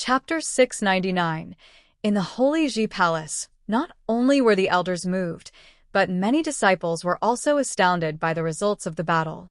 Chapter 699. In the Holy Ji Palace, not only were the elders moved, but many disciples were also astounded by the results of the battle.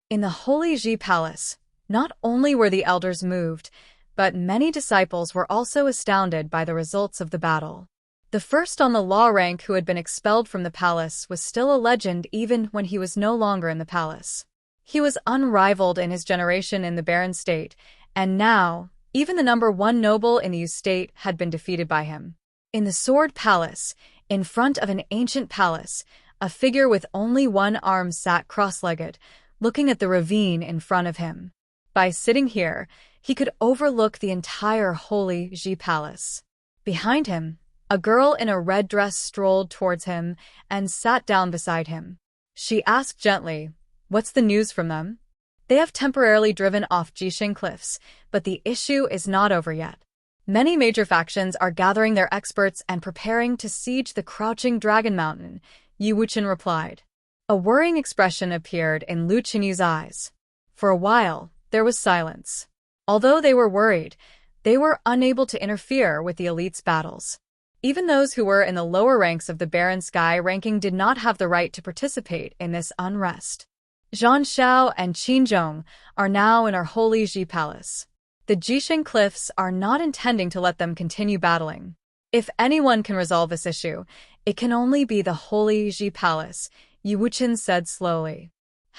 In the Holy Ji Palace, not only were the elders moved, but many disciples were also astounded by the results of the battle. The first on the law rank who had been expelled from the palace was still a legend even when he was no longer in the palace. He was unrivaled in his generation in the barren state, and now, even the number one noble in the state had been defeated by him. In the Sword Palace, in front of an ancient palace, a figure with only one arm sat cross-legged, looking at the ravine in front of him. By sitting here, he could overlook the entire Holy Ji Palace. Behind him, a girl in a red dress strolled towards him and sat down beside him. She asked gently, "What's the news from them?" "They have temporarily driven off Jishin Cliffs, but the issue is not over yet. Many major factions are gathering their experts and preparing to siege the Crouching Dragon Mountain," Yi Wuchen replied. A worrying expression appeared in Lu Qinyu's eyes. For a while, there was silence. Although they were worried, they were unable to interfere with the elite's battles. Even those who were in the lower ranks of the Barren Sky ranking did not have the right to participate in this unrest. Zhang Xiao and Qin Zhong are now in our Holy Ji Palace. The Jishin Cliffs are not intending to let them continue battling. If anyone can resolve this issue, it can only be the Holy Ji Palace, Yi Wuchen said slowly.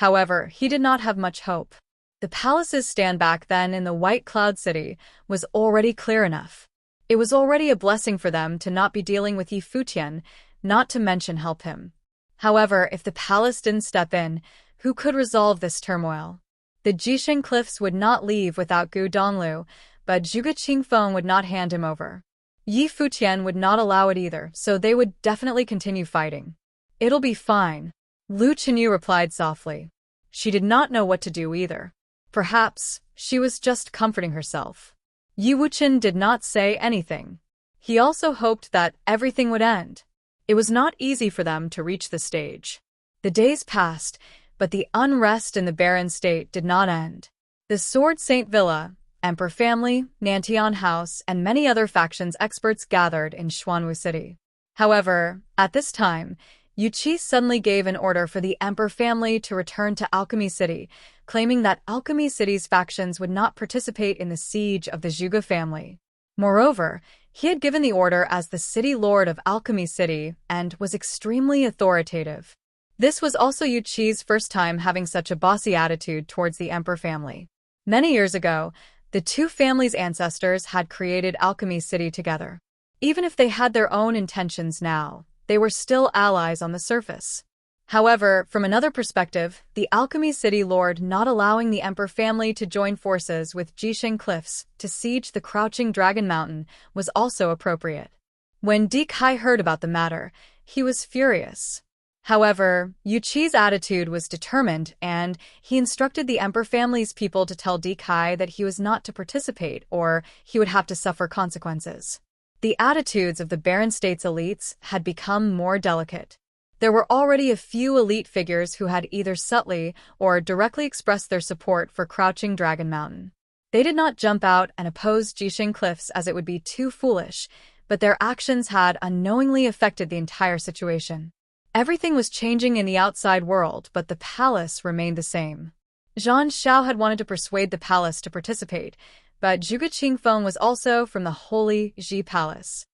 However, he did not have much hope. The palace's stand back then in the White Cloud City was already clear enough. It was already a blessing for them to not be dealing with Yi Futian, not to mention help him. However, if the palace didn't step in, who could resolve this turmoil? The Jishin Cliffs would not leave without Gu Donglu, but Zhuge Qingfeng would not hand him over. Yi Futian would not allow it either, so they would definitely continue fighting. "It'll be fine," Lu Qinyu replied softly. She did not know what to do either. Perhaps she was just comforting herself. Yi Wuchen did not say anything. He also hoped that everything would end. It was not easy for them to reach the stage. The days passed, but the unrest in the barren state did not end. The Sword Saint Villa, Emperor family, Nantian House, and many other factions experts gathered in Xuanwu City. However, at this time, Yu Qi suddenly gave an order for the Emperor family to return to Alchemy City, claiming that Alchemy City's factions would not participate in the siege of the Zhuge family. Moreover, he had given the order as the city lord of Alchemy City and was extremely authoritative. This was also Yu Qi's first time having such a bossy attitude towards the Emperor family. Many years ago, the two families' ancestors had created Alchemy City together. Even if they had their own intentions now, they were still allies on the surface. However, from another perspective, the Alchemy City Lord not allowing the Emperor family to join forces with Jishin Cliffs to siege the Crouching Dragon Mountain was also appropriate. When Di Kai heard about the matter, he was furious. However, Yu Qi's attitude was determined, and he instructed the Emperor family's people to tell Di Kai that he was not to participate or he would have to suffer consequences. The attitudes of the Barren State's elites had become more delicate. There were already a few elite figures who had either subtly or directly expressed their support for Crouching Dragon Mountain. They did not jump out and oppose Jishin Cliffs as it would be too foolish, but their actions had unknowingly affected the entire situation. Everything was changing in the outside world, but the palace remained the same. Zhang Xiao had wanted to persuade the palace to participate, but Zhuge Qingfeng was also from the Holy Ji Palace.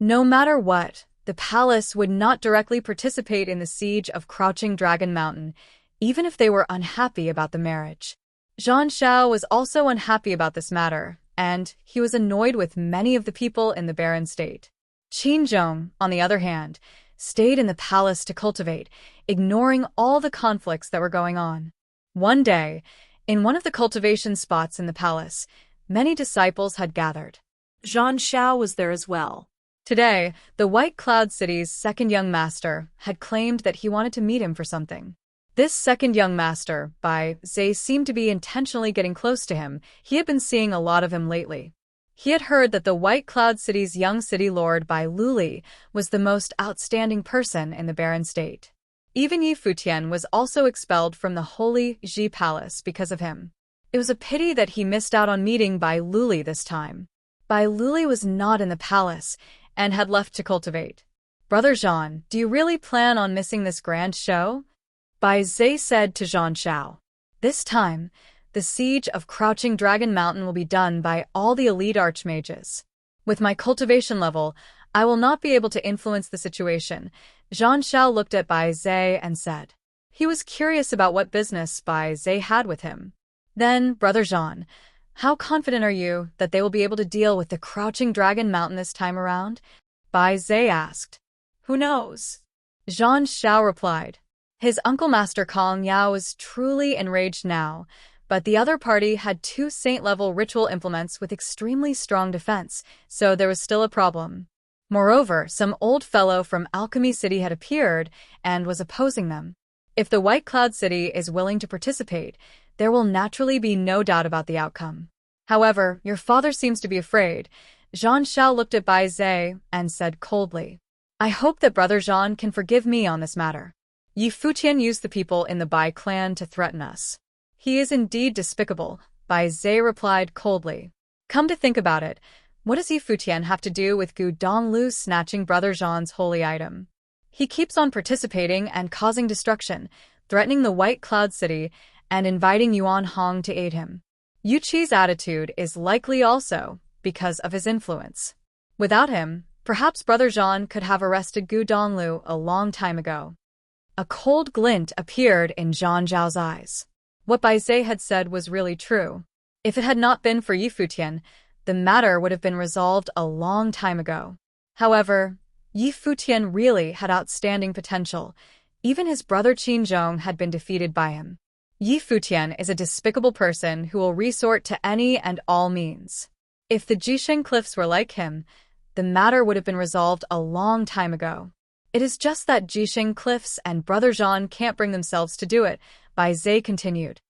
No matter what, the palace would not directly participate in the siege of Crouching Dragon Mountain, even if they were unhappy about the marriage. Zhang Xiao was also unhappy about this matter, and he was annoyed with many of the people in the barren state. Qin Zhong, on the other hand, stayed in the palace to cultivate, ignoring all the conflicts that were going on. One day, in one of the cultivation spots in the palace, many disciples had gathered. Zhang Xiao was there as well. Today, the White Cloud City's second young master had claimed that he wanted to meet him for something. This second young master, Bai Zhe, seemed to be intentionally getting close to him. He had been seeing a lot of him lately. He had heard that the White Cloud City's young city lord Bai Luli was the most outstanding person in the barren state. Even Yi Futian was also expelled from the Holy Ji Palace because of him. It was a pity that he missed out on meeting Bai Luli this time. Bai Luli was not in the palace and had left to cultivate. Brother Jean, do you really plan on missing this grand show? Bai Zhe said to Jean Shao. This time, the siege of Crouching Dragon Mountain will be done by all the elite archmages. With my cultivation level, I will not be able to influence the situation. Jean Shao looked at Bai Zhe and said. He was curious about what business Bai Zhe had with him. Then, Brother Jean, how confident are you that they will be able to deal with the Crouching Dragon Mountain this time around? Bai Zhe asked. Who knows? Jean Shao replied. His uncle Master Kong Yao was truly enraged now, but the other party had 2 saint-level ritual implements with extremely strong defense, so there was still a problem. Moreover, some old fellow from Alchemy City had appeared and was opposing them. If the White Cloud City is willing to participate, there will naturally be no doubt about the outcome. However, your father seems to be afraid. Jean Shao looked at Bai Zhe and said coldly. I hope that Brother Jean can forgive me on this matter. Yi Futian used the people in the Bai clan to threaten us. He is indeed despicable, Bai Zhe replied coldly. Come to think about it, what does Yi Futian have to do with Gu Donglu snatching Brother Jean's holy item? He keeps on participating and causing destruction, threatening the White Cloud City, and inviting Yuan Hong to aid him. Yu Qi's attitude is likely also because of his influence. Without him, perhaps Brother Jean could have arrested Gu Donglu a long time ago. A cold glint appeared in Zhang Zhao's eyes. What Bai Zhe had said was really true. If it had not been for Yi Futian, the matter would have been resolved a long time ago. However, Yi Futian really had outstanding potential. Even his brother Qin Zhong had been defeated by him. Yi Futian is a despicable person who will resort to any and all means. If the Jisheng Cliffs were like him, the matter would have been resolved a long time ago. It is just that Jisheng Cliffs and Brother Jean can't bring themselves to do it, Bai Zhe continued.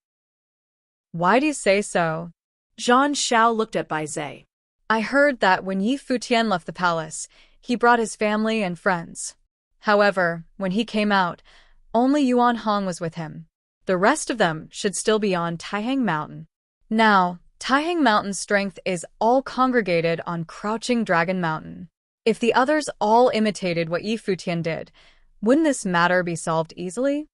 Why do you say so? Jean Shao looked at Bai Zhe. I heard that when Yi Futian left the palace, he brought his family and friends. However, when he came out, only Yuan Hong was with him. The rest of them should still be on Taihang Mountain. Now, Taihang Mountain's strength is all congregated on Crouching Dragon Mountain. If the others all imitated what Yi Futian did, wouldn't this matter be solved easily?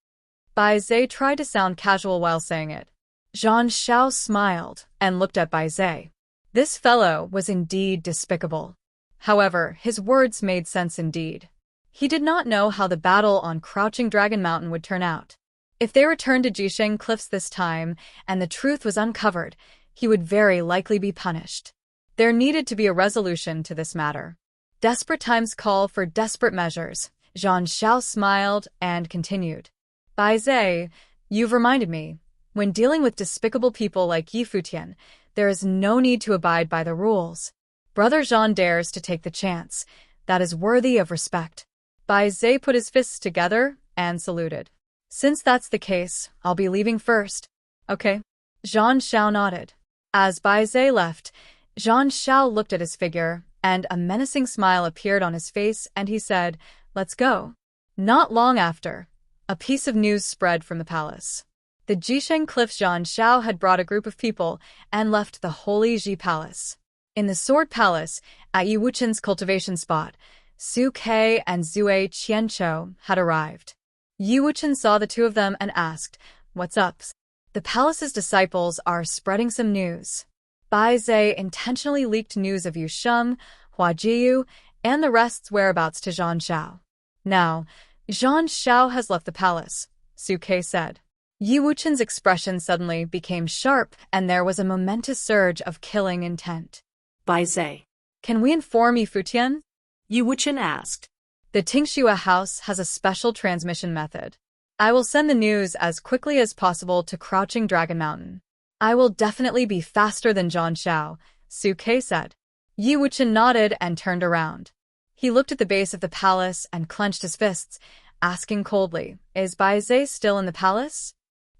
Bai Zhe tried to sound casual while saying it. Jean Shao smiled and looked at Bai Zhe. This fellow was indeed despicable. However, his words made sense indeed. He did not know how the battle on Crouching Dragon Mountain would turn out. If they returned to Jisheng Cliffs this time and the truth was uncovered, he would very likely be punished. There needed to be a resolution to this matter. Desperate times call for desperate measures. Jean Shao smiled and continued. Bai Zhe, you've reminded me, when dealing with despicable people like Yi Futian, there is no need to abide by the rules. Brother Jean dares to take the chance. That is worthy of respect. Bai Zhe put his fists together and saluted. Since that's the case, I'll be leaving first. Okay. Jean Shao nodded. As Bai Zhe left, Jean Shao looked at his figure, and a menacing smile appeared on his face, and he said, Let's go. Not long after, a piece of news spread from the palace. The Jisheng Cliffs Jean Shao had brought a group of people and left the Holy Ji Palace. In the Sword Palace, at Yi Wuchen's cultivation spot, Su Ke and Zue Qianqiu had arrived. Yi Wuchen saw the two of them and asked, What's up? The palace's disciples are spreading some news. Bai Zhe intentionally leaked news of Yu Sheng, Hua Jiyu, and the rest's whereabouts to Zhang Shao. Now, Zhang Shao has left the palace, Su Ke said. Yi Wuchen's expression suddenly became sharp, and there was a momentous surge of killing intent. Bai Zhe. Can we inform Yi Futian? Yi Wuchen asked. The Tingxua house has a special transmission method. I will send the news as quickly as possible to Crouching Dragon Mountain. I will definitely be faster than Zhang Shao, Su Ke said. Yi Wuchen nodded and turned around. He looked at the base of the palace and clenched his fists, asking coldly, Is Bai Zhe still in the palace?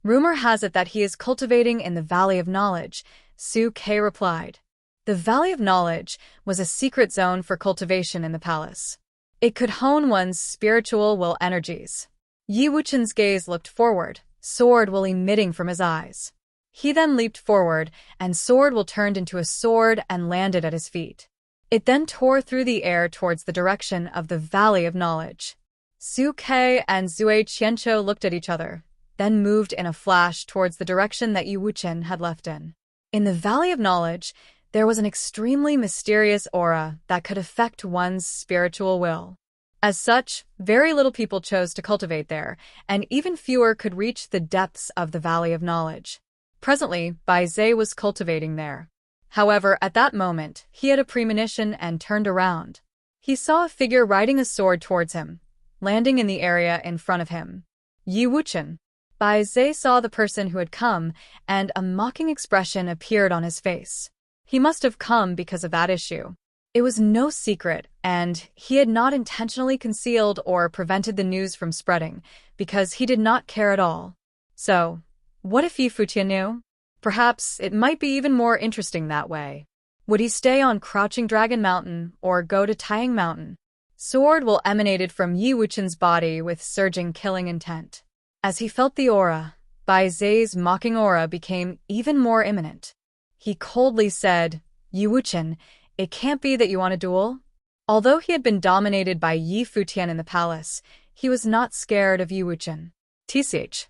Rumor has it that he is cultivating in the Valley of Knowledge, Su Ke replied. The Valley of Knowledge was a secret zone for cultivation in the palace. It could hone one's spiritual will energies. Yi Wuchen's gaze looked forward, sword will emitting from his eyes. He then leaped forward, and sword will turned into a sword and landed at his feet. It then tore through the air towards the direction of the Valley of Knowledge. Su Ke and Zui Qianqiu looked at each other, then moved in a flash towards the direction that Yu Wuchen had left in. In the Valley of Knowledge, there was an extremely mysterious aura that could affect one's spiritual will. As such, very little people chose to cultivate there, and even fewer could reach the depths of the Valley of Knowledge. Presently, Bai Zai was cultivating there. However, at that moment, he had a premonition and turned around. He saw a figure riding a sword towards him, landing in the area in front of him. Yi Wuchen. Bai Zai saw the person who had come, and a mocking expression appeared on his face. He must have come because of that issue. It was no secret, and he had not intentionally concealed or prevented the news from spreading, because he did not care at all. So, what if Yi Futian knew? Perhaps it might be even more interesting that way. Would he stay on Crouching Dragon Mountain or go to Taiyang Mountain? Sword will emanated from Yi Wuchen's body with surging killing intent. As he felt the aura, Bai Zai's mocking aura became even more imminent. He coldly said, "Yi Wuchen, it can't be that you want a duel?" Although he had been dominated by Yi Futian in the palace, he was not scared of Yi Wuchen. TCH.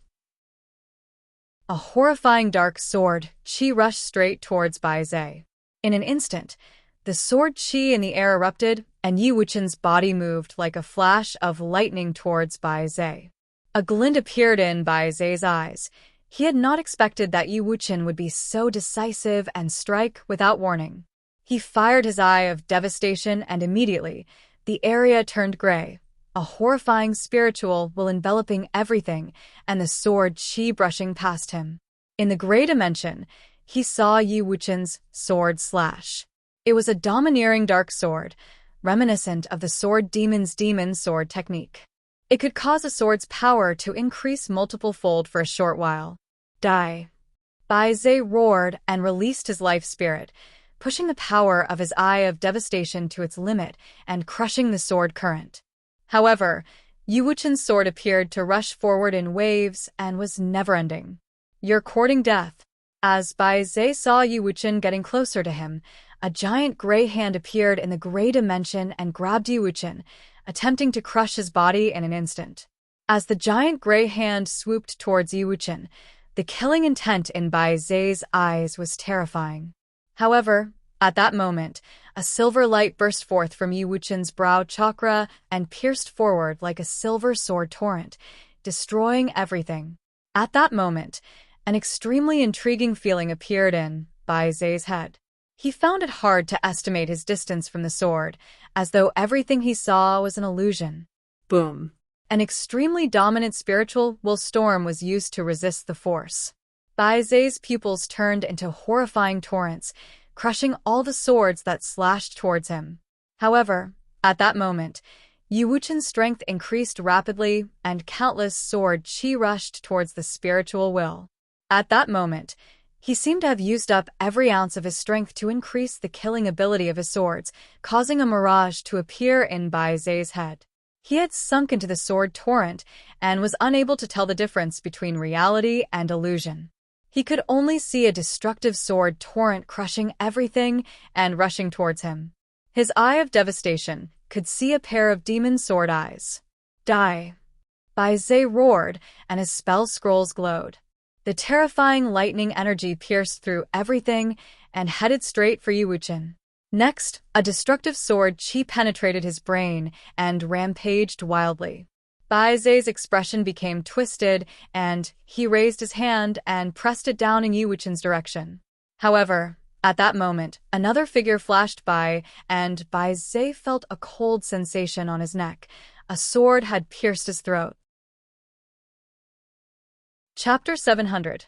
A horrifying dark sword qi rushed straight towards Bai Zai. In an instant, the sword qi in the air erupted, and Yi Wuchen's body moved like a flash of lightning towards Bai Zai. A glint appeared in Bai Zai's eyes. He had not expected that Yi Wuchen would be so decisive and strike without warning. He fired his eye of devastation, and immediately, the area turned gray, a horrifying spiritual will enveloping everything, and the sword qi brushing past him. In the gray dimension, he saw Yi Wuchen's sword slash. It was a domineering dark sword, reminiscent of the sword demon's demon sword technique. It could cause a sword's power to increase multiple-fold for a short while. Die. Bai Zai roared and released his life spirit, pushing the power of his eye of devastation to its limit and crushing the sword current. However, Yi Wuchen's sword appeared to rush forward in waves and was never-ending. "You're courting death." As Bai Zai saw Yi Wuchen getting closer to him, a giant gray hand appeared in the gray dimension and grabbed Yi Wuchen, attempting to crush his body in an instant. As the giant gray hand swooped towards Yi Wuchen, the killing intent in Bai Zai's eyes was terrifying. However, at that moment, a silver light burst forth from Yi Wuchen's brow chakra and pierced forward like a silver sword torrent, destroying everything. At that moment, an extremely intriguing feeling appeared in Bai Zai's head. He found it hard to estimate his distance from the sword, as though everything he saw was an illusion. Boom. An extremely dominant spiritual will storm was used to resist the force. Bai Zai's pupils turned into horrifying torrents, crushing all the swords that slashed towards him. However, at that moment, Yi Wuchen's strength increased rapidly and countless sword qi rushed towards the spiritual will. At that moment, he seemed to have used up every ounce of his strength to increase the killing ability of his swords, causing a mirage to appear in Bai Zai's head. He had sunk into the sword torrent and was unable to tell the difference between reality and illusion. He could only see a destructive sword torrent crushing everything and rushing towards him. His eye of devastation could see a pair of demon sword eyes. Die. Bai Zai roared, and his spell scrolls glowed. The terrifying lightning energy pierced through everything and headed straight for Yi Wuchen. Next, a destructive sword qi penetrated his brain and rampaged wildly. Bai Zai's expression became twisted, and he raised his hand and pressed it down in Yi Wuchen's direction. However, at that moment, another figure flashed by, and Bai Zai felt a cold sensation on his neck. A sword had pierced his throat. Chapter 700.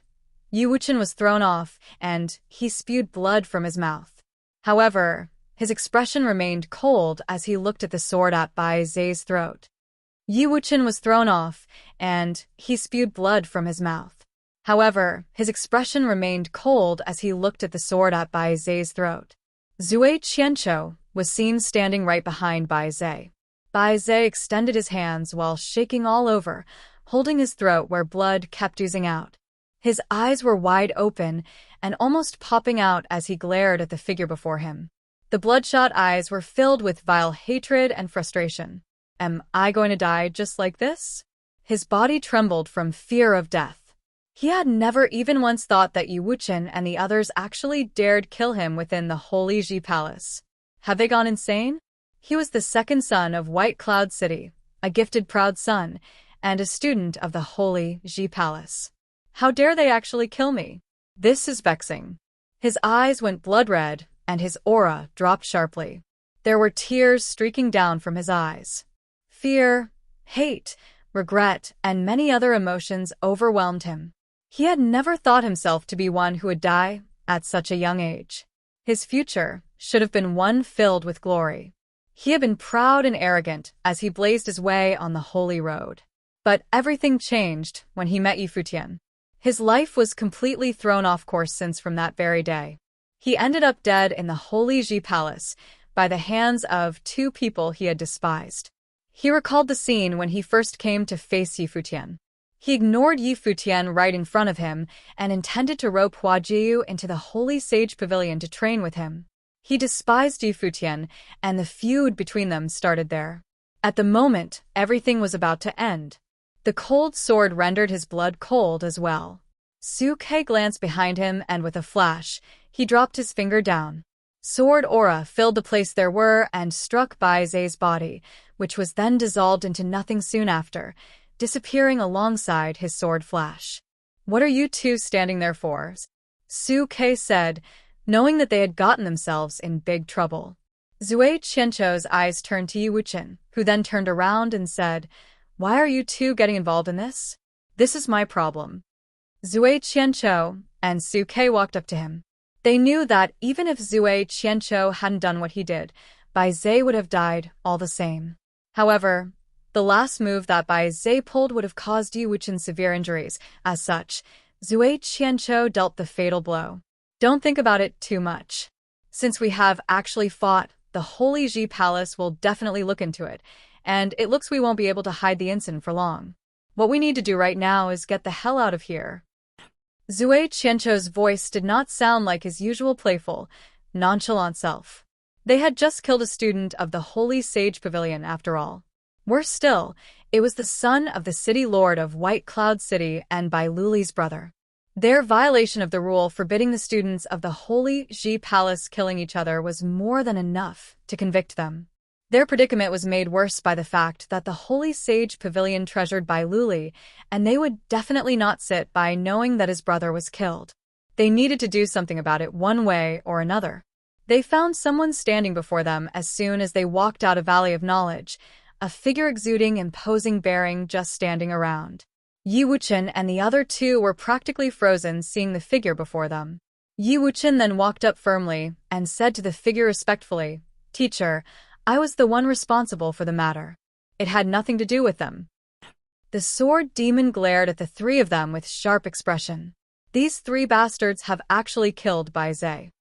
Yi Wuchen was thrown off, and he spewed blood from his mouth. However, his expression remained cold as he looked at the sword at Bai Zai's throat. Yi Wuchen was thrown off, and he spewed blood from his mouth. However, his expression remained cold as he looked at the sword at Bai Zai's throat. Zui Qianqiu was seen standing right behind Bai Zai. Bai Zai extended his hands while shaking all over, holding his throat where blood kept oozing out. His eyes were wide open and almost popping out as he glared at the figure before him. The bloodshot eyes were filled with vile hatred and frustration. Am I going to die just like this? His body trembled from fear of death. He had never even once thought that Yi Wuchen and the others actually dared kill him within the Holy Ji Palace. Have they gone insane? He was the second son of White Cloud City, a gifted proud son, and a student of the Holy Ji Palace. How dare they actually kill me? This is vexing. His eyes went blood red, and his aura dropped sharply. There were tears streaking down from his eyes. Fear, hate, regret, and many other emotions overwhelmed him. He had never thought himself to be one who would die at such a young age. His future should have been one filled with glory. He had been proud and arrogant as he blazed his way on the holy road. But everything changed when he met Yi Futian. His life was completely thrown off course since from that very day. He ended up dead in the Holy Ji Palace by the hands of two people he had despised. He recalled the scene when he first came to face Yi Futian. He ignored Yi Futian right in front of him and intended to rope Hua Jiu into the Holy Sage Pavilion to train with him. He despised Yi Futian, and the feud between them started there. At the moment, everything was about to end. The cold sword rendered his blood cold as well. Su Ke glanced behind him, and with a flash, he dropped his finger down. Sword aura filled the place there were and struck Bai Zai's body, which was then dissolved into nothing soon after, disappearing alongside his sword flash. What are you two standing there for? Su Ke said, knowing that they had gotten themselves in big trouble. Zui Qianzhou's eyes turned to Yi Wuchen, who then turned around and said, Why are you two getting involved in this? This is my problem. Zui Qianzhou and Su Ke walked up to him. They knew that even if Zui Qianzhou hadn't done what he did, Bai Zai would have died all the same. However, the last move that Bai Zai pulled would have caused Yi Wuchen severe injuries. As such, Zui Qianzhou dealt the fatal blow. Don't think about it too much. Since we have actually fought, the Holy Ji Palace will definitely look into it, and it looks we won't be able to hide the incident for long. What we need to do right now is get the hell out of here. Zui Qianzhou's voice did not sound like his usual playful, nonchalant self. They had just killed a student of the Holy Sage Pavilion after all. Worse still, it was the son of the city lord of White Cloud City and Bai Luli's brother. Their violation of the rule forbidding the students of the Holy Ji Palace killing each other was more than enough to convict them. Their predicament was made worse by the fact that the Holy Sage Pavilion treasured Bai Luli, and they would definitely not sit by knowing that his brother was killed. They needed to do something about it one way or another. They found someone standing before them as soon as they walked out of Valley of Knowledge, a figure exuding imposing bearing just standing around. Yi Wuchen and the other two were practically frozen seeing the figure before them. Yi Wuchen then walked up firmly and said to the figure respectfully, Teacher, I was the one responsible for the matter. It had nothing to do with them. The sword demon glared at the three of them with sharp expression. These three bastards have actually killed Bai Zai.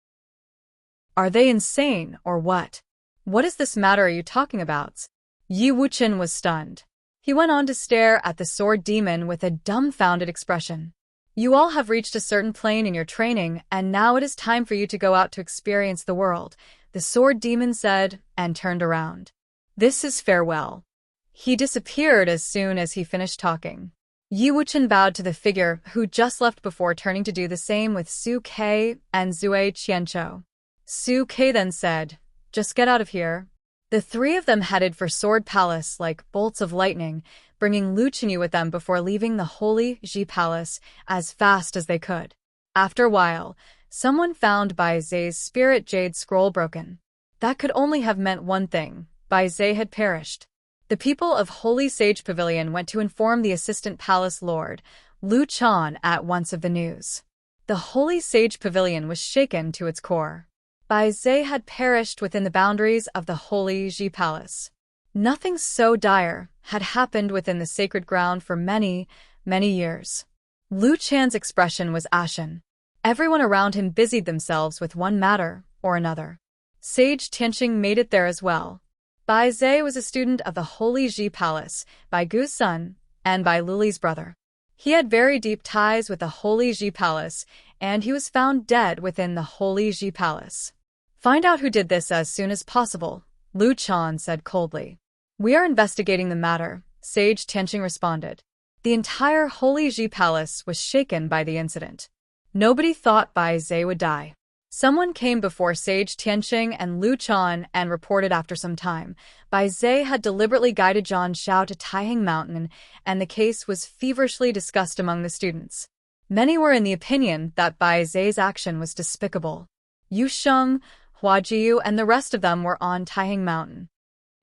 Are they insane or what? What is this matter are you talking about? Yi Wuchen was stunned. He went on to stare at the sword demon with a dumbfounded expression. You all have reached a certain plane in your training, and now it is time for you to go out to experience the world, the sword demon said, and turned around. This is farewell. He disappeared as soon as he finished talking. Yi Wuchen bowed to the figure who just left before turning to do the same with Su Ke and Zui Qianzhou. Su Ke then said, Just get out of here. The three of them headed for Sword Palace like bolts of lightning, bringing Lu Chenyu with them before leaving the Holy Ji Palace as fast as they could. After a while, someone found Bai Zai's spirit jade scroll broken. That could only have meant one thing: Bai Zai had perished. The people of Holy Sage Pavilion went to inform the assistant palace lord, Lu Chan, at once of the news. The Holy Sage Pavilion was shaken to its core. Bai Zai had perished within the boundaries of the Holy Ji Palace. Nothing so dire had happened within the sacred ground for many, many years. Lu Chan's expression was ashen. Everyone around him busied themselves with one matter or another. Sage Tianqing made it there as well. Bai Zai was a student of the Holy Ji Palace, Bai Gu's son, and Bai Luli's brother. He had very deep ties with the Holy Ji Palace, and he was found dead within the Holy Ji Palace. Find out who did this as soon as possible, Lu Chan said coldly. We are investigating the matter, Sage Tianqing responded. The entire Holy Ji Palace was shaken by the incident. Nobody thought Bai Zai would die. Someone came before Sage Tianqing and Lu Chan and reported after some time. Bai Zai had deliberately guided Zhang Xiao to Taihang Mountain, and the case was feverishly discussed among the students. Many were in the opinion that Bai Zai's action was despicable. Yu Sheng, Hua Jiu, and the rest of them were on Taihang Mountain.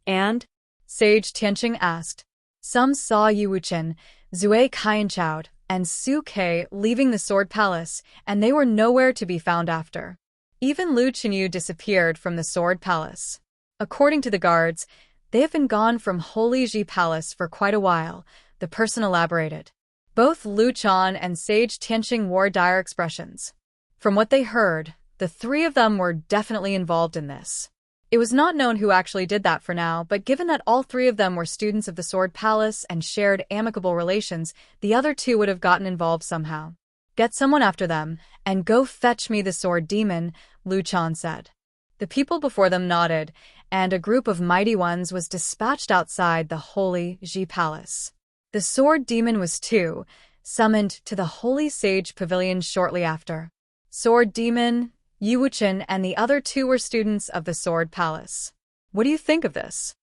And? Sage Tianqing asked. Some saw Yu Wuchen, Zui Qianchao, and Su Ke leaving the Sword Palace, and they were nowhere to be found after. Even Lu Chenyu disappeared from the Sword Palace. According to the guards, they have been gone from Holy Ji Palace for quite a while, the person elaborated. Both Lu Chan and Sage Tianqing wore dire expressions. From what they heard, the three of them were definitely involved in this. It was not known who actually did that for now, but given that all three of them were students of the Sword Palace and shared amicable relations, the other two would have gotten involved somehow. Get someone after them, and go fetch me the Sword Demon, Lu Chan said. The people before them nodded, and a group of mighty ones was dispatched outside the Holy Ji Palace. The Sword Demon was too, summoned to the Holy Sage Pavilion shortly after. Sword Demon, Yu Wuchen, and the other two were students of the Sword Palace. What do you think of this?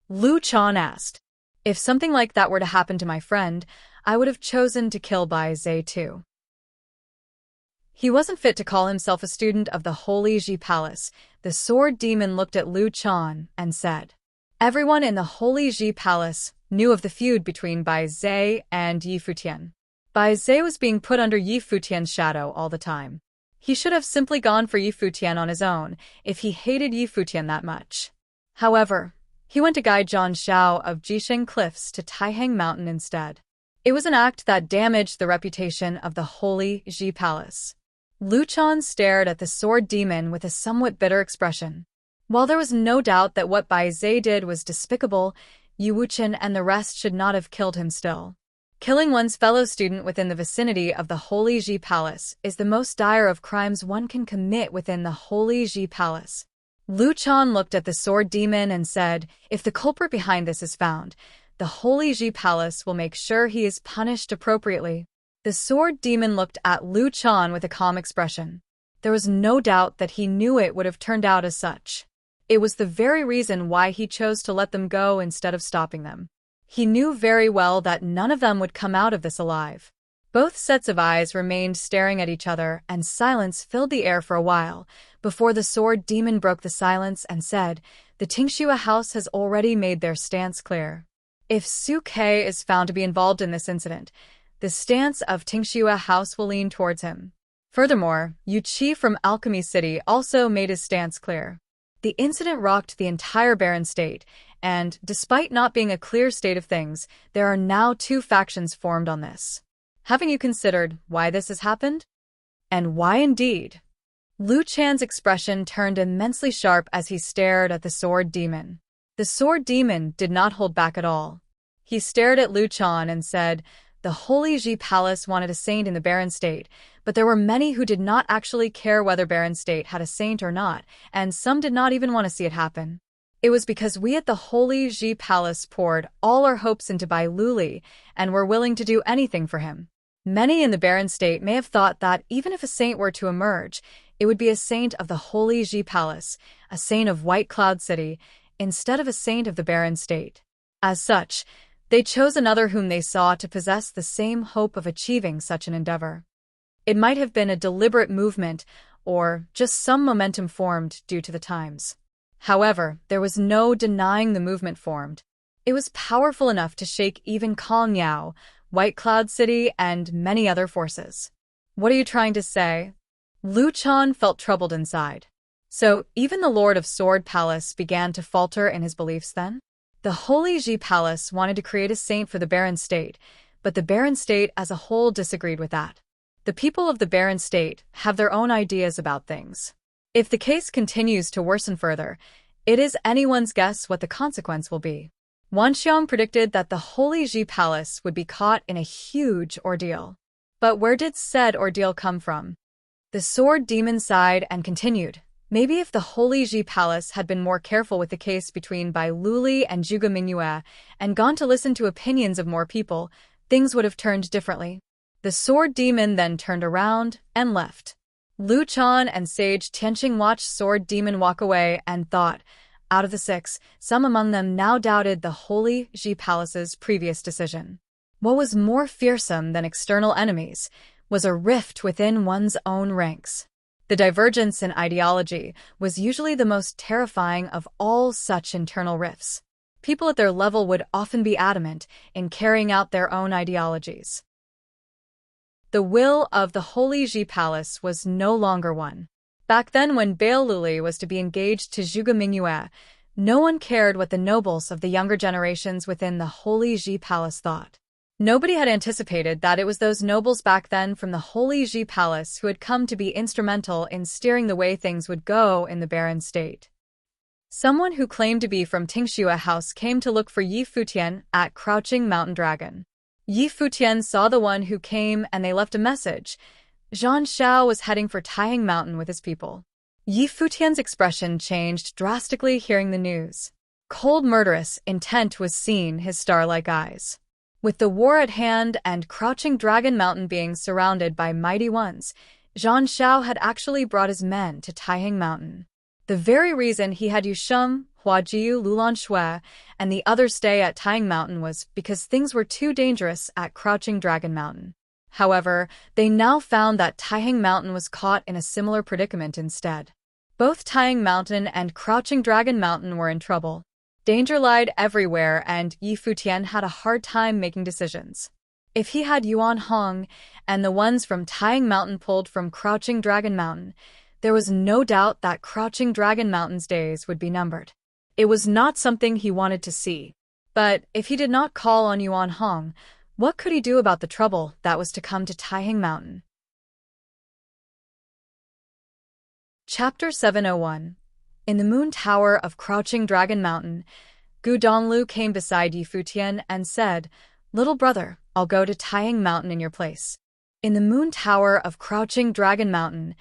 Lu Chan asked. If something like that were to happen to my friend, I would have chosen to kill Bai Zai too. He wasn't fit to call himself a student of the Holy Ji Palace. The Sword Demon looked at Lu Chan and said, everyone in the Holy Ji Palace knew of the feud between Bai Zai and Yi Futian. Bai Zai was being put under Yi Futian's shadow all the time. He should have simply gone for Yi Futian on his own if he hated Yi Futian that much. However, he went to guide Zhang Xiao of Jisheng Cliffs to Taihang Mountain instead. It was an act that damaged the reputation of the Holy Ji Palace. Lu Chan stared at the Sword Demon with a somewhat bitter expression. While there was no doubt that what Bai Zai did was despicable, Yu Wuchen and the rest should not have killed him still. Killing one's fellow student within the vicinity of the Holy Ji Palace is the most dire of crimes one can commit within the Holy Ji Palace. Lu Chan looked at the Sword Demon and said, if the culprit behind this is found, the Holy Ji Palace will make sure he is punished appropriately. The Sword Demon looked at Lu Chan with a calm expression. There was no doubt that he knew it would have turned out as such. It was the very reason why he chose to let them go instead of stopping them. He knew very well that none of them would come out of this alive. Both sets of eyes remained staring at each other, and silence filled the air for a while, before the Sword Demon broke the silence and said, the Tingxua house has already made their stance clear. If Su Ke is found to be involved in this incident, the stance of Tingxua house will lean towards him. Furthermore, Yu Qi from Alchemy City also made his stance clear. The incident rocked the entire barren state, and, despite not being a clear state of things, there are now two factions formed on this. Haven't you considered why this has happened? And why indeed? Lu Chan's expression turned immensely sharp as he stared at the Sword Demon. The Sword Demon did not hold back at all. He stared at Lu Chan and said, the Holy Ji Palace wanted a saint in the barren state, but there were many who did not actually care whether barren state had a saint or not, and some did not even want to see it happen. It was because we at the Holy Ji Palace poured all our hopes into Bai Luli and were willing to do anything for him. Many in the barren state may have thought that even if a saint were to emerge, it would be a saint of the Holy Ji Palace, a saint of White Cloud City, instead of a saint of the barren state. As such, they chose another whom they saw to possess the same hope of achieving such an endeavor. It might have been a deliberate movement, or just some momentum formed due to the times. However, there was no denying the movement formed. It was powerful enough to shake even Kalnyao, White Cloud City, and many other forces. What are you trying to say? Lu Chan felt troubled inside. So, even the Lord of Sword Palace began to falter in his beliefs then? The Holy Ji Palace wanted to create a saint for the barren state, but the barren state as a whole disagreed with that. The people of the barren state have their own ideas about things. If the case continues to worsen further, it is anyone's guess what the consequence will be. Wanxiang predicted that the Holy Ji Palace would be caught in a huge ordeal. But where did said ordeal come from? The sword demon sighed and continued. Maybe if the Holy Ji Palace had been more careful with the case between Bai Luli and Zhuge Mingyue and gone to listen to opinions of more people, things would have turned differently. The sword demon then turned around and left. Lu Chan and Sage Tianqing watched sword demon walk away and thought, out of the 6, some among them now doubted the Holy Ji Palace's previous decision. What was more fearsome than external enemies was a rift within one's own ranks. The divergence in ideology was usually the most terrifying of all such internal rifts. People at their level would often be adamant in carrying out their own ideologies. The will of the Holy Ji Palace was no longer one. Back then, when Bai Luli was to be engaged to Zhuge Mingyue, no one cared what the nobles of the younger generations within the Holy Ji Palace thought. Nobody had anticipated that it was those nobles back then from the Holy Ji Palace who had come to be instrumental in steering the way things would go in the barren state. Someone who claimed to be from Tingxue House came to look for Yi Futian at Crouching Mountain Dragon. Yi Futian saw the one who came and they left a message. Zhan Xiao was heading for Taihang Mountain with his people. Yi Futian's expression changed drastically hearing the news. Cold, murderous intent was seen in his star-like eyes. With the war at hand and Crouching Dragon Mountain being surrounded by mighty ones, Zhan Xiao had actually brought his men to Taihang Mountain. The very reason he had Yusheng, Huajiu, Lulan Shui, and the others stay at Taihang Mountain was because things were too dangerous at Crouching Dragon Mountain. However, they now found that Taihang Mountain was caught in a similar predicament instead. Both Taihang Mountain and Crouching Dragon Mountain were in trouble. Danger lied everywhere, and Yi Futian had a hard time making decisions. If he had Yuan Hong and the ones from Taihang Mountain pulled from Crouching Dragon Mountain, there was no doubt that Crouching Dragon Mountain's days would be numbered. It was not something he wanted to see. But if he did not call on Yuan Hong, what could he do about the trouble that was to come to Taihang Mountain? Chapter 701. In the moon tower of Crouching Dragon Mountain, Gu Donglu came beside Yi Futian and said, "Little brother, I'll go to Taihang Mountain in your place." In the moon tower of Crouching Dragon Mountain,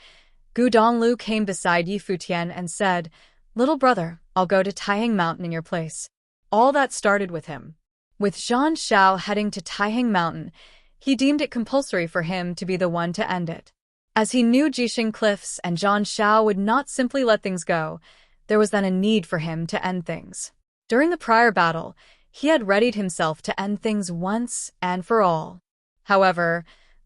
Gu Donglu came beside Yi Futian and said, "Little brother, I'll go to Taihang Mountain in your place." All that started with him. With Zhan Xiao heading to Taihang Mountain, he deemed it compulsory for him to be the one to end it. As he knew Jixing Cliffs and Zhan Xiao would not simply let things go, there was then a need for him to end things. During the prior battle, he had readied himself to end things once and for all. However,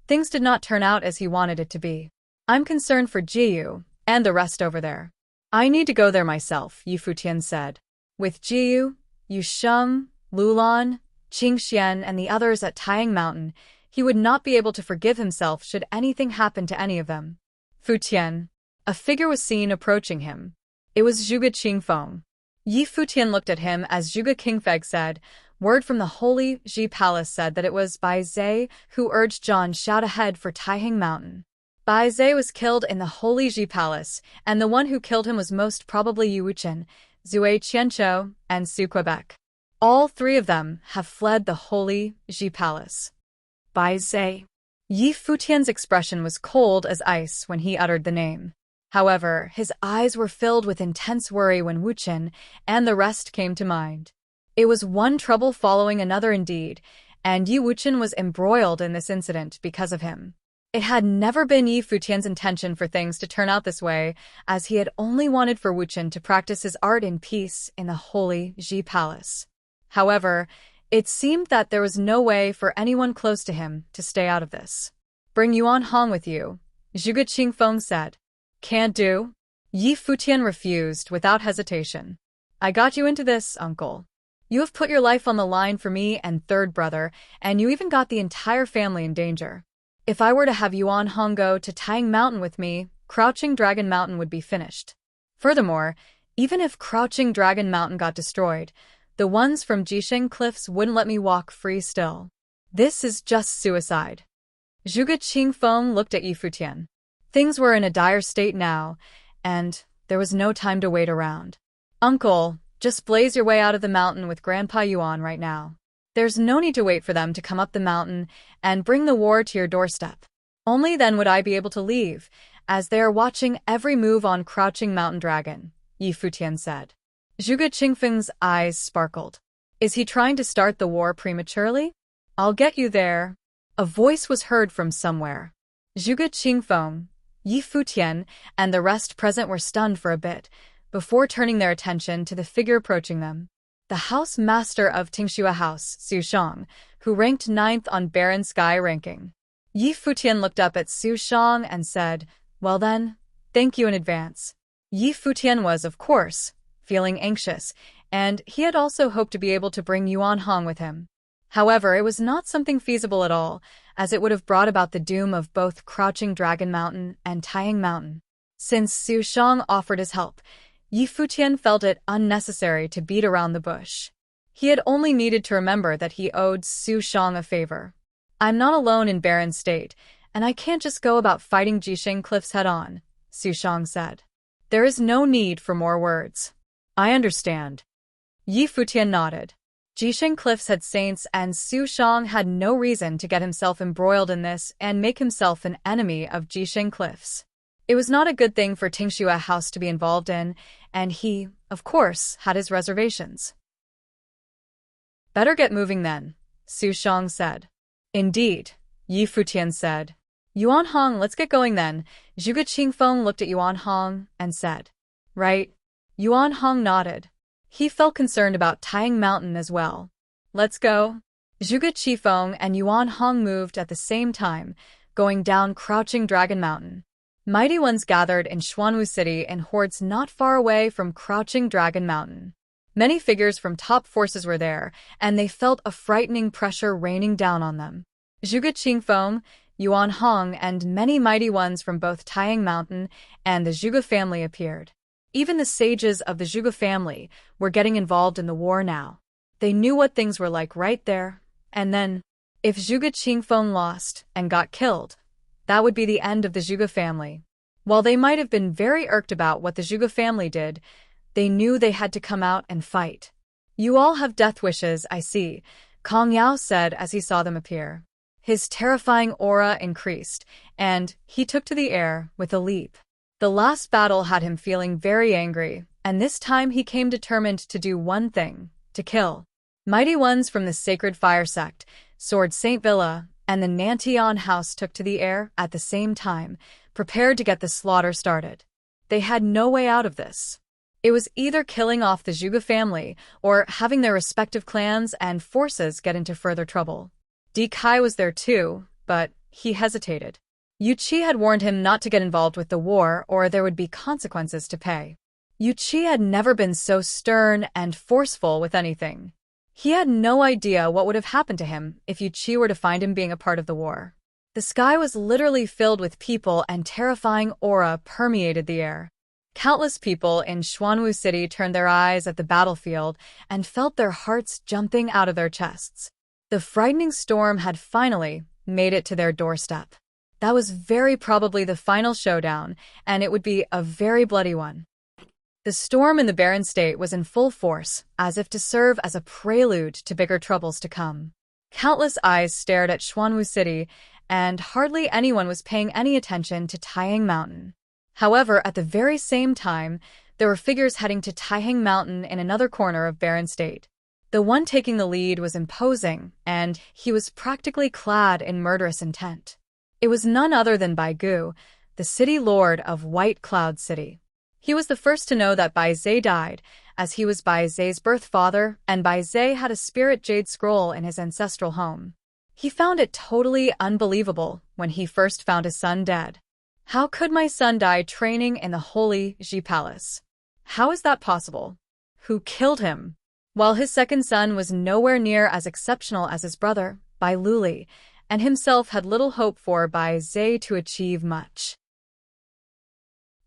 things did not turn out as he wanted it to be. "I'm concerned for Jiyu and the rest over there. I need to go there myself," Yi Futian said. With Jiyu, Yusheng, Lulan, Qingxian, and the others at Taihang Mountain, he would not be able to forgive himself should anything happen to any of them. Futian. A figure was seen approaching him. It was Zhuge Qingfeng. Yi Futian looked at him as Zhuge Qingfeng said, "Word from the Holy Ji Palace said that it was Bai Zai who urged Zhan Xiao to head for Taihang Mountain. Bai Zai was killed in the Holy Ji Palace, and the one who killed him was most probably Yu Wuchen, Zui Qianzhou, and Su Quebec. All 3 of them have fled the Holy Ji Palace." Bai Zai. Yi Futian's expression was cold as ice when he uttered the name. However, his eyes were filled with intense worry when Wuchen and the rest came to mind. It was one trouble following another indeed, and Yi Wuchen was embroiled in this incident because of him. It had never been Yi Futian's intention for things to turn out this way, as he had only wanted for Wuchen to practice his art in peace in the Holy Ji Palace. However, it seemed that there was no way for anyone close to him to stay out of this. "Bring Yuan Hong with you," Zhuge Qingfeng said. "Can't do." Yi Futian refused without hesitation. "I got you into this, uncle. You have put your life on the line for me and third brother, and you even got the entire family in danger. If I were to have Yuan Hong go to Taihang Mountain with me, Crouching Dragon Mountain would be finished. Furthermore, even if Crouching Dragon Mountain got destroyed, the ones from Jixing Cliffs wouldn't let me walk free still. This is just suicide." Zhuge Qingfeng looked at Yi Futian. Things were in a dire state now, and there was no time to wait around. "Uncle, Just blaze your way out of the mountain with Grandpa Yuan right now. There's no need to wait for them to come up the mountain and bring the war to your doorstep. Only then would I be able to leave, as they are watching every move on Crouching Mountain Dragon, Yi Futian said. Zhuge Qingfeng's eyes sparkled. Is he trying to start the war prematurely? I'll get you there. A voice was heard from somewhere. Zhuge Qingfeng, Yi Futian, and the rest present were stunned for a bit, before turning their attention to the figure approaching them. The house master of Tingxua House, Su Shang, who ranked 9th on Baron Sky ranking. Yi Futian looked up at Su Shang and said, "Well then, thank you in advance." Yi Futian was, of course, feeling anxious, and he had also hoped to be able to bring Yuan Hong with him. However, it was not something feasible at all, as it would have brought about the doom of both Crouching Dragon Mountain and Taiyang Mountain. Since Su Shang offered his help, Yi Futian felt it unnecessary to beat around the bush. He had only needed to remember that he owed Su Shang a favor. I'm not alone in Barren State, and I can't just go about fighting Jisheng Cliffs head-on, Su Shang said. There is no need for more words. I understand. Yi Futian nodded. Jisheng Cliffs had saints, and Su Shang had no reason to get himself embroiled in this and make himself an enemy of Jisheng Cliffs. It was not a good thing for Tingxua House to be involved in, and he, of course, had his reservations. Better get moving then, Su Shang said. Indeed, Yi Futian said. Yuan Hong, let's get going then. Zhuge Qingfeng looked at Yuan Hong and said. Right. Yuan Hong nodded. He felt concerned about Taiyang Mountain as well. Let's go. Zhuge Qingfeng and Yuan Hong moved at the same time, going down Crouching Dragon Mountain. Mighty ones gathered in Xuanwu City in hordes not far away from Crouching Dragon Mountain. Many figures from top forces were there, and they felt a frightening pressure raining down on them. Zhuge Qingfeng, Yuan Hong, and many mighty ones from both Taiyang Mountain and the Zhuge family appeared. Even the sages of the Zhuge family were getting involved in the war now. They knew what things were like right there, and then, if Zhuge Qingfeng lost and got killed, that would be the end of the Zhuge family. While they might have been very irked about what the Zhuge family did, they knew they had to come out and fight. You all have death wishes, I see, Kong Yao said as he saw them appear. His terrifying aura increased, and he took to the air with a leap. The last battle had him feeling very angry, and this time he came determined to do one thing, to kill. Mighty ones from the Sacred Fire Sect, Sword Saint Villa, and the Nantian House took to the air at the same time, prepared to get the slaughter started. They had no way out of this. It was either killing off the Zhuge family or having their respective clans and forces get into further trouble. Di Kai was there too, but he hesitated. Yu Qi had warned him not to get involved with the war or there would be consequences to pay. Yu Qi had never been so stern and forceful with anything. He had no idea what would have happened to him if Yu Qi were to find him being a part of the war. The sky was literally filled with people and terrifying aura permeated the air. Countless people in Xuanwu City turned their eyes at the battlefield and felt their hearts jumping out of their chests. The frightening storm had finally made it to their doorstep. That was very probably the final showdown, and it would be a very bloody one. The storm in the Barren State was in full force, as if to serve as a prelude to bigger troubles to come. Countless eyes stared at Xuanwu City, and hardly anyone was paying any attention to Taiyang Mountain. However, at the very same time, there were figures heading to Taiyang Mountain in another corner of Barren State. The one taking the lead was imposing, and he was practically clad in murderous intent. It was none other than Bai Gu, the city lord of White Cloud City. He was the first to know that Bai Zhe died, as he was Bai Zhe's birth father, and Bai Zhe had a spirit jade scroll in his ancestral home. He found it totally unbelievable when he first found his son dead. How could my son die training in the Holy Ji Palace? How is that possible? Who killed him? While his second son was nowhere near as exceptional as his brother, Bai Luli, and himself had little hope for Bai Zhe to achieve much.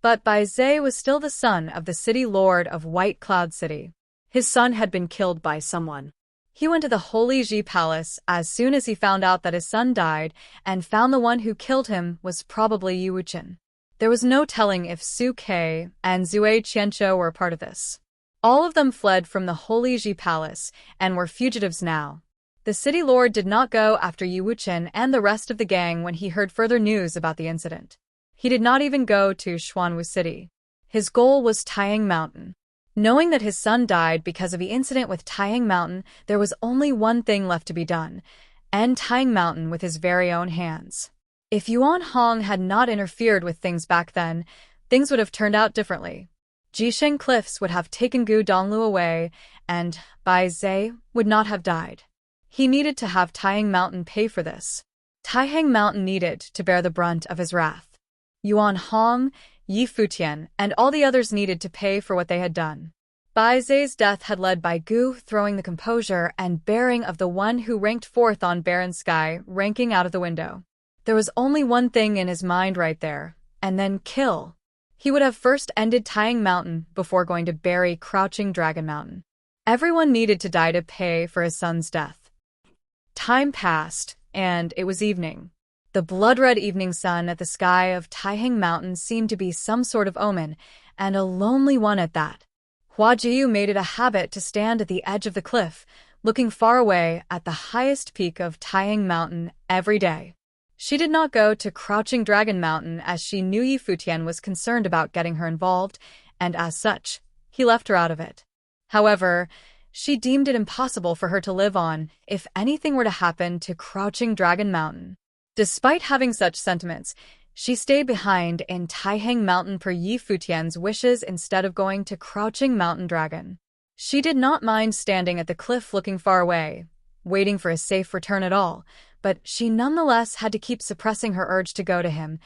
But Bai Zhe was still the son of the city lord of White Cloud City. His son had been killed by someone. He went to the Holy Ji Palace as soon as he found out that his son died and found the one who killed him was probably Yu Wuchen. There was no telling if Su Ke and Zue Qianzhou were a part of this. All of them fled from the Holy Ji Palace and were fugitives now. The city lord did not go after Yi Wuqian and the rest of the gang when he heard further news about the incident. He did not even go to Xuanwu City. His goal was Taiyang Mountain. Knowing that his son died because of the incident with Taiyang Mountain, there was only one thing left to be done: end Taiyang Mountain with his very own hands. If Yuan Hong had not interfered with things back then, things would have turned out differently. Jisheng Cliffs would have taken Gu Donglu away, and Bai Zai would not have died. He needed to have Taiyang Mountain pay for this. Taiyang Mountain needed to bear the brunt of his wrath. Yuan Hong, Yi Futian, and all the others needed to pay for what they had done. Bai Zai's death had led Bai Gu throwing the composure and bearing of the one who ranked fourth on Barren Sky, ranking out of the window. There was only one thing in his mind right there, and then kill. He would have first ended Taiyang Mountain before going to bury Crouching Dragon Mountain. Everyone needed to die to pay for his son's death. Time passed, and it was evening. The blood-red evening sun at the sky of Taiyang Mountain seemed to be some sort of omen, and a lonely one at that. Hua Jiyu made it a habit to stand at the edge of the cliff, looking far away at the highest peak of Taiyang Mountain every day. She did not go to Crouching Dragon Mountain as she knew Yi Futian was concerned about getting her involved, and as such, he left her out of it. However, she deemed it impossible for her to live on if anything were to happen to Crouching Dragon Mountain. Despite having such sentiments, she stayed behind in Taiyang Mountain per Yi Futian's wishes instead of going to Crouching Mountain Dragon. She did not mind standing at the cliff looking far away, waiting for a safe return at all, but she nonetheless had to keep suppressing her urge to go to him,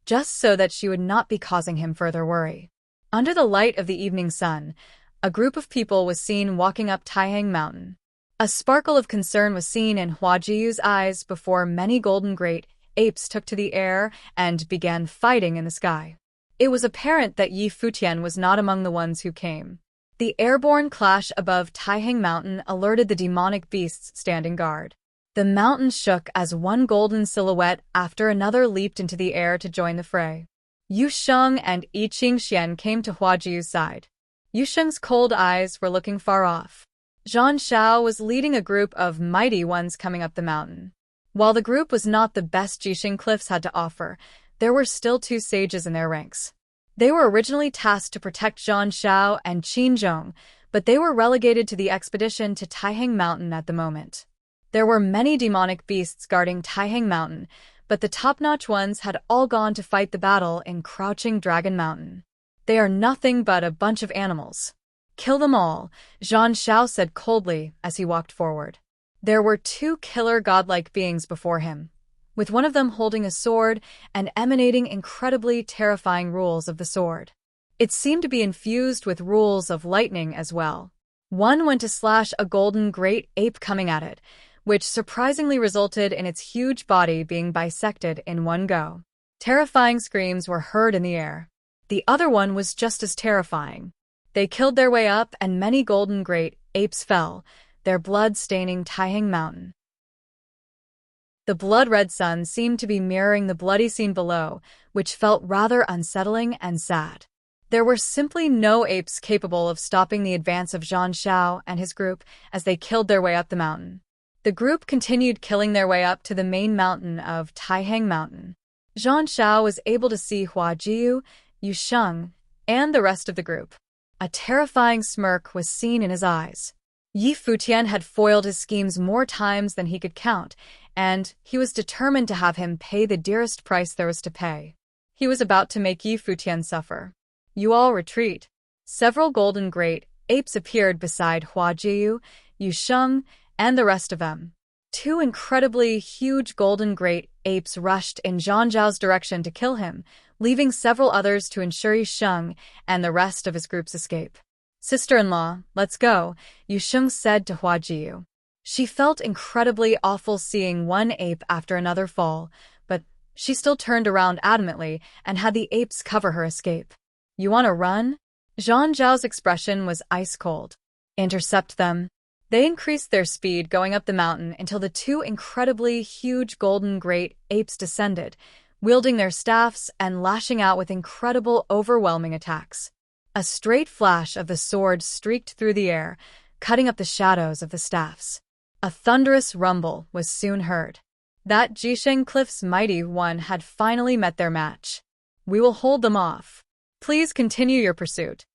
just so that she would not be causing him further worry. Under the light of the evening sun, a group of people was seen walking up Taiyang Mountain. A sparkle of concern was seen in Hua Jiyu's eyes before many golden great apes took to the air and began fighting in the sky. It was apparent that Yi Futian was not among the ones who came. The airborne clash above Taiyang Mountain alerted the demonic beasts standing guard. The mountain shook as one golden silhouette after another leaped into the air to join the fray. Yu Sheng and Yi Qingxian came to Hua Jiyu's side. Yu Sheng's cold eyes were looking far off. Zhan Xiao was leading a group of mighty ones coming up the mountain. While the group was not the best Jisheng Cliffs had to offer, there were still two sages in their ranks. They were originally tasked to protect Zhan Xiao and Qin Zhong, but they were relegated to the expedition to Taiyang Mountain at the moment. There were many demonic beasts guarding Taiyang Mountain, but the top-notch ones had all gone to fight the battle in Crouching Dragon Mountain. They are nothing but a bunch of animals. Kill them all, Zhan Xiao said coldly as he walked forward. There were two killer godlike beings before him, with one of them holding a sword and emanating incredibly terrifying rules of the sword. It seemed to be infused with rules of lightning as well. One went to slash a golden great ape coming at it, which surprisingly resulted in its huge body being bisected in one go. Terrifying screams were heard in the air. The other one was just as terrifying. They killed their way up and many golden great apes fell, their blood staining Taiyang Mountain. The blood-red sun seemed to be mirroring the bloody scene below, which felt rather unsettling and sad. There were simply no apes capable of stopping the advance of Zhan Xiao and his group as they killed their way up the mountain. The group continued killing their way up to the main mountain of Taiyang Mountain. Zhan Xiao was able to see Hua Jiyu, Yu Sheng, and the rest of the group. A terrifying smirk was seen in his eyes. Yi Futian had foiled his schemes more times than he could count, and he was determined to have him pay the dearest price there was to pay. He was about to make Yi Futian suffer. You all retreat. Several golden great apes appeared beside Hua Jiyu, Yu Sheng, and the rest of them. Two incredibly huge golden great apes rushed in Zhan Zhao's direction to kill him, leaving several others to ensure Yu Sheng and the rest of his group's escape. Sister-in-law, let's go, Yu Sheng said to Hua Jiyu. She felt incredibly awful seeing one ape after another fall, but she still turned around adamantly and had the apes cover her escape. You want to run? Zhan Zhao's expression was ice-cold. Intercept them. They increased their speed going up the mountain until the two incredibly huge golden great apes descended, wielding their staffs and lashing out with incredible overwhelming attacks. A straight flash of the sword streaked through the air, cutting up the shadows of the staffs. A thunderous rumble was soon heard. That Jisheng Cliff's mighty one had finally met their match. We will hold them off. Please continue your pursuit.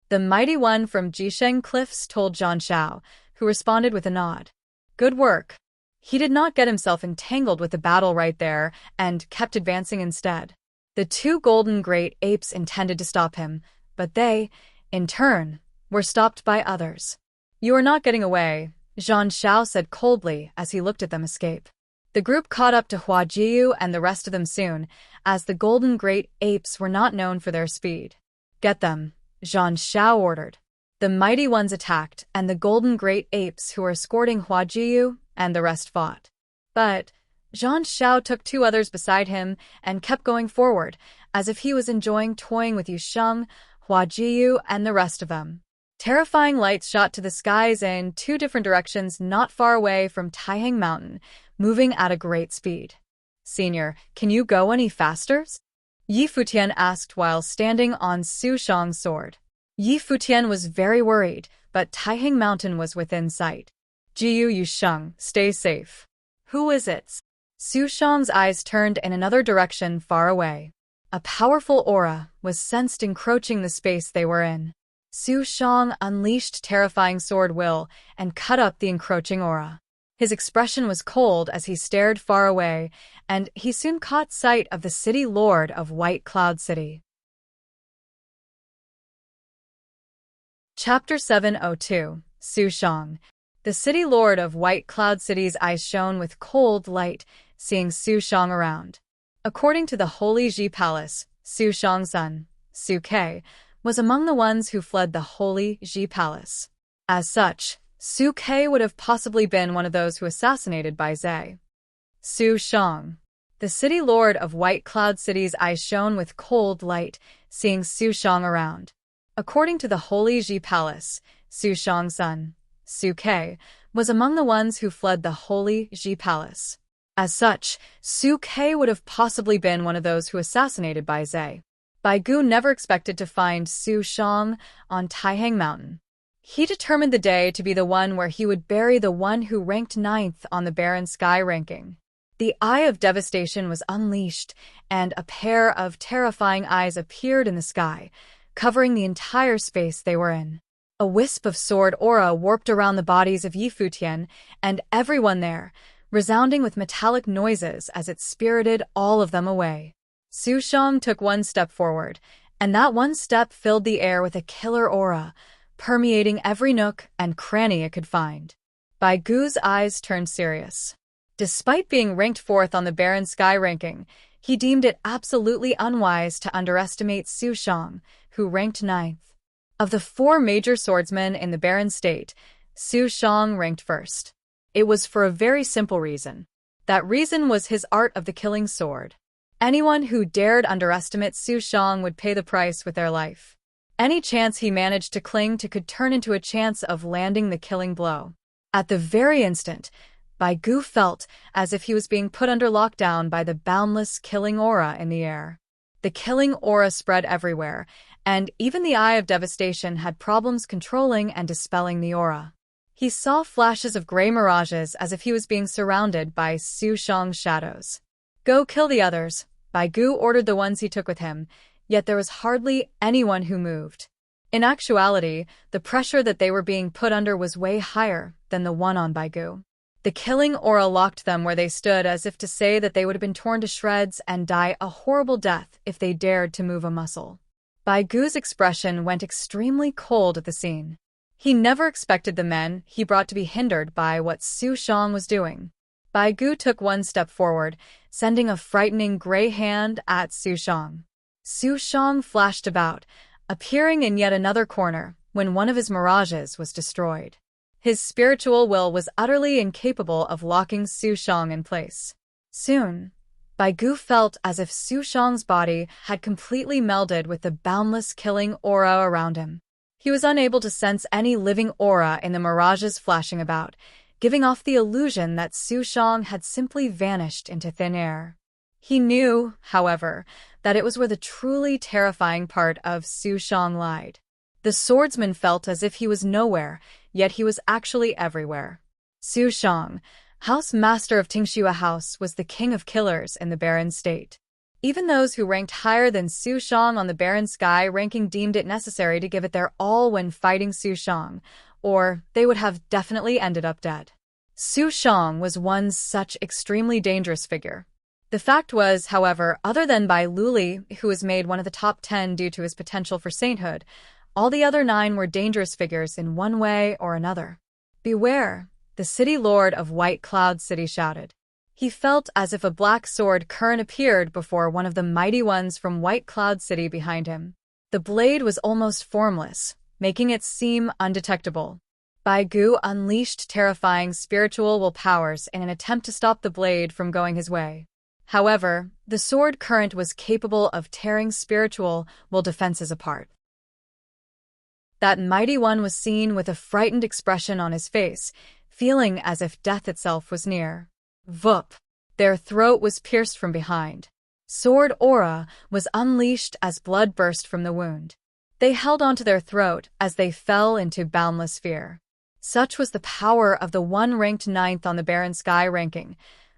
The mighty one from Jisheng Cliffs told Zhang Shao, who responded with a nod. Good work. He did not get himself entangled with the battle right there and kept advancing instead. The two golden great apes intended to stop him, but they, in turn, were stopped by others. You are not getting away, Zhang Shao said coldly as he looked at them escape. The group caught up to Hua Jiyu and the rest of them soon, as the golden great apes were not known for their speed. Get them, Zhang Shao ordered. The mighty ones attacked, and the golden great apes who were escorting Hua Jiyu and the rest fought. But Zhang Shao took two others beside him and kept going forward, as if he was enjoying toying with Yu Sheng, Hua Jiyu, and the rest of them. Terrifying lights shot to the skies in two different directions not far away from Taihang Mountain, moving at a great speed. Senior, can you go any faster? Yi Futian asked while standing on Su Shang's sword. Yi Futian was very worried, but Taihang Mountain was within sight. Jiyu Yu Sheng, stay safe. Who is it? Su Shang's eyes turned in another direction far away. A powerful aura was sensed encroaching the space they were in. Su Shang unleashed terrifying sword will and cut up the encroaching aura. His expression was cold as he stared far away, and he soon caught sight of the city lord of White Cloud City. Chapter 702, Su Shang. The city lord of White Cloud City's eyes shone with cold light, seeing Su Shang around. According to the Holy Ji Palace, Su Shang's son, Su Ke, was among the ones who fled the Holy Ji Palace. As such, Su Ke would have possibly been one of those who assassinated Bai Zai. Su Shang. The city lord of White Cloud City's eyes shone with cold light, seeing Su Shang around. According to the Holy Ji Palace, Su Shang's son, Su Ke, was among the ones who fled the Holy Ji Palace. As such, Su Ke would have possibly been one of those who assassinated Bai Zai. Bai Gu never expected to find Su Shang on Taihang Mountain. He determined the day to be the one where he would bury the one who ranked 9th on the Barren Sky ranking. The Eye of Devastation was unleashed, and a pair of terrifying eyes appeared in the sky, covering the entire space they were in. A wisp of sword aura warped around the bodies of Yi Futian and everyone there, resounding with metallic noises as it spirited all of them away. Su Shang took one step forward, and that one step filled the air with a killer aura, permeating every nook and cranny it could find. Bai Gu's eyes turned serious. Despite being ranked 4th on the Barren Sky ranking, he deemed it absolutely unwise to underestimate Su Shang, who ranked 9th. Of the 4 major swordsmen in the Barren State, Su Shang ranked 1st. It was for a very simple reason. That reason was his art of the killing sword. Anyone who dared underestimate Su Shang would pay the price with their life. Any chance he managed to cling to could turn into a chance of landing the killing blow. At the very instant, Bai Gu felt as if he was being put under lockdown by the boundless killing aura in the air. The killing aura spread everywhere, and even the Eye of Devastation had problems controlling and dispelling the aura. He saw flashes of gray mirages as if he was being surrounded by Su Shang's shadows. Go kill the others, Bai Gu ordered the ones he took with him, yet there was hardly anyone who moved. In actuality, the pressure that they were being put under was way higher than the one on Bai Gu. The killing aura locked them where they stood as if to say that they would have been torn to shreds and die a horrible death if they dared to move a muscle. Bai Gu's expression went extremely cold at the scene. He never expected the men he brought to be hindered by what Su Shang was doing. Bai Gu took one step forward, sending a frightening gray hand at Su Shang. Su Shang flashed about, appearing in yet another corner when one of his mirages was destroyed. His spiritual will was utterly incapable of locking Su Shang in place. Soon, Bai Gu felt as if Su Shang's body had completely melded with the boundless killing aura around him. He was unable to sense any living aura in the mirages flashing about, giving off the illusion that Su Shang had simply vanished into thin air. He knew, however, that it was where the truly terrifying part of Su Shang lied. The swordsman felt as if he was nowhere, yet he was actually everywhere. Su Shang, house master of Tingxua House, was the king of killers in the Barren State. Even those who ranked higher than Su Shang on the Barren Sky ranking deemed it necessary to give it their all when fighting Su Shang, or they would have definitely ended up dead. Su Shang was one such extremely dangerous figure. The fact was, however, other than Bai Luli, who was made one of the top 10 due to his potential for sainthood, all the other 9 were dangerous figures in one way or another. "Beware," the city lord of White Cloud City shouted. He felt as if a black sword current appeared before one of the mighty ones from White Cloud City behind him. The blade was almost formless, making it seem undetectable. Bai Gu unleashed terrifying spiritual will powers in an attempt to stop the blade from going his way. However, the sword current was capable of tearing spiritual will defenses apart. That mighty one was seen with a frightened expression on his face, feeling as if death itself was near. Vup! Their throat was pierced from behind. Sword aura was unleashed as blood burst from the wound. They held onto their throat as they fell into boundless fear. Such was the power of the one ranked 9th on the Barren Sky ranking,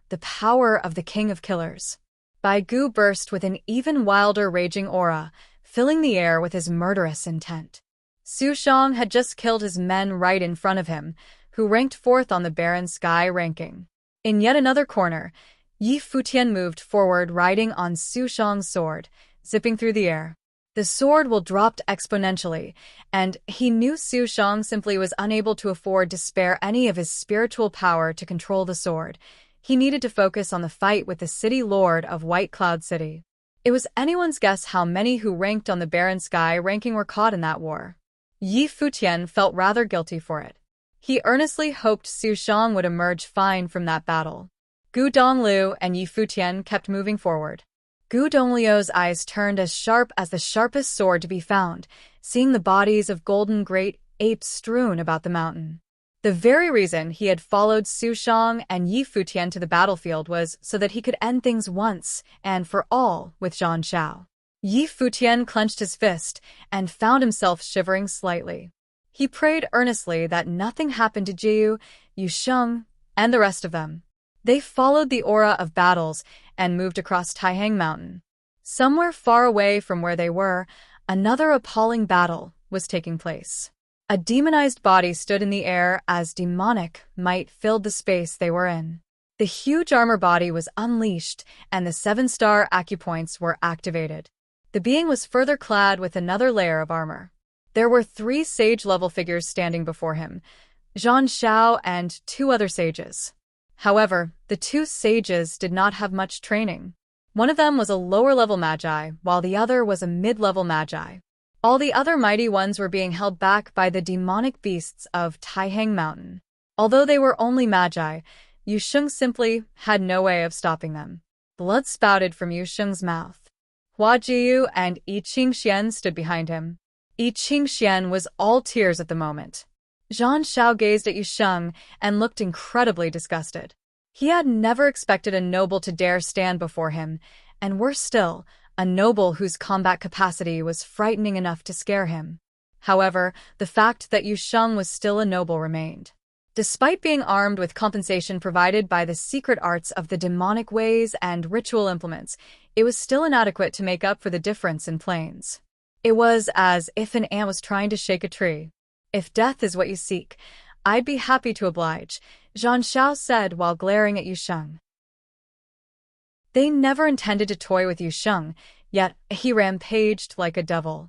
the power of the King of Killers. Bai Gu burst with an even wilder raging aura, filling the air with his murderous intent. Su Shang had just killed his men right in front of him, who ranked 4th on the Barren Sky ranking. In yet another corner, Yi Futian moved forward riding on Su Shang's sword, zipping through the air. The sword will dropped exponentially, and he knew Su Shang simply was unable to afford to spare any of his spiritual power to control the sword. He needed to focus on the fight with the city lord of White Cloud City. It was anyone's guess how many who ranked on the Barren Sky ranking were caught in that war. Yi Futian felt rather guilty for it. He earnestly hoped Su Shang would emerge fine from that battle. Gu Donglu and Yi Futian kept moving forward. Gu Dongliu's eyes turned as sharp as the sharpest sword to be found, seeing the bodies of golden great apes strewn about the mountain. The very reason he had followed Su Shang and Yi Futian to the battlefield was so that he could end things once and for all with Zhang Xiao. Yi Futian clenched his fist and found himself shivering slightly. He prayed earnestly that nothing happened to Jiu, Yu Sheng, and the rest of them. They followed the aura of battles and moved across Taihang Mountain. Somewhere far away from where they were, another appalling battle was taking place. A demonized body stood in the air as demonic might filled the space they were in. The huge armor body was unleashed, and the 7-star acupoints were activated. The being was further clad with another layer of armor. There were 3 sage-level figures standing before him, Zhang Xiao and 2 other sages. However, the 2 sages did not have much training. One of them was a lower-level magi, while the other was a mid-level magi. All the other mighty ones were being held back by the demonic beasts of Taihang Mountain. Although they were only magi, Yu Sheng simply had no way of stopping them. Blood spouted from Yu Sheng's mouth. Hua Jiyu and Yi Qingxian stood behind him. Yi Qingxian was all tears at the moment. Zhang Xiao gazed at Yu Sheng and looked incredibly disgusted. He had never expected a noble to dare stand before him, and worse still, a noble whose combat capacity was frightening enough to scare him. However, the fact that Yu Sheng was still a noble remained. Despite being armed with compensation provided by the secret arts of the demonic ways and ritual implements, it was still inadequate to make up for the difference in planes. It was as if an ant was trying to shake a tree. "If death is what you seek, I'd be happy to oblige," Zhang Xiao said while glaring at Yu Sheng. They never intended to toy with Yu Sheng, yet he rampaged like a devil.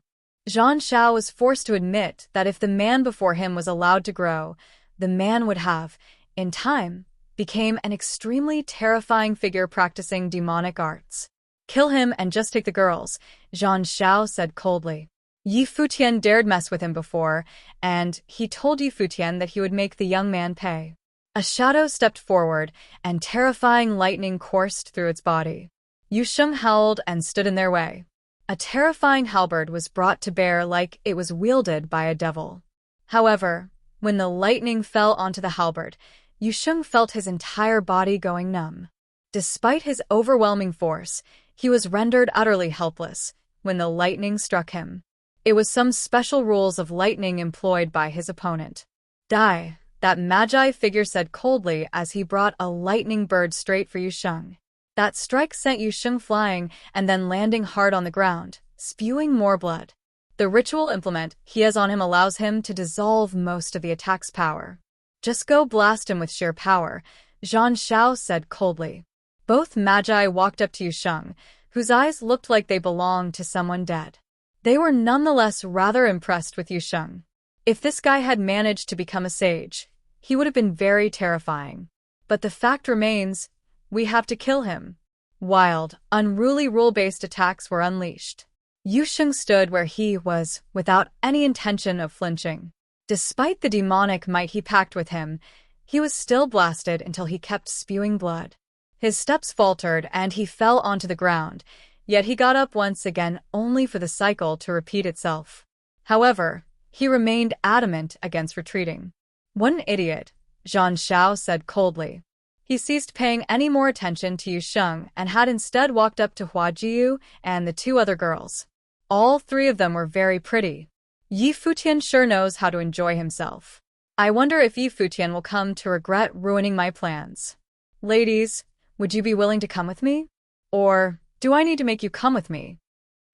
Zhang Xiao was forced to admit that if the man before him was allowed to grow, the man would have, in time, became an extremely terrifying figure practicing demonic arts. "Kill him and just take the girls," Zhang Xiao said coldly. Yi Futian dared mess with him before, and he told Yi Futian that he would make the young man pay. A shadow stepped forward, and terrifying lightning coursed through its body. Yu Sheng howled and stood in their way. A terrifying halberd was brought to bear like it was wielded by a devil. However, when the lightning fell onto the halberd, Yu Sheng felt his entire body going numb. Despite his overwhelming force, he was rendered utterly helpless when the lightning struck him. It was some special rules of lightning employed by his opponent. Die, that magi figure said coldly as he brought a lightning bird straight for Yu Sheng. That strike sent Yu Sheng flying and then landing hard on the ground, spewing more blood. The ritual implement he has on him allows him to dissolve most of the attack's power. Just go blast him with sheer power, Zhang Xiao said coldly. Both magi walked up to Yu Sheng, whose eyes looked like they belonged to someone dead. They were nonetheless rather impressed with Yu Sheng. If this guy had managed to become a sage, he would have been very terrifying. But the fact remains, we have to kill him. Wild, unruly rule-based attacks were unleashed. Yu Sheng stood where he was, without any intention of flinching. Despite the demonic might he packed with him, he was still blasted until he kept spewing blood. His steps faltered and he fell onto the ground, yet he got up once again only for the cycle to repeat itself. However, he remained adamant against retreating. What an idiot, Zhang Xiao said coldly. He ceased paying any more attention to Yu Sheng and had instead walked up to Hua Jiyu and the two other girls. All three of them were very pretty. Yi Futian sure knows how to enjoy himself. I wonder if Yi Futian will come to regret ruining my plans. Ladies, would you be willing to come with me? Or do I need to make you come with me?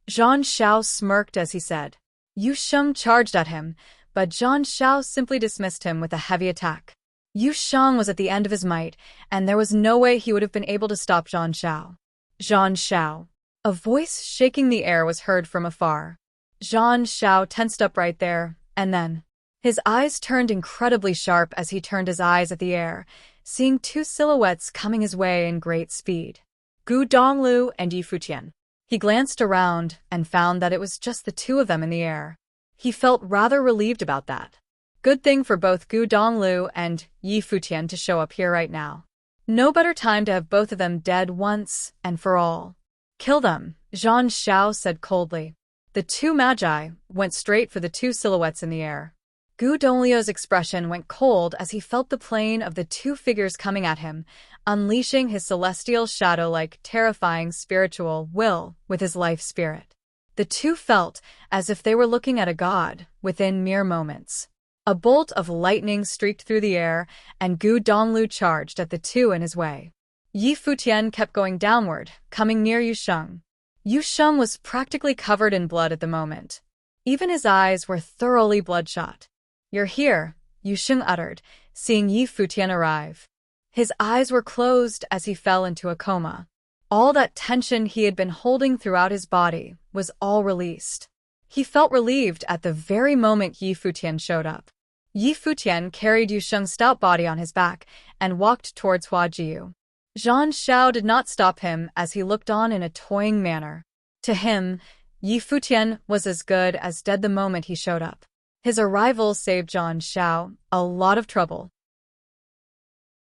Zhang Xiao smirked as he said. Yu Sheng charged at him, but Zhang Xiao simply dismissed him with a heavy attack. Yu Sheng was at the end of his might, and there was no way he would have been able to stop Zhang Xiao. Zhang Xiao. A voice shaking the air was heard from afar. Zhang Xiao tensed up right there, and then his eyes turned incredibly sharp as he turned his eyes at the air, seeing two silhouettes coming his way in great speed. Gu Donglu and Yi Futian. He glanced around and found that it was just the two of them in the air. He felt rather relieved about that. Good thing for both Gu Donglu and Yi Futian to show up here right now. No better time to have both of them dead once and for all. Kill them, Zhang Xiao said coldly. The two magi went straight for the two silhouettes in the air. Gu Donglio's expression went cold as he felt the plane of the two figures coming at him, unleashing his celestial shadow-like terrifying spiritual will with his life spirit. The two felt as if they were looking at a god within mere moments. A bolt of lightning streaked through the air, and Gu Donglu charged at the two in his way. Yi Futian kept going downward, coming near Yu Sheng. Yu Sheng was practically covered in blood at the moment. Even his eyes were thoroughly bloodshot. You're here, Yu Sheng uttered, seeing Yi Futian arrive. His eyes were closed as he fell into a coma. All that tension he had been holding throughout his body was all released. He felt relieved at the very moment Yi Futian showed up. Yi Futian carried Yu Sheng's stout body on his back and walked towards Hua Jiyu. Zhang Xiao did not stop him as he looked on in a toying manner. To him, Yi Futian was as good as dead the moment he showed up. His arrival saved Zhang Xiao a lot of trouble.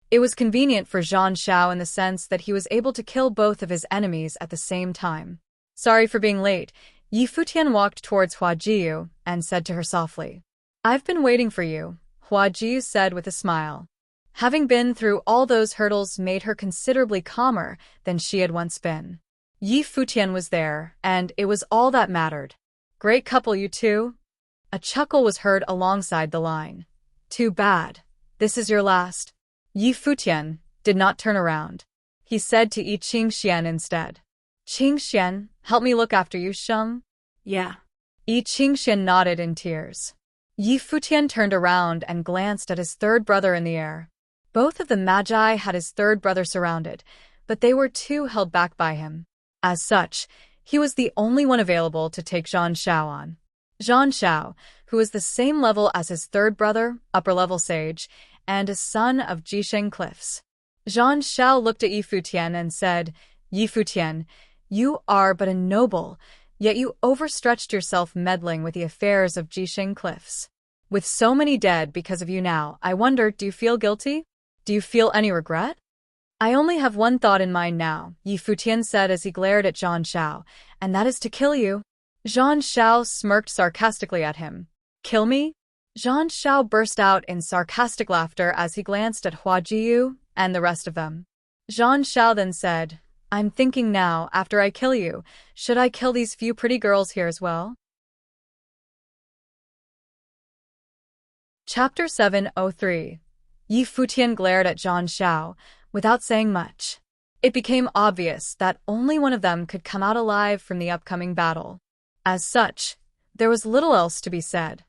It was convenient for Zhang Xiao in the sense that he was able to kill both of his enemies at the same time. Sorry for being late, Yi Futian walked towards Hua Jiyu and said to her softly. I've been waiting for you, Hua Jiyu said with a smile. Having been through all those hurdles made her considerably calmer than she had once been. Yi Futian was there, and it was all that mattered. Great couple you two. A chuckle was heard alongside the line. Too bad. This is your last. Yi Futian did not turn around. He said to Yi Qingxian instead. Qingxian, help me look after Yu Sheng? Yeah. Yi Qingxian nodded in tears. Yi Futian turned around and glanced at his third brother in the air. Both of the magi had his third brother surrounded, but they were too held back by him. As such, he was the only one available to take Zhang Xiao on. Zhang Xiao, who was the same level as his third brother, upper-level sage, and a son of Jisheng Cliffs. Zhang Xiao looked at Yi Futian and said, Yi Futian, you are but a noble, yet you overstretched yourself meddling with the affairs of Jisheng Cliffs. With so many dead because of you now, I wonder, do you feel guilty? Do you feel any regret? I only have one thought in mind now, Yi Futian said as he glared at Zhang Xiao, and that is to kill you. Zhang Xiao smirked sarcastically at him. Kill me? Zhang Xiao burst out in sarcastic laughter as he glanced at Hua Jiyu and the rest of them. Zhang Xiao then said, I'm thinking now, after I kill you, should I kill these few pretty girls here as well? Chapter 703. Yi Futian glared at Zhang Xiao, without saying much. It became obvious that only one of them could come out alive from the upcoming battle. As such, there was little else to be said.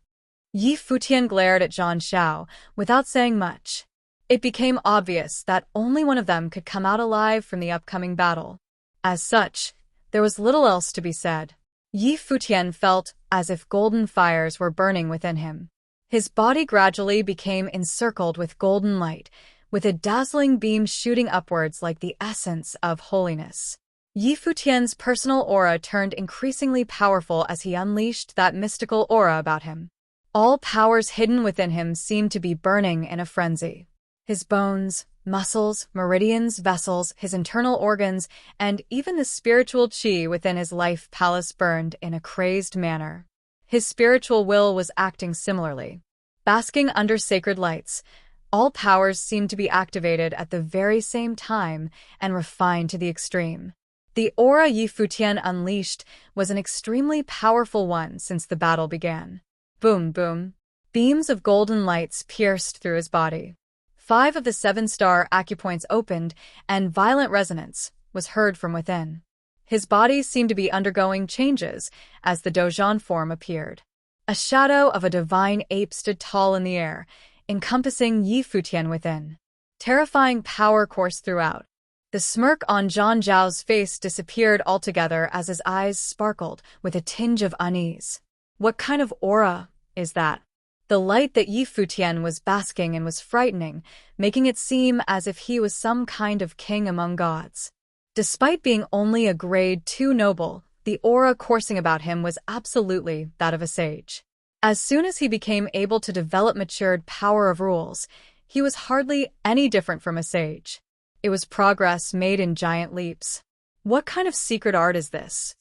Yi Futian glared at Zhang Xiao, without saying much. It became obvious that only one of them could come out alive from the upcoming battle. As such, there was little else to be said. Yi Futian felt as if golden fires were burning within him. His body gradually became encircled with golden light, with a dazzling beam shooting upwards like the essence of holiness. Yi Futian's personal aura turned increasingly powerful as he unleashed that mystical aura about him. All powers hidden within him seemed to be burning in a frenzy. His bones, muscles, meridians, vessels, his internal organs, and even the spiritual chi within his life palace burned in a crazed manner. His spiritual will was acting similarly. Basking under sacred lights, all powers seemed to be activated at the very same time and refined to the extreme. The aura Yi Futian unleashed was an extremely powerful one since the battle began. Boom, boom. Beams of golden lights pierced through his body. 5 of the 7-star acupoints opened, and violent resonance was heard from within. His body seemed to be undergoing changes as the Dozhan form appeared. A shadow of a divine ape stood tall in the air, encompassing Yi Futian within. Terrifying power coursed throughout. The smirk on Zhang Zhao's face disappeared altogether as his eyes sparkled with a tinge of unease. What kind of aura is that? The light that Yi Futian was basking in was frightening, making it seem as if he was some kind of king among gods. Despite being only a grade 2 noble, the aura coursing about him was absolutely that of a sage. As soon as he became able to develop matured power of rules, he was hardly any different from a sage. It was progress made in giant leaps. What kind of secret art is this?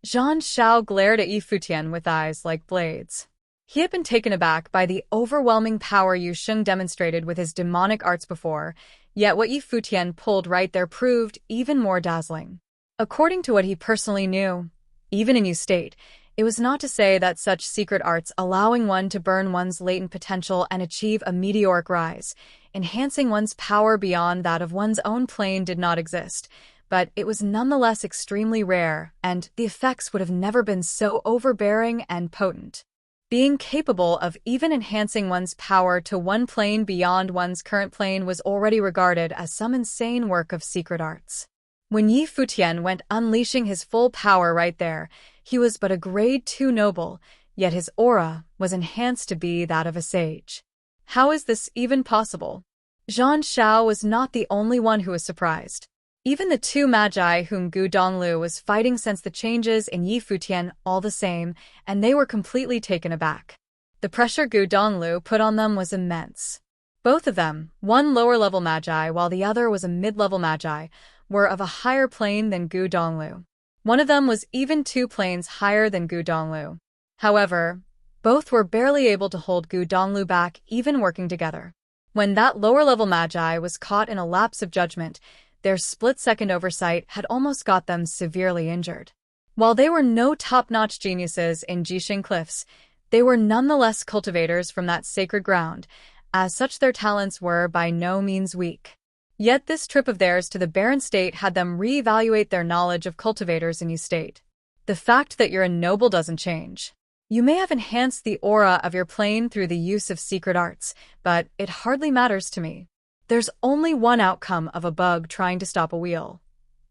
Zhang Xiao glared at Yi Futian with eyes like blades. He had been taken aback by the overwhelming power Yu Sheng demonstrated with his demonic arts before, yet what Yi Futian pulled right there proved even more dazzling. According to what he personally knew, even in Yu State, it was not to say that such secret arts allowing one to burn one's latent potential and achieve a meteoric rise, enhancing one's power beyond that of one's own plane did not exist, but it was nonetheless extremely rare, and the effects would have never been so overbearing and potent. Being capable of even enhancing one's power to one plane beyond one's current plane was already regarded as some insane work of secret arts. When Yi Futian went unleashing his full power right there, he was but a grade 2 noble, yet his aura was enhanced to be that of a sage. How is this even possible? Zhang Xiao was not the only one who was surprised. Even the 2 magi whom Gu Donglu was fighting sensed the changes in Yi Futian all the same, and they were completely taken aback. The pressure Gu Donglu put on them was immense. Both of them, one lower-level magi while the other was a mid-level magi, were of a higher plane than Gu Donglu. One of them was even 2 planes higher than Gu Donglu. However, both were barely able to hold Gu Donglu back even working together. When that lower-level magi was caught in a lapse of judgment, their split-second oversight had almost got them severely injured. While they were no top-notch geniuses in Jisheng Cliffs, they were nonetheless cultivators from that sacred ground. As such, their talents were by no means weak. Yet this trip of theirs to the barren state had them reevaluate their knowledge of cultivators in Yu State. The fact that you're a noble doesn't change. You may have enhanced the aura of your plane through the use of secret arts, but it hardly matters to me. There's only one outcome of a bug trying to stop a wheel: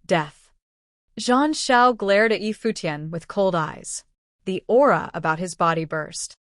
death. Zhang Xiao glared at Yi Futian with cold eyes. The aura about his body burst.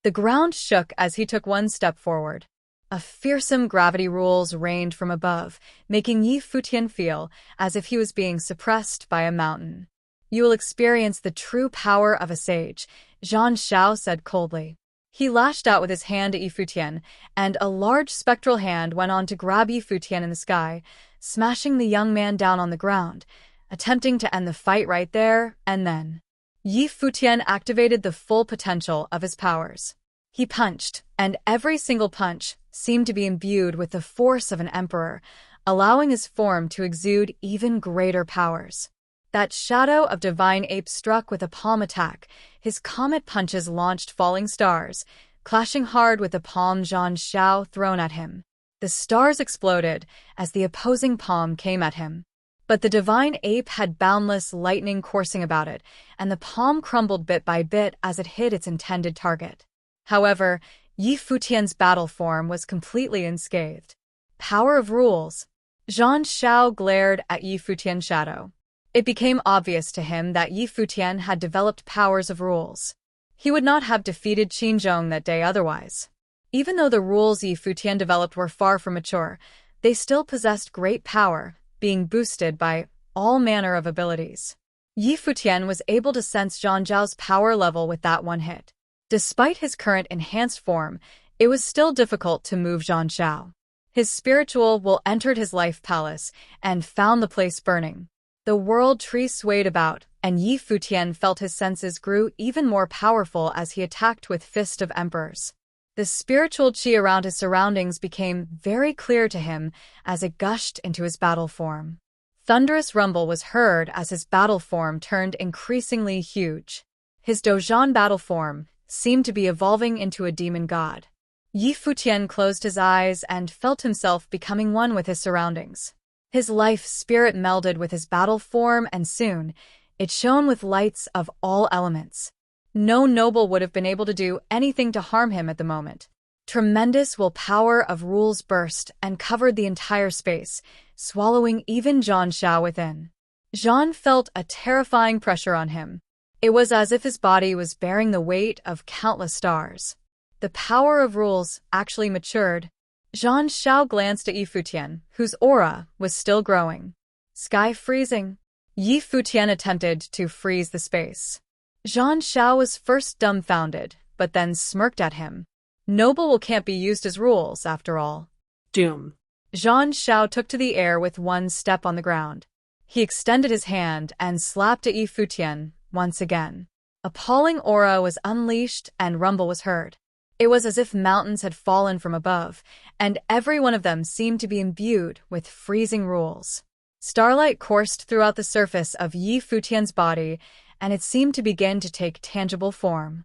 The ground shook as he took one step forward. A fearsome gravity rules rained from above, making Yi Futian feel as if he was being suppressed by a mountain. You will experience the true power of a sage, Zhang Xiao said coldly. He lashed out with his hand at Yi Futian, and a large spectral hand went on to grab Yi Futian in the sky, smashing the young man down on the ground, attempting to end the fight right there and then. Yi Futian activated the full potential of his powers. He punched, and every single punch seemed to be imbued with the force of an emperor, allowing his form to exude even greater powers. That shadow of divine ape struck with a palm attack. His comet punches launched falling stars, clashing hard with the palm Zhang Xiao thrown at him. The stars exploded as the opposing palm came at him. But the divine ape had boundless lightning coursing about it, and the palm crumbled bit by bit as it hit its intended target. However, Yi Futian's battle form was completely unscathed. Power of rules. Zhang Xiao glared at Yi Futian's shadow. It became obvious to him that Yi Futian had developed powers of rules. He would not have defeated Qin Zhong that day otherwise. Even though the rules Yi Futian developed were far from mature, they still possessed great power, being boosted by all manner of abilities. Yi Futian was able to sense Zhang Zhao's power level with that one hit. Despite his current enhanced form, it was still difficult to move Zhang Xiao. His spiritual will entered his life palace and found the place burning. The world tree swayed about, and Yi Futian felt his senses grew even more powerful as he attacked with Fist of Emperors. The spiritual qi around his surroundings became very clear to him as it gushed into his battle form. Thunderous rumble was heard as his battle form turned increasingly huge. His Dozhan battle form seemed to be evolving into a demon god. Yi Futian closed his eyes and felt himself becoming one with his surroundings. His life spirit melded with his battle form, and soon it shone with lights of all elements. No noble would have been able to do anything to harm him at the moment. Tremendous willpower of rules burst and covered the entire space, swallowing even Zhang Xiao within. Zhang felt a terrifying pressure on him. It was as if his body was bearing the weight of countless stars. The power of rules actually matured. Zhang Xiao glanced at Yi Futian, whose aura was still growing. Sky freezing. Yi Futian attempted to freeze the space. Zhang Xiao was first dumbfounded, but then smirked at him. Noble will can't be used as rules, after all. Doom. Zhang Xiao took to the air with one step on the ground. He extended his hand and slapped at Yi Futian once again. Appalling aura was unleashed and rumble was heard. It was as if mountains had fallen from above, and every one of them seemed to be imbued with freezing rules. Starlight coursed throughout the surface of Yi Futian's body, and it seemed to begin to take tangible form.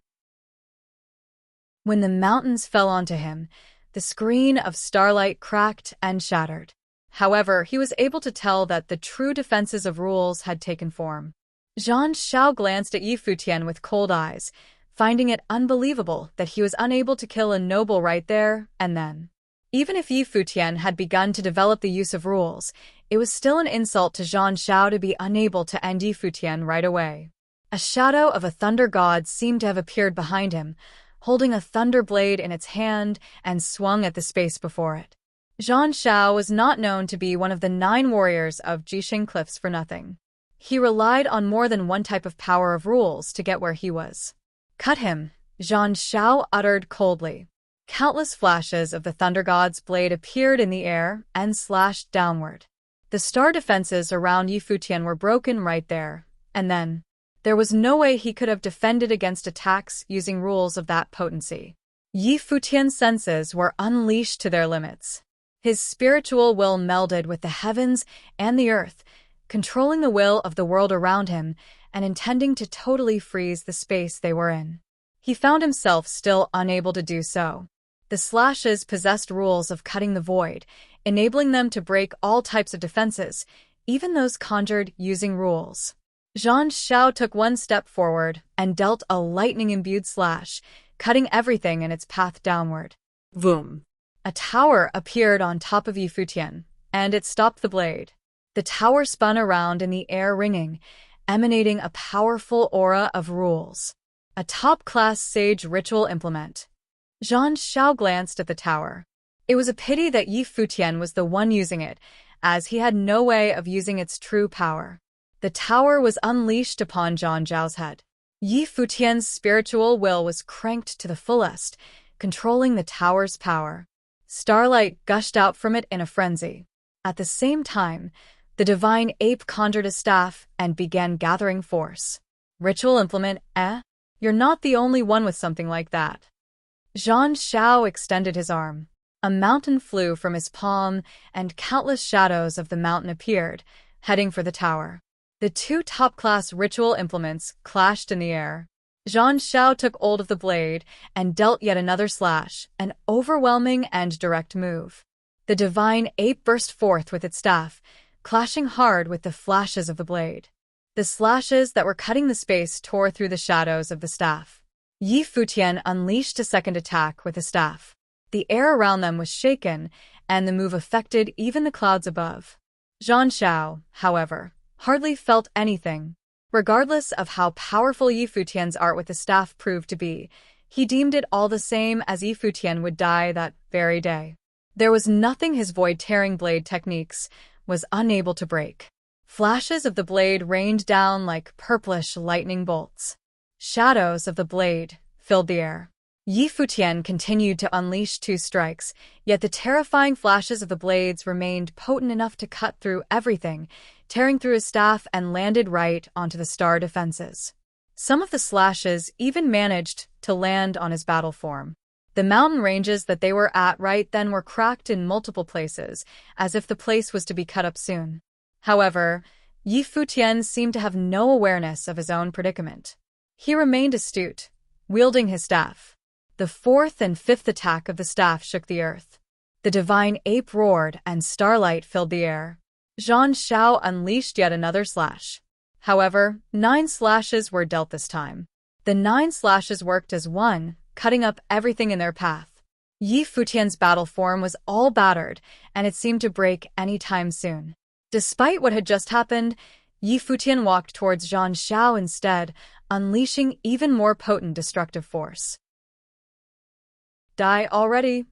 When the mountains fell onto him, the screen of starlight cracked and shattered. However, he was able to tell that the true defenses of rules had taken form. Zhang Xiao glanced at Yi Futian with cold eyes, finding it unbelievable that he was unable to kill a noble right there and then. Even if Yi Futian had begun to develop the use of rules, it was still an insult to Zhang Xiao to be unable to end Yi Futian right away. A shadow of a thunder god seemed to have appeared behind him, holding a thunder blade in its hand and swung at the space before it. Zhang Xiao was not known to be one of the 9 warriors of Jixing Cliffs for nothing. He relied on more than one type of power of rules to get where he was. Cut him, Zhang Xiao uttered coldly. Countless flashes of the thunder god's blade appeared in the air and slashed downward. The star defenses around Yi Futian were broken right there, and then. There was no way he could have defended against attacks using rules of that potency. Yi Futian's senses were unleashed to their limits. His spiritual will melded with the heavens and the earth, controlling the will of the world around him and intending to totally freeze the space they were in. He found himself still unable to do so. The slashes possessed rules of cutting the void, enabling them to break all types of defenses, even those conjured using rules. Zhang Xiao took one step forward and dealt a lightning-imbued slash, cutting everything in its path downward. Vroom. A tower appeared on top of Yi Futian, and it stopped the blade. The tower spun around in the air ringing, emanating a powerful aura of rules. A top-class sage ritual implement. Zhang Xiao glanced at the tower. It was a pity that Yi Futian was the one using it, as he had no way of using its true power. The tower was unleashed upon Zhang Zhao's head. Yi Futian's spiritual will was cranked to the fullest, controlling the tower's power. Starlight gushed out from it in a frenzy. At the same time, the divine ape conjured a staff and began gathering force. Ritual implement, eh? You're not the only one with something like that. Zhang Xiao extended his arm. A mountain flew from his palm, and countless shadows of the mountain appeared, heading for the tower. The 2 top-class ritual implements clashed in the air. Zhang Xiao took hold of the blade and dealt yet another slash, an overwhelming and direct move. The divine ape burst forth with its staff, clashing hard with the flashes of the blade. The slashes that were cutting the space tore through the shadows of the staff. Yi Futian unleashed a second attack with the staff. The air around them was shaken, and the move affected even the clouds above. Zhang Xiao, however, hardly felt anything. Regardless of how powerful Yi Futian's art with the staff proved to be, he deemed it all the same as Yi Futian would die that very day. There was nothing his void-tearing blade techniques was unable to break. Flashes of the blade rained down like purplish lightning bolts. Shadows of the blade filled the air. Yi Futian continued to unleash two strikes, yet the terrifying flashes of the blades remained potent enough to cut through everything, tearing through his staff and landed right onto the star defenses. Some of the slashes even managed to land on his battle form. The mountain ranges that they were at right then were cracked in multiple places, as if the place was to be cut up soon. However, Yi Futian seemed to have no awareness of his own predicament. He remained astute, wielding his staff. The fourth and fifth attack of the staff shook the earth. The divine ape roared and starlight filled the air. Zhang Xiao unleashed yet another slash. However, 9 slashes were dealt this time. The 9 slashes worked as one, cutting up everything in their path. Yi Futian's battle form was all battered, and it seemed to break any time soon. Despite what had just happened, Yi Futian walked towards Zhang Xiao instead, unleashing even more potent destructive force. Die already?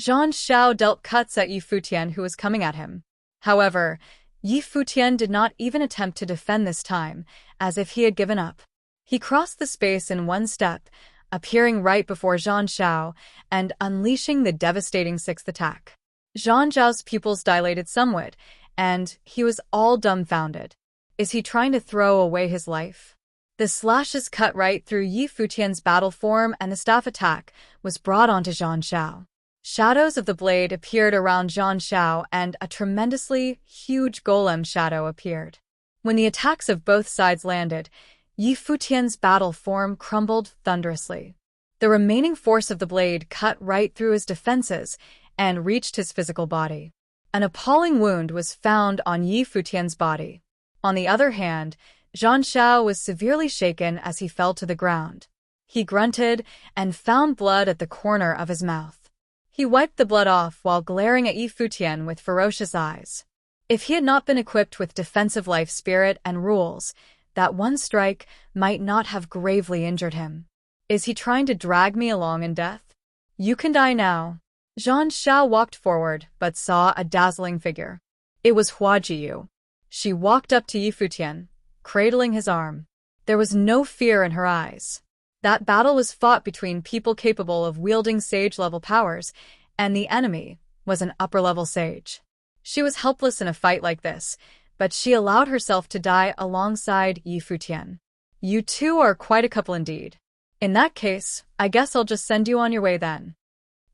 Zhang Xiao dealt cuts at Yi Futian, who was coming at him. However, Yi Futian did not even attempt to defend this time, as if he had given up. He crossed the space in one step, appearing right before Zhang Xiao and unleashing the devastating 6th attack. Zhang Xiao's pupils dilated somewhat, and he was all dumbfounded. Is he trying to throw away his life? The slashes cut right through Yi Futian's battle form, and the staff attack was brought onto Zhang Xiao. Shadows of the blade appeared around Zhang Xiao, and a tremendously huge golem shadow appeared. When the attacks of both sides landed, Yi Futian's battle form crumbled thunderously. The remaining force of the blade cut right through his defenses and reached his physical body. An appalling wound was found on Yi Futian's body. On the other hand, Zhang Xiao was severely shaken as he fell to the ground. He grunted and found blood at the corner of his mouth. He wiped the blood off while glaring at Yi Futian with ferocious eyes. If he had not been equipped with defensive life spirit and rules, that one strike might not have gravely injured him. Is he trying to drag me along in death? You can die now. Zhang Xiao walked forward but saw a dazzling figure. It was Hua Jiyu. She walked up to Yi Futian, cradling his arm. There was no fear in her eyes. That battle was fought between people capable of wielding sage-level powers, and the enemy was an upper-level sage. She was helpless in a fight like this, but she allowed herself to die alongside Yi Futian. You two are quite a couple indeed. In that case, I guess I'll just send you on your way then.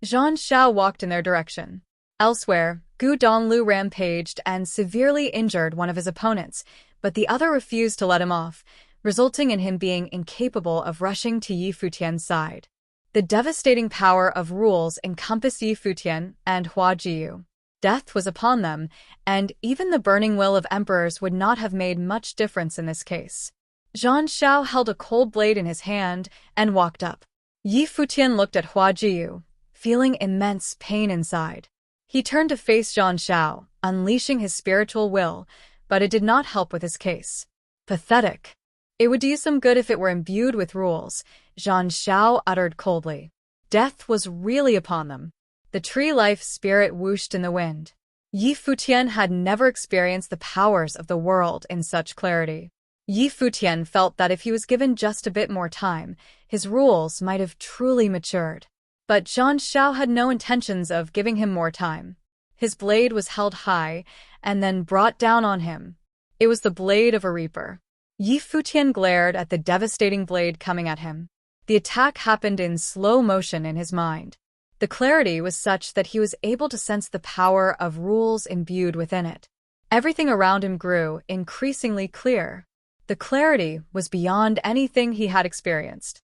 Zhang Xiao walked in their direction. Elsewhere, Gu Donglu rampaged and severely injured one of his opponents, but the other refused to let him off, resulting in him being incapable of rushing to Yi Futian's side. The devastating power of rules encompassed Yi Futian and Hua Jiyu. Death was upon them, and even the burning will of emperors would not have made much difference in this case. Zhang Xiao held a cold blade in his hand and walked up. Yi Futian looked at Hua Jiyu, feeling immense pain inside. He turned to face Zhang Xiao, unleashing his spiritual will, but it did not help with his case. Pathetic. It would do you some good if it were imbued with rules, Zhang Xiao uttered coldly. Death was really upon them. The tree-life spirit whooshed in the wind. Yi Futian had never experienced the powers of the world in such clarity. Yi Futian felt that if he was given just a bit more time, his rules might have truly matured. But Zhang Xiao had no intentions of giving him more time. His blade was held high and then brought down on him. It was the blade of a reaper. Yi Futian glared at the devastating blade coming at him. The attack happened in slow motion in his mind. The clarity was such that he was able to sense the power of rules imbued within it. Everything around him grew increasingly clear. The clarity was beyond anything he had experienced.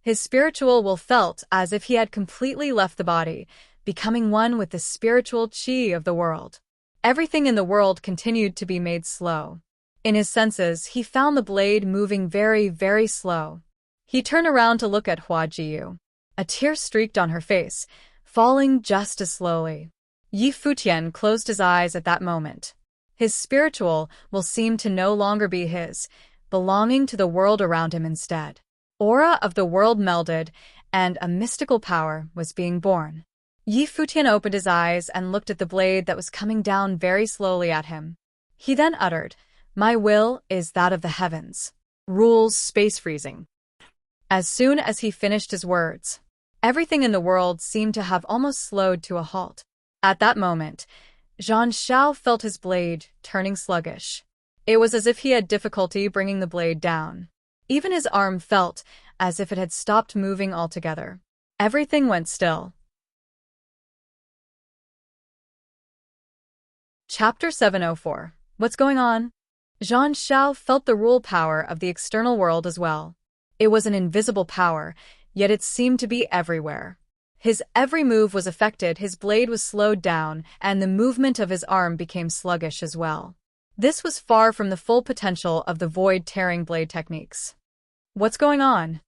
His spiritual will felt as if he had completely left the body, becoming one with the spiritual chi of the world. Everything in the world continued to be made slow. In his senses, he found the blade moving very, very slow. He turned around to look at Hua Jiyu. A tear streaked on her face, falling just as slowly. Yi Futian closed his eyes at that moment. His spiritual will seemed to no longer be his, belonging to the world around him instead. Aura of the world melded, and a mystical power was being born. Yi Futian opened his eyes and looked at the blade that was coming down very slowly at him. He then uttered, "My will is that of the heavens. Rules space freezing." As soon as he finished his words, everything in the world seemed to have almost slowed to a halt. At that moment, Zhang Xiao felt his blade turning sluggish. It was as if he had difficulty bringing the blade down. Even his arm felt as if it had stopped moving altogether. Everything went still. Chapter 704. What's going on? Zhang Xiao felt the rule power of the external world as well. It was an invisible power, yet it seemed to be everywhere. His every move was affected, his blade was slowed down, and the movement of his arm became sluggish as well. This was far from the full potential of the void-tearing blade techniques. What's going on?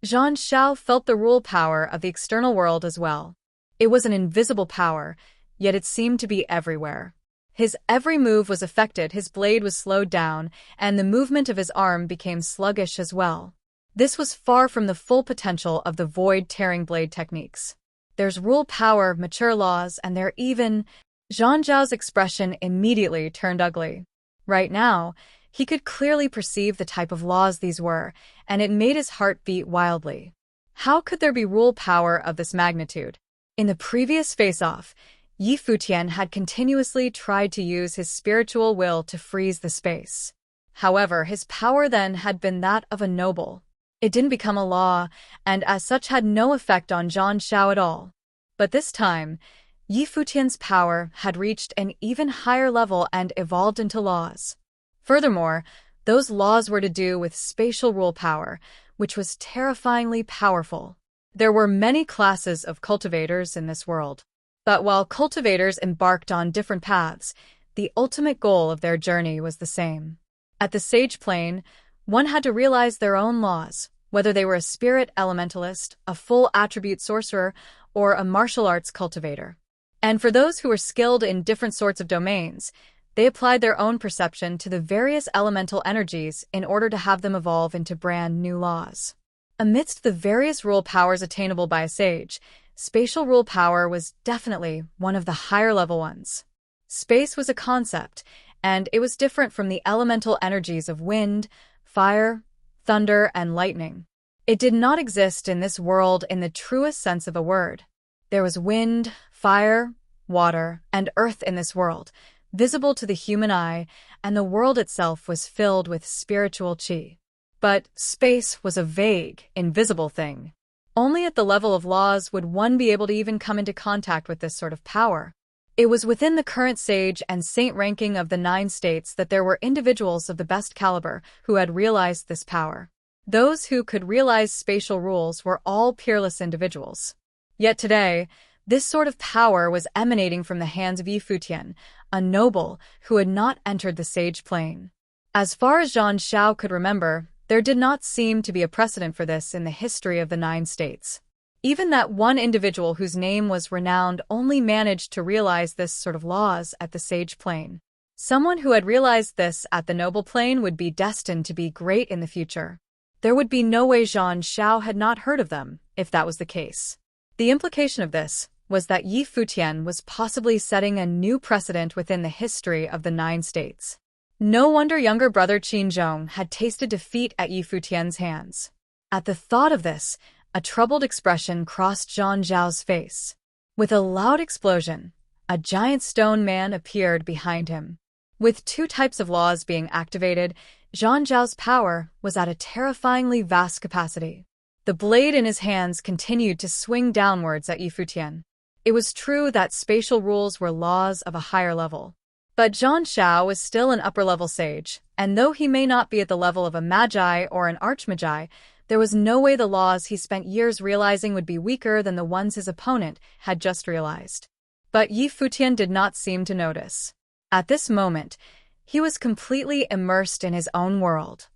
Zhang Xiao felt the rule power of the external world as well. It was an invisible power, yet it seemed to be everywhere. His every move was affected, his blade was slowed down, and the movement of his arm became sluggish as well. This was far from the full potential of the void-tearing blade techniques. There's rule power, mature laws, and they're even... Zhang Zhao's expression immediately turned ugly. Right now, he could clearly perceive the type of laws these were, and it made his heart beat wildly. How could there be rule power of this magnitude? In the previous face-off, Yi Futian had continuously tried to use his spiritual will to freeze the space. However, his power then had been that of a noble. It didn't become a law, and as such had no effect on Zhang Xiao at all. But this time, Yi Futian's power had reached an even higher level and evolved into laws. Furthermore, those laws were to do with spatial rule power, which was terrifyingly powerful. There were many classes of cultivators in this world. But while cultivators embarked on different paths, the ultimate goal of their journey was the same. At the sage plane, one had to realize their own laws, whether they were a spirit elementalist, a full attribute sorcerer, or a martial arts cultivator. And for those who were skilled in different sorts of domains, they applied their own perception to the various elemental energies in order to have them evolve into brand new laws. Amidst the various rule powers attainable by a sage, spatial rule power was definitely one of the higher level ones. Space was a concept, and it was different from the elemental energies of wind, fire, thunder, and lightning. It did not exist in this world in the truest sense of a word. There was wind, fire, water, and earth in this world, visible to the human eye, and the world itself was filled with spiritual chi. But space was a vague, invisible thing. Only at the level of laws would one be able to even come into contact with this sort of power. It was within the current sage and saint ranking of the 9 states that there were individuals of the best caliber who had realized this power. Those who could realize spatial rules were all peerless individuals. Yet today, this sort of power was emanating from the hands of Yi Futian, a noble who had not entered the sage plane. As far as Zhang Xiao could remember, there did not seem to be a precedent for this in the history of the 9 states. Even that one individual whose name was renowned only managed to realize this sort of laws at the sage plane. Someone who had realized this at the noble plane would be destined to be great in the future. There would be no way Zhang Xiao had not heard of them, if that was the case. The implication of this was that Yi Futian was possibly setting a new precedent within the history of the 9 states. No wonder younger brother Qin Zhong had tasted defeat at Yi Futian's hands. At the thought of this, a troubled expression crossed Zhang Zhao's face. With a loud explosion, a giant stone man appeared behind him. With 2 types of laws being activated, Zhang Zhao's power was at a terrifyingly vast capacity. The blade in his hands continued to swing downwards at Yi Futian. It was true that spatial rules were laws of a higher level. But Zhang Xiao was still an upper-level sage, and though he may not be at the level of a magi or an archmagi, There was no way the laws he spent years realizing would be weaker than the ones his opponent had just realized. But Yi Futian did not seem to notice. At this moment, he was completely immersed in his own world.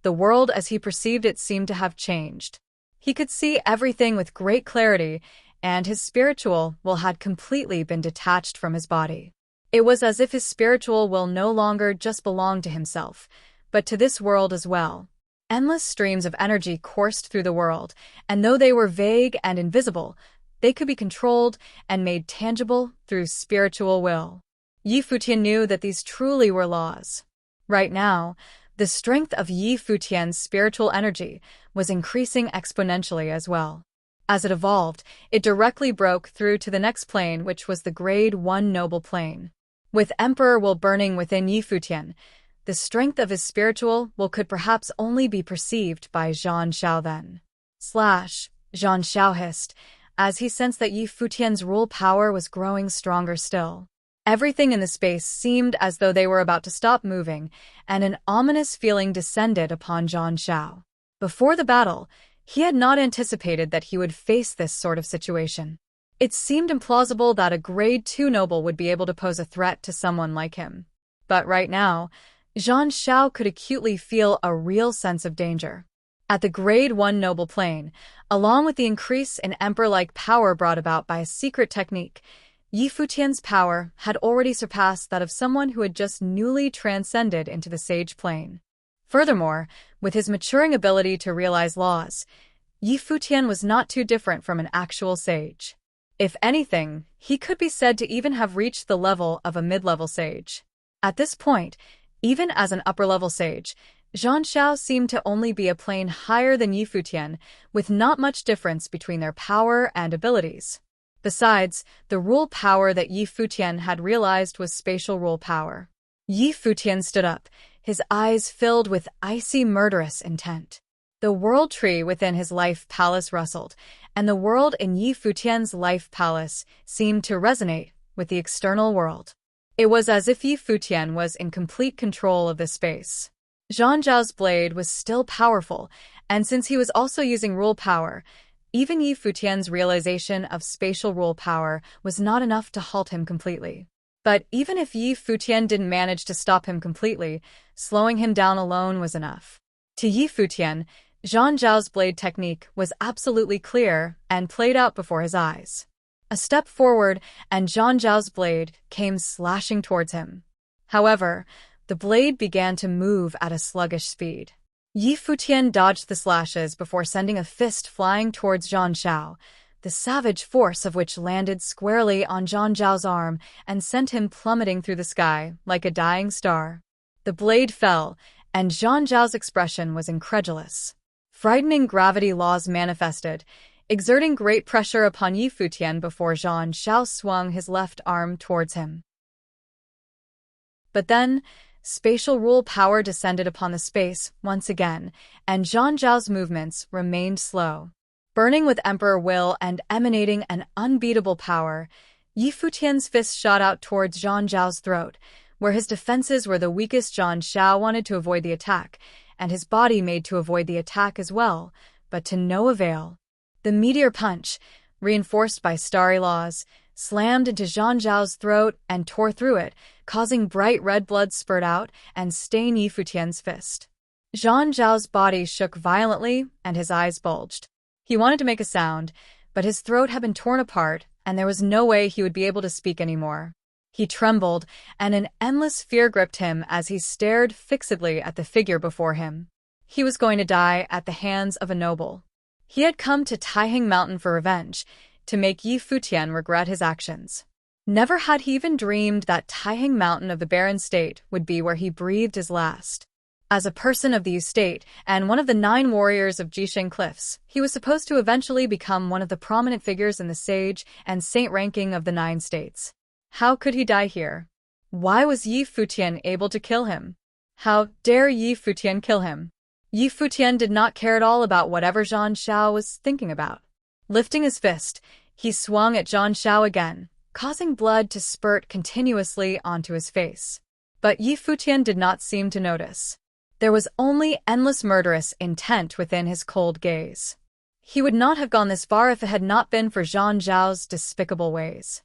The world as he perceived it seemed to have changed. He could see everything with great clarity, and his spiritual will had completely been detached from his body. It was as if his spiritual will no longer just belonged to himself, but to this world as well. Endless streams of energy coursed through the world, and though they were vague and invisible, they could be controlled and made tangible through spiritual will. Yi Futian knew that these truly were laws. Right now, the strength of Yi Futian's spiritual energy was increasing exponentially as well. As it evolved, it directly broke through to the next plane, which was the Grade 1 Noble Plane. With Emperor Will burning within Yi Futian, the strength of his spiritual will could perhaps only be perceived by Zhang Xiao then. Zhang Xiao hissed, as he sensed that Yi Futian's rule power was growing stronger still. Everything in the space seemed as though they were about to stop moving, and an ominous feeling descended upon Zhang Xiao. Before the battle, he had not anticipated that he would face this sort of situation. It seemed implausible that a Grade 2 noble would be able to pose a threat to someone like him. But right now, Zhang Xiao could acutely feel a real sense of danger. At the Grade 1 Noble Plane, along with the increase in emperor-like power brought about by a secret technique, Yi Futian's power had already surpassed that of someone who had just newly transcended into the Sage Plane. Furthermore, with his maturing ability to realize laws, Yi Futian was not too different from an actual sage. If anything, he could be said to even have reached the level of a mid-level sage. At this point, even as an upper-level sage, Zhang Xiao seemed to only be a plane higher than Yi Futian, with not much difference between their power and abilities. Besides, the rule power that Yi Futian had realized was spatial rule power. Yi Futian stood up, his eyes filled with icy murderous intent. The world tree within his life palace rustled, and the world in Yi Futian's life palace seemed to resonate with the external world. It was as if Yi Futian was in complete control of the space. Zhang Zhao's blade was still powerful, and since he was also using rule power, even Yi Futian's realization of spatial rule power was not enough to halt him completely. But even if Yi Futian didn't manage to stop him completely, slowing him down alone was enough. To Yi Futian, Zhang Zhao's blade technique was absolutely clear and played out before his eyes. A step forward, and Zhang Zhao's blade came slashing towards him. However, the blade began to move at a sluggish speed. Yi Futian dodged the slashes before sending a fist flying towards Zhang Xiao, the savage force of which landed squarely on Zhang Zhao's arm and sent him plummeting through the sky like a dying star. The blade fell, and Zhang Zhao's expression was incredulous. Frightening gravity laws manifested, exerting great pressure upon Yi Futian before Zhang Xiao swung his left arm towards him. But then, spatial rule power descended upon the space once again, and Zhang Zhao's movements remained slow. Burning with emperor will and emanating an unbeatable power, Yi Futian's fist shot out towards Zhang Zhao's throat, where his defenses were the weakest. Zhang Xiao wanted to avoid the attack, and his body made to avoid the attack as well, but to no avail. The meteor punch, reinforced by starry laws, slammed into Zhang Zhao's throat and tore through it, causing bright red blood spurt out and stain Yi Futian's fist. Zhang Zhao's body shook violently and his eyes bulged. He wanted to make a sound, but his throat had been torn apart and there was no way he would be able to speak anymore. He trembled, and an endless fear gripped him as he stared fixedly at the figure before him. He was going to die at the hands of a noble. He had come to Taiheng Mountain for revenge, to make Yi Futian regret his actions. Never had he even dreamed that Taiheng Mountain of the Barren State would be where he breathed his last. As a person of the estate and one of the 9 warriors of Jisheng Cliffs, he was supposed to eventually become one of the prominent figures in the sage and saint ranking of the 9 states. How could he die here? Why was Yi Futian able to kill him? How dare Yi Futian kill him? Yi Futian did not care at all about whatever Zhang Xiao was thinking about. Lifting his fist, he swung at Zhang Xiao again, causing blood to spurt continuously onto his face. But Yi Futian did not seem to notice. There was only endless murderous intent within his cold gaze. He would not have gone this far if it had not been for Zhang Zhao's despicable ways.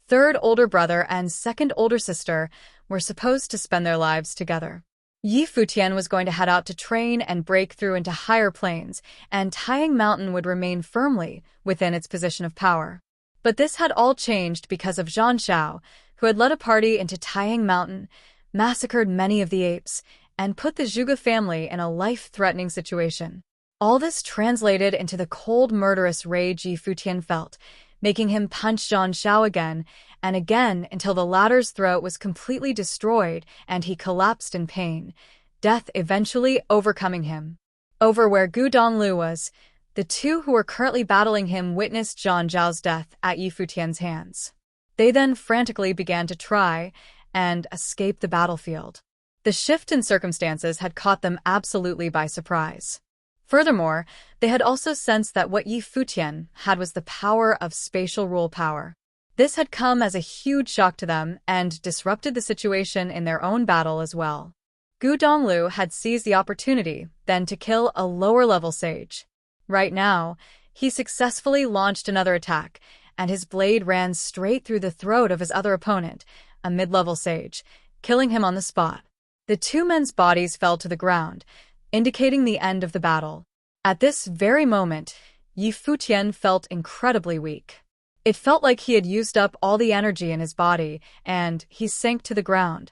Third older brother and second older sister were supposed to spend their lives together. Yi Futian was going to head out to train and break through into higher planes, and Taiyang Mountain would remain firmly within its position of power. But this had all changed because of Zhang Xiao, who had led a party into Taiyang Mountain, massacred many of the apes, and put the Zhuge family in a life-threatening situation. All this translated into the cold, murderous rage Yi Futian felt, making him punch Zhang Xiao again and again until the latter's throat was completely destroyed and he collapsed in pain, death eventually overcoming him. Over where Gu Donglu was, the two who were currently battling him witnessed Zhang Zhao's death at Yi Futian's hands. They then frantically began to try and escape the battlefield. The shift in circumstances had caught them absolutely by surprise. Furthermore, they had also sensed that what Yi Futian had was the power of spatial rule power. This had come as a huge shock to them and disrupted the situation in their own battle as well. Gu Donglu had seized the opportunity then to kill a lower-level sage. Right now, he successfully launched another attack, and his blade ran straight through the throat of his other opponent, a mid-level sage, killing him on the spot. The two men's bodies fell to the ground, indicating the end of the battle. At this very moment, Yi Futian felt incredibly weak. It felt like he had used up all the energy in his body, and he sank to the ground.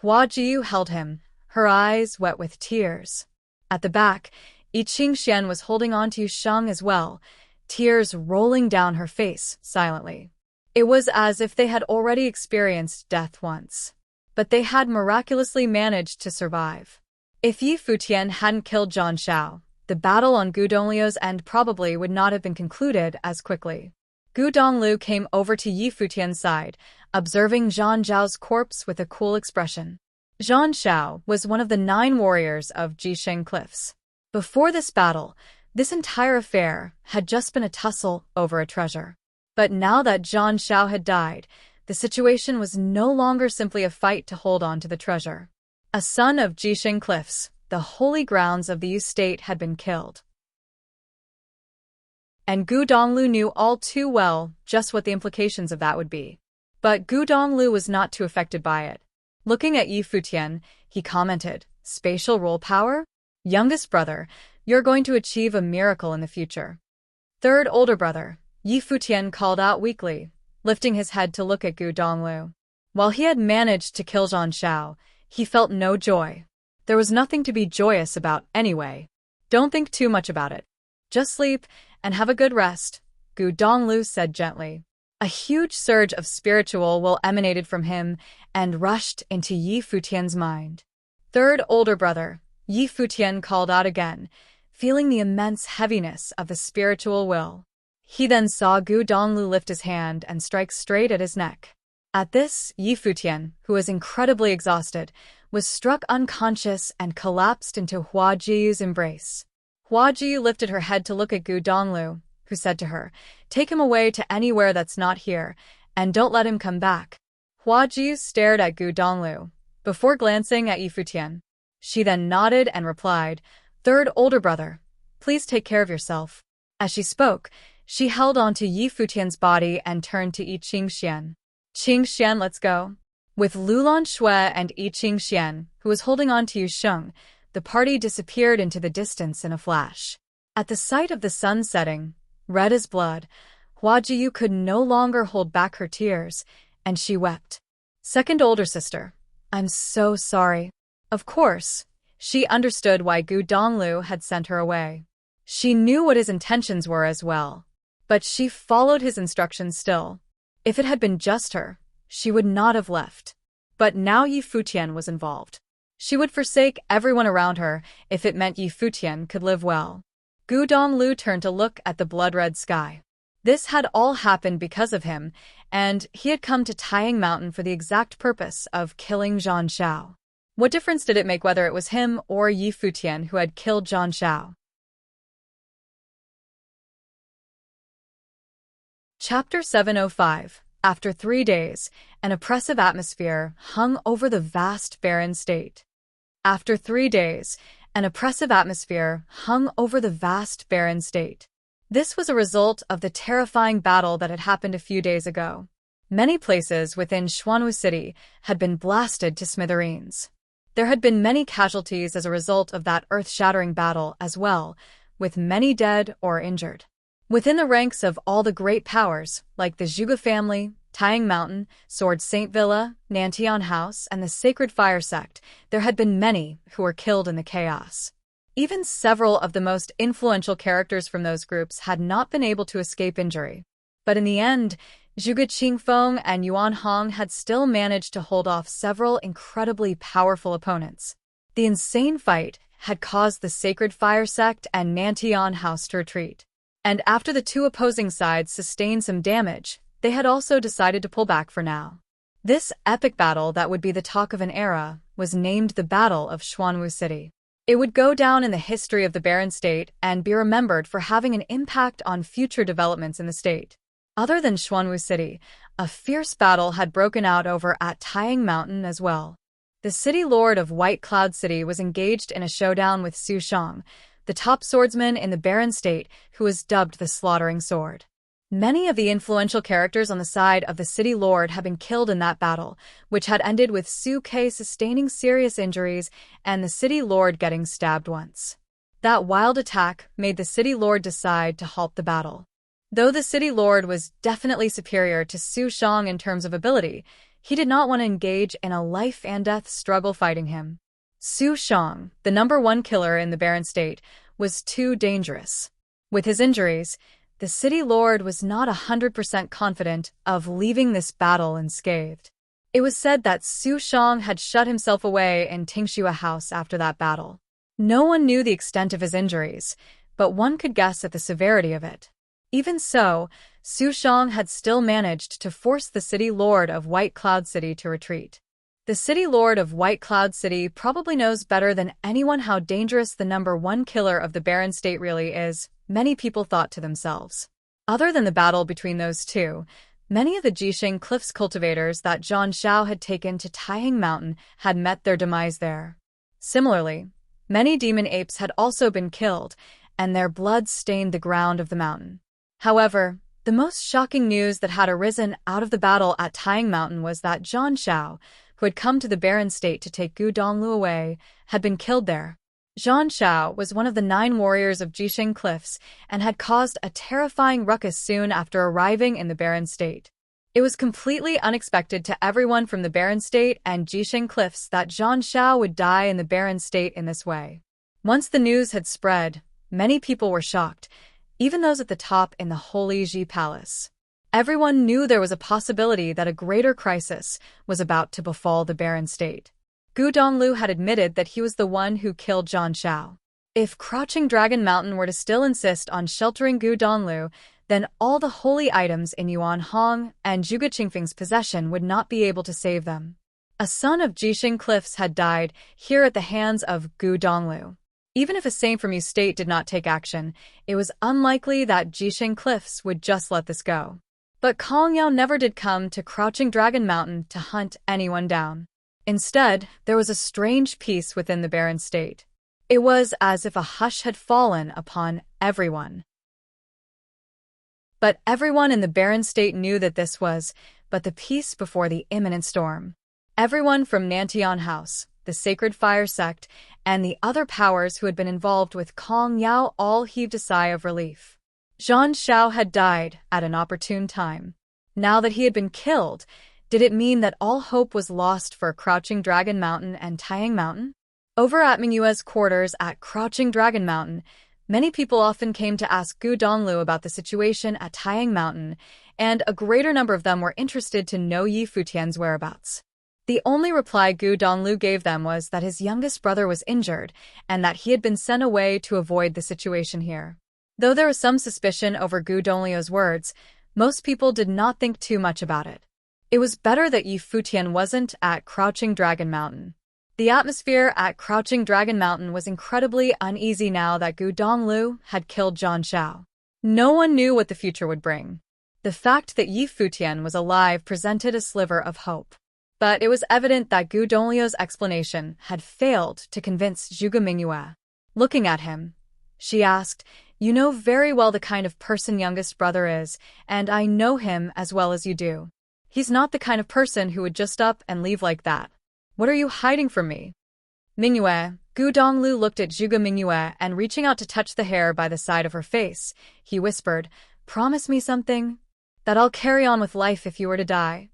Hua Jiu held him, her eyes wet with tears. At the back, Yi Qingxian was holding on to Yu Sheng as well, tears rolling down her face silently. It was as if they had already experienced death once. But they had miraculously managed to survive. If Yi Futian hadn't killed Zhang Xiao, the battle on Gu Donglio's end probably would not have been concluded as quickly. Gu Donglu came over to Yi Futian's side, observing Zhang Zhao's corpse with a cool expression. Zhang Xiao was one of the 9 warriors of Jisheng Cliffs. Before this battle, this entire affair had just been a tussle over a treasure. But now that Zhang Xiao had died, the situation was no longer simply a fight to hold on to the treasure. A son of Jisheng Cliffs, the holy grounds of the Yu state, had been killed. And Gu Donglu knew all too well just what the implications of that would be. But Gu Donglu was not too affected by it. Looking at Yi Futian, he commented, "Spatial role power? Youngest brother, you're going to achieve a miracle in the future." Third older brother, Yi Futian called out weakly, lifting his head to look at Gu Donglu. While he had managed to kill Zhang Xiao, he felt no joy. There was nothing to be joyous about anyway. Don't think too much about it. Just sleep and have a good rest, Gu Donglu said gently. A huge surge of spiritual will emanated from him and rushed into Yi Futian's mind. Third older brother, Yi Futian called out again, feeling the immense heaviness of the spiritual will. He then saw Gu Donglu lift his hand and strike straight at his neck. At this, Yi Futian, who was incredibly exhausted, was struck unconscious and collapsed into Hua Jiu's embrace. Hua Jiu lifted her head to look at Gu Donglu, who said to her, "Take him away to anywhere that's not here, and don't let him come back." Hua Jiu stared at Gu Donglu, before glancing at Yi Futian. She then nodded and replied, "Third older brother, please take care of yourself." As she spoke, she held on to Yi Futian's body and turned to Yi Qingxian. "Qingxian, let's go." With Lulan Shui and Yi Qingxian, who was holding on to Yu Sheng, the party disappeared into the distance in a flash. At the sight of the sun setting, red as blood, Hua Jiu could no longer hold back her tears, and she wept. Second older sister, "I'm so sorry." Of course, she understood why Gu Donglu had sent her away. She knew what his intentions were as well, but she followed his instructions still. If it had been just her, she would not have left. But now Yi Futian was involved. She would forsake everyone around her if it meant Yi Futian could live well. Gu Donglu turned to look at the blood-red sky. This had all happened because of him, and he had come to Taiyang Mountain for the exact purpose of killing Zhang Xiao. What difference did it make whether it was him or Yi Futian who had killed Zhang Xiao? Chapter 705. After 3 days, an oppressive atmosphere hung over the vast barren state. After 3 days, an oppressive atmosphere hung over the vast barren state. This was a result of the terrifying battle that had happened a few days ago. Many places within Xuanwu City had been blasted to smithereens. There had been many casualties as a result of that earth-shattering battle as well, with many dead or injured. Within the ranks of all the great powers, like the Zhuge family, Taiyang Mountain, Sword Saint Villa, Nantian House, and the Sacred Fire Sect, there had been many who were killed in the chaos. Even several of the most influential characters from those groups had not been able to escape injury. But in the end, Zhuge Qingfeng and Yuan Hong had still managed to hold off several incredibly powerful opponents. The insane fight had caused the Sacred Fire Sect and Nantian House to retreat. And after the two opposing sides sustained some damage, they had also decided to pull back for now. This epic battle that would be the talk of an era was named the Battle of Xuanwu City. It would go down in the history of the barren state and be remembered for having an impact on future developments in the state. Other than Xuanwu City, a fierce battle had broken out over at Taiyang Mountain as well. The city lord of White Cloud City was engaged in a showdown with Su Shang, the top swordsman in the barren state who was dubbed the Slaughtering Sword. Many of the influential characters on the side of the city lord had been killed in that battle, which had ended with Su Ke sustaining serious injuries and the city lord getting stabbed once. That wild attack made the city lord decide to halt the battle. Though the city lord was definitely superior to Su Shang in terms of ability, he did not want to engage in a life-and-death struggle fighting him. Su Shang, the #1 killer in the barren state, was too dangerous. With his injuries, the city lord was not 100% confident of leaving this battle unscathed. It was said that Su Shang had shut himself away in Tingxua House after that battle. No one knew the extent of his injuries, but one could guess at the severity of it. Even so, Su Shang had still managed to force the city lord of White Cloud City to retreat. The city lord of White Cloud City probably knows better than anyone how dangerous the #1 killer of the barren state really is, many people thought to themselves. Other than the battle between those two, many of the Jixing Cliffs cultivators that Zhang Xiao had taken to Taiyang Mountain had met their demise there. Similarly, many demon apes had also been killed, and their blood stained the ground of the mountain. However, the most shocking news that had arisen out of the battle at Taiyang Mountain was that Zhang Xiao, who had come to the barren state to take Gu Donglu away, had been killed there. Zhang Xiao was one of the 9 warriors of Jixing Cliffs and had caused a terrifying ruckus soon after arriving in the barren state. It was completely unexpected to everyone from the barren state and Jixing Cliffs that Zhang Xiao would die in the barren state in this way. Once the news had spread, many people were shocked, even those at the top in the Holy Ji Palace. Everyone knew there was a possibility that a greater crisis was about to befall the barren state. Gu Donglu had admitted that he was the one who killed Zhang Xiao. If Crouching Dragon Mountain were to still insist on sheltering Gu Donglu, then all the holy items in Yuan Hong and Zhuge Qingfeng's possession would not be able to save them. A son of Jixing Cliffs had died here at the hands of Gu Donglu. Even if a saint from Yu State did not take action, it was unlikely that Jixing Cliffs would just let this go. But Kong Yao never did come to Crouching Dragon Mountain to hunt anyone down. Instead, there was a strange peace within the barren state. It was as if a hush had fallen upon everyone. But everyone in the barren state knew that this was but the peace before the imminent storm. Everyone from Nantian House, the Sacred Fire Sect, and the other powers who had been involved with Kong Yao all heaved a sigh of relief. Zhang Xiao had died at an opportune time. Now that he had been killed, did it mean that all hope was lost for Crouching Dragon Mountain and Taiyang Mountain? Over at Mingyue's quarters at Crouching Dragon Mountain, many people often came to ask Gu Donglu about the situation at Taiyang Mountain, and a greater number of them were interested to know Yi Futian's whereabouts. The only reply Gu Donglu gave them was that his youngest brother was injured and that he had been sent away to avoid the situation here. Though there was some suspicion over Gu Donglu's words, most people did not think too much about it. It was better that Yi Futian wasn't at Crouching Dragon Mountain. The atmosphere at Crouching Dragon Mountain was incredibly uneasy now that Gu Donglu had killed Zhang Xiao. No one knew what the future would bring. The fact that Yi Futian was alive presented a sliver of hope. But it was evident that Gu Donglio's explanation had failed to convince Zhuge Mingyue. Looking at him, she asked, "You know very well the kind of person youngest brother is, and I know him as well as you do. He's not the kind of person who would just up and leave like that. What are you hiding from me?" Mingyue, Gu Donglu looked at Zhuge Mingyue and reaching out to touch the hair by the side of her face, he whispered, "Promise me something? That I'll carry on with life if you were to die."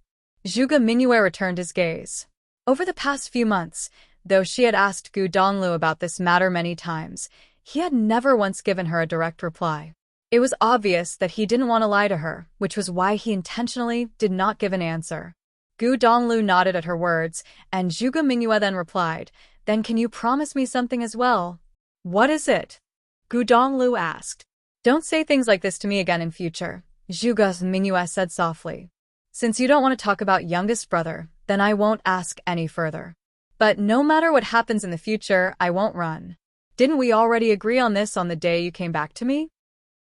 Zhuge Mingyue returned his gaze. Over the past few months, though she had asked Gu Donglu about this matter many times, he had never once given her a direct reply. It was obvious that he didn't want to lie to her, which was why he intentionally did not give an answer. Gu Donglu nodded at her words, and Zhuge Mingyue then replied, "Then can you promise me something as well?" "What is it?" Gu Donglu asked. "Don't say things like this to me again in future," Zhuge Mingyue said softly. "Since you don't want to talk about youngest brother, then I won't ask any further. But no matter what happens in the future, I won't run. Didn't we already agree on this on the day you came back to me?"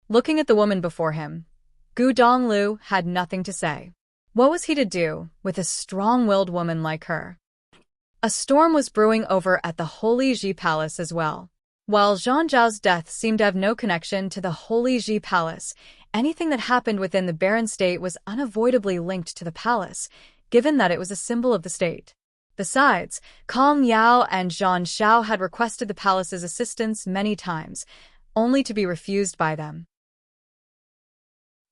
Looking at the woman before him, Gu Donglu had nothing to say. What was he to do with a strong-willed woman like her? A storm was brewing over at the Holy Ji Palace as well. While Zhang Zhao's death seemed to have no connection to the Holy Ji Palace, anything that happened within the barren state was unavoidably linked to the palace, given that it was a symbol of the state. Besides, Kong Yao and Zhang Xiao had requested the palace's assistance many times, only to be refused by them.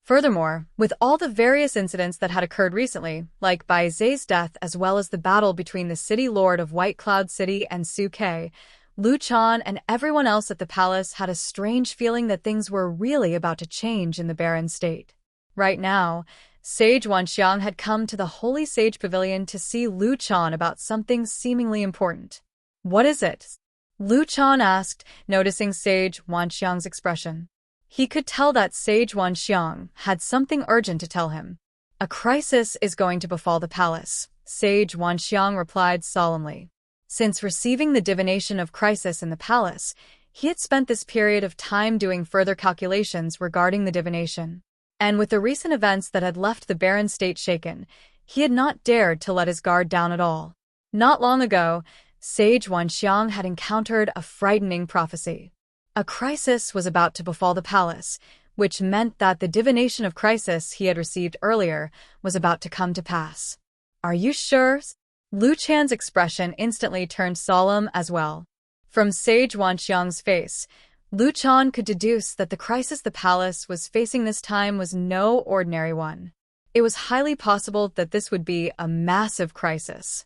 Furthermore, with all the various incidents that had occurred recently, like Bai Zai's death as well as the battle between the city lord of White Cloud City and Su Ke, Lu Chan and everyone else at the palace had a strange feeling that things were really about to change in the barren state. Right now, Sage Wanxiang had come to the Holy Sage Pavilion to see Lu Chan about something seemingly important. "What is it?" Lu Chan asked, noticing Sage Wanxiang's expression. He could tell that Sage Wanxiang had something urgent to tell him. "A crisis is going to befall the palace," Sage Wanxiang replied solemnly. Since receiving the divination of crisis in the palace, he had spent this period of time doing further calculations regarding the divination. And with the recent events that had left the barren state shaken, he had not dared to let his guard down at all. Not long ago, Sage Wanxiang had encountered a frightening prophecy. A crisis was about to befall the palace, which meant that the divination of crisis he had received earlier was about to come to pass. "Are you sure?" Lu Chan's expression instantly turned solemn as well. From Sage Wanxiang's face, Lu Chan could deduce that the crisis the palace was facing this time was no ordinary one. It was highly possible that this would be a massive crisis.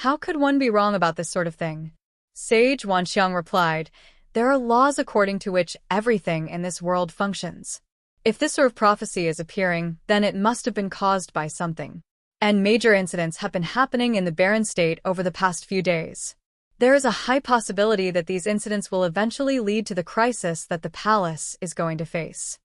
"How could one be wrong about this sort of thing?" Sage Wanxiang replied, "There are laws according to which everything in this world functions. If this sort of prophecy is appearing, then it must have been caused by something. And major incidents have been happening in the barren state over the past few days. There is a high possibility that these incidents will eventually lead to the crisis that the palace is going to face."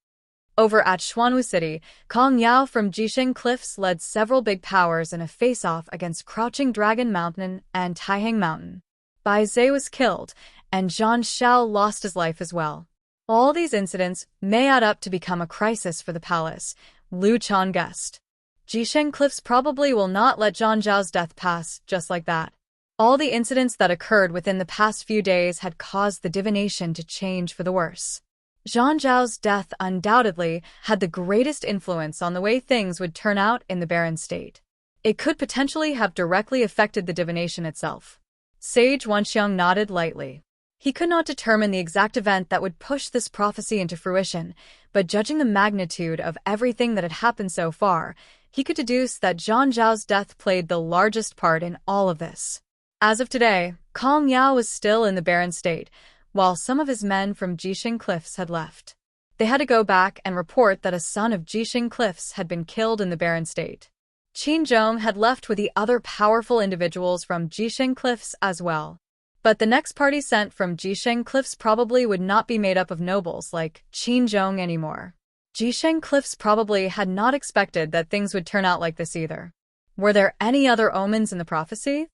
Over at Xuanwu City, Kong Yao from Jisheng Cliffs led several big powers in a face-off against Crouching Dragon Mountain and Taihang Mountain. Bai Zai was killed, and Zhang Xiao lost his life as well. All these incidents may add up to become a crisis for the palace, Lu Chan guessed. Jisheng Cliffs probably will not let Zhang Zhao's death pass just like that. All the incidents that occurred within the past few days had caused the divination to change for the worse. Zhang Zhao's death undoubtedly had the greatest influence on the way things would turn out in the barren state. It could potentially have directly affected the divination itself. Sage Wanxiang nodded lightly. He could not determine the exact event that would push this prophecy into fruition, but judging the magnitude of everything that had happened so far, he could deduce that Zhang Zhao's death played the largest part in all of this. As of today, Kong Yao was still in the barren state, while some of his men from Jisheng Cliffs had left. They had to go back and report that a son of Jisheng Cliffs had been killed in the barren state. Qin Zhong had left with the other powerful individuals from Jisheng Cliffs as well. But the next party sent from Jisheng Cliffs probably would not be made up of nobles like Qin Zhong anymore. Jisheng Cliffs probably had not expected that things would turn out like this either. Were there any other omens in the prophecy?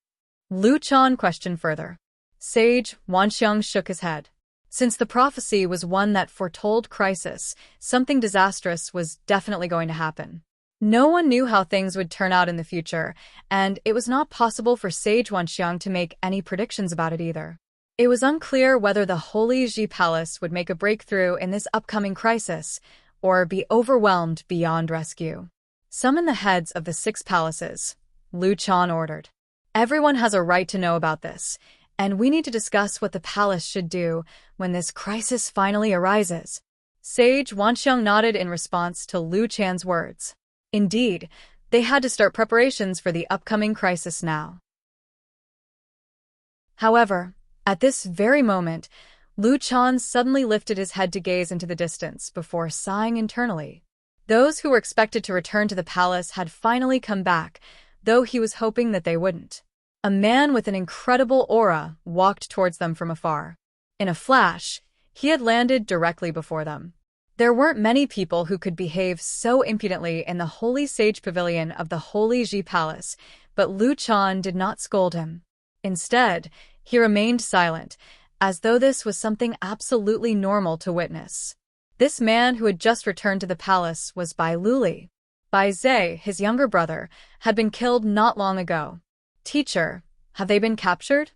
Lu Chan questioned further. Sage Wanxiang shook his head. Since the prophecy was one that foretold crisis, something disastrous was definitely going to happen. No one knew how things would turn out in the future, and it was not possible for Sage Wanxiang to make any predictions about it either. It was unclear whether the Holy Ji Palace would make a breakthrough in this upcoming crisis, or be overwhelmed beyond rescue. Summon the heads of the 6 palaces, Lu Chan ordered. Everyone has a right to know about this, and we need to discuss what the palace should do when this crisis finally arises. Sage Wanxiang nodded in response to Lu Chan's words. Indeed, they had to start preparations for the upcoming crisis now. However, at this very moment, Lu Chan suddenly lifted his head to gaze into the distance before sighing internally. Those who were expected to return to the palace had finally come back, though he was hoping that they wouldn't. A man with an incredible aura walked towards them from afar. In a flash, he had landed directly before them. There weren't many people who could behave so impudently in the Holy Sage Pavilion of the Holy Ji Palace, but Lu Chan did not scold him. Instead, he remained silent, as though this was something absolutely normal to witness. This man who had just returned to the palace was Bai Luli. Bai Zhe, his younger brother, had been killed not long ago. "Teacher, have they been captured?"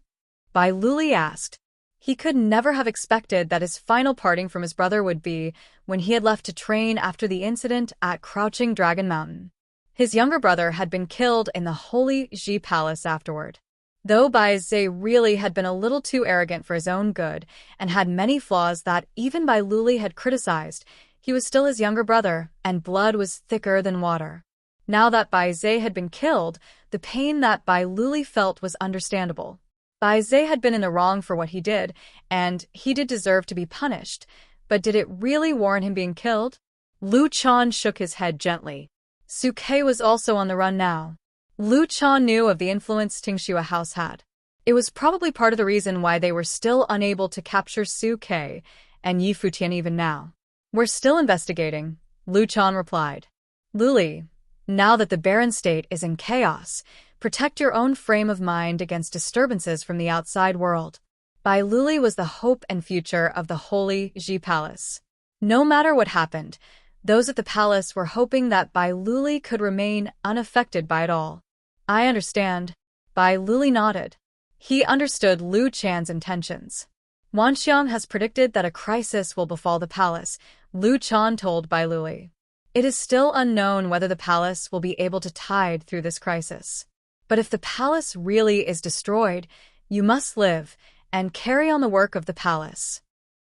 Bai Luli asked. He could never have expected that his final parting from his brother would be when he had left to train after the incident at Crouching Dragon Mountain. His younger brother had been killed in the Holy Ji Palace afterward. Though Bai Zhe really had been a little too arrogant for his own good and had many flaws that even Bai Luli had criticized, he was still his younger brother, and blood was thicker than water. Now that Bai Zhe had been killed, the pain that Bai Luli felt was understandable. Bai Zhe had been in the wrong for what he did, and he did deserve to be punished, but did it really warrant him being killed? Lu Chan shook his head gently. Su Ke was also on the run now. Lu Chan knew of the influence Tingxua House had. It was probably part of the reason why they were still unable to capture Su Ke and Yi Futian even now. "We're still investigating," Lu Chan replied. "Luli, now that the barren state is in chaos, protect your own frame of mind against disturbances from the outside world." Bai Luli was the hope and future of the Holy Ji Palace. No matter what happened, those at the palace were hoping that Bai Luli could remain unaffected by it all. "I understand." Bai Luli nodded. He understood Lu Chan's intentions. "Wanxiang has predicted that a crisis will befall the palace," Lu Chan told Bai Luli. "It is still unknown whether the palace will be able to tide through this crisis. But if the palace really is destroyed, you must live and carry on the work of the palace."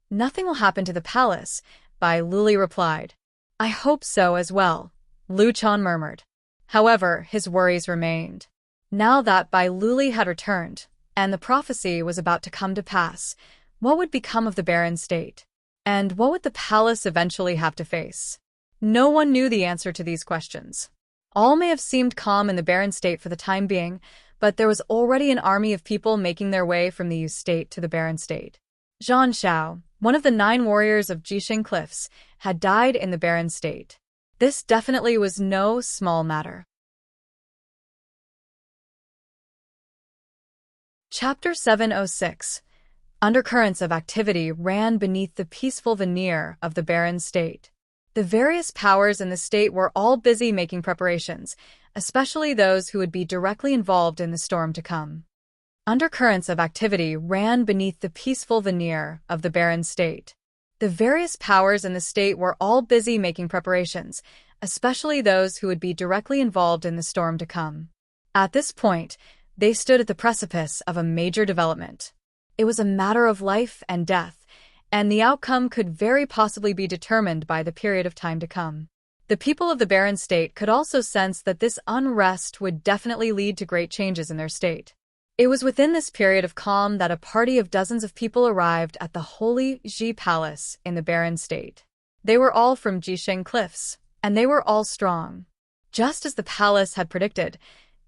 "Nothing will happen to the palace," Bai Luli replied. "I hope so as well," Lu Chan murmured. However, his worries remained. Now that Bai Luli had returned, and the prophecy was about to come to pass, what would become of the barren state? And what would the palace eventually have to face? No one knew the answer to these questions. All may have seemed calm in the barren state for the time being, but there was already an army of people making their way from the Yu state to the barren state. Zhan Xiao, one of the 9 warriors of Jisheng Cliffs, had died in the barren state. This definitely was no small matter. Chapter 706. Undercurrents of activity ran beneath the peaceful veneer of the barren state. The various powers in the state were all busy making preparations, especially those who would be directly involved in the storm to come. Undercurrents of activity ran beneath the peaceful veneer of the barren state. The various powers in the state were all busy making preparations, especially those who would be directly involved in the storm to come. At this point, they stood at the precipice of a major development. It was a matter of life and death, and the outcome could very possibly be determined by the period of time to come. The people of the barren state could also sense that this unrest would definitely lead to great changes in their state. It was within this period of calm that a party of dozens of people arrived at the Holy Ji Palace in the barren state. They were all from Jisheng Cliffs, and they were all strong. Just as the palace had predicted,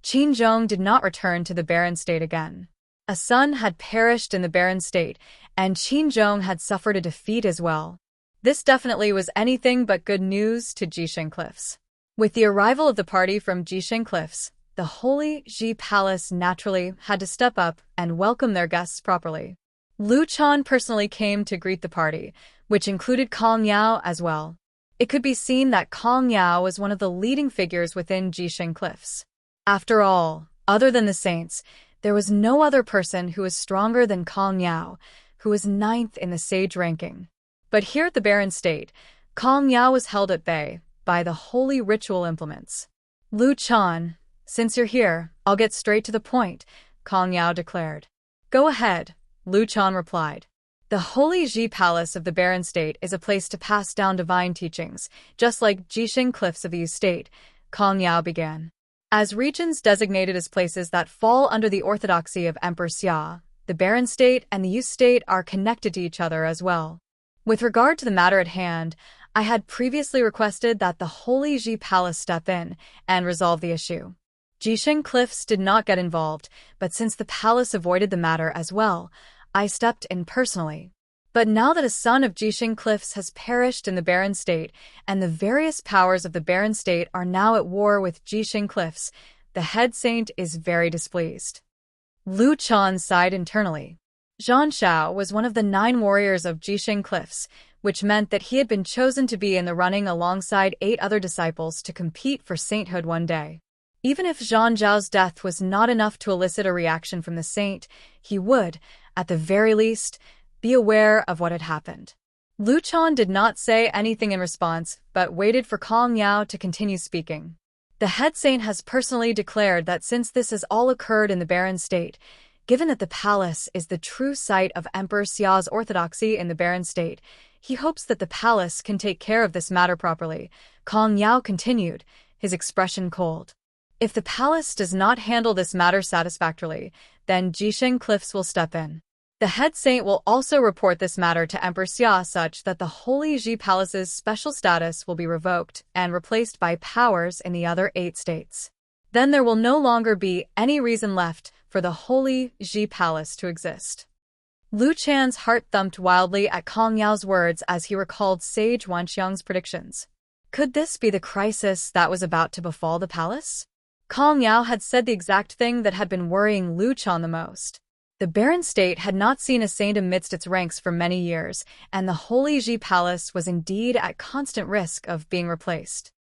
Qin Zhong did not return to the barren state again. A son had perished in the barren state, and Qin Zhong had suffered a defeat as well. This definitely was anything but good news to Jisheng Cliffs. With the arrival of the party from Jisheng Cliffs, the Holy Ji Palace naturally had to step up and welcome their guests properly. Lu Chan personally came to greet the party, which included Kong Yao as well. It could be seen that Kong Yao was one of the leading figures within Jishin Cliffs. After all, other than the saints, there was no other person who was stronger than Kong Yao, who was 9th in the sage ranking. But here at the barren state, Kong Yao was held at bay by the holy ritual implements. Lu Chan, since you're here, I'll get straight to the point, Kong Yao declared. Go ahead, Lu Chan replied. The Holy Ji Palace of the Barren State is a place to pass down divine teachings, just like Jishin Cliffs of the Yu State, Kong Yao began. As regions designated as places that fall under the orthodoxy of Emperor Xia, the Barren State and the Yu State are connected to each other as well. With regard to the matter at hand, I had previously requested that the Holy Ji Palace step in and resolve the issue. Jishin Cliffs did not get involved, but since the palace avoided the matter as well, I stepped in personally. But now that a son of Jishin Cliffs has perished in the Barren State, and the various powers of the Barren State are now at war with Jishin Cliffs, the head saint is very displeased. Lu Chan sighed internally. Zhang Xiao was one of the 9 warriors of Jishin Cliffs, which meant that he had been chosen to be in the running alongside 8 other disciples to compete for sainthood one day. Even if Zhang Zhao's death was not enough to elicit a reaction from the saint, he would, at the very least, be aware of what had happened. Lu Chan did not say anything in response, but waited for Kong Yao to continue speaking. The head saint has personally declared that since this has all occurred in the Barren State, given that the palace is the true site of Emperor Xia's orthodoxy in the Barren State, he hopes that the palace can take care of this matter properly. Kong Yao continued, his expression cold. If the palace does not handle this matter satisfactorily, then Jishin Cliffs will step in. The head saint will also report this matter to Emperor Xia such that the Holy Ji Palace's special status will be revoked and replaced by powers in the other 8 states. Then there will no longer be any reason left for the Holy Ji Palace to exist. Lu Chan's heart thumped wildly at Kong Yao's words as he recalled Sage Wanxiang's predictions. Could this be the crisis that was about to befall the palace? Kong Yao had said the exact thing that had been worrying Lu Chan the most. The Barren State had not seen a saint amidst its ranks for many years, and the Holy Ji Palace was indeed at constant risk of being replaced.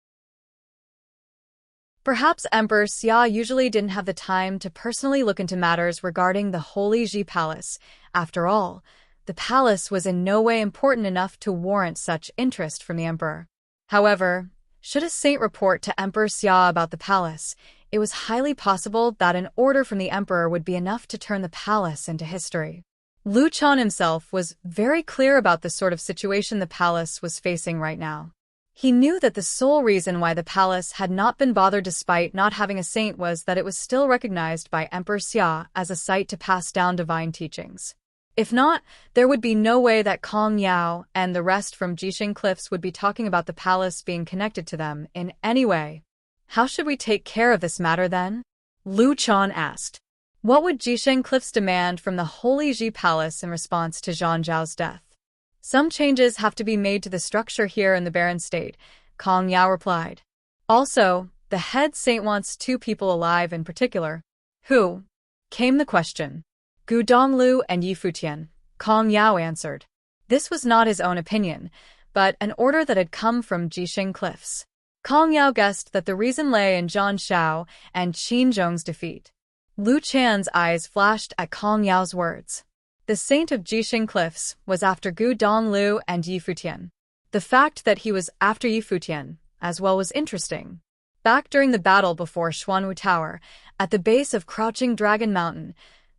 Perhaps Emperor Xia usually didn't have the time to personally look into matters regarding the Holy Ji Palace. After all, the palace was in no way important enough to warrant such interest from the emperor. However, should a saint report to Emperor Xia about the palace, it was highly possible that an order from the emperor would be enough to turn the palace into history. Lu Chan himself was very clear about the sort of situation the palace was facing right now. He knew that the sole reason why the palace had not been bothered despite not having a saint was that it was still recognized by Emperor Xia as a site to pass down divine teachings. If not, there would be no way that Kong Yao and the rest from Jishin Cliffs would be talking about the palace being connected to them in any way. How should we take care of this matter then? Lu Chan asked. What would Jishin Cliffs demand from the Holy Ji Palace in response to Zhang Zhao's death? Some changes have to be made to the structure here in the Barren State, Kong Yao replied. Also, the head saint wants 2 people alive in particular. Who? Came the question. Gu Donglu and Yi Futian, Kong Yao answered. This was not his own opinion, but an order that had come from Jishin Cliffs. Kong Yao guessed that the reason lay in Zhang Xiao and Qin Zhong's defeat. Lu Chan's eyes flashed at Kong Yao's words. The saint of Jishin Cliffs was after Gu Donglu and Yi Futian. The fact that he was after Yi Futian as well was interesting. Back during the battle before Xuanwu Tower, at the base of Crouching Dragon Mountain,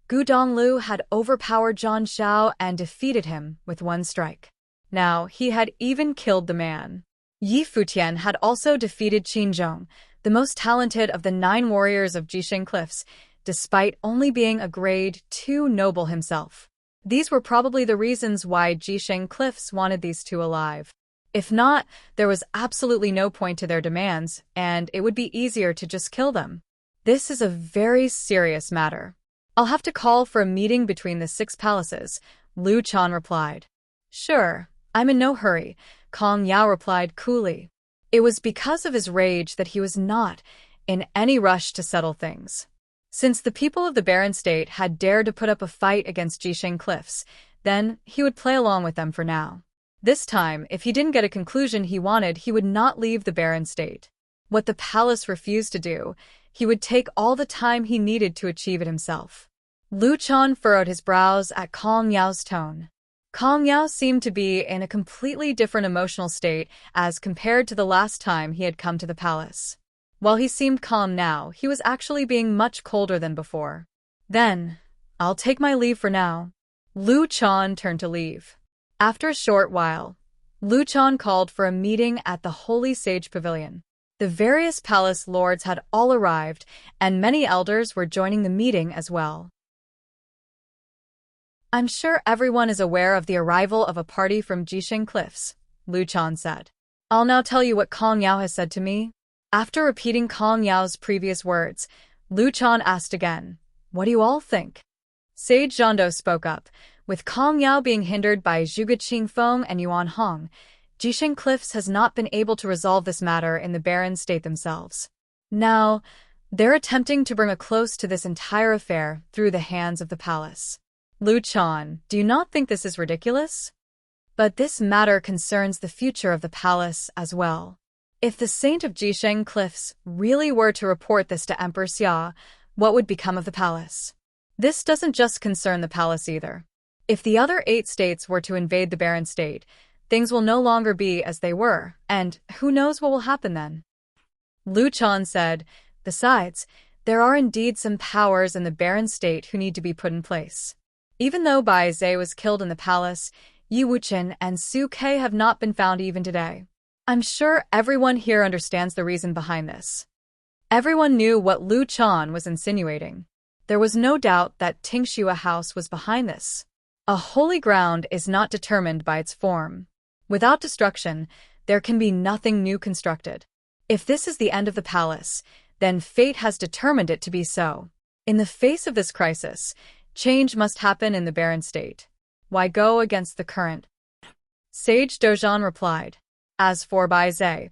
Gu Donglu had overpowered Zhang Xiao and defeated him with 1 strike. Now, he had even killed the man. Yi Futian had also defeated Qin Zhong, the most talented of the 9 warriors of Jishin Cliffs, despite only being a grade 2 noble himself. These were probably the reasons why Jishin Cliffs wanted these 2 alive. If not, there was absolutely no point to their demands, and it would be easier to just kill them. This is a very serious matter. I'll have to call for a meeting between the 6 palaces, Lu Chan replied. Sure, I'm in no hurry, Kong Yao replied coolly. It was because of his rage that he was not in any rush to settle things. Since the people of the Barren State had dared to put up a fight against Jishin Cliffs, then he would play along with them for now. This time, if he didn't get a conclusion he wanted, he would not leave the barren state. What the palace refused to do, he would take all the time he needed to achieve it himself. Lu Chan furrowed his brows at Kong Yao's tone. Kong Yao seemed to be in a completely different emotional state as compared to the last time he had come to the palace. While he seemed calm now, he was actually being much colder than before. Then, I'll take my leave for now. Lu Chan turned to leave. After a short while, Lu Chan called for a meeting at the Holy Sage Pavilion. The various palace lords had all arrived, and many elders were joining the meeting as well. I'm sure everyone is aware of the arrival of a party from Jisheng Cliffs, Lu Chan said. I'll now tell you what Kong Yao has said to me. After repeating Kong Yao's previous words, Lu Chan asked again, what do you all think? Sage Zhando spoke up. With Kong Yao being hindered by Zhuge Qingfeng and Yuan Hong, Jisheng Cliffs has not been able to resolve this matter in the barren state themselves. Now, they're attempting to bring a close to this entire affair through the hands of the palace. Lu Chan, do you not think this is ridiculous? But this matter concerns the future of the palace as well. If the Saint of Jisheng Cliffs really were to report this to Emperor Xia, what would become of the palace? This doesn't just concern the palace either. If the other 8 states were to invade the barren state, things will no longer be as they were, and who knows what will happen then? Lu Chan said, besides, there are indeed some powers in the barren state who need to be put in place. Even though Bai Zhe was killed in the palace, Yi Wuqian and Su Ke have not been found even today. I'm sure everyone here understands the reason behind this. Everyone knew what Lu Chan was insinuating. There was no doubt that Tingxua House was behind this. A holy ground is not determined by its form. Without destruction, there can be nothing new constructed. If this is the end of the palace, then fate has determined it to be so. In the face of this crisis, change must happen in the barren state. Why go against the current? Sage Dozhan replied. As for Bai Zhe,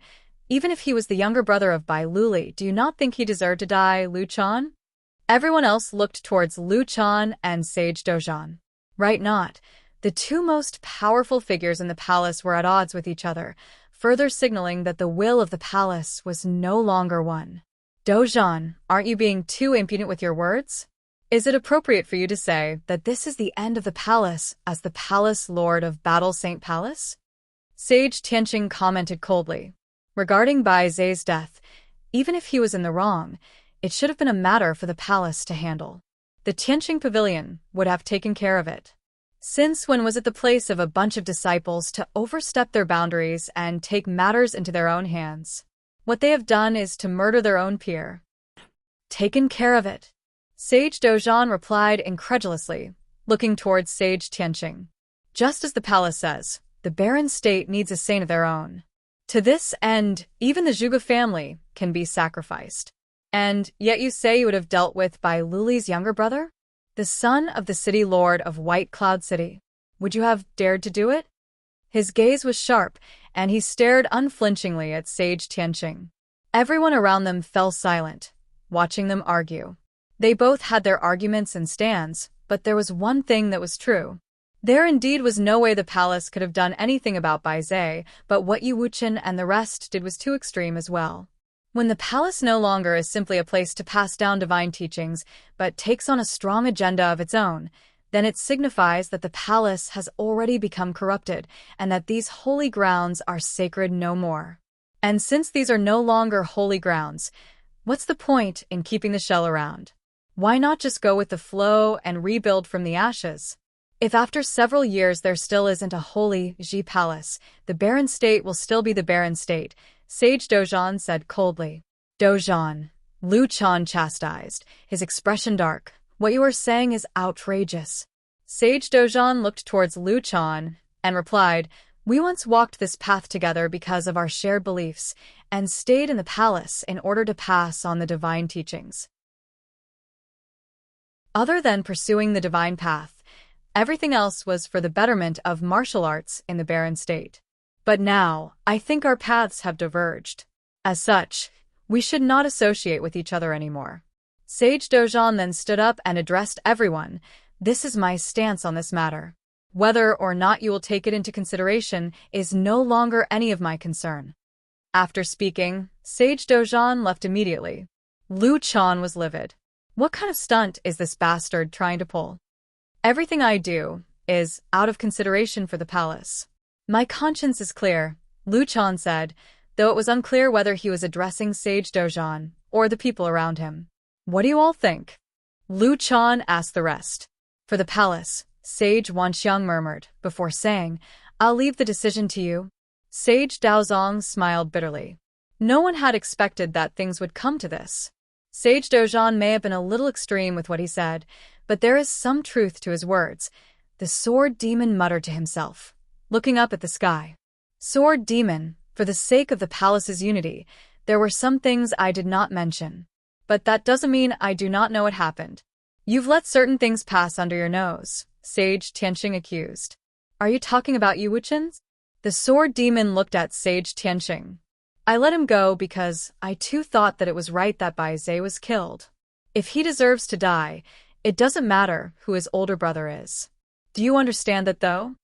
even if he was the younger brother of Bai Luli, do you not think he deserved to die, Lu Chan? Everyone else looked towards Lu Chan and Sage Dozhan. Right not. The 2 most powerful figures in the palace were at odds with each other, further signaling that the will of the palace was no longer one. Dozhan, aren't you being too impudent with your words? Is it appropriate for you to say that this is the end of the palace as the palace lord of Battle Saint Palace? Sage Tianqing commented coldly. Regarding Bai Zhe's death, even if he was in the wrong, it should have been a matter for the palace to handle. The Tianqing Pavilion would have taken care of it. Since when was it the place of a bunch of disciples to overstep their boundaries and take matters into their own hands? What they have done is to murder their own peer. Taken care of it. Sage Dozhan replied incredulously, looking towards Sage Tianqing. Just as the palace says, the barren state needs a saint of their own. To this end, even the Zhuge family can be sacrificed. And yet you say you would have dealt with Bai Luli's younger brother? The son of the city lord of White Cloud City. Would you have dared to do it? His gaze was sharp, and he stared unflinchingly at Sage Tianqing. Everyone around them fell silent, watching them argue. They both had their arguments and stands, but there was one thing that was true. There indeed was no way the palace could have done anything about Bai Zhe, but what Yi Wuqian and the rest did was too extreme as well. When the palace no longer is simply a place to pass down divine teachings, but takes on a strong agenda of its own, then it signifies that the palace has already become corrupted, and that these holy grounds are sacred no more. And since these are no longer holy grounds, what's the point in keeping the shell around? Why not just go with the flow and rebuild from the ashes? If after several years there still isn't a holy Ji palace, the barren state will still be the barren state, Sage Dozhan said coldly. Dozhan, Lu Chan chastised, his expression dark. What you are saying is outrageous. Sage Dozhan looked towards Lu Chan and replied, we once walked this path together because of our shared beliefs and stayed in the palace in order to pass on the divine teachings. Other than pursuing the divine path, everything else was for the betterment of martial arts in the barren state. But now, I think our paths have diverged. As such, we should not associate with each other anymore. Sage Dozhan then stood up and addressed everyone. This is my stance on this matter. Whether or not you will take it into consideration is no longer any of my concern." After speaking, Sage Dozhan left immediately. Lu Chan was livid. What kind of stunt is this bastard trying to pull? Everything I do is out of consideration for the palace. My conscience is clear, Lu Chan said, though it was unclear whether he was addressing Sage Dozhan or the people around him. What do you all think? Lu Chan asked the rest. For the palace, Sage Wanxiang murmured, before saying, "I'll leave the decision to you." Sage Daozong smiled bitterly. No one had expected that things would come to this. Sage Dozhan may have been a little extreme with what he said, but there is some truth to his words. The sword demon muttered to himself, looking up at the sky. Sword demon, for the sake of the palace's unity, there were some things I did not mention. But that doesn't mean I do not know what happened. You've let certain things pass under your nose, Sage Tianqing accused. Are you talking about Yu Wuchens? The sword demon looked at Sage Tianqing. I let him go because I too thought that it was right that Bai Zhe was killed. If he deserves to die, it doesn't matter who his older brother is. Do you understand that though?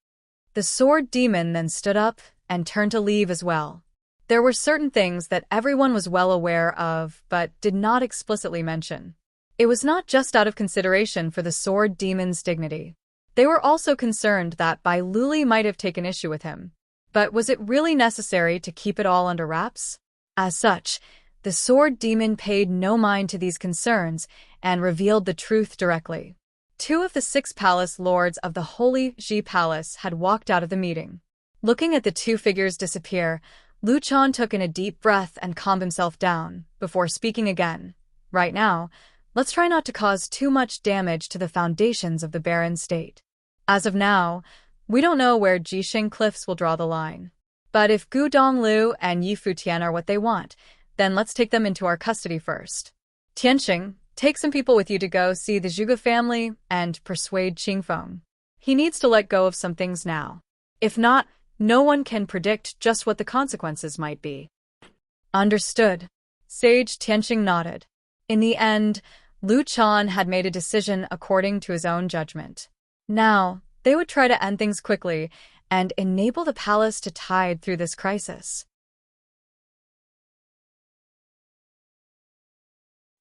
The sword demon then stood up and turned to leave as well. There were certain things that everyone was well aware of but did not explicitly mention. It was not just out of consideration for the sword demon's dignity. They were also concerned that Bai Luli might have taken issue with him. But was it really necessary to keep it all under wraps? As such, the sword demon paid no mind to these concerns and revealed the truth directly. 2 of the 6 palace lords of the Holy Ji Palace had walked out of the meeting. Looking at the 2 figures disappear, Lu Chan took in a deep breath and calmed himself down, before speaking again. Right now, let's try not to cause too much damage to the foundations of the barren state. As of now, we don't know where Jisheng Cliffs will draw the line. But if Gu Donglu and Yi Futian are what they want, then let's take them into our custody first. Tianqing, take some people with you to go see the Zhuge family and persuade Qingfeng. He needs to let go of some things now. If not, no one can predict just what the consequences might be. Understood. Sage Tianqing nodded. In the end, Lu Chan had made a decision according to his own judgment. Now, they would try to end things quickly and enable the palace to tide through this crisis.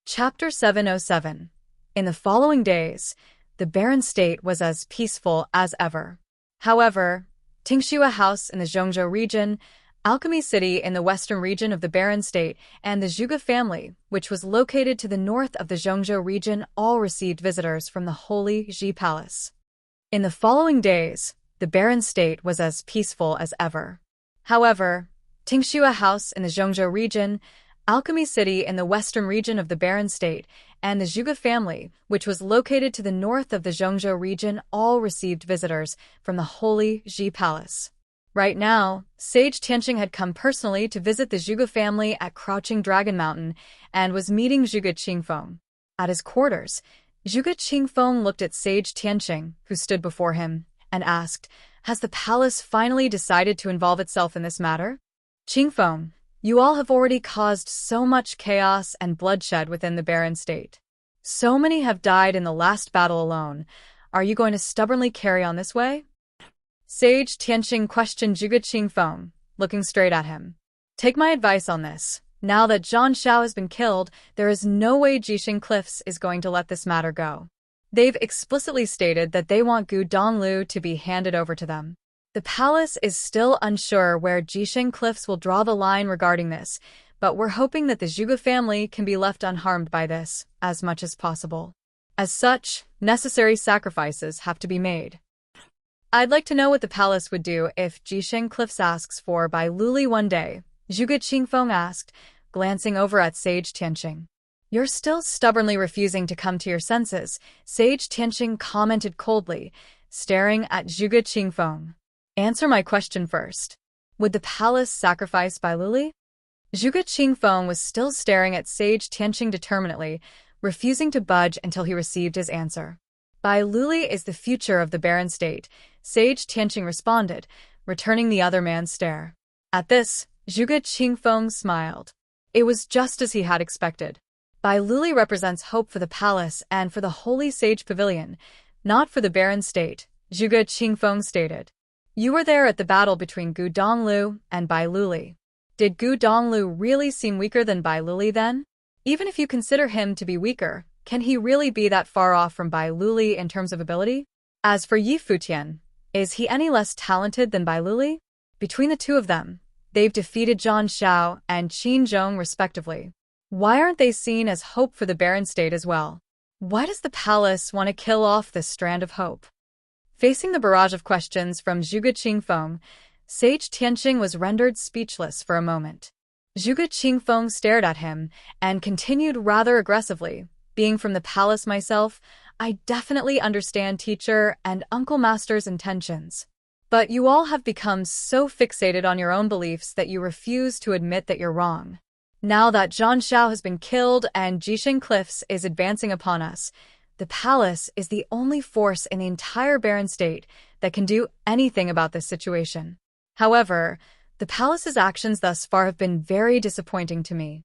Chapter 707. In the following days, the barren state was as peaceful as ever. However, Tingxua House in the Zhongzhou region, Alchemy City in the western region of the barren state, and the Zhuge family, which was located to the north of the Zhongzhou region, all received visitors from the Holy Ji Palace. In the following days, the barren state was as peaceful as ever. However, Tingxua House in the Zhongzhou region, Alchemy City in the western region of the barren state, and the Zhuge family, which was located to the north of the Zhongzhou region, all received visitors from the Holy Ji Palace. Right now, Sage Tianqing had come personally to visit the Zhuge family at Crouching Dragon Mountain and was meeting Zhuge Qingfeng. At his quarters, Zhuge Qingfeng looked at Sage Tianqing, who stood before him, and asked, "Has the palace finally decided to involve itself in this matter?" "Qingfeng, you all have already caused so much chaos and bloodshed within the barren state. So many have died in the last battle alone. Are you going to stubbornly carry on this way?" Sage Tianqing questioned Zhuge Qingfeng, looking straight at him. "Take my advice on this. Now that Zhang Xiao has been killed, there is no way Jisheng Cliffs is going to let this matter go. They've explicitly stated that they want Gu Donglu to be handed over to them. The palace is still unsure where Jisheng Cliffs will draw the line regarding this, but we're hoping that the Zhuge family can be left unharmed by this, as much as possible. As such, necessary sacrifices have to be made. I'd like to know what the palace would do if Jisheng Cliffs asks for Bai Luli one day," Zhuge Qingfeng asked, glancing over at Sage Tianqing. "You're still stubbornly refusing to come to your senses," Sage Tianqing commented coldly, staring at Zhuge Qingfeng. "Answer my question first. Would the palace sacrifice Bai Luli?" Zhuge Qingfeng was still staring at Sage Tianqing determinately, refusing to budge until he received his answer. "Bai Luli is the future of the barren state," Sage Tianqing responded, returning the other man's stare. At this, Zhuge Qingfeng smiled. It was just as he had expected. Bai Luli represents hope for the palace and for the Holy Sage Pavilion, not for the barren state, Zhuge Qingfeng stated. You were there at the battle between Gu Donglu and Bai Luli. Did Gu Donglu really seem weaker than Bai Luli then? Even if you consider him to be weaker, can he really be that far off from Bai Luli in terms of ability? As for Yi Futian, is he any less talented than Bai Luli? Between the two of them, they've defeated Zhang Xiao and Qin Zhong respectively. Why aren't they seen as hope for the Barren State as well? Why does the palace want to kill off this strand of hope? Facing the barrage of questions from Zhuge Qingfeng, Sage Tianqing was rendered speechless for a moment. Zhuge Qingfeng stared at him and continued rather aggressively. Being from the palace myself, I definitely understand teacher and Uncle Master's intentions. But you all have become so fixated on your own beliefs that you refuse to admit that you're wrong. Now that Zhang Xiao has been killed and Jisheng Cliffs is advancing upon us, the palace is the only force in the entire Barren State that can do anything about this situation. However, the palace's actions thus far have been very disappointing to me.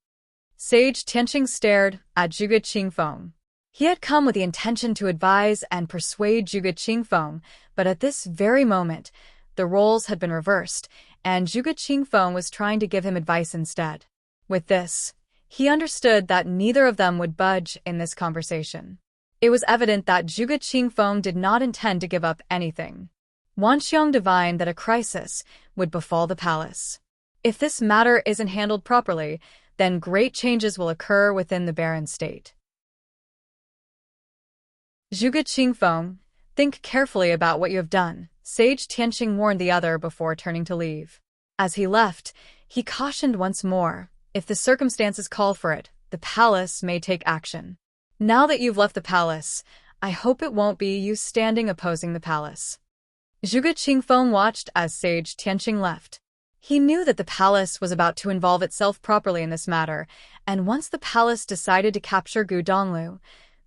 Sage Tianqing stared at Zhuge Qingfeng. He had come with the intention to advise and persuade Zhuge Qingfeng, but at this very moment, the roles had been reversed, and Zhuge Qingfeng was trying to give him advice instead. With this, he understood that neither of them would budge in this conversation. It was evident that Zhuge Qingfeng did not intend to give up anything. Wanxiong divined that a crisis would befall the palace. If this matter isn't handled properly, then great changes will occur within the Barren State. Zhuge Qingfeng, think carefully about what you have done, Sage Tianqing warned the other before turning to leave. As he left, he cautioned once more, if the circumstances call for it, the palace may take action. Now that you've left the palace, I hope it won't be you standing opposing the palace. Zhuge Qingfeng watched as Sage Tianqing left. He knew that the palace was about to involve itself properly in this matter, and once the palace decided to capture Gu Donglu,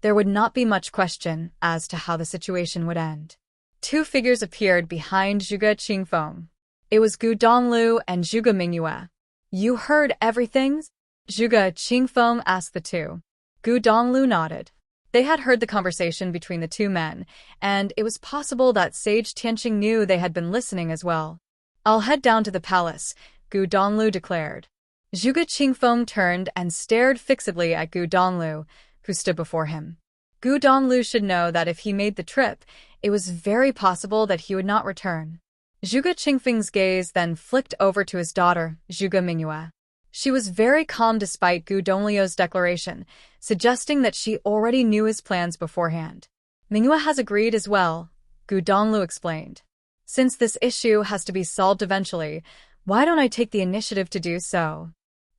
there would not be much question as to how the situation would end. Two figures appeared behind Zhuge Qingfeng. It was Gu Donglu and Zhuge Mingyue. You heard everything? Zhuge Qingfeng asked the two. Gu Donglu nodded. They had heard the conversation between the two men, and it was possible that Sage Tianqing knew they had been listening as well. I'll head down to the palace, Gu Donglu declared. Zhuge Qingfeng turned and stared fixedly at Gu Donglu, who stood before him. Gu Donglu should know that if he made the trip, it was very possible that he would not return. Zhuge Qingfeng's gaze then flicked over to his daughter, Zhuge Mingyue. She was very calm despite Gu Donglu's declaration, suggesting that she already knew his plans beforehand. Mingyue has agreed as well, Gu Donglu explained. Since this issue has to be solved eventually, why don't I take the initiative to do so?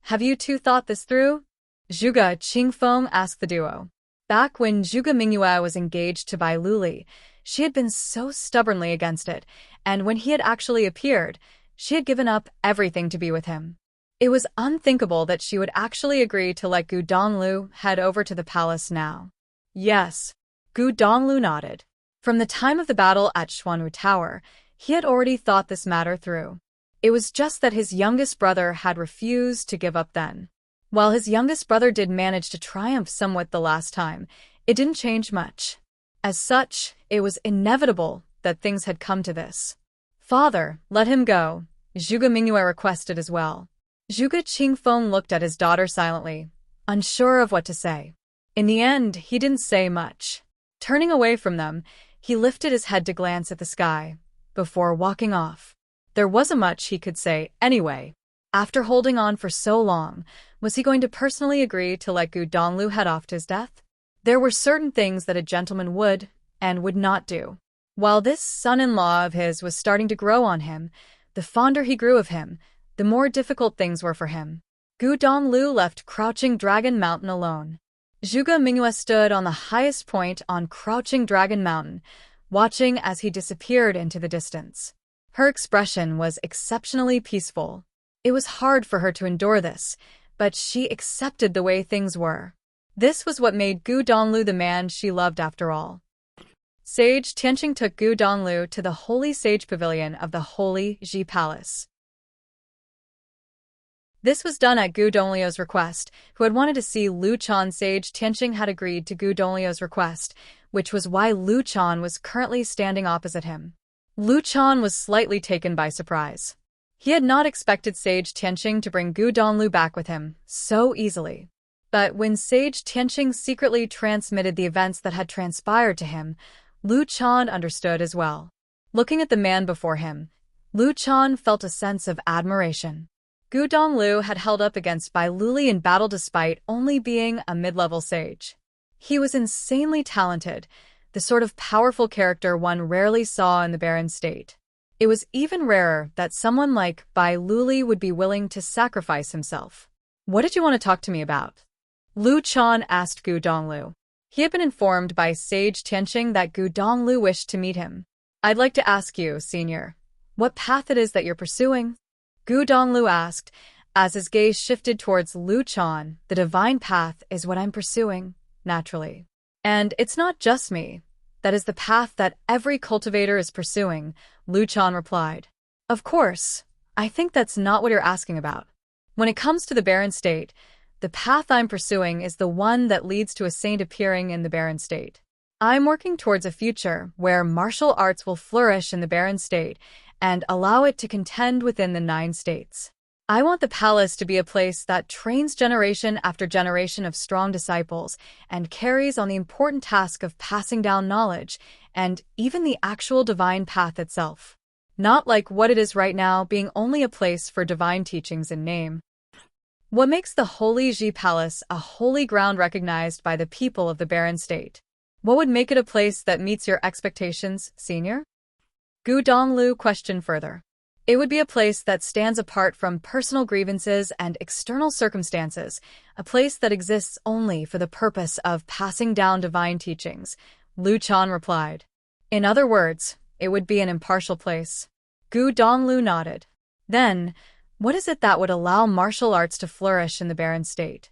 Have you two thought this through? Zhuge Qingfeng asked the duo. Back when Zhuge Mingyue was engaged to Bai Luli, she had been so stubbornly against it, and when he had actually appeared, she had given up everything to be with him. It was unthinkable that she would actually agree to let Gu Donglu head over to the palace now. Yes, Gu Donglu nodded. From the time of the battle at Xuanwu Tower, he had already thought this matter through. It was just that his youngest brother had refused to give up then. While his youngest brother did manage to triumph somewhat the last time, it didn't change much. As such, it was inevitable that things had come to this. Father, let him go, Zhuge Mingyue requested as well. Zhuge Qingfeng looked at his daughter silently, unsure of what to say. In the end, he didn't say much. Turning away from them, he lifted his head to glance at the sky, before walking off. There wasn't much he could say anyway. After holding on for so long, was he going to personally agree to let Gu Donglu head off to his death? There were certain things that a gentleman would and would not do. While this son-in-law of his was starting to grow on him, the fonder he grew of him, the more difficult things were for him. Gu Donglu left Crouching Dragon Mountain alone. Zhuge Mingyue stood on the highest point on Crouching Dragon Mountain, watching as he disappeared into the distance. Her expression was exceptionally peaceful. It was hard for her to endure this, but she accepted the way things were. This was what made Gu Donglu the man she loved after all. Sage Tianqing took Gu Donglu to the Holy Sage Pavilion of the Holy Ji Palace. This was done at Gu Donglio's request, who had wanted to see Lu Chan. Sage Tianqing had agreed to Gu Donglio's request, which was why Lu Chan was currently standing opposite him. Lu Chan was slightly taken by surprise. He had not expected Sage Tianqing to bring Gu Donglu back with him so easily. But when Sage Tianqing secretly transmitted the events that had transpired to him, Lu Chan understood as well. Looking at the man before him, Lu Chan felt a sense of admiration. Gu Donglu had held up against Bai Luli in battle despite only being a mid-level sage. He was insanely talented, the sort of powerful character one rarely saw in the barren state. It was even rarer that someone like Bai Luli would be willing to sacrifice himself. "What did you want to talk to me about?" Lu Chan asked Gu Donglu. He had been informed by Sage Tianqing that Gu Donglu wished to meet him. "I'd like to ask you, Senior, what path it is that you're pursuing?" Gu Donglu asked, as his gaze shifted towards Lu Chan. "The divine path is what I'm pursuing, naturally. And it's not just me. That is the path that every cultivator is pursuing," Lu Chan replied. "Of course, I think that's not what you're asking about. When it comes to the barren state, the path I'm pursuing is the one that leads to a saint appearing in the barren state. I'm working towards a future where martial arts will flourish in the barren state and allow it to contend within the 9 states. I want the palace to be a place that trains generation after generation of strong disciples and carries on the important task of passing down knowledge and even the actual divine path itself. Not like what it is right now, being only a place for divine teachings in name. What makes the Holy Ji Palace a holy ground recognized by the people of the barren state? What would make it a place that meets your expectations, Senior?" Gu Donglu questioned further. "It would be a place that stands apart from personal grievances and external circumstances, a place that exists only for the purpose of passing down divine teachings," Lu Chan replied. "In other words, it would be an impartial place." Gu Donglu nodded. "Then, what is it that would allow martial arts to flourish in the barren state?"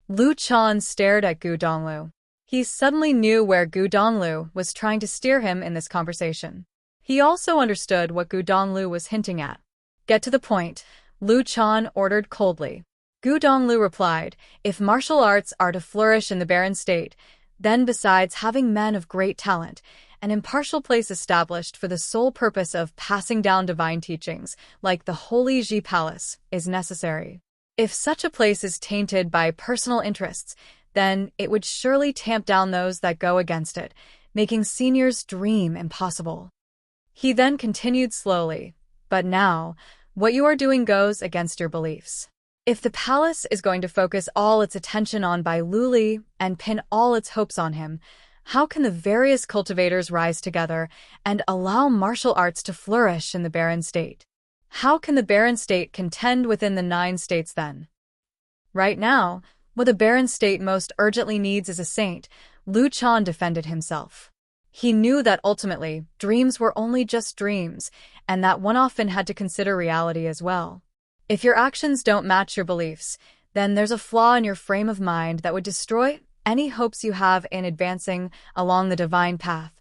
Lu Chan stared at Gu Donglu. He suddenly knew where Gu Donglu was trying to steer him in this conversation. He also understood what Gu Donglu was hinting at. "Get to the point," Lu Chan ordered coldly. Gu Donglu replied, "If martial arts are to flourish in the barren state, then besides having men of great talent, an impartial place established for the sole purpose of passing down divine teachings, like the Holy Ji Palace, is necessary. If such a place is tainted by personal interests, then it would surely tamp down those that go against it, making Senior's dream impossible." He then continued slowly, "But now, what you are doing goes against your beliefs. If the palace is going to focus all its attention on Bai Luli and pin all its hopes on him, how can the various cultivators rise together and allow martial arts to flourish in the barren state? How can the barren state contend within the 9 states then? Right now, what the barren state most urgently needs is a saint," Lu Chan defended himself. He knew that ultimately, dreams were only just dreams, and that one often had to consider reality as well. If your actions don't match your beliefs, then there's a flaw in your frame of mind that would destroy any hopes you have in advancing along the divine path.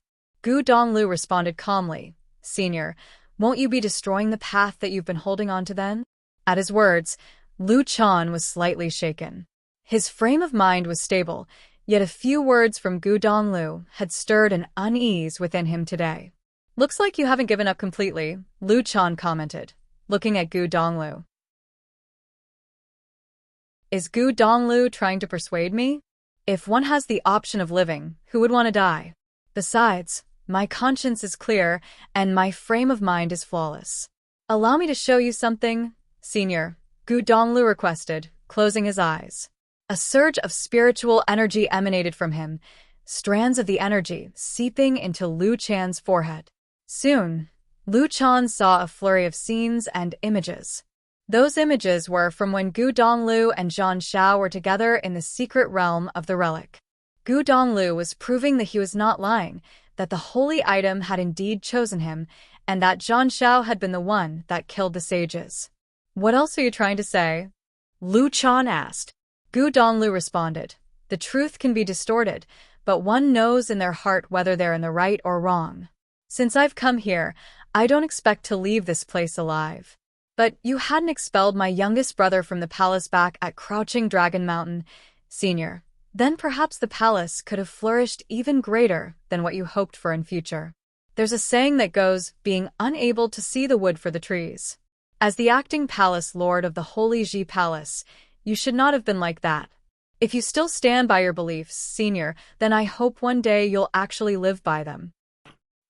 Gu Donglu responded calmly, "Senior, won't you be destroying the path that you've been holding on to then?" At his words, Lu Chan was slightly shaken. His frame of mind was stable, yet a few words from Gu Donglu had stirred an unease within him today. "Looks like you haven't given up completely," Lu Chan commented, looking at Gu Donglu. "Is Gu Donglu trying to persuade me? If one has the option of living, who would want to die? Besides, my conscience is clear, and my frame of mind is flawless. Allow me to show you something, Senior," Gu Donglu requested, closing his eyes. A surge of spiritual energy emanated from him, strands of the energy seeping into Lu Chan's forehead. Soon, Lu Chan saw a flurry of scenes and images. Those images were from when Gu Donglu and Zhan Xiao were together in the secret realm of the relic. Gu Donglu was proving that he was not lying, that the holy item had indeed chosen him, and that Zhan Xiao had been the one that killed the sages. "What else are you trying to say?" Lu Chan asked. Gu Donglu responded, "The truth can be distorted, but one knows in their heart whether they're in the right or wrong. Since I've come here, I don't expect to leave this place alive. But you hadn't expelled my youngest brother from the palace back at Crouching Dragon Mountain, Senior. Then perhaps the palace could have flourished even greater than what you hoped for in future. There's a saying that goes, being unable to see the wood for the trees. As the acting palace lord of the Holy Ji Palace, you should not have been like that. If you still stand by your beliefs, Senior, then I hope one day you'll actually live by them.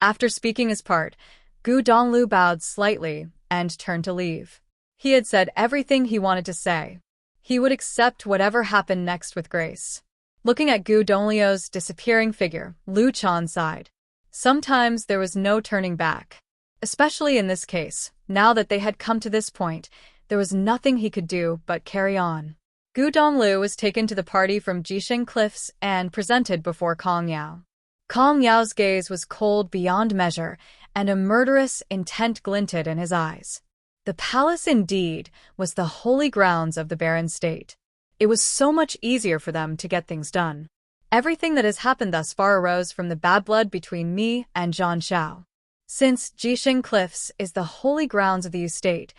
After speaking his part, Gu Donglu bowed slightly and turned to leave. He had said everything he wanted to say. He would accept whatever happened next with grace. Looking at Gu Donglio's disappearing figure, Lu Chan sighed. Sometimes there was no turning back. Especially in this case, now that they had come to this point, there was nothing he could do but carry on. Gu Donglu was taken to the party from Jisheng Cliffs and presented before Kong Yao. Kong Yao's gaze was cold beyond measure, and a murderous intent glinted in his eyes. The palace indeed was the holy grounds of the barren state. It was so much easier for them to get things done. Everything that has happened thus far arose from the bad blood between me and Zhan Shao. Since Jisheng Cliffs is the holy grounds of the estate,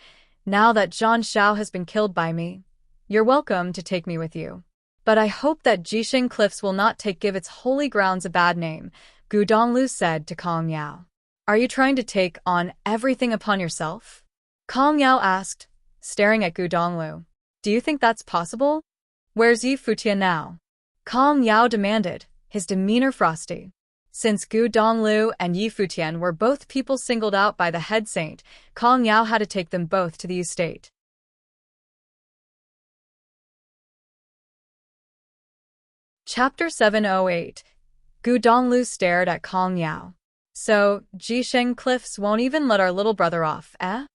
now that Zhan Shao has been killed by me, you're welcome to take me with you. But I hope that Jisheng Cliffs will not give its holy grounds a bad name, Gu Donglu said to Kong Yao. Are you trying to take on everything upon yourself? Kong Yao asked, staring at Gu Donglu. Do you think that's possible? Where's Yi Futian now? Kong Yao demanded, his demeanor frosty. Since Gu Donglu and Yi Futian were both people singled out by the head saint, Kong Yao had to take them both to the estate. Chapter 708. Gu Donglu stared at Kong Yao. So, Jisheng Cliffs won't even let our little brother off, eh?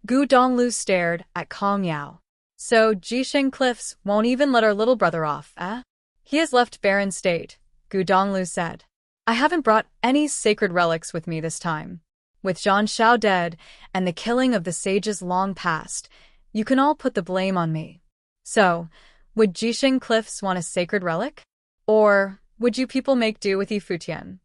Gu Donglu stared at Kong Yao. So, Jisheng Cliffs won't even let our little brother off, eh? He has left barren state, Gu Donglu said. I haven't brought any sacred relics with me this time. With Zhan Shao dead and the killing of the sages long past, you can all put the blame on me. So, would Jisheng Cliffs want a sacred relic? Or would you people make do with Yi Futian?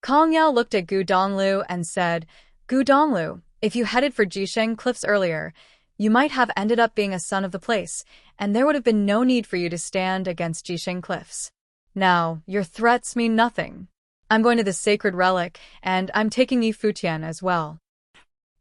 Kong Yao looked at Gu Donglu and said, Gu Donglu, if you headed for Jisheng Cliffs earlier, you might have ended up being a son of the place, and there would have been no need for you to stand against Jisheng Cliffs. Now, your threats mean nothing. I'm going to the sacred relic, and I'm taking Yi Futian as well.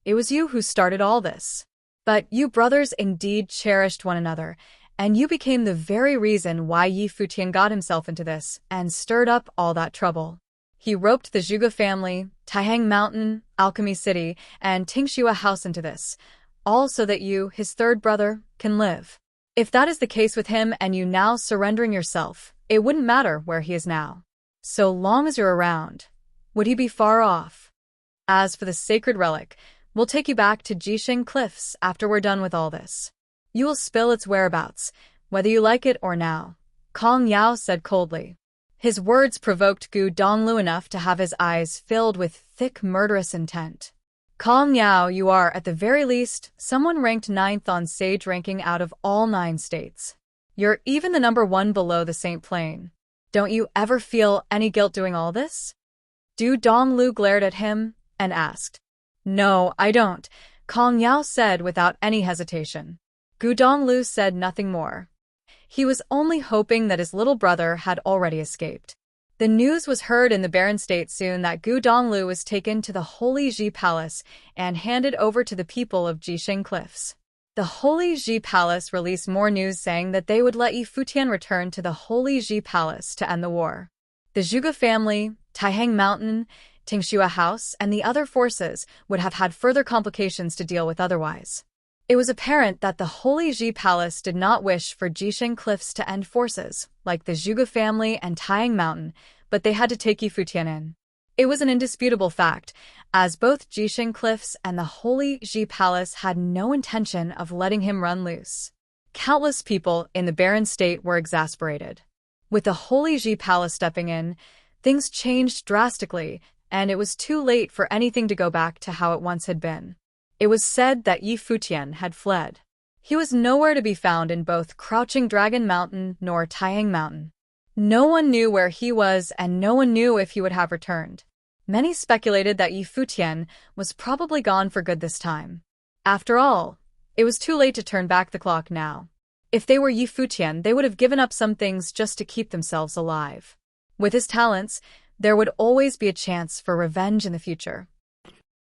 It was you who started all this. But you brothers indeed cherished one another, and you became the very reason why Yi Futian got himself into this and stirred up all that trouble. He roped the Zhuge family, Taihang Mountain, Alchemy City, and Tingxua House into this, all so that you, his third brother, can live. If that is the case with him and you now surrendering yourself, it wouldn't matter where he is now. So long as you're around, would he be far off? As for the sacred relic, we'll take you back to Jisheng Cliffs after we're done with all this. You will spill its whereabouts, whether you like it or now, Kong Yao said coldly. His words provoked Gu Donglu enough to have his eyes filled with thick murderous intent. Kong Yao, you are, at the very least, someone ranked 9th on Sage ranking out of all 9 states. You're even the number 1 below the Saint Plain. Don't you ever feel any guilt doing all this? Gu Donglu glared at him and asked. No, I don't, Kong Yao said without any hesitation. Gu Donglu said nothing more. He was only hoping that his little brother had already escaped. The news was heard in the barren state soon that Gu Donglu was taken to the Holy Ji Palace and handed over to the people of Jisheng Cliffs. The Holy Ji Palace released more news saying that they would let Yi Futian return to the Holy Ji Palace to end the war. The Zhuge family, Taihang Mountain, Tingxua House, and the other forces would have had further complications to deal with otherwise. It was apparent that the Holy Ji Palace did not wish for Jisheng Cliffs to end forces, like the Zhuge family and Taihang Mountain, but they had to take Yi Futian in. It was an indisputable fact, as both Jisheng Cliffs and the Holy Ji Palace had no intention of letting him run loose. Countless people in the barren state were exasperated. With the Holy Ji Palace stepping in, things changed drastically, and it was too late for anything to go back to how it once had been. It was said that Yi Futian had fled. He was nowhere to be found in both Crouching Dragon Mountain nor Taihang Mountain. No one knew where he was, and no one knew if he would have returned. Many speculated that Yi Futian was probably gone for good this time. After all, It was too late to turn back the clock now. If they were Yi Futian, they would have given up some things just to keep themselves alive. With his talents, there would always be a chance for revenge in the future.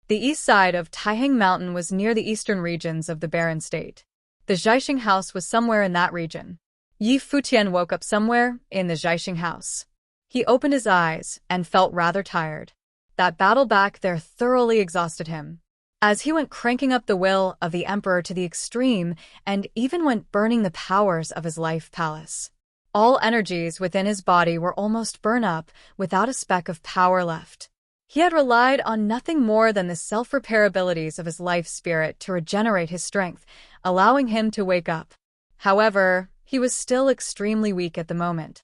The east side of Taihang Mountain was near the eastern regions of the Barren State. The Zhaixing house was somewhere in that region. Yi Futian woke up somewhere in the Zhaixing house. He opened his eyes and felt rather tired. That battle back there thoroughly exhausted him. As he went cranking up the will of the emperor to the extreme and even went burning the powers of his life palace. All energies within his body were almost burned up without a speck of power left. He had relied on nothing more than the self-repair abilities of his life spirit to regenerate his strength, allowing him to wake up. However, he was still extremely weak at the moment.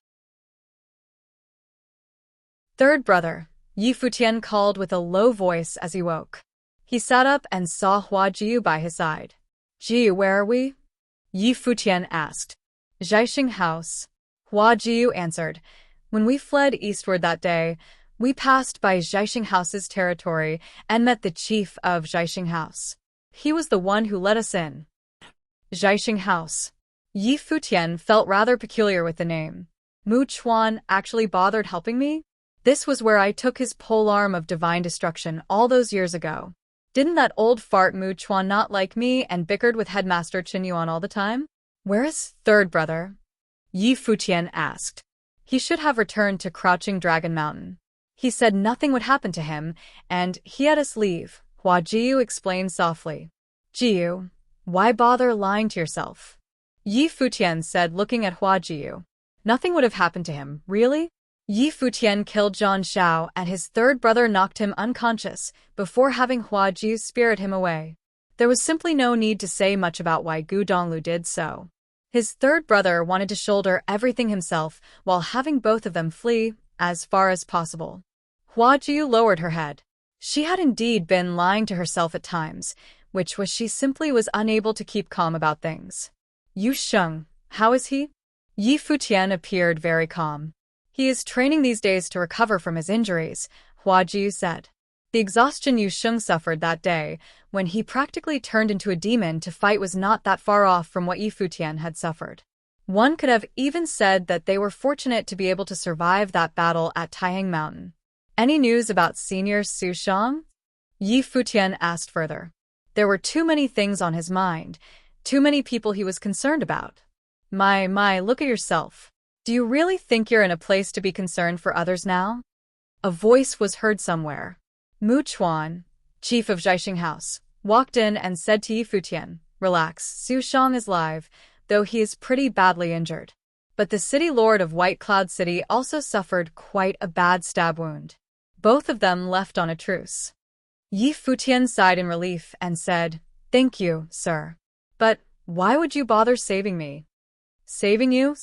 Third brother, Yi Futian called with a low voice as he woke. He sat up and saw Hua Jiu by his side. "Jiu, where are we?" Yi Futian asked. "Zhaixing house." Hua Jiu answered. "When we fled eastward that day, we passed by Zhaixing house's territory and met the chief of Zhaixing house. He was the one who let us in." Zhaixing house. Yi Futian felt rather peculiar with the name. Mu Chuan actually bothered helping me? This was where I took his polearm of divine destruction all those years ago. Didn't that old fart Mu Chuan not like me and bickered with headmaster Chen Yuan all the time? Where is third brother? Yi Futian asked. He should have returned to Crouching Dragon Mountain. He said nothing would happen to him, and he had us leave, Hua Jiu explained softly. "Jiu, why bother lying to yourself?" Yi Futian said, looking at Hua Jiu. "Nothing would have happened to him, really?" Yi Futian killed Zhang Xiao and his third brother knocked him unconscious before having Hua Jiu spirit him away. There was simply no need to say much about why Gu Donglu did so. His third brother wanted to shoulder everything himself while having both of them flee as far as possible. Hua Jiu lowered her head. She had indeed been lying to herself at times, which was she simply was unable to keep calm about things. "Yu Sheng, how is he?" Yi Futian appeared very calm. "He is training these days to recover from his injuries," Hua Jiu said. The exhaustion Yu Sheng suffered that day, when he practically turned into a demon to fight, was not that far off from what Yi Futian had suffered. One could have even said that they were fortunate to be able to survive that battle at Taihang Mountain. "Any news about Senior Su Shang?" Yi Futian asked further. There were too many things on his mind, too many people he was concerned about. My, look at yourself. Do you really think you're in a place to be concerned for others now?" A voice was heard somewhere. Mu Chuan, chief of Zhaixing House, walked in and said to Yi Futian, "Relax, Su Shang is alive, though he is pretty badly injured. But the city lord of White Cloud City also suffered quite a bad stab wound. Both of them left on a truce." Yi Futian sighed in relief and said, "Thank you, sir. But why would you bother saving me?" "Saving you?"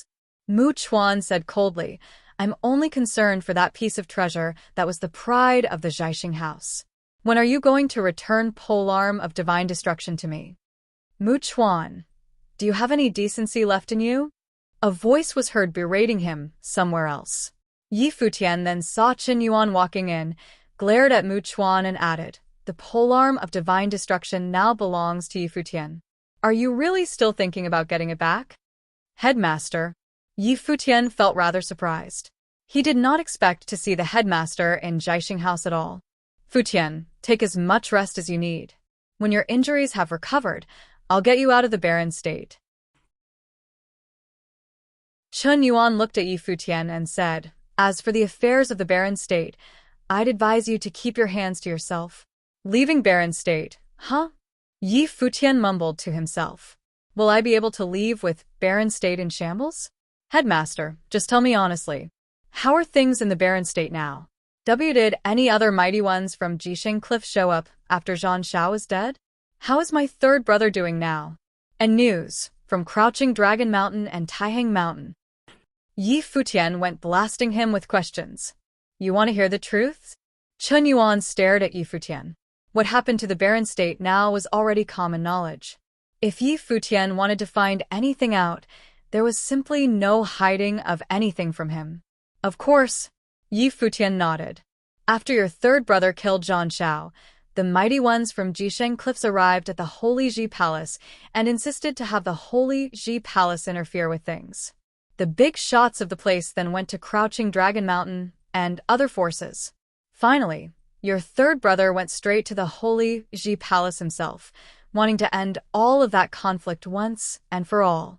Mu Chuan said coldly. "I'm only concerned for that piece of treasure that was the pride of the Zhaixing house. When are you going to return polearm of divine destruction to me?" "Mu Chuan, do you have any decency left in you?" A voice was heard berating him somewhere else. Yi Futian then saw Chen Yuan walking in, glared at Mu Chuan and added, "The polearm of divine destruction now belongs to Yi Futian. Are you really still thinking about getting it back?" "Headmaster." Yi Futian felt rather surprised. He did not expect to see the headmaster in Zhaixing House at all. "Futian, take as much rest as you need. When your injuries have recovered, I'll get you out of the barren state." Chen Yuan looked at Yi Futian and said, "As for the affairs of the barren state, I'd advise you to keep your hands to yourself." "Leaving barren state, huh?" Yi Futian mumbled to himself. "Will I be able to leave with barren state in shambles?" "Headmaster, just tell me honestly. How are things in the barren state now? Did any other mighty ones from Jisheng Cliff show up after Zhang Xiao is dead? How is my third brother doing now? And news from Crouching Dragon Mountain and Taihang Mountain." Yi Futian went blasting him with questions. "You want to hear the truth?" Chen Yuan stared at Yi Futian. What happened to the barren state now was already common knowledge. If Yi Futian wanted to find anything out, there was simply no hiding of anything from him. "Of course." Yi Futian nodded. "After your third brother killed Zhang Xiao, The mighty ones from Jisheng Cliffs arrived at the Holy Ji Palace and insisted to have the Holy Ji Palace interfere with things. The big shots of the place then went to Crouching Dragon Mountain and other forces. Finally, your third brother went straight to the Holy Ji Palace himself, wanting to end all of that conflict once and for all.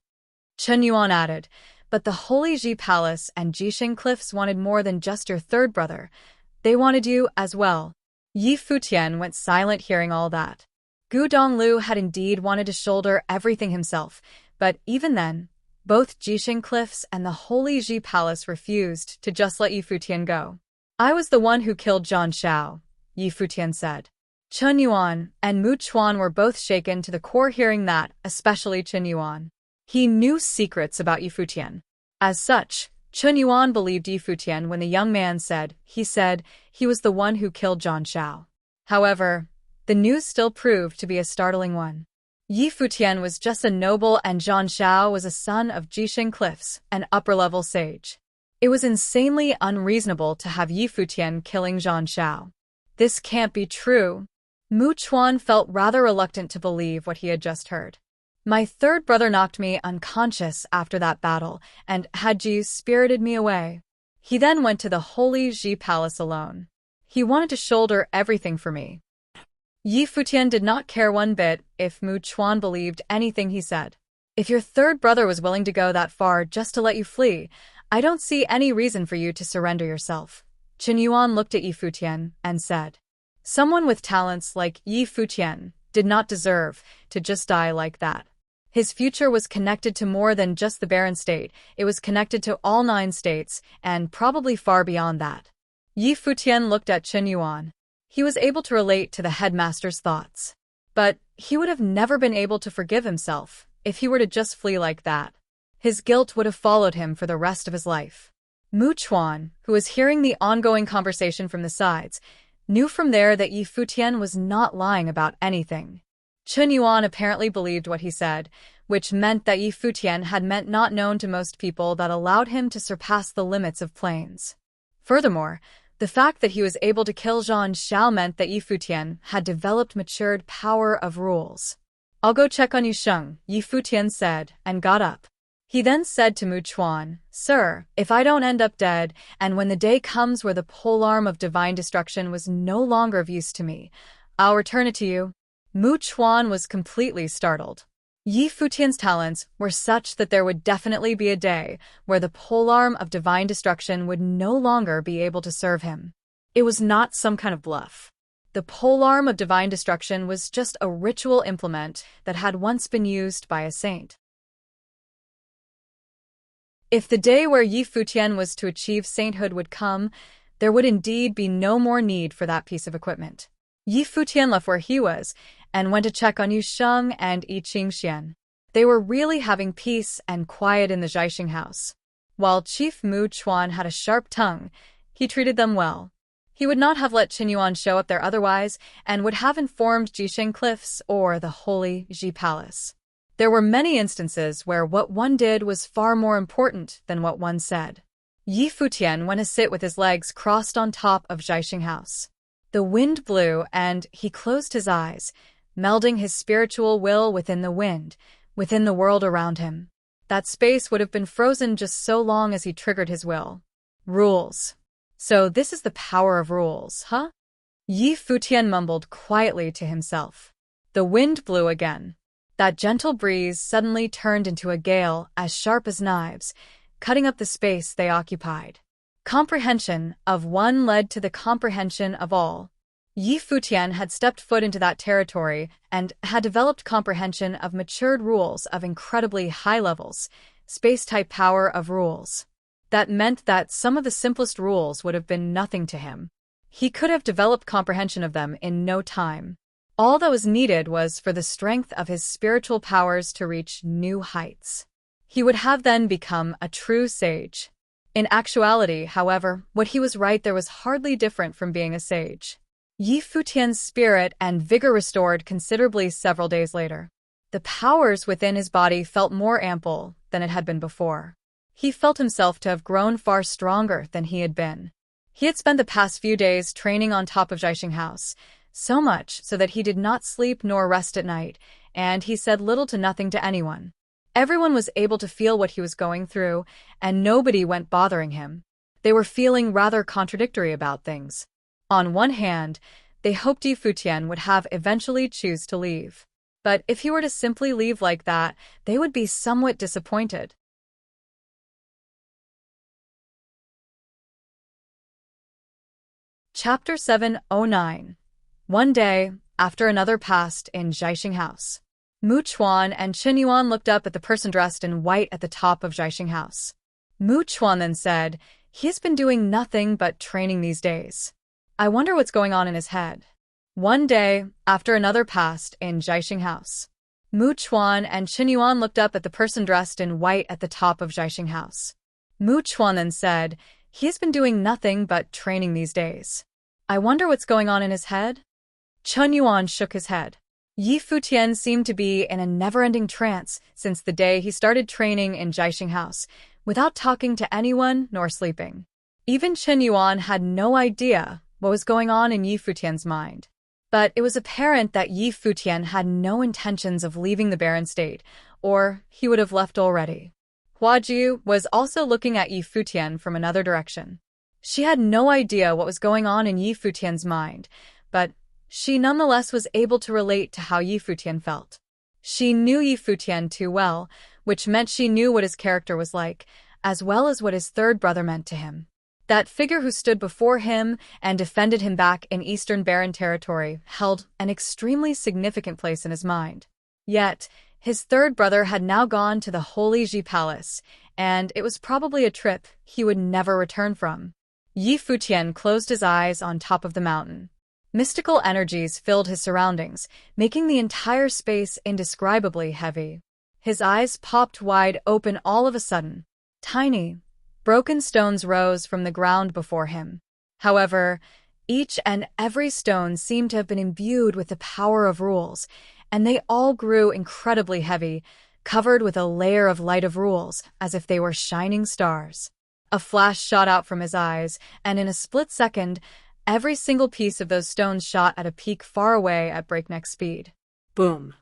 Chen Yuan added, but the Holy Ji Palace and Jisheng Cliffs wanted more than just your third brother. They wanted you as well. Yi Futian went silent hearing all that. Gu Donglu had indeed wanted to shoulder everything himself, but even then, both Jisheng Cliffs and the Holy Ji Palace refused to just let Yi Futian go. I was the one who killed Zhang Shao, Yi Futian said. Chen Yuan and Mu Chuan were both shaken to the core hearing that, especially Chen Yuan. He knew secrets about Yi Futian. As such, Chen Yuan believed Yi Futian when the young man said he was the one who killed Zhang Shao. However, the news still proved to be a startling one. Yi Futian was just a noble and Zhang Shao was a son of Jisheng Cliffs, an upper-level sage. It was insanely unreasonable to have Yi Futian killing Zhang Shao. This can't be true. Mu Chuan felt rather reluctant to believe what he had just heard. My third brother knocked me unconscious after that battle and had Ji spirited me away. He then went to the Holy Ji Palace alone. He wanted to shoulder everything for me. Yi Futian did not care one bit if Mu Chuan believed anything he said. If your third brother was willing to go that far just to let you flee, I don't see any reason for you to surrender yourself. Chen Yuan looked at Yi Futian and said, someone with talents like Yi Futian did not deserve to just die like that. His future was connected to more than just the Barren State, it was connected to all 9 states, and probably far beyond that. Yi Futian looked at Chen Yuan. He was able to relate to the headmaster's thoughts. But he would have never been able to forgive himself if he were to just flee like that. His guilt would have followed him for the rest of his life. Mu Chuan, who was hearing the ongoing conversation from the sides, knew from there that Yi Futian was not lying about anything. Chen Yuan apparently believed what he said, which meant that Yi Futian had meant not known to most people that allowed him to surpass the limits of planes. Furthermore, the fact that he was able to kill Zhang Shao meant that Yi Futian had developed matured power of rules. I'll go check on Yu Sheng, Yi Futian said, and got up. He then said to Mu Chuan, Sir, if I don't end up dead, and when the day comes where the polearm of divine destruction was no longer of use to me, I'll return it to you. Mu Chuan was completely startled. Yi Futian's talents were such that there would definitely be a day where the polearm of divine destruction would no longer be able to serve him. It was not some kind of bluff. The polearm of divine destruction was just a ritual implement that had once been used by a saint. If the day where Yi Futian was to achieve sainthood would come, there would indeed be no more need for that piece of equipment. Yi Futian left where he was and went to check on Yu Sheng and Yi Qingxian. They were really having peace and quiet in the Zhaixing house. While Chief Mu Chuan had a sharp tongue, he treated them well. He would not have let Chen Yuan show up there otherwise and would have informed Jisheng Cliffs or the Holy Ji Palace. There were many instances where what one did was far more important than what one said. Yi Futian went to sit with his legs crossed on top of Zhaixing house. The wind blew and he closed his eyes, melding his spiritual will within the wind, within the world around him. That space would have been frozen just so long as he triggered his will. Rules. So this is the power of rules, huh? Yi Futian mumbled quietly to himself. The wind blew again. That gentle breeze suddenly turned into a gale as sharp as knives, cutting up the space they occupied. Comprehension of one led to the comprehension of all. Yi Futian had stepped foot into that territory and had developed comprehension of matured rules of incredibly high levels, space-type power of rules. That meant that some of the simplest rules would have been nothing to him. He could have developed comprehension of them in no time. All that was needed was for the strength of his spiritual powers to reach new heights. He would have then become a true sage. In actuality, however, what he was right there was hardly different from being a sage. Yi Futian's spirit and vigor restored considerably several days later. The powers within his body felt more ample than it had been before. He felt himself to have grown far stronger than he had been. He had spent the past few days training on top of Zhaixing House, so much so that he did not sleep nor rest at night, and he said little to nothing to anyone. Everyone was able to feel what he was going through, and nobody went bothering him. They were feeling rather contradictory about things. On one hand, they hoped Futian would have eventually choose to leave. But if he were to simply leave like that, they would be somewhat disappointed. Chapter 709. One day, after another passed in Jiaxing House. Mu Chuan and Qin Yuan looked up at the person dressed in white at the top of Jiaxing House. Mu Chuan then said, "He has been doing nothing but training these days. I wonder what's going on in his head." One day, after another passed in Jiaxing House. Mu Chuan and Qin Yuan looked up at the person dressed in white at the top of Jiaxing House. Mu Chuan then said, "He has been doing nothing but training these days. I wonder what's going on in his head?" Qin Yuan shook his head. Futian seemed to be in a never-ending trance since the day he started training in Jiaxing House, without talking to anyone nor sleeping. Even Qin Yuan had no idea what was going on in Futian's mind. But it was apparent that Futian had no intentions of leaving the barren state, or he would have left already. Huajiu was also looking at Futian from another direction. She had no idea what was going on in Futian's mind, but she nonetheless was able to relate to how Futian felt. She knew Futian too well, which meant she knew what his character was like, as well as what his third brother meant to him. That figure who stood before him and defended him back in Eastern Barren territory held an extremely significant place in his mind. Yet, his third brother had now gone to the Holy Ji Palace, and it was probably a trip he would never return from. Futian closed his eyes on top of the mountain. Mystical energies filled his surroundings, making the entire space indescribably heavy. His eyes popped wide open all of a sudden. Tiny, broken stones rose from the ground before him. However, each and every stone seemed to have been imbued with the power of rules, and they all grew incredibly heavy, covered with a layer of light of rules, as if they were shining stars. A flash shot out from his eyes, and in a split second, every single piece of those stones shot at a peak far away at breakneck speed. Boom.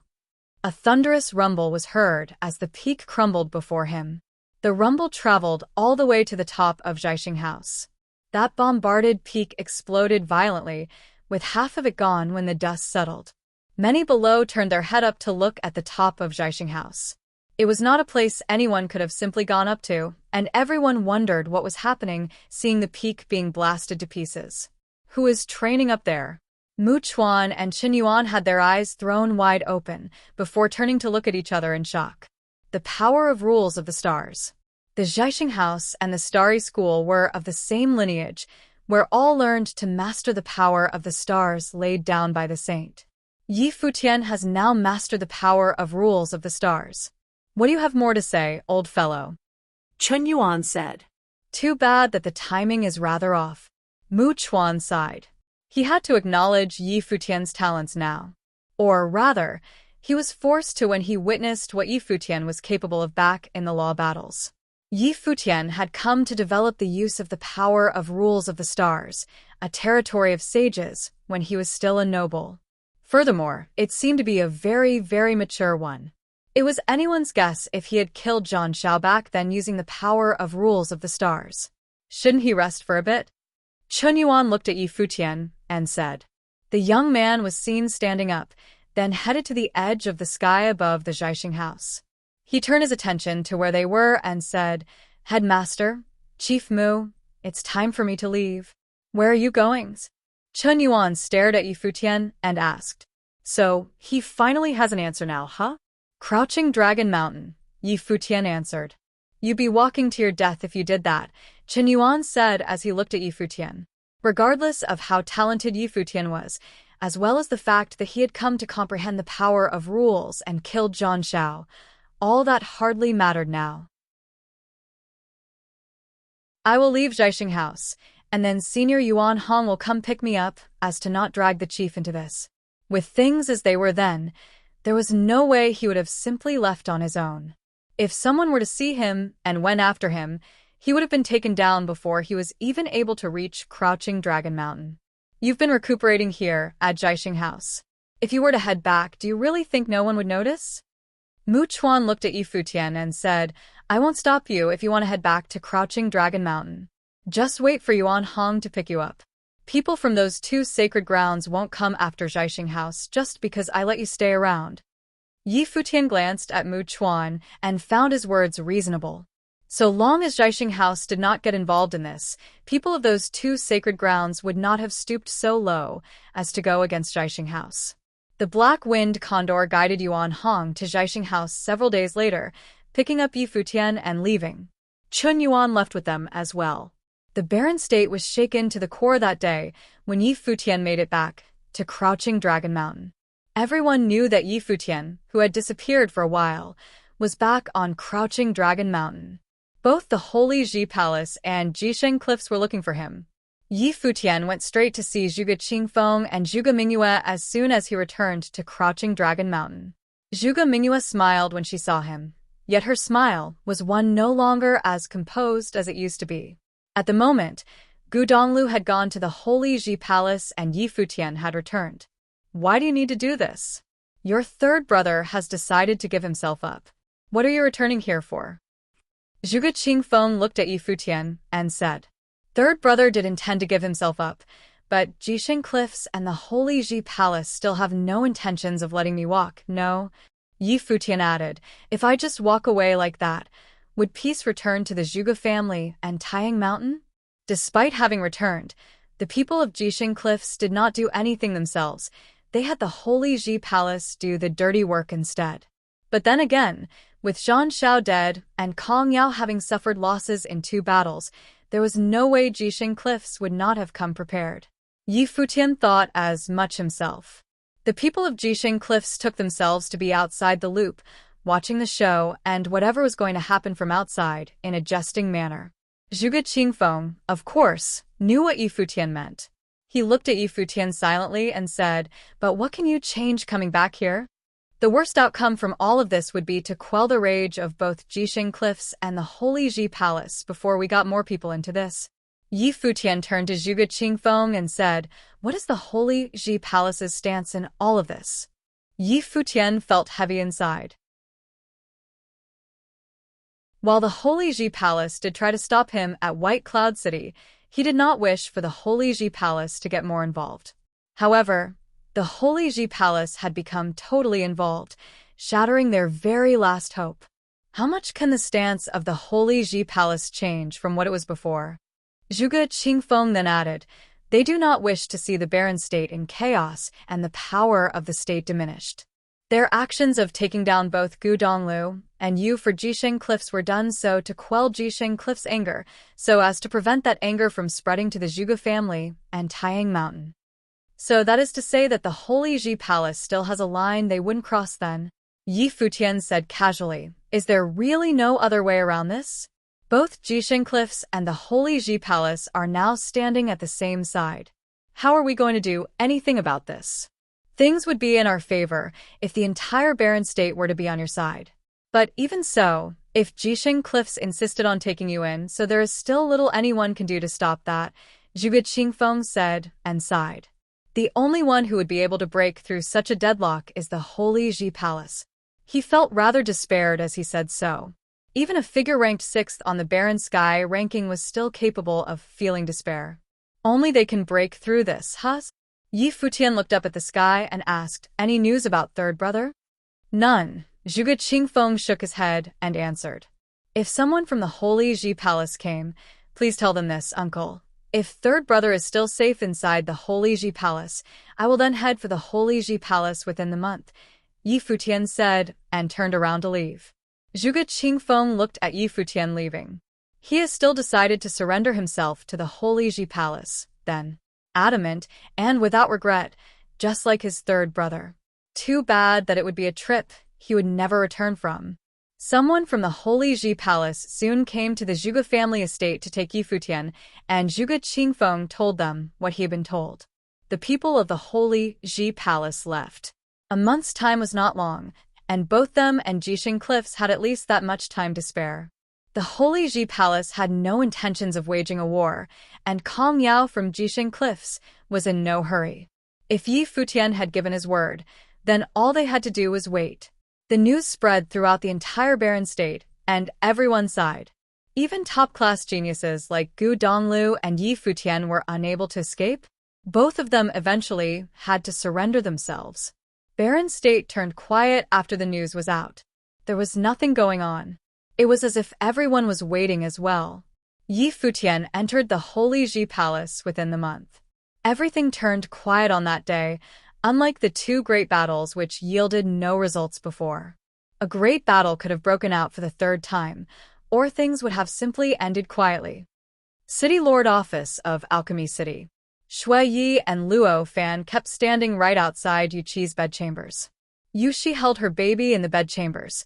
A thunderous rumble was heard as the peak crumbled before him. The rumble traveled all the way to the top of Jiaxing House. That bombarded peak exploded violently, with half of it gone when the dust settled. Many below turned their head up to look at the top of Jiaxing House. It was not a place anyone could have simply gone up to, and everyone wondered what was happening, seeing the peak being blasted to pieces. Who is training up there? Mu Chuan and Qin Yuan had their eyes thrown wide open before turning to look at each other in shock. The power of rules of the stars. The Jiaxing House and the Starry School were of the same lineage, where all learned to master the power of the stars laid down by the saint. Futian has now mastered the power of rules of the stars. What do you have more to say, old fellow? Qin Yuan said. Too bad that the timing is rather off. Mu Chuan sighed. He had to acknowledge Futian's talents now. Or rather, he was forced to when he witnessed what Futian was capable of back in the law battles. Futian had come to develop the use of the power of rules of the stars, a territory of sages, when he was still a noble. Furthermore, it seemed to be a very, very mature one. It was anyone's guess if he had killed Zhang Xiao back then using the power of rules of the stars. Shouldn't he rest for a bit? Qin Yuan looked at Futian and said. The young man was seen standing up, then headed to the edge of the sky above the Jiaxing House. He turned his attention to where they were and said, Headmaster, Chief Mu, it's time for me to leave. Where are you going? Qin Yuan stared at Futian and asked. So, he finally has an answer now, huh? Crouching Dragon Mountain, Futian answered. You'd be walking to your death if you did that, Qin Yuan said as he looked at Futian. Regardless of how talented Futian was, as well as the fact that he had come to comprehend the power of rules and killed Zhang Xiao, all that hardly mattered now. I will leave Jiaxing House, and then Senior Yuan Hong will come pick me up, as to not drag the chief into this. With things as they were then, there was no way he would have simply left on his own. If someone were to see him and went after him, he would have been taken down before he was even able to reach Crouching Dragon Mountain. You've been recuperating here at Jiaxing House. If you were to head back, do you really think no one would notice? Mu Chuan looked at Yi Futian and said, I won't stop you if you want to head back to Crouching Dragon Mountain. Just wait for Yuan Hong to pick you up. People from those two sacred grounds won't come after Jiaxing House just because I let you stay around. Yi Futian glanced at Mu Chuan and found his words reasonable. So long as Jiaxing House did not get involved in this, people of those two sacred grounds would not have stooped so low as to go against Jiaxing House. The Black Wind Condor guided Yuan Hong to Jiaxing House several days later, picking up Yi Futian and leaving. Chun Yuan left with them as well. The barren state was shaken to the core that day when Yi Futian made it back to Crouching Dragon Mountain. Everyone knew that Yi Futian, who had disappeared for a while, was back on Crouching Dragon Mountain. Both the Holy Ji Palace and Jisheng Cliffs were looking for him. Yi Futian went straight to see Zhuge Qingfeng and Zhuge Mingyue as soon as he returned to Crouching Dragon Mountain. Zhuge Mingyue smiled when she saw him, yet her smile was one no longer as composed as it used to be. At the moment, Gu Donglu had gone to the Holy Ji Palace and Yi Futian had returned. Why do you need to do this? Your third brother has decided to give himself up. What are you returning here for? Zhuge Qingfeng looked at Yi Futian and said, Third brother did intend to give himself up, but Jisheng Cliffs and the Holy Ji Palace still have no intentions of letting me walk, no? Yi Futian added, if I just walk away like that, would peace return to the Zhuge family and Taiyang Mountain? Despite having returned, the people of Jisheng Cliffs did not do anything themselves. They had the Holy Ji Palace do the dirty work instead. But then again, with Zhang Xiao dead and Kong Yao having suffered losses in 2 battles, there was no way Jisheng Cliffs would not have come prepared. Yi Futian thought as much himself. The people of Jisheng Cliffs took themselves to be outside the loop, watching the show and whatever was going to happen from outside in a jesting manner. Zhuge Qingfeng, of course, knew what Yi Futian meant. He looked at Yi Futian silently and said, but what can you change coming back here? The worst outcome from all of this would be to quell the rage of both Jisheng Cliffs and the Holy Ji Palace before we got more people into this. Yi Futian turned to Zhuge Qingfeng and said, what is the Holy Ji Palace's stance in all of this? Yi Futian felt heavy inside. While the Holy Ji Palace did try to stop him at White Cloud City, he did not wish for the Holy Ji Palace to get more involved. However, the Holy Ji Palace had become totally involved, shattering their very last hope. How much can the stance of the Holy Ji Palace change from what it was before? Zhuge Qingfeng then added, they do not wish to see the barren state in chaos and the power of the state diminished. Their actions of taking down both Gu Donglu and Yu for Jisheng Cliffs were done so to quell Jisheng Cliffs' anger, so as to prevent that anger from spreading to the Zhuge family and Taiyang Mountain. So that is to say that the Holy Ji Palace still has a line they wouldn't cross then? Yi Futian said casually, is there really no other way around this? Both Jisheng Cliffs and the Holy Ji Palace are now standing at the same side. How are we going to do anything about this? Things would be in our favor if the entire barren state were to be on your side. But even so, if Jisheng Cliffs insisted on taking you in, so there is still little anyone can do to stop that, Zhuge Qingfeng said and sighed. The only one who would be able to break through such a deadlock is the Holy Ji Palace. He felt rather despaired as he said so. Even a figure ranked 6th on the barren sky ranking was still capable of feeling despair. Only they can break through this, huh? Yi Futian looked up at the sky and asked, any news about third brother? None. Zhuge Qingfeng shook his head and answered. If someone from the Holy Ji Palace came, please tell them this, uncle. If third brother is still safe inside the Holy Ji Palace, I will then head for the Holy Ji Palace within the month, Yi Futian said, and turned around to leave. Zhuge Qingfeng looked at Yi Futian leaving. He has still decided to surrender himself to the Holy Ji Palace, then. Adamant, and without regret, just like his third brother. Too bad that it would be a trip he would never return from. Someone from the Holy Ji Palace soon came to the Zhuge family estate to take Yi Futian, and Zhuge Qingfeng told them what he had been told. The people of the Holy Ji Palace left. A month's time was not long, and both them and Jisheng Cliffs had at least that much time to spare. The Holy Ji Palace had no intentions of waging a war, and Kong Yao from Jisheng Cliffs was in no hurry. If Yi Futian had given his word, then all they had to do was wait. The news spread throughout the entire barren state, and everyone sighed. Even top-class geniuses like Gu Donglu and Yi Futian were unable to escape. Both of them eventually had to surrender themselves. Barren State turned quiet after the news was out. There was nothing going on. It was as if everyone was waiting as well. Yi Futian entered the Holy Ji Palace within the month. Everything turned quiet on that day, unlike the two great battles which yielded no results before. A great battle could have broken out for the third time, or things would have simply ended quietly. City Lord Office of Alchemy City. Shui Yi and Luo Fan kept standing right outside Yuqi's bedchambers. Yushi held her baby in the bedchambers,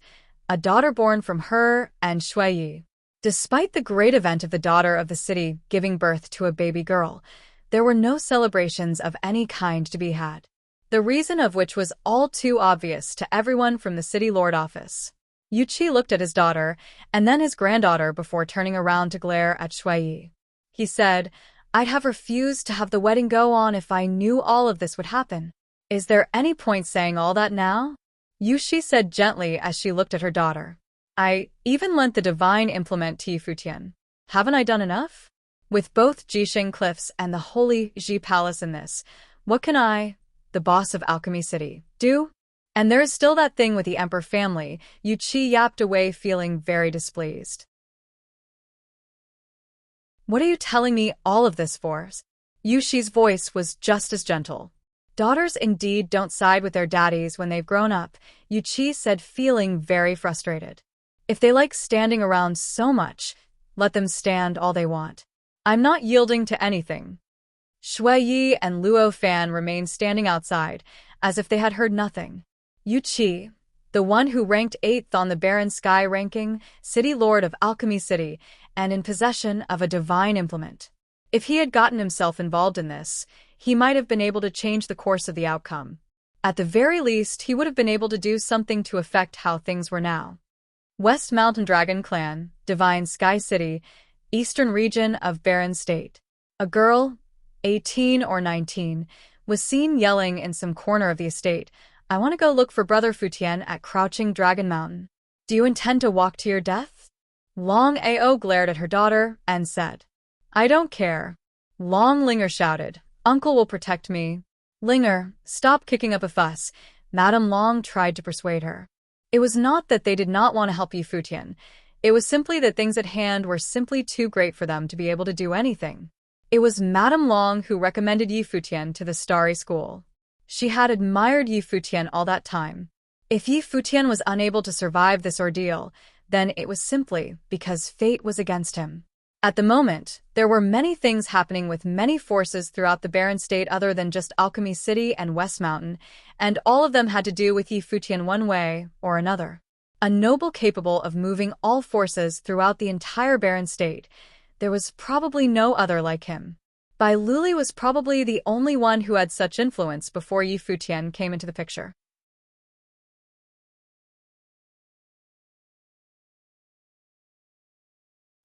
a daughter born from her and Shui Yi. Despite the great event of the daughter of the city giving birth to a baby girl, there were no celebrations of any kind to be had. The reason of which was all too obvious to everyone from the City Lord office. Yuqi looked at his daughter and then his granddaughter before turning around to glare at Shui Yi. He said, "I'd have refused to have the wedding go on if I knew all of this would happen. Is there any point saying all that now?" Yushi said gently as she looked at her daughter. "I even lent the divine implement to Futian. Haven't I done enough? With both Jisheng Cliffs and the Holy Ji Palace in this, what can I, the boss of Alchemy City, do? And there is still that thing with the Emperor family," Yuqi yapped away feeling very displeased. "What are you telling me all of this for?" Yushi's voice was just as gentle. "Daughters indeed don't side with their daddies when they've grown up," Yuqi said, feeling very frustrated. "If they like standing around so much, let them stand all they want. I'm not yielding to anything." Shui Yi and Luo Fan remained standing outside, as if they had heard nothing. Yuqi, the one who ranked 8th on the Barren Sky ranking, City Lord of Alchemy City, and in possession of a divine implement. If he had gotten himself involved in this, he might have been able to change the course of the outcome. At the very least, he would have been able to do something to affect how things were now. West Mountain Dragon Clan, Divine Sky City, Eastern region of Barren State. A girl, 18 or 19, was seen yelling in some corner of the estate, "I want to go look for Brother Futian at Crouching Dragon Mountain. Do you intend to walk to your death?" Long Ao glared at her daughter and said, "I don't care." Long Linger shouted, "Uncle will protect me." "Linger, stop kicking up a fuss," Madame Long tried to persuade her. It was not that they did not want to help Yi Futian. It was simply that things at hand were simply too great for them to be able to do anything. It was Madame Long who recommended Yi Futian to the Starry School. She had admired Yi Futian all that time. If Yi Futian was unable to survive this ordeal, then it was simply because fate was against him. At the moment, there were many things happening with many forces throughout the Barren State other than just Alchemy City and West Mountain, and all of them had to do with Yi Futian one way or another. A noble capable of moving all forces throughout the entire Barren State, there was probably no other like him. Bai Luli was probably the only one who had such influence before Yi Futian came into the picture.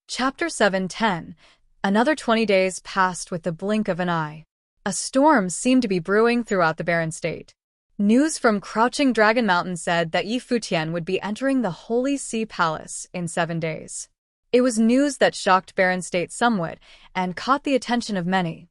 Chapter 7:10. Another 20 days passed with the blink of an eye. A storm seemed to be brewing throughout the Barren State. News from Crouching Dragon Mountain said that Yi Futian would be entering the Holy Sea Palace in 7 days. It was news that shocked Barren State somewhat and caught the attention of many.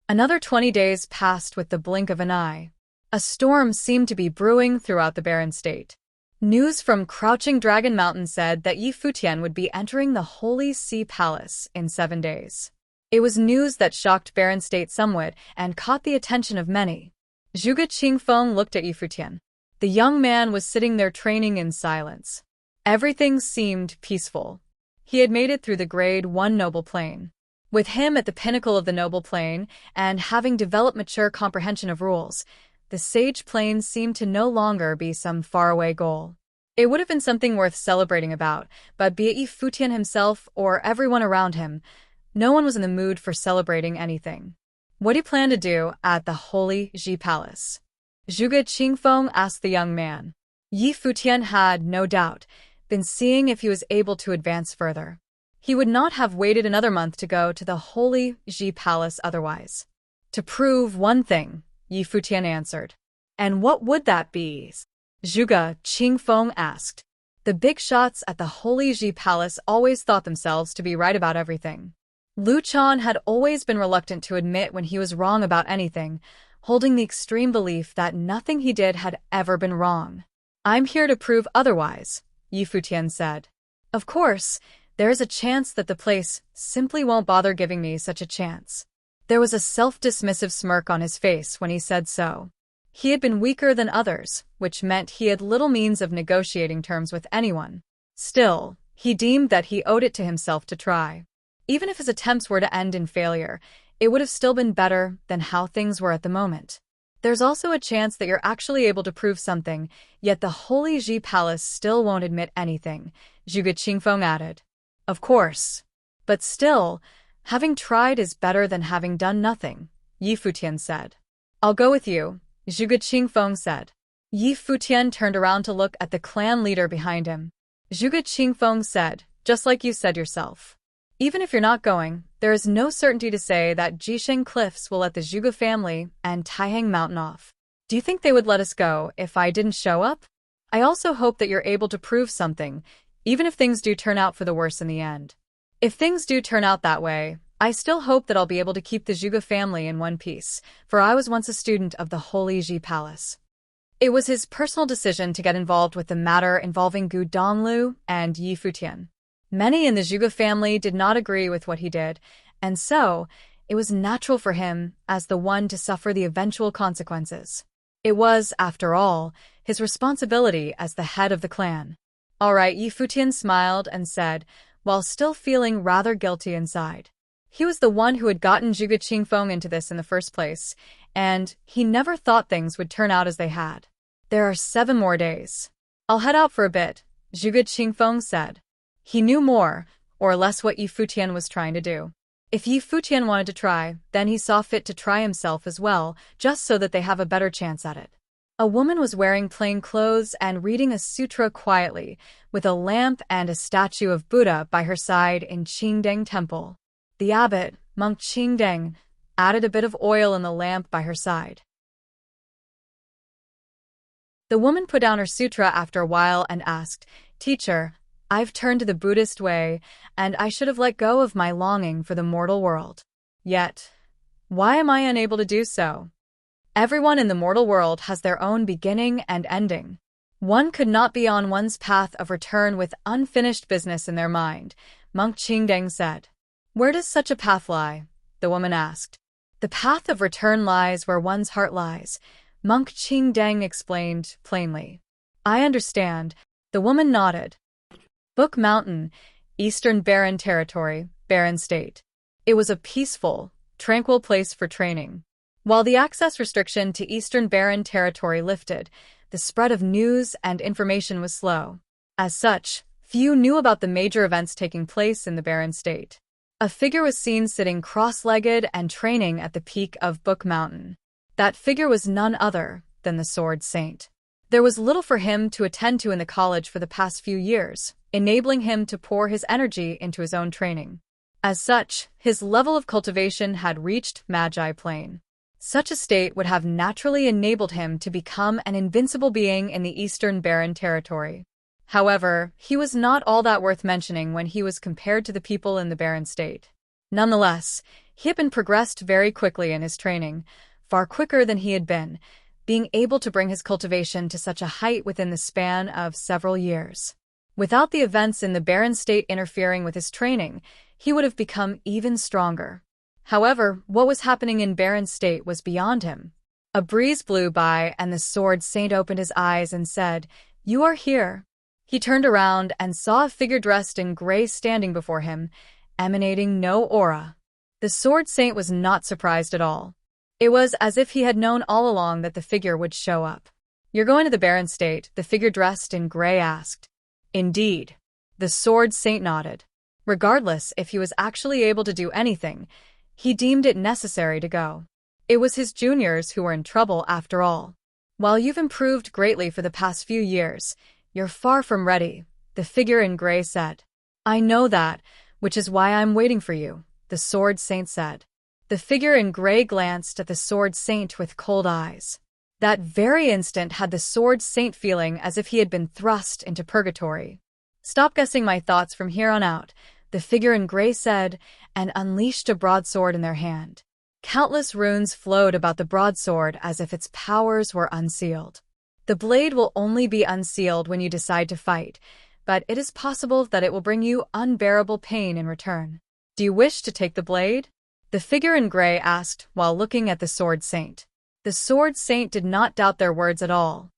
Another 20 days passed with the blink of an eye. A storm seemed to be brewing throughout the Barren State. News from Crouching Dragon Mountain said that Yi Futian would be entering the Holy Sea Palace in 7 days. It was news that shocked Barren State somewhat and caught the attention of many. Zhuge Qingfeng looked at Yi Futian. The young man was sitting there training in silence. Everything seemed peaceful. He had made it through the Grade 1 Noble Plane. With him at the pinnacle of the Noble Plane, and having developed mature comprehension of rules, the Sage Plane seemed to no longer be some faraway goal. It would have been something worth celebrating about, but be it Yi Futian himself or everyone around him, no one was in the mood for celebrating anything. "What do you plan to do at the Holy Ji Palace?" Zhuge Qingfeng asked the young man. Yi Futian had, no doubt, been seeing if he was able to advance further. He would not have waited another month to go to the Holy Ji Palace otherwise. To prove one thing, Yi Futian answered. And what would that be? Zhuge Qingfeng asked. The big shots at the Holy Ji Palace always thought themselves to be right about everything. Lu Chan had always been reluctant to admit when he was wrong about anything, holding the extreme belief that nothing he did had ever been wrong. I'm here to prove otherwise, Yi Futian said. Of course, there is a chance that the place simply won't bother giving me such a chance. There was a self-dismissive smirk on his face when he said so. He had been weaker than others, which meant he had little means of negotiating terms with anyone. Still, he deemed that he owed it to himself to try. Even if his attempts were to end in failure, it would have still been better than how things were at the moment. There's also a chance that you're actually able to prove something, yet the Holy Ji Palace still won't admit anything, Zhuge Qingfeng added. Of course. But still, having tried is better than having done nothing, Yi Futian said. I'll go with you, Zhuge Qingfeng said. Yi Futian turned around to look at the clan leader behind him. Zhuge Qingfeng said, just like you said yourself. Even if you're not going, there is no certainty to say that Jisheng Cliffs will let the Zhuge family and Taihang Mountain off. Do you think they would let us go if I didn't show up? I also hope that you're able to prove something, even if things do turn out for the worse in the end. If things do turn out that way, I still hope that I'll be able to keep the Zhuge family in one piece, for I was once a student of the Holy Ji Palace. It was his personal decision to get involved with the matter involving Gu Donglu and Yi Futian. Many in the Zhuge family did not agree with what he did, and so it was natural for him as the one to suffer the eventual consequences. It was, after all, his responsibility as the head of the clan. All right, Yi Futian smiled and said, while still feeling rather guilty inside. He was the one who had gotten Zhuge Qingfeng into this in the first place, and he never thought things would turn out as they had. There are 7 more days. I'll head out for a bit, Zhuge Qingfeng said. He knew more, or less, what Yi Futian was trying to do. If Yi Futian wanted to try, then he saw fit to try himself as well, just so that they have a better chance at it. A woman was wearing plain clothes and reading a sutra quietly, with a lamp and a statue of Buddha by her side in Qingdeng Temple. The abbot, monk Qingdeng, added a bit of oil in the lamp by her side. The woman put down her sutra after a while and asked, Teacher, I've turned to the Buddhist way, and I should have let go of my longing for the mortal world. Yet, why am I unable to do so? Everyone in the mortal world has their own beginning and ending. One could not be on one's path of return with unfinished business in their mind, monk Qingdeng said. Where does such a path lie? The woman asked. The path of return lies where one's heart lies, monk Qingdeng explained plainly. I understand, the woman nodded. Book Mountain, Eastern Barren Territory, Barren State. It was a peaceful, tranquil place for training. While the access restriction to Eastern Barren Territory lifted, the spread of news and information was slow. As such, few knew about the major events taking place in the Barren State. A figure was seen sitting cross-legged and training at the peak of Book Mountain. That figure was none other than the Sword Saint. There was little for him to attend to in the college for the past few years, enabling him to pour his energy into his own training. As such, his level of cultivation had reached Magi Plane. Such a state would have naturally enabled him to become an invincible being in the Eastern Barren Territory. However, he was not all that worth mentioning when he was compared to the people in the Barren State. Nonetheless, he had been progressed very quickly in his training, far quicker than he had been, being able to bring his cultivation to such a height within the span of several years. Without the events in the Barren State interfering with his training, he would have become even stronger. However, what was happening in Barren State was beyond him. A breeze blew by and the Sword Saint opened his eyes and said, "You are here." He turned around and saw a figure dressed in gray standing before him, emanating no aura. The Sword Saint was not surprised at all. It was as if he had known all along that the figure would show up. "You're going to the Barren State?" the figure dressed in gray asked. "Indeed." The Sword Saint nodded. Regardless if he was actually able to do anything, he deemed it necessary to go. It was his juniors who were in trouble after all. "While you've improved greatly for the past few years, you're far from ready," the figure in gray said. I know that, which is why I'm waiting for you, the Sword Saint said. The figure in gray glanced at the Sword Saint with cold eyes. That very instant had the Sword Saint feeling as if he had been thrust into purgatory. Stop guessing my thoughts from here on out, the figure in gray said, and unleashed a broadsword in their hand. Countless runes flowed about the broadsword as if its powers were unsealed. The blade will only be unsealed when you decide to fight, but it is possible that it will bring you unbearable pain in return. Do you wish to take the blade? The figure in gray asked while looking at the Sword Saint. The Sword Saint did not doubt their words at all.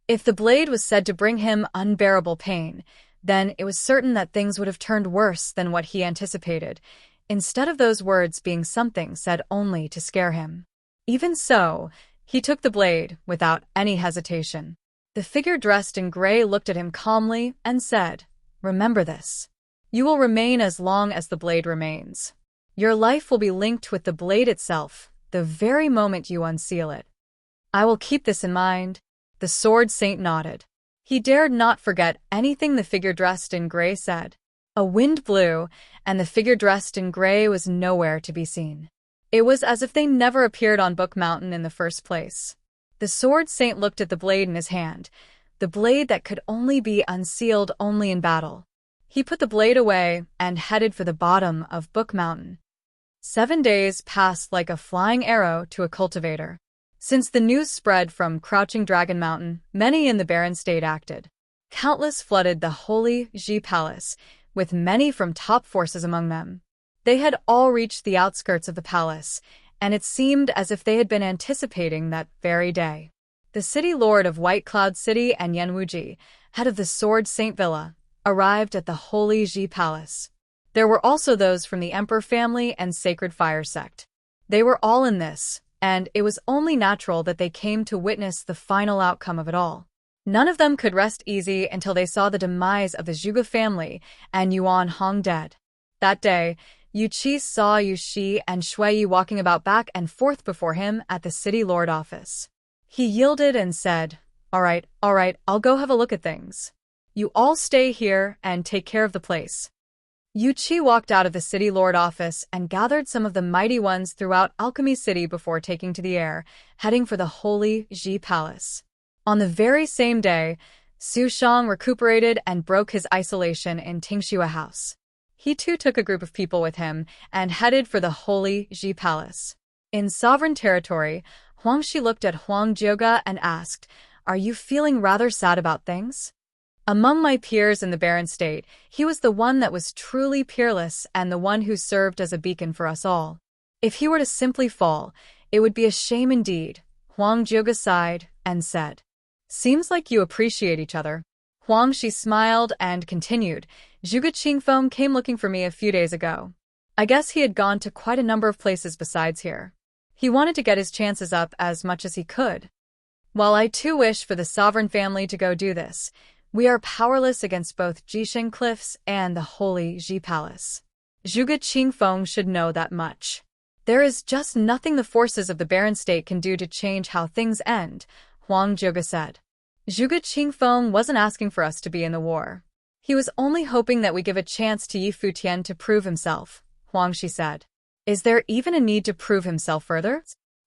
If the blade was said to bring him unbearable pain, then it was certain that things would have turned worse than what he anticipated, instead of those words being something said only to scare him. Even so, he took the blade without any hesitation. The figure dressed in gray looked at him calmly and said, Remember this. You will remain as long as the blade remains. Your life will be linked with the blade itself, the very moment you unseal it. I will keep this in mind. The Sword Saint nodded. He dared not forget anything the figure dressed in gray said. A wind blew, and the figure dressed in gray was nowhere to be seen. It was as if they never appeared on Book Mountain in the first place. The Sword Saint looked at the blade in his hand, the blade that could only be unsealed only in battle. He put the blade away and headed for the bottom of Book Mountain. 7 days passed like a flying arrow to a cultivator. Since the news spread from Crouching Dragon Mountain, many in the barren state acted. Countless flooded the holy Ji Palace, with many from top forces among them. They had all reached the outskirts of the palace, and it seemed as if they had been anticipating that very day. The city lord of White Cloud City and Yanwuji, head of the Sword Saint Villa, arrived at the holy Ji Palace. There were also those from the Emperor family and Sacred Fire sect. They were all in this, and it was only natural that they came to witness the final outcome of it all. None of them could rest easy until they saw the demise of the Zhuge family and Yuan Hong dead. That day, Yu Qi saw Yu Shi and Shui Yi walking about back and forth before him at the city lord office. He yielded and said, All right, I'll go have a look at things. You all stay here and take care of the place. Yu Qi walked out of the city lord office and gathered some of the mighty ones throughout Alchemy City before taking to the air, heading for the holy Ji Palace. On the very same day, Su Shang recuperated and broke his isolation in Tingxua House. He too took a group of people with him and headed for the holy Ji Palace. In sovereign territory, Huang Shi looked at Huang Jioga and asked, Are you feeling rather sad about things? Among my peers in the barren state, he was the one that was truly peerless and the one who served as a beacon for us all. If he were to simply fall, it would be a shame indeed. Huang Jioga sighed and said, Seems like you appreciate each other. Huang Shi smiled and continued, Zhuge Qingfeng came looking for me a few days ago. I guess he had gone to quite a number of places besides here. He wanted to get his chances up as much as he could. While I too wish for the sovereign family to go do this, we are powerless against both Jisheng Cliffs and the holy Ji Palace. Zhuge Qingfeng should know that much. There is just nothing the forces of the barren state can do to change how things end, Huang Jioga said. Zhuge Qingfeng wasn't asking for us to be in the war. He was only hoping that we give a chance to Yi Futian to prove himself, Huang Shi said. Is there even a need to prove himself further?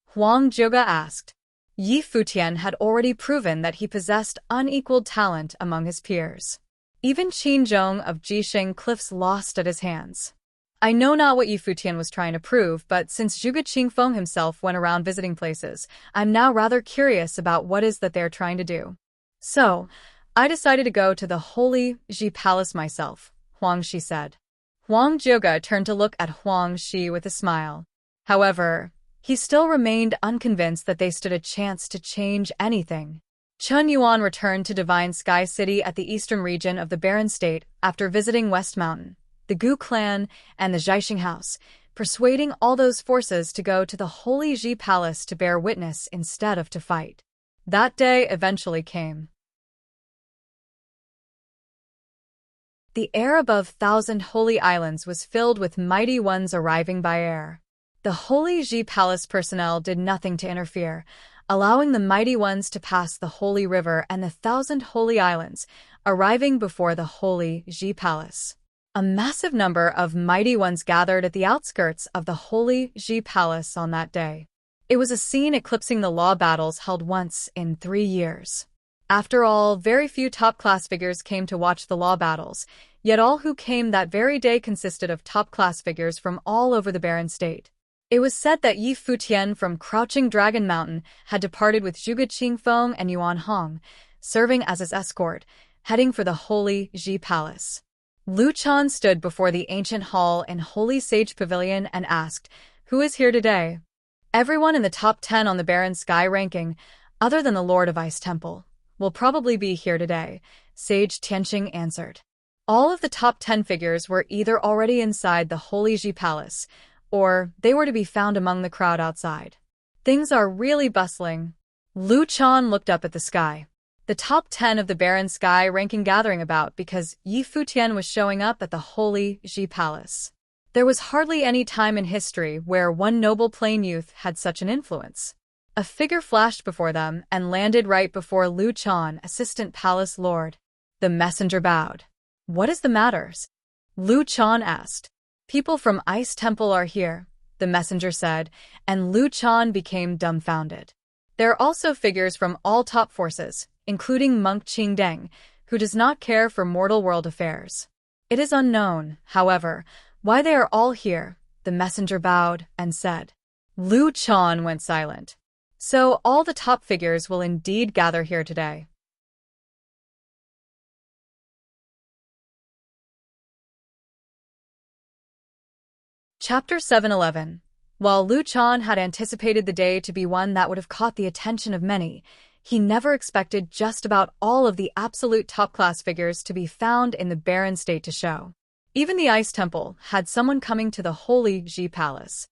Huang Jioga asked. Yi Futian had already proven that he possessed unequaled talent among his peers. Even Qin Zhong of Jisheng Cliffs lost at his hands. I know not what Yi Futian was trying to prove, but since Zhuge Qingfeng himself went around visiting places, I'm now rather curious about what is that they're trying to do. So, I decided to go to the holy Ji Palace myself, Huang Shi said. Huang Jioga turned to look at Huang Shi with a smile. However, he still remained unconvinced that they stood a chance to change anything. Chun Yuan returned to Divine Sky City at the eastern region of the barren state after visiting West Mountain, the Gu clan, and the Zhaixing House, persuading all those forces to go to the holy Ji Palace to bear witness instead of to fight. That day eventually came. The air above 1,000 holy islands was filled with mighty ones arriving by air. The holy Ji Palace personnel did nothing to interfere, allowing the mighty ones to pass the holy river and the 1,000 holy islands, arriving before the holy Ji Palace. A massive number of mighty ones gathered at the outskirts of the holy Ji Palace on that day. It was a scene eclipsing the law battles held once in 3 years. After all, very few top-class figures came to watch the law battles, yet all who came that very day consisted of top-class figures from all over the barren state. It was said that Yi Futian from Crouching Dragon Mountain had departed with Zhuge Qingfeng and Yuan Hong, serving as his escort, heading for the holy Ji Palace. Lu Chan stood before the ancient hall in Holy Sage Pavilion and asked, "Who is here today?" "Everyone in the top 10 on the barren sky ranking, other than the Lord of Ice Temple, will probably be here today," Sage Tianqing answered. All of the top 10 figures were either already inside the Holy Ji Palace, or they were to be found among the crowd outside. Things are really bustling. Lu Chan looked up at the sky. The top 10 of the barren sky ranking gathering about because Yi Futian was showing up at the Holy Ji Palace. There was hardly any time in history where one noble plain youth had such an influence. A figure flashed before them and landed right before Lu Chan, Assistant Palace Lord. The messenger bowed. "What is the matter?" Lu Chan asked. "People from Ice Temple are here," the messenger said, and Lu Chan became dumbfounded. There are also figures from all top forces, including Monk Qingdeng, who does not care for mortal world affairs. It is unknown, however, why they are all here, the messenger bowed and said. Lu Chan went silent. So all the top figures will indeed gather here today. Chapter 711. While Lu Chan had anticipated the day to be one that would have caught the attention of many, he never expected just about all of the absolute top-class figures to be found in the barren state to show. Even the Ice Temple had someone coming to the Holy Ji Palace.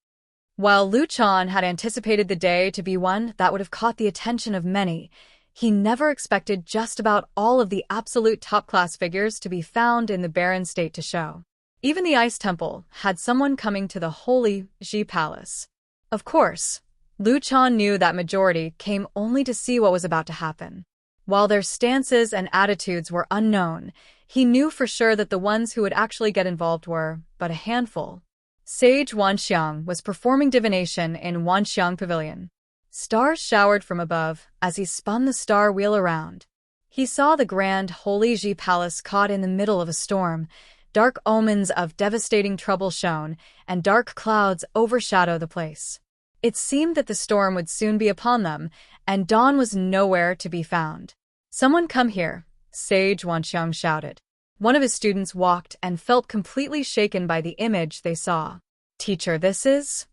While Lu Chan had anticipated the day to be one that would have caught the attention of many, he never expected just about all of the absolute top-class figures to be found in the barren state to show. Even the Ice Temple had someone coming to the Holy Ji Palace. Of course, Lu Chan knew that majority came only to see what was about to happen. While their stances and attitudes were unknown, he knew for sure that the ones who would actually get involved were but a handful. Sage Wanxiang was performing divination in Wanxiang Pavilion. Stars showered from above as he spun the star wheel around. He saw the grand Holy Ji Palace caught in the middle of a storm. Dark omens of devastating trouble shone, and dark clouds overshadow the place. It seemed that the storm would soon be upon them, and dawn was nowhere to be found. "Someone come here," Sage Wanxiang shouted. One of his students walked and felt completely shaken by the image they saw. "Teacher, this is?"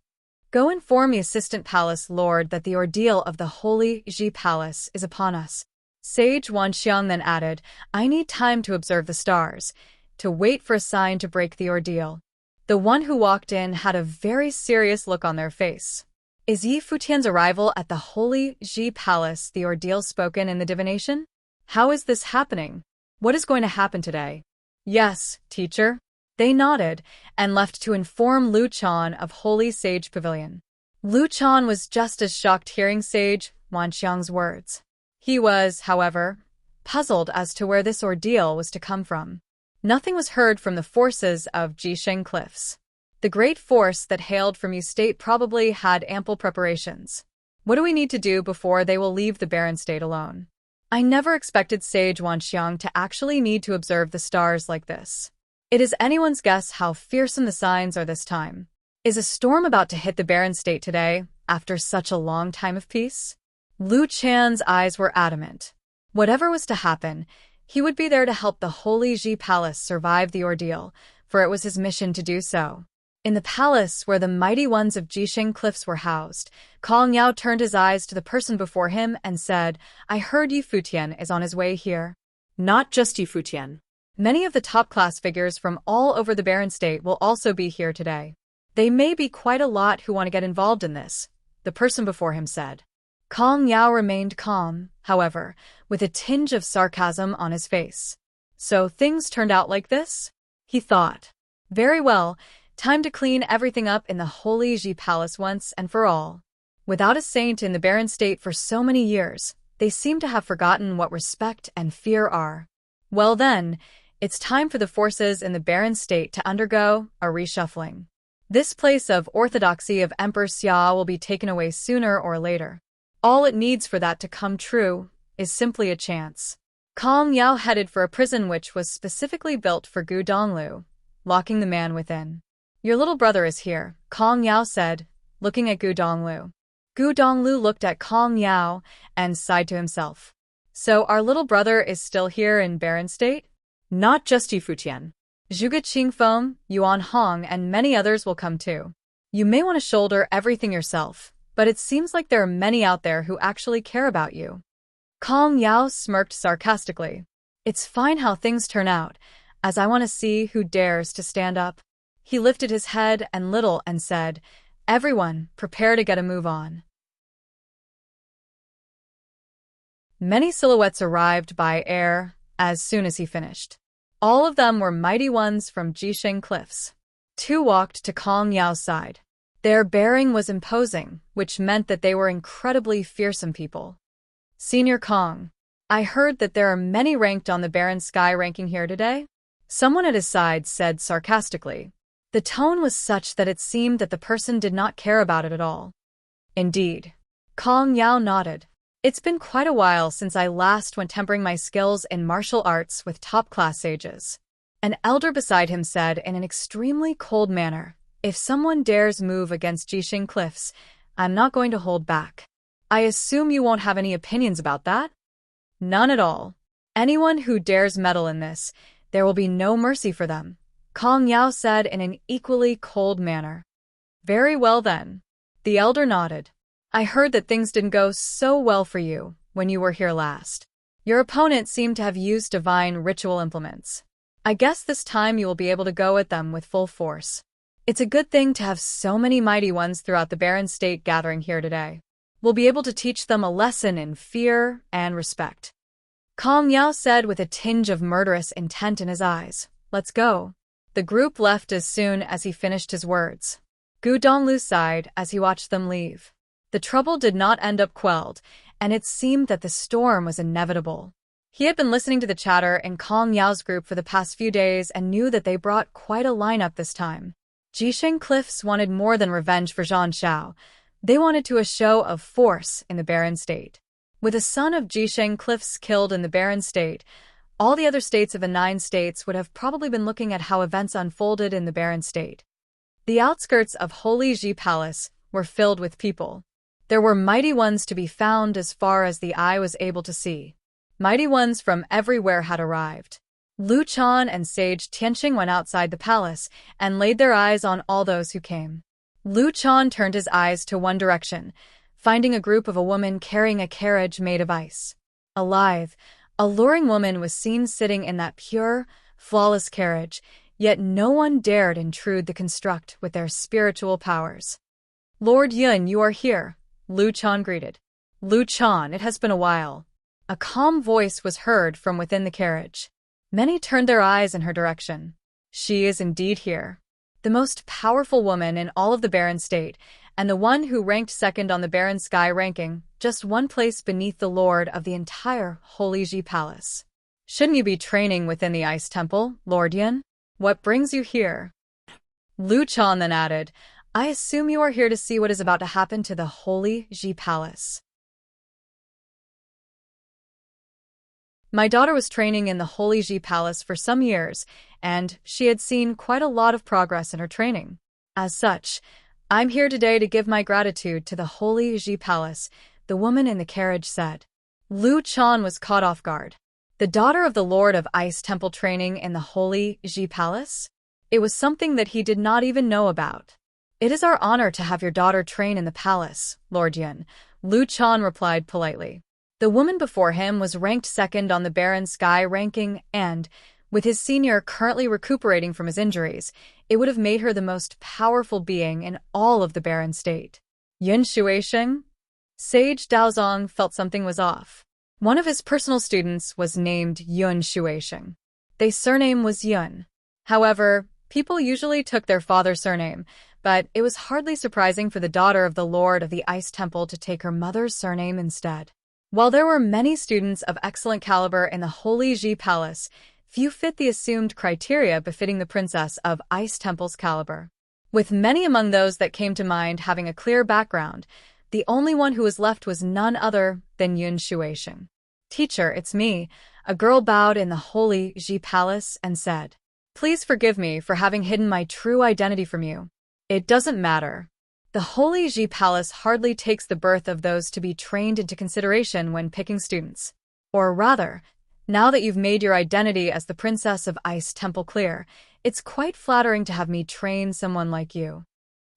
"Go inform the Assistant Palace Lord that the ordeal of the Holy Ji Palace is upon us." Sage Wanxiang then added, "I need time to observe the stars, to wait for a sign to break the ordeal." The one who walked in had a very serious look on their face. "Is Yi Futian's arrival at the Holy Ji Palace the ordeal spoken in the divination? How is this happening? What is going to happen today?" "Yes, teacher." They nodded and left to inform Lu Chan of Holy Sage Pavilion. Lu Chan was just as shocked hearing Sage Wanxiang's words. He was, however, puzzled as to where this ordeal was to come from. Nothing was heard from the forces of Jisheng Cliffs. The great force that hailed from Yu State probably had ample preparations. What do we need to do before they will leave the barren state alone? I never expected Sage Wanxiang to actually need to observe the stars like this. It is anyone's guess how fearsome the signs are this time. Is a storm about to hit the barren state today, after such a long time of peace? Lu Chan's eyes were adamant. Whatever was to happen, he would be there to help the Holy Ji Palace survive the ordeal, for it was his mission to do so. In the palace where the mighty ones of Jisheng Cliffs were housed, Kong Yao turned his eyes to the person before him and said, "I heard Yi Futian is on his way here." Not just Yi Futian. Many of the top-class figures from all over the barren state will also be here today. They may be quite a lot who want to get involved in this, the person before him said. Kong Yao remained calm, however, with a tinge of sarcasm on his face. So things turned out like this? He thought. Very well. Time to clean everything up in the Holy Ji Palace once and for all. Without a saint in the barren state for so many years, they seem to have forgotten what respect and fear are. Well then, it's time for the forces in the barren state to undergo a reshuffling. This place of orthodoxy of Emperor Xia will be taken away sooner or later. All it needs for that to come true is simply a chance. Kong Yao headed for a prison which was specifically built for Gu Donglu, locking the man within. Your little brother is here, Kong Yao said, looking at Gu Donglu. Gu Donglu looked at Kong Yao and sighed to himself. So our little brother is still here in barren state? Not just you, Futian. Zhuge Qingfeng, Yuan Hong, and many others will come too. You may want to shoulder everything yourself, but it seems like there are many out there who actually care about you. Kong Yao smirked sarcastically. It's fine how things turn out, as I want to see who dares to stand up. He lifted his head and said, Everyone, prepare to get a move on. Many silhouettes arrived by air as soon as he finished. All of them were mighty ones from Jisheng Cliffs. Two walked to Kong Yao's side. Their bearing was imposing, which meant that they were incredibly fearsome people. Senior Kong, I heard that there are many ranked on the barren sky ranking here today? Someone at his side said sarcastically. The tone was such that it seemed that the person did not care about it at all. Indeed. Kong Yao nodded. It's been quite a while since I last went tempering my skills in martial arts with top-class sages. An elder beside him said in an extremely cold manner, If someone dares move against Jisheng Cliffs, I'm not going to hold back. I assume you won't have any opinions about that? None at all. Anyone who dares meddle in this, there will be no mercy for them, Kong Yao said in an equally cold manner. Very well then. The elder nodded. I heard that things didn't go so well for you when you were here last. Your opponent seemed to have used divine ritual implements. I guess this time you will be able to go at them with full force. It's a good thing to have so many mighty ones throughout the barren state gathering here today. We'll be able to teach them a lesson in fear and respect. Kong Yao said with a tinge of murderous intent in his eyes. Let's go. The group left as soon as he finished his words. Gu Donglu sighed as he watched them leave. The trouble did not end up quelled, and it seemed that the storm was inevitable. He had been listening to the chatter in Kong Yao's group for the past few days and knew that they brought quite a lineup this time. Jisheng Cliffs wanted more than revenge for Zhang Xiao. They wanted to a show of force in the barren state. With a son of Jisheng Cliffs killed in the barren state, all the other states of the 9 states would have probably been looking at how events unfolded in the barren state. The outskirts of Holy Ji Palace were filled with people. There were mighty ones to be found as far as the eye was able to see. Mighty ones from everywhere had arrived. Lu Chan and Sage Tianqing went outside the palace and laid their eyes on all those who came. Lu Chan turned his eyes to one direction, finding a group of a woman carrying a carriage made of ice. A lithe, alluring woman was seen sitting in that pure, flawless carriage, yet no one dared intrude the construct with their spiritual powers. Lord Yun, you are here, Lu Chan greeted. Lu Chan, it has been a while. A calm voice was heard from within the carriage. Many turned their eyes in her direction. She is indeed here. The most powerful woman in all of the barren state, and the one who ranked second on the barren sky ranking, just one place beneath the lord of the entire Holy Ji Palace. Shouldn't you be training within the ice temple, Lord Yun? What brings you here? Lu Chan then added, I assume you are here to see what is about to happen to the Holy Ji Palace. My daughter was training in the Holy Ji Palace for some years, and she had seen quite a lot of progress in her training. As such, I'm here today to give my gratitude to the Holy Ji Palace, the woman in the carriage said. Lu Chan was caught off guard. The daughter of the Lord of Ice Temple training in the Holy Ji Palace? It was something that he did not even know about. It is our honor to have your daughter train in the palace, Lord Yun, Lu Chan replied politely. The woman before him was ranked second on the barren sky ranking and, with his senior currently recuperating from his injuries, it would have made her the most powerful being in all of the barren state. Yun Shuisheng? Sage Daozong felt something was off. One of his personal students was named Yun Shuisheng. Their surname was Yun. However, people usually took their father's surname, but it was hardly surprising for the daughter of the Lord of the Ice Temple to take her mother's surname instead. While there were many students of excellent caliber in the Holy Ji Palace, few fit the assumed criteria befitting the princess of Ice Temple's caliber. With many among those that came to mind having a clear background, the only one who was left was none other than Yun Shueisheng. "Teacher, it's me." A girl bowed in the Holy Ji Palace and said, "Please forgive me for having hidden my true identity from you." "It doesn't matter." The Holy Ji Palace hardly takes the birth of those to be trained into consideration when picking students. Or rather, now that you've made your identity as the Princess of Ice Temple clear, it's quite flattering to have me train someone like you.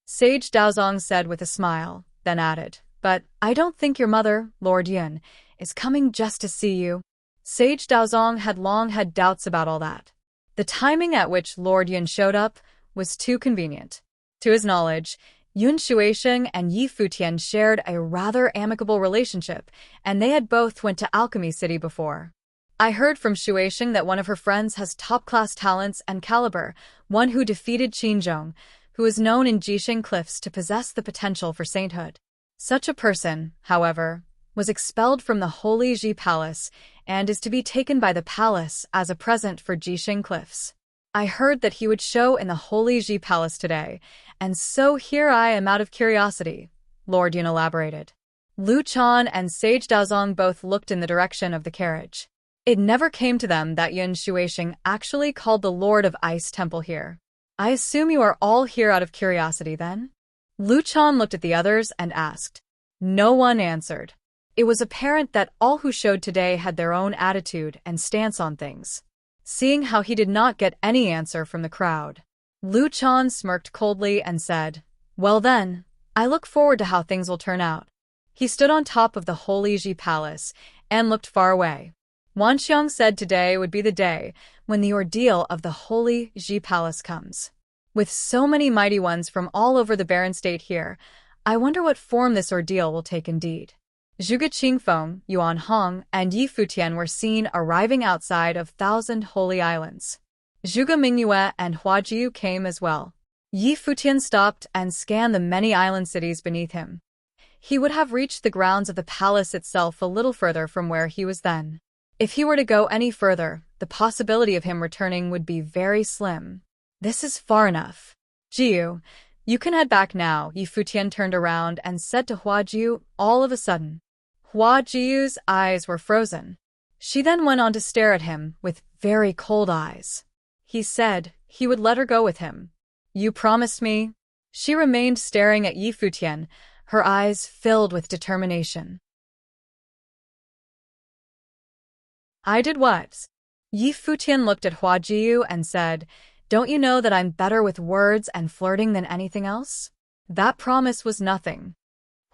Sage Daozong said with a smile, then added, "But I don't think your mother, Lord Yun, is coming just to see you." Sage Daozong had long had doubts about all that. The timing at which Lord Yun showed up was too convenient. To his knowledge, Yun Shueisheng and Yi Futian shared a rather amicable relationship, and they had both went to Alchemy City before. "I heard from Shueisheng that one of her friends has top-class talents and caliber, one who defeated Qinzhong, who is known in Jisheng Cliffs to possess the potential for sainthood. Such a person, however, was expelled from the Holy Ji Palace and is to be taken by the palace as a present for Jisheng Cliffs. I heard that he would show in the Holy Ji Palace today, and so here I am out of curiosity," Lord Yun elaborated. Lu Chan and Sage Daozong both looked in the direction of the carriage. It never came to them that Yun Shueisheng actually called the Lord of Ice Temple here. "I assume you are all here out of curiosity, then?" Lu Chan looked at the others and asked. No one answered. It was apparent that all who showed today had their own attitude and stance on things. Seeing how he did not get any answer from the crowd, Lu Chan smirked coldly and said, "Well then, I look forward to how things will turn out." He stood on top of the Holy Ji Palace and looked far away. Wanxiang said today would be the day when the ordeal of the Holy Ji Palace comes. With so many mighty ones from all over the barren state here, I wonder what form this ordeal will take indeed. Zhuge Qingfeng, Yuan Hong, and Yi Futian were seen arriving outside of Thousand Holy Islands. Zhuge Mingyue and Hua Jiu came as well. Yi Futian stopped and scanned the many island cities beneath him. He would have reached the grounds of the palace itself a little further from where he was then. If he were to go any further, the possibility of him returning would be very slim. This is far enough. "Jiu, you can head back now," Yi Futian turned around and said to Hua Jiu all of a sudden. Hua Jiu's eyes were frozen. She then went on to stare at him with very cold eyes. He said he would let her go with him. "You promised me?" She remained staring at Yi Futian, her eyes filled with determination. "I did what?" Yi Futian looked at Hua Jiu and said, "Don't you know that I'm better with words and flirting than anything else?" That promise was nothing.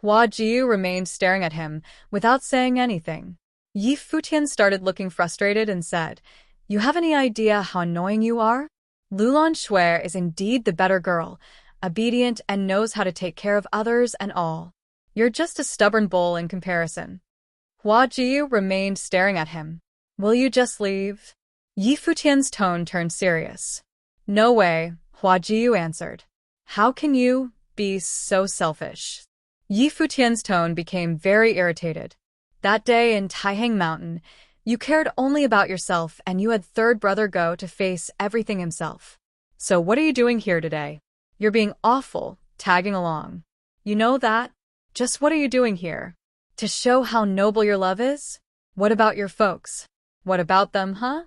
Hua Jiu remained staring at him, without saying anything. Yi Futian started looking frustrated and said, "You have any idea how annoying you are? Lulan Shui is indeed the better girl, obedient and knows how to take care of others and all. You're just a stubborn bull in comparison." Hua Jiu remained staring at him. "Will you just leave?" Yi Futian's tone turned serious. "No way," Hua Jiu answered. "How can you be so selfish?" Yi Futian's tone became very irritated. "That day in Taihang Mountain, you cared only about yourself and you had third brother go to face everything himself. So what are you doing here today? You're being awful, tagging along. You know that? Just what are you doing here? To show how noble your love is? What about your folks? What about them, huh?"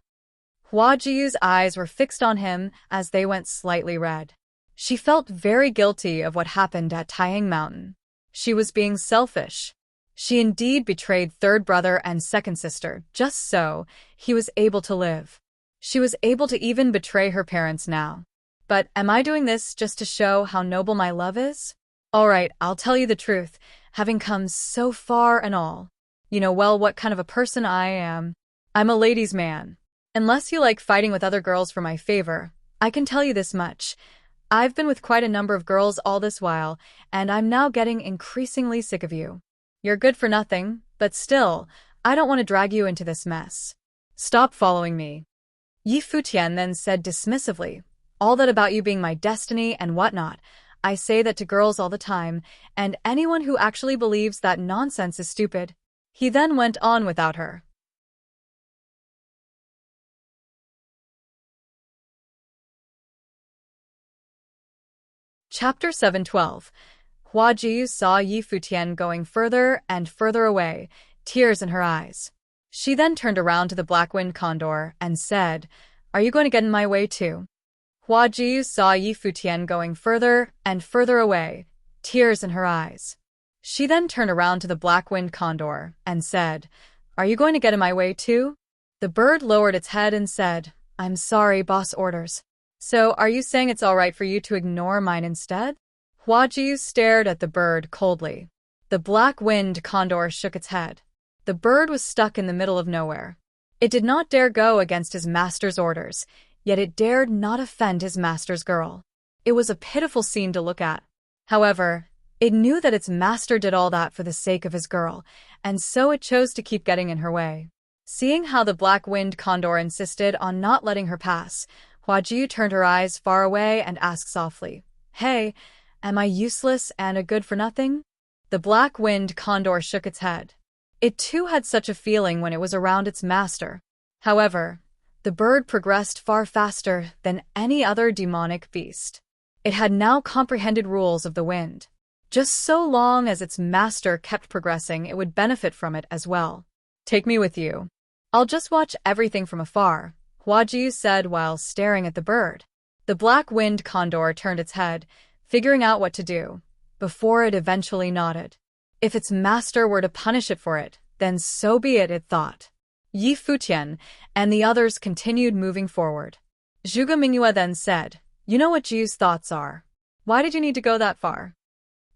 Hua Jiu's eyes were fixed on him as they went slightly red. She felt very guilty of what happened at Taihang Mountain. She was being selfish. She indeed betrayed third brother and second sister, just so he was able to live. She was able to even betray her parents now. But am I doing this just to show how noble my love is? All right, I'll tell you the truth, having come so far and all. You know well what kind of a person I am. I'm a ladies' man. Unless you like fighting with other girls for my favor, I can tell you this much. I've been with quite a number of girls all this while, and I'm now getting increasingly sick of you. You're good for nothing, but still, I don't want to drag you into this mess. Stop following me." Yi Futian then said dismissively, "All that about you being my destiny and whatnot, I say that to girls all the time, and anyone who actually believes that nonsense is stupid." He then went on without her. Chapter 7:12. Hua Jiyu saw Yi Futian going further and further away, tears in her eyes. She then turned around to the black-winged condor and said, "Are you going to get in my way too?" Hua Jiyu saw Yi Futian going further and further away, tears in her eyes. She then turned around to the black-winged condor and said, "Are you going to get in my way too?" The bird lowered its head and said, "I'm sorry, boss orders." "So are you saying it's all right for you to ignore mine instead?" Hua Jiyu stared at the bird coldly. The black-winged condor shook its head. The bird was stuck in the middle of nowhere. It did not dare go against his master's orders, yet it dared not offend his master's girl. It was a pitiful scene to look at. However, it knew that its master did all that for the sake of his girl, and so it chose to keep getting in her way. Seeing how the black-winged condor insisted on not letting her pass, Hua Jiyu turned her eyes far away and asked softly, "Hey, am I useless and a good-for-nothing?" The black-winged condor shook its head. It too had such a feeling when it was around its master. However, the bird progressed far faster than any other demonic beast. It had now comprehended rules of the wind. Just so long as its master kept progressing, it would benefit from it as well. "Take me with you. I'll just watch everything from afar," Hua Jiyu said while staring at the bird. The black-winged condor turned its head, figuring out what to do, before it eventually nodded. If its master were to punish it for it, then so be it, it thought. Yi Futian and the others continued moving forward. Zhuge Mingyue then said, "You know what Jiyu's thoughts are. Why did you need to go that far?"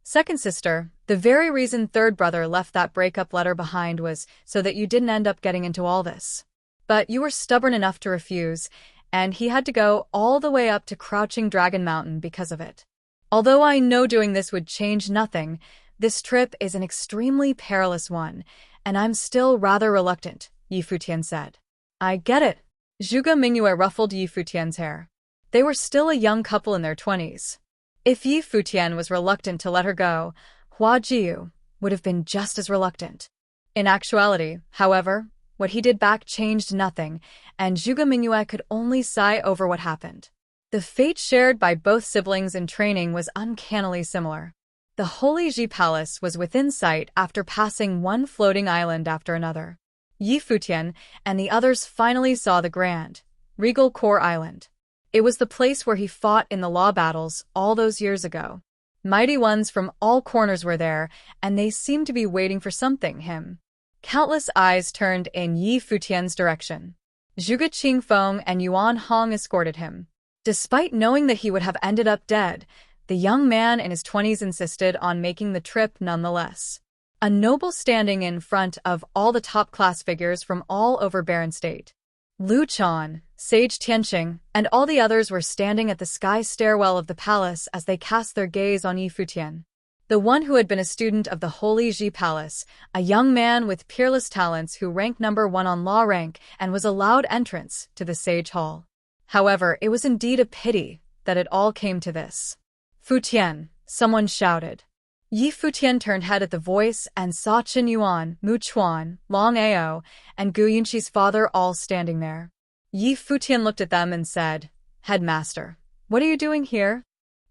"Second sister, the very reason third brother left that breakup letter behind was so that you didn't end up getting into all this. But you were stubborn enough to refuse, and he had to go all the way up to Crouching Dragon Mountain because of it. Although I know doing this would change nothing, this trip is an extremely perilous one, and I'm still rather reluctant," Yi Futian said. "I get it." Zhuge Mingyue ruffled Yi Futian's hair. They were still a young couple in their 20s. If Yi Futian was reluctant to let her go, Hua Jiyu would have been just as reluctant. In actuality, however, what he did back changed nothing, and Zhuge Mingyue could only sigh over what happened. The fate shared by both siblings in training was uncannily similar. The Holy Ji Palace was within sight after passing one floating island after another. Yi Futian and the others finally saw the grand, regal core island. It was the place where he fought in the law battles all those years ago. Mighty ones from all corners were there, and they seemed to be waiting for something, him. Countless eyes turned in Yi Futian's direction. Zhuge Qingfeng and Yuan Hong escorted him. Despite knowing that he would have ended up dead, the young man in his 20s insisted on making the trip nonetheless. A noble standing in front of all the top-class figures from all over Baron State. Lu Chan, Sage Tianqing, and all the others were standing at the sky stairwell of the palace as they cast their gaze on Yi Futian. The one who had been a student of the Holy Ji Palace, a young man with peerless talents who ranked number 1 on law rank and was allowed entrance to the Sage Hall. However, it was indeed a pity that it all came to this. "Futian," someone shouted. Yi Futian turned head at the voice and saw Qin Yuan, Mu Chuan, Long Ao, and Gu Yunqi's father all standing there. Yi Futian looked at them and said, "Headmaster, what are you doing here?"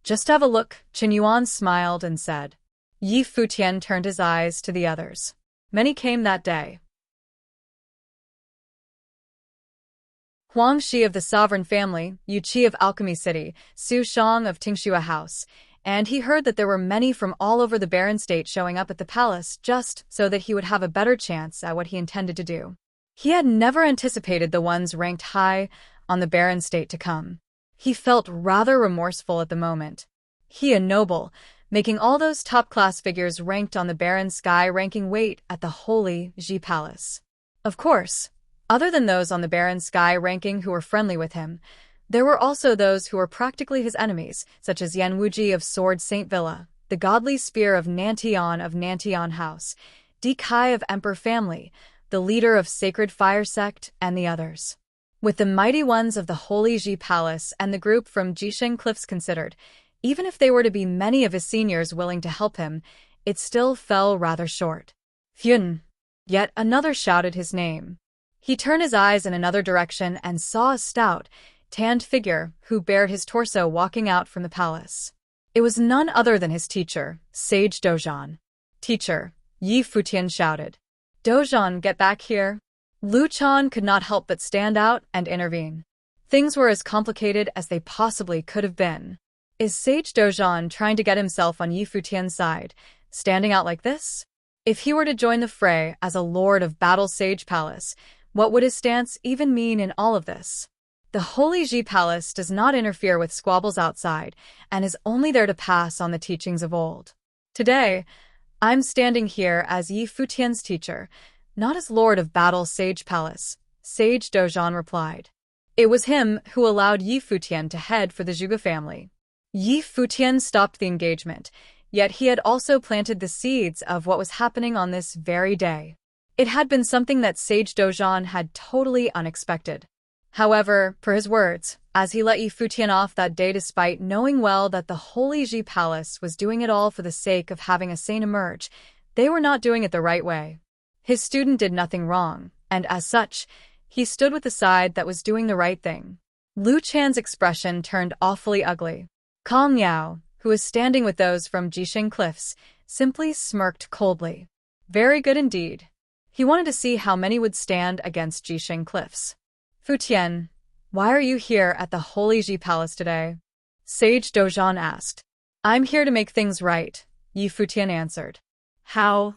"Just have a look," Qin Yuan smiled and said. Yi Futian turned his eyes to the others. Many came that day. Huang Shi of the Sovereign Family, Yu Qi of Alchemy City, Su Shang of Tingxua House, and he heard that there were many from all over the Baron State showing up at the palace just so that he would have a better chance at what he intended to do. He had never anticipated the ones ranked high on the Baron State to come. He felt rather remorseful at the moment. He, a noble, making all those top-class figures ranked on the Baron Sky ranking wait at the Holy Ji Palace. Of course, other than those on the Baron Sky ranking who were friendly with him, there were also those who were practically his enemies, such as Yan Wuji of Sword Saint Villa, the Godly Spear of Nantian House, Di Kai of Emperor Family, the leader of Sacred Fire Sect, and the others. With the mighty ones of the Holy Ji Palace and the group from Jisheng Cliffs considered, Even if they were to be many of his seniors willing to help him, it still fell rather short. Futian! Yet another shouted his name. He turned his eyes in another direction and saw a stout, tanned figure who bared his torso walking out from the palace. It was none other than his teacher, Sage Dozhan. "Teacher," Yi Futian shouted. "Dozhan, get back here." Lu Chan could not help but stand out and intervene. Things were as complicated as they possibly could have been. Is Sage Dozhan trying to get himself on Yi Futian's side, standing out like this? If he were to join the fray as a lord of Battle Sage Palace, what would his stance even mean in all of this? The Holy Ji Palace does not interfere with squabbles outside and is only there to pass on the teachings of old. Today, I'm standing here as Yi Futian's teacher, not as Lord of Battle Sage Palace, Sage Dozhan replied. It was him who allowed Yi Futian to head for the Zhuge family. Yi Futian stopped the engagement, yet he had also planted the seeds of what was happening on this very day. It had been something that Sage Dozhan had totally unexpected. However, per his words, as he let Yi Futian off that day despite knowing well that the Holy Ji Palace was doing it all for the sake of having a saint emerge, they were not doing it the right way. His student did nothing wrong, and as such, he stood with the side that was doing the right thing. Lu Chan's expression turned awfully ugly. Kong Yao, who was standing with those from Jisheng Cliffs, simply smirked coldly. Very good indeed. He wanted to see how many would stand against Jisheng Cliffs. Futian, why are you here at the Holy Ji Palace today? Sage Dozhan asked. I'm here to make things right, Yi Futian answered. How?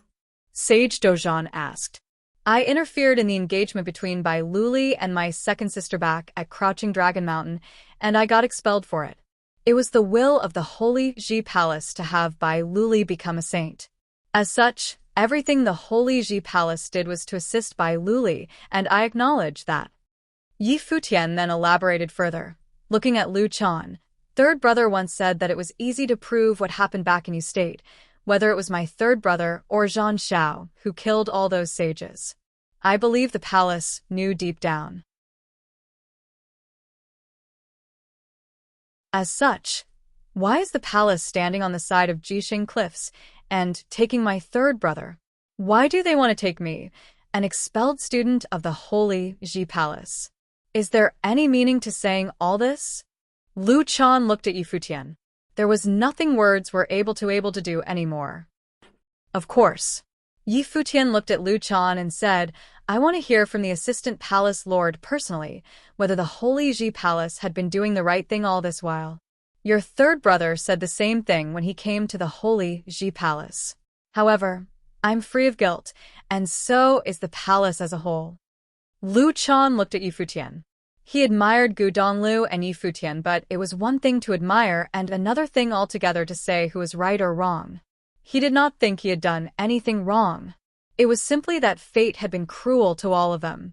Sage Dozhan asked. I interfered in the engagement between Bai Luli and my second sister back at Crouching Dragon Mountain, and I got expelled for it. It was the will of the Holy Ji Palace to have Bai Luli become a saint. As such, everything the Holy Ji Palace did was to assist Bai Luli, and I acknowledge that. Yi Futian then elaborated further. Looking at Lu Chan, third brother once said that it was easy to prove what happened back in Yu State, whether it was my third brother or Zhan Xiao who killed all those sages. I believe the palace knew deep down. As such, why is the palace standing on the side of Jisheng Cliffs and taking my third brother? Why do they want to take me, an expelled student of the Holy Ji Palace? Is there any meaning to saying all this? Lu Chan looked at Yi Futian. There was nothing words were able to do anymore. Of course. Yi Futian looked at Lu Chan and said, I want to hear from the assistant palace lord personally whether the Holy Ji Palace had been doing the right thing all this while. Your third brother said the same thing when he came to the Holy Ji Palace. However, I'm free of guilt, and so is the palace as a whole. Lu Chan looked at Yi Futian. He admired Gu Donglu and Yi Futian, but it was one thing to admire and another thing altogether to say who was right or wrong. He did not think he had done anything wrong. It was simply that fate had been cruel to all of them.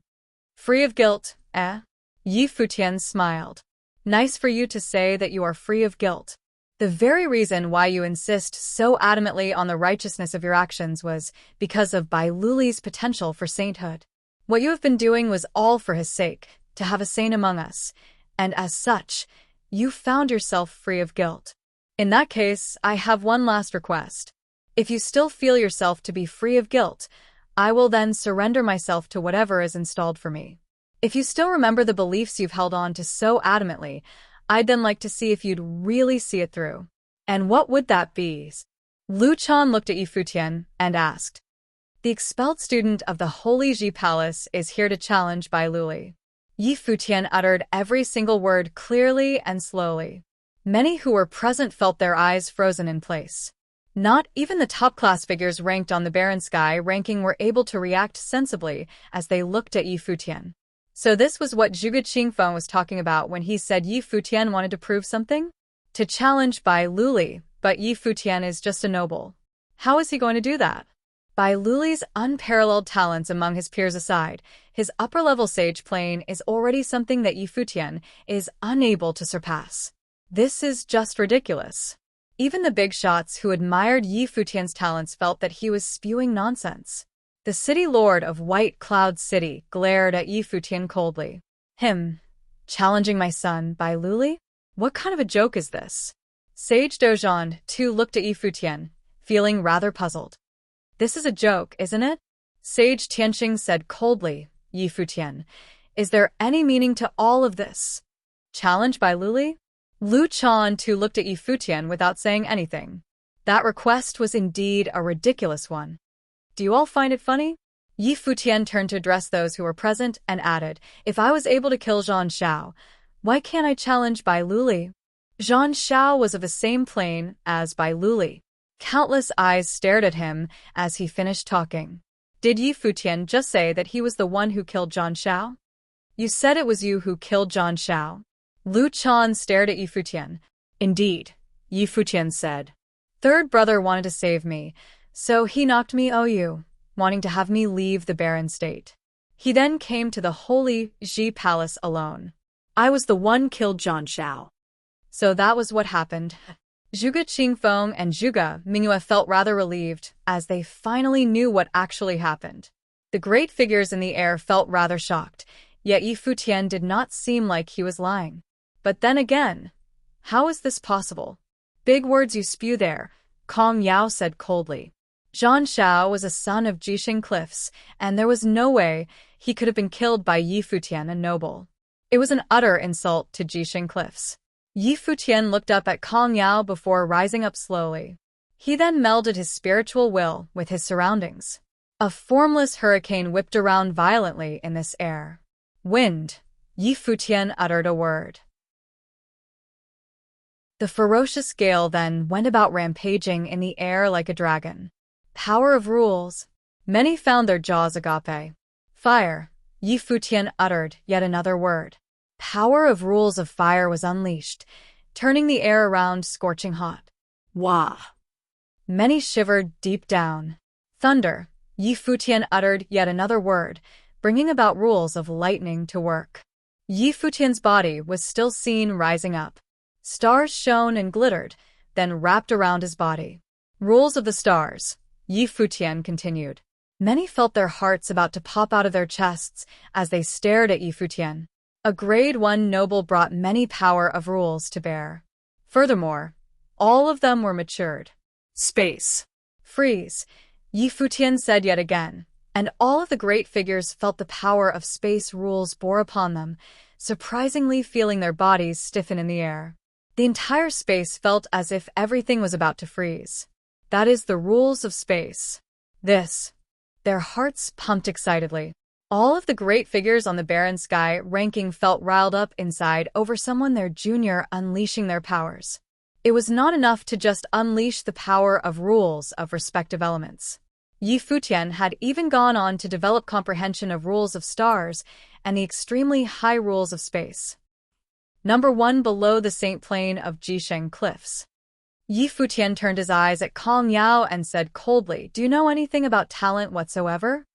Free of guilt, eh? Yi Futian smiled. Nice for you to say that you are free of guilt. The very reason why you insist so adamantly on the righteousness of your actions was because of Bai Luli's potential for sainthood. What you have been doing was all for his sake, to have a saint among us, and as such, you found yourself free of guilt. In that case, I have one last request. If you still feel yourself to be free of guilt, I will then surrender myself to whatever is installed for me. If you still remember the beliefs you've held on to so adamantly, I'd then like to see if you'd really see it through. And what would that be? Lu Chan looked at Yi Futian and asked. The expelled student of the Holy Ji Palace is here to challenge Bai Luli. Yi Futian uttered every single word clearly and slowly. Many who were present felt their eyes frozen in place. Not even the top-class figures ranked on the Baron Sky ranking were able to react sensibly as they looked at Yi Futian. So this was what Zhuge Qingfeng was talking about when he said Yi Futian wanted to prove something? To challenge Bai Luli, but Yi Futian is just a noble. How is he going to do that? Bai Luli's unparalleled talents among his peers aside, his upper-level sage plane is already something that Yi Futian is unable to surpass. This is just ridiculous. Even the big shots who admired Yi Futian's talents felt that he was spewing nonsense. The city lord of White Cloud City glared at Yi Futian coldly. Him? Challenging my son, Bai Luli? What kind of a joke is this? Sage Dojand, too, looked at Yi Futian, feeling rather puzzled. This is a joke, isn't it? Sage Tianqing said coldly, Yi Futian, is there any meaning to all of this? Challenged by Luli? Lu Chan too looked at Yi Futian without saying anything. That request was indeed a ridiculous one. Do you all find it funny? Yi Futian turned to address those who were present and added, if I was able to kill Zhang Xiao, why can't I challenge Bai Luli? Zhang Xiao was of the same plane as Bai Luli. Countless eyes stared at him as he finished talking. Did Yi Futian just say that he was the one who killed Zhang Xiao? You said it was you who killed Zhang Xiao. Lu Chan stared at Yi Futian. Indeed, Yi Futian said. Third brother wanted to save me, so he knocked me OU, wanting to have me leave the barren state. He then came to the holy Ji Palace alone. I was the one killed Zhang Xiao. So that was what happened. Zhuge Qingfeng and Zhuge Mingyue felt rather relieved, as they finally knew what actually happened. The great figures in the air felt rather shocked, yet Yi Futian did not seem like he was lying. But then again, how is this possible? Big words you spew there, Kong Yao said coldly. Zhang Xiao was a son of Jixing Cliffs, and there was no way he could have been killed by Yi Futian, a noble. It was an utter insult to Jixing Cliffs. Yi Futian looked up at Kong Yao before rising up slowly. He then melded his spiritual will with his surroundings. A formless hurricane whipped around violently in this air. Wind. Yi Futian uttered a word. The ferocious gale then went about rampaging in the air like a dragon. Power of rules. Many found their jaws agape. Fire. Yi Futian uttered yet another word. Power of rules of fire was unleashed, turning the air around scorching hot. Wah! Many shivered deep down. Thunder. Yi Futian uttered yet another word, bringing about rules of lightning to work. Yi Futian's body was still seen rising up. Stars shone and glittered, then wrapped around his body. Rules of the stars. Yi Futian continued. Many felt their hearts about to pop out of their chests as they stared at Yi Futian. A grade 1 noble brought many power of rules to bear. Furthermore, all of them were matured. Space. Freeze. Yi Futian said yet again, and all of the great figures felt the power of space rules bore upon them, surprisingly feeling their bodies stiffen in the air. The entire space felt as if everything was about to freeze. That is the rules of space. This. Their hearts pumped excitedly. All of the great figures on the barren sky ranking felt riled up inside over someone their junior unleashing their powers. It was not enough to just unleash the power of rules of respective elements. Yi Futian had even gone on to develop comprehension of rules of stars and the extremely high rules of space. Number 1 below the Saint Plain of Jisheng Cliffs. Yi Futian turned his eyes at Kong Yao and said coldly, do you know anything about talent whatsoever?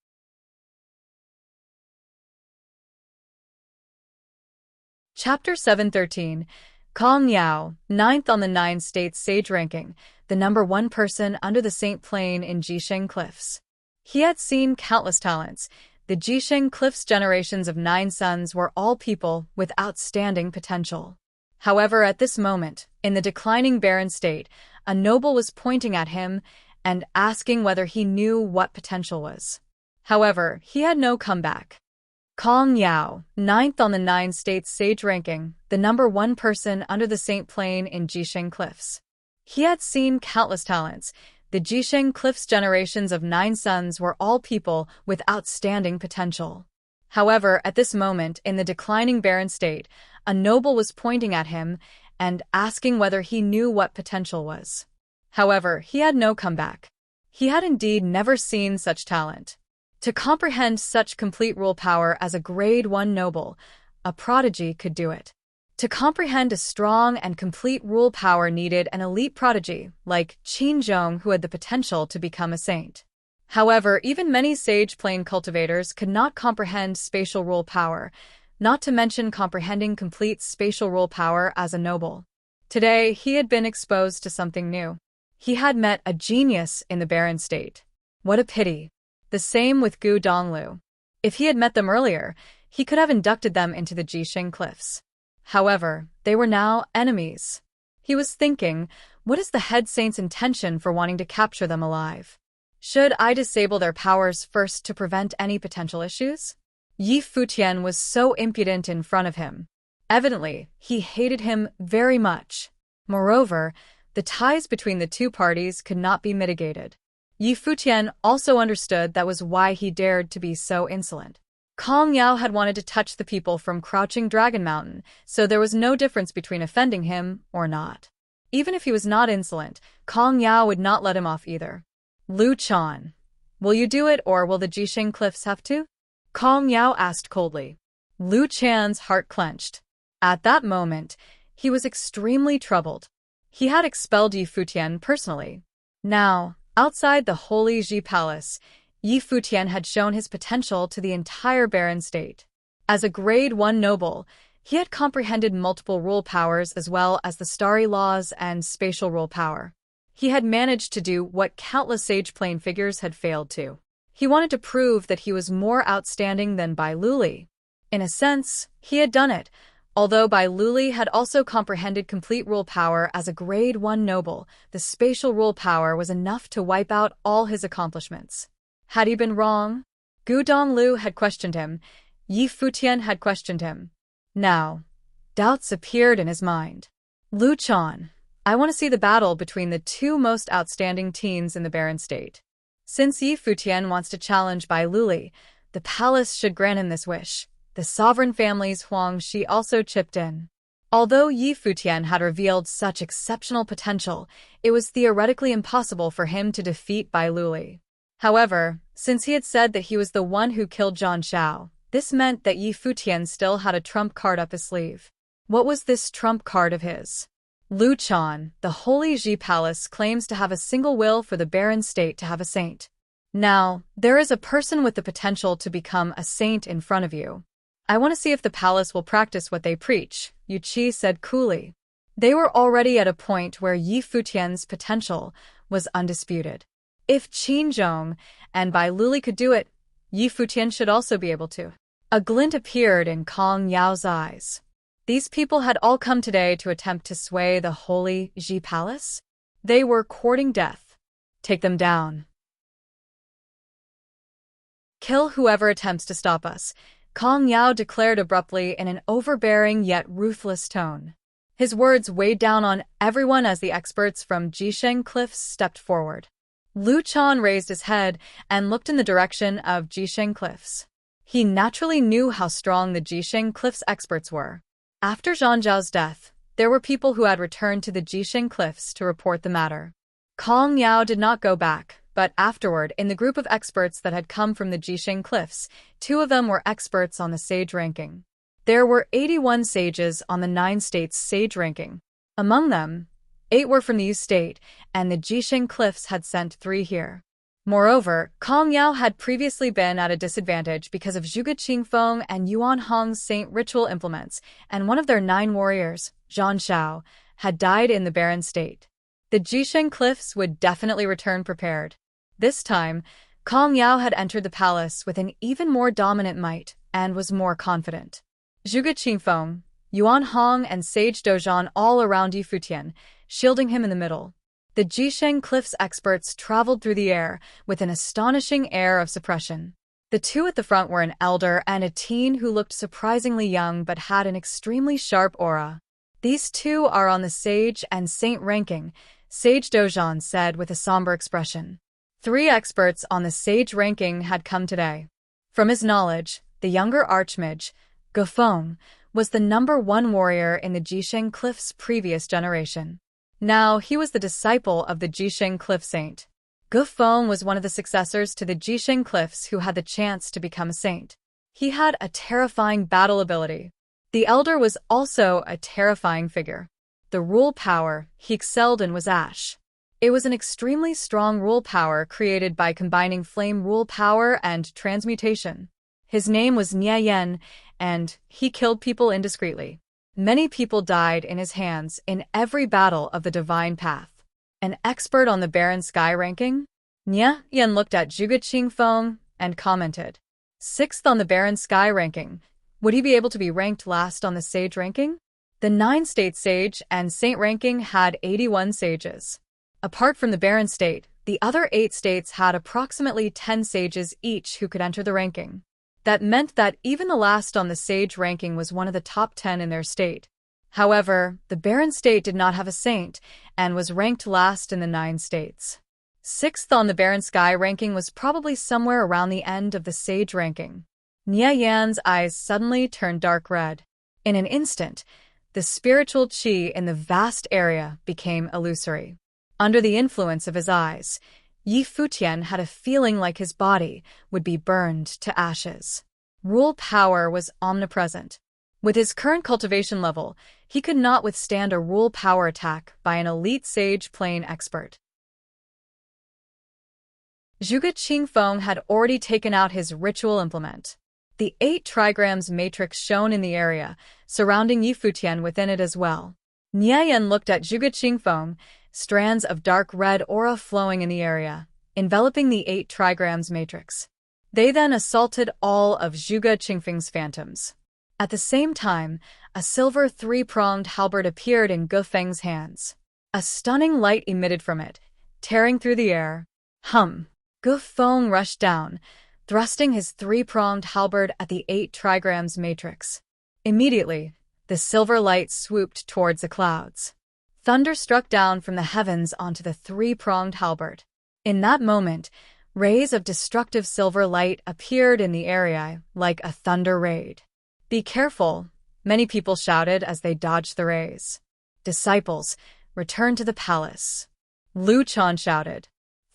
Chapter 713. Kong Yao, 9th on the 9 states sage ranking, the number 1 person under the Saint Plain in Jisheng Cliffs. He had seen countless talents. The Jisheng Cliffs generations of 9 sons were all people with outstanding potential. However, at this moment, in the declining barren state, a noble was pointing at him and asking whether he knew what potential was. However, he had no comeback. Kong Yao, 9th on the 9 states sage ranking, the number 1 person under the Saint Plain in Jisheng Cliffs. He had seen countless talents. The Jisheng Cliffs generations of 9 sons were all people with outstanding potential. However, at this moment, in the declining barren state, a noble was pointing at him and asking whether he knew what potential was. However, he had no comeback. He had indeed never seen such talent. To comprehend such complete rule power as a grade 1 noble, a prodigy could do it. To comprehend a strong and complete rule power needed an elite prodigy, like Qin Zhong, who had the potential to become a saint. However, even many sage plane cultivators could not comprehend spatial rule power, not to mention comprehending complete spatial rule power as a noble. Today, he had been exposed to something new. He had met a genius in the barren state. What a pity. The same with Gu Donglu. If he had met them earlier, he could have inducted them into the Jisheng Cliffs. However, they were now enemies. He was thinking, what is the head saint's intention for wanting to capture them alive? Should I disable their powers first to prevent any potential issues? Yi Futian was so impudent in front of him. Evidently, he hated him very much. Moreover, the ties between the two parties could not be mitigated. Yi Futian also understood that was why he dared to be so insolent. Kong Yao had wanted to touch the people from Crouching Dragon Mountain, so there was no difference between offending him or not. Even if he was not insolent, Kong Yao would not let him off either. Lu Chan, will you do it or will the Jisheng Cliffs have to? Kong Yao asked coldly. Lu Chan's heart clenched. At that moment, he was extremely troubled. He had expelled Yi Futian personally. Now, outside the Holy Ji Palace, Yi Futian had shown his potential to the entire barren state. As a grade 1 noble, he had comprehended multiple rule powers as well as the starry laws and spatial rule power. He had managed to do what countless sage plane figures had failed to. He wanted to prove that he was more outstanding than Bai Luli. In a sense, he had done it, although Bai Luli had also comprehended complete rule power as a grade 1 noble. The spatial rule power was enough to wipe out all his accomplishments. Had he been wrong? Gu Donglu had questioned him. Yi Futian had questioned him. Now, doubts appeared in his mind. Lu Chan, I want to see the battle between the two most outstanding teens in the barren state. Since Yi Futian wants to challenge Bai Luli, the palace should grant him this wish. The sovereign family's Huang Shi also chipped in. Although Yi Futian had revealed such exceptional potential, it was theoretically impossible for him to defeat Bai Luli. However, since he had said that he was the one who killed Zhang Xiao, this meant that Yi Futian still had a trump card up his sleeve. What was this trump card of his? Lu Chan, the Holy Ji Palace claims to have a single will for the barren state to have a saint. Now, there is a person with the potential to become a saint in front of you. I want to see if the palace will practice what they preach, Yu Qi said coolly. They were already at a point where Yi Futian's potential was undisputed. If Qin Zhong and Bai Luli could do it, Yi Futian should also be able to. A glint appeared in Kong Yao's eyes. These people had all come today to attempt to sway the Holy Ji Palace? They were courting death. Take them down. Kill whoever attempts to stop us, Kong Yao declared abruptly in an overbearing yet ruthless tone. His words weighed down on everyone as the experts from Jisheng Cliffs stepped forward. Lu Chan raised his head and looked in the direction of Jisheng Cliffs. He naturally knew how strong the Jisheng Cliffs experts were. After Zhang Zhao's death, there were people who had returned to the Jisheng Cliffs to report the matter. Kong Yao did not go back, but afterward, in the group of experts that had come from the Jisheng Cliffs, 2 of them were experts on the sage ranking. There were 81 sages on the 9 states' sage ranking. Among them, 8 were from the Yu state, and the Jisheng Cliffs had sent 3 here. Moreover, Kong Yao had previously been at a disadvantage because of Zhuge Qingfeng and Yuan Hong's saint ritual implements, and one of their 9 warriors, Zhang Xiao, had died in the barren state. The Jisheng Cliffs would definitely return prepared. This time, Kong Yao had entered the palace with an even more dominant might and was more confident. Zhuge Qingfeng, Yuan Hong and Sage Dozhan all around Yi Futian, shielding him in the middle. The Jisheng Cliffs experts traveled through the air with an astonishing air of suppression. The 2 at the front were an elder and a teen who looked surprisingly young but had an extremely sharp aura. These 2 are on the sage and saint ranking, Sage Dozhan said with a somber expression. 3 experts on the sage ranking had come today. From his knowledge, the younger archmage, Gufeng, was the number 1 warrior in the Jisheng Cliffs' previous generation. Now he was the disciple of the Jisheng Cliff saint. Gufeng was one of the successors to the Jisheng Cliffs who had the chance to become a saint. He had a terrifying battle ability. The elder was also a terrifying figure. The rule power he excelled in was Ash. It was an extremely strong rule power created by combining flame rule power and transmutation. His name was Nie Yen, and he killed people indiscreetly. Many people died in his hands in every battle of the divine path. An expert on the barren sky ranking? Nie Yen looked at Zhuge Qingfeng and commented. 6th on the barren sky ranking. Would he be able to be ranked last on the sage ranking? The 9-state sage and saint ranking had 81 sages. Apart from the barren state, the other 8 states had approximately 10 sages each who could enter the ranking. That meant that even the last on the sage ranking was one of the top 10 in their state. However, the barren state did not have a saint and was ranked last in the 9 states. 6th on the barren sky ranking was probably somewhere around the end of the sage ranking. Nie Yan's eyes suddenly turned dark red. In an instant, the spiritual qi in the vast area became illusory. Under the influence of his eyes, Yi Futian had a feeling like his body would be burned to ashes. Rule power was omnipresent. With his current cultivation level, he could not withstand a rule power attack by an elite sage plane expert. Zhuge Qingfeng had already taken out his ritual implement. The 8 trigrams matrix shone in the area, surrounding Yi Futian within it as well. Nie Yan looked at Zhuge Qingfeng, strands of dark red aura flowing in the area, enveloping the 8 trigrams matrix. They then assaulted all of Zhuge Qingfeng's phantoms. At the same time, a silver 3-pronged halberd appeared in Ge Feng's hands. A stunning light emitted from it, tearing through the air. Ge Feng rushed down, thrusting his 3-pronged halberd at the 8 trigrams matrix. Immediately, the silver light swooped towards the clouds. Thunder struck down from the heavens onto the 3-pronged halberd. In that moment, rays of destructive silver light appeared in the area like a thunder raid. "Be careful," many people shouted as they dodged the rays. "Disciples, return to the palace," Lu Chan shouted.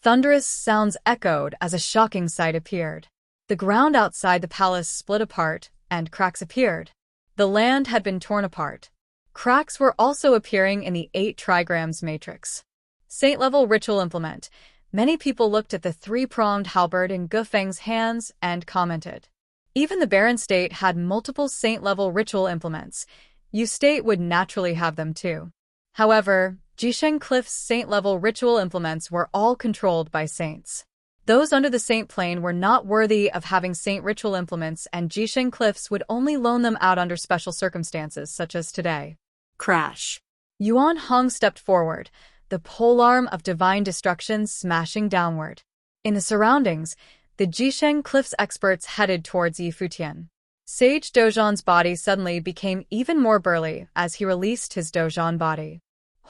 Thunderous sounds echoed as a shocking sight appeared. The ground outside the palace split apart, and cracks appeared. The land had been torn apart. Cracks were also appearing in the 8 trigrams matrix. Saint-level ritual implement. Many people looked at the 3-pronged halberd in Ge Feng's hands and commented. Even the barren state had multiple saint-level ritual implements. Yu state would naturally have them too. However, Jisheng Cliff's saint-level ritual implements were all controlled by saints. Those under the saint plane were not worthy of having saint ritual implements, and Jisheng Cliffs would only loan them out under special circumstances, such as today. Crash. Yuan Hong stepped forward, the polearm of divine destruction smashing downward. In the surroundings, the Jisheng Cliffs experts headed towards Yi Futian. Sage Dozhan's body suddenly became even more burly as he released his Dozhan body.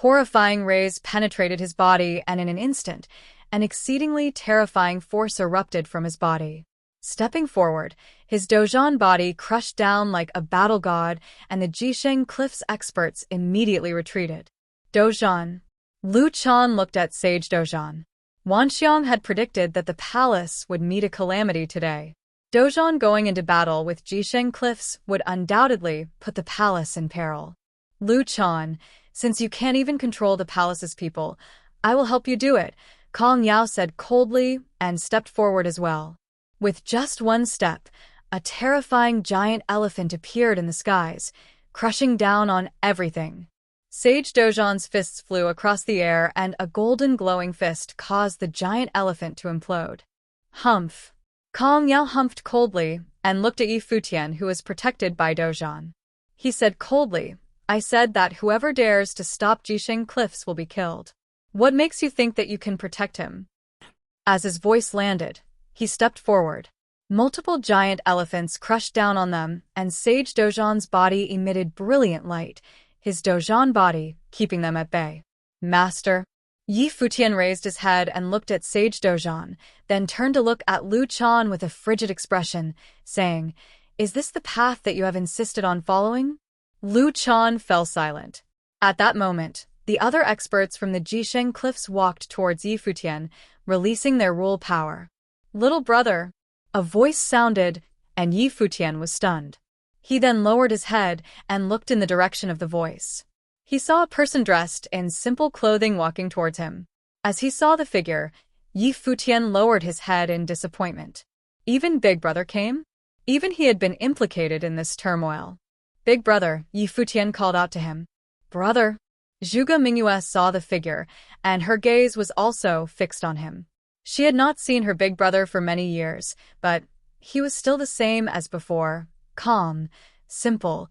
Horrifying rays penetrated his body, and in an instant, an exceedingly terrifying force erupted from his body. Stepping forward, his Dozhan body crushed down like a battle god, and the Jisheng Cliffs experts immediately retreated. Dozhan. Lu Chan looked at Sage Dozhan. Wanxiang had predicted that the palace would meet a calamity today. Dozhan going into battle with Jisheng Cliffs would undoubtedly put the palace in peril. Lu Chan, since you can't even control the palace's people, I will help you do it, Kong Yao said coldly and stepped forward as well. With just one step, a terrifying giant elephant appeared in the skies, crushing down on everything. Sage Dozhan's fists flew across the air, and a golden glowing fist caused the giant elephant to implode. Humph. Kong Yao humphed coldly and looked at Yi Futian, who was protected by Dozhan. He said coldly, I said that whoever dares to stop Jisheng Cliffs will be killed. What makes you think that you can protect him? As his voice landed, he stepped forward. Multiple giant elephants crushed down on them, and Sage Dozhan's body emitted brilliant light, his Dozhan body keeping them at bay. Master. Yi Futian raised his head and looked at Sage Dozhan, then turned to look at Lu Chan with a frigid expression, saying, Is this the path that you have insisted on following? Lu Chan fell silent. At that moment, the other experts from the Jisheng Cliffs walked towards Yi Futian, releasing their rule power. Little brother. A voice sounded, and Yi Futian was stunned. He then lowered his head and looked in the direction of the voice. He saw a person dressed in simple clothing walking towards him. As he saw the figure, Yi Futian lowered his head in disappointment. Even Big Brother came? Even he had been implicated in this turmoil. Big Brother, Yi Futian called out to him. Brother. Zhuge Mingyue saw the figure, and her gaze was also fixed on him. She had not seen her big brother for many years, but he was still the same as before, calm, simple,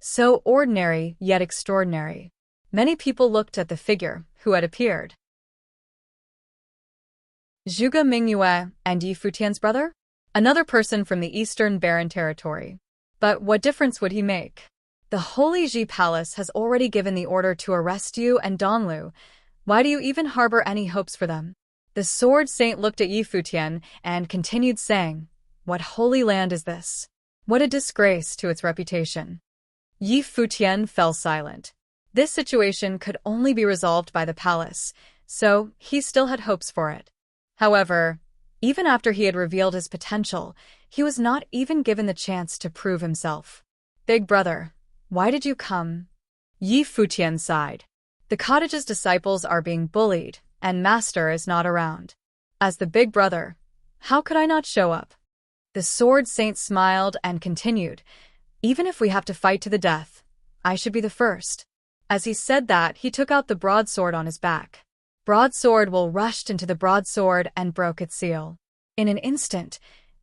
So ordinary, yet extraordinary. Many people looked at the figure who had appeared. Zhuge Mingyue and Yi Futian's brother? Another person from the Eastern Barren Territory. But what difference would he make? The Holy Ji Palace has already given the order to arrest you and Donlu. Why do you even harbor any hopes for them? The Sword Saint looked at Yi Futian and continued saying, "What holy land is this? What a disgrace to its reputation." Yi Futian fell silent. This situation could only be resolved by the palace, so he still had hopes for it. However, even after he had revealed his potential, he was not even given the chance to prove himself. "Big brother, why did you come?" Yi Futian sighed. "The cottage's disciples are being bullied, and master is not around. As the big brother, how could I not show up?" The Sword Saint smiled and continued, "Even if we have to fight to the death, I should be the first." As he said that, he took out the broadsword on his back. Broadsword will rushed into the broadsword and broke its seal. In an instant,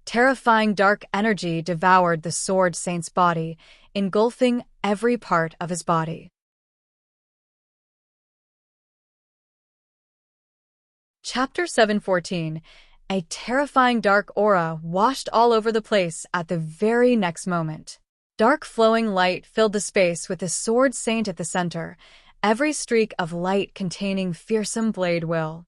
terrifying dark energy devoured the Sword Saint's body, engulfing every part of his body. Chapter 714. A terrifying dark aura washed all over the place at the very next moment. Dark flowing light filled the space with the Sword Saint at the center, every streak of light containing fearsome blade will.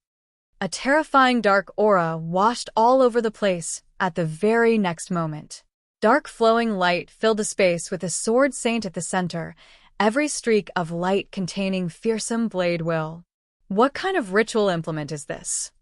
A terrifying dark aura washed all over the place at the very next moment. Dark flowing light filled the space with the Sword Saint at the center, every streak of light containing fearsome blade will. What kind of ritual implement is this?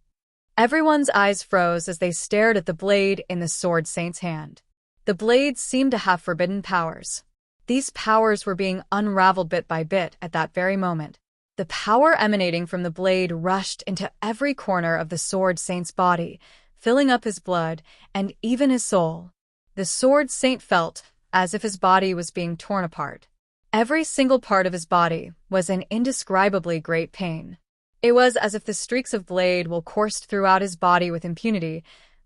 Everyone's eyes froze as they stared at the blade in the Sword Saint's hand. The blade seemed to have forbidden powers. These powers were being unraveled bit by bit at that very moment. The power emanating from the blade rushed into every corner of the Sword Saint's body, filling up his blood and even his soul. The Sword Saint felt as if his body was being torn apart. Every single part of his body was in indescribably great pain. It was as if the streaks of blade will coursed throughout his body with impunity,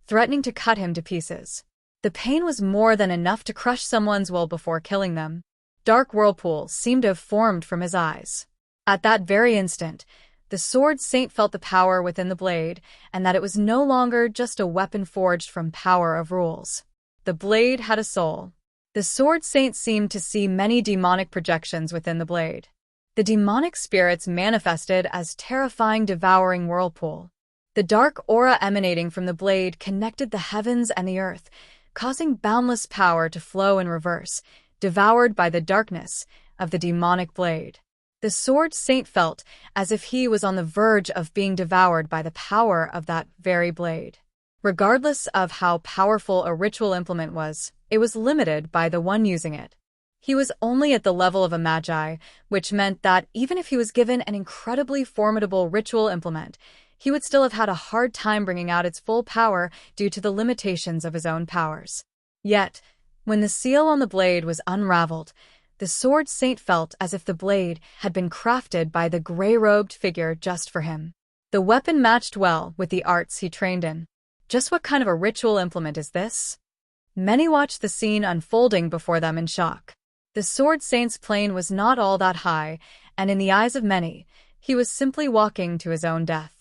threatening to cut him to pieces. The pain was more than enough to crush someone's will before killing them. Dark whirlpools seemed to have formed from his eyes. At that very instant, the Sword Saint felt the power within the blade, and that it was no longer just a weapon forged from power of rules. The blade had a soul. The Sword Saint seemed to see many demonic projections within the blade. The demonic spirits manifested as terrifying devouring whirlpool. The dark aura emanating from the blade connected the heavens and the earth, causing boundless power to flow in reverse, devoured by the darkness of the demonic blade. The Sword Saint felt as if he was on the verge of being devoured by the power of that very blade. Regardless of how powerful a ritual implement was, it was limited by the one using it. He was only at the level of a magi, which meant that even if he was given an incredibly formidable ritual implement, he would still have had a hard time bringing out its full power due to the limitations of his own powers. Yet, when the seal on the blade was unraveled, the Sword Saint felt as if the blade had been crafted by the gray-robed figure just for him. The weapon matched well with the arts he trained in. Just what kind of a ritual implement is this? Many watched the scene unfolding before them in shock. The Sword Saint's plane was not all that high, and in the eyes of many, he was simply walking to his own death.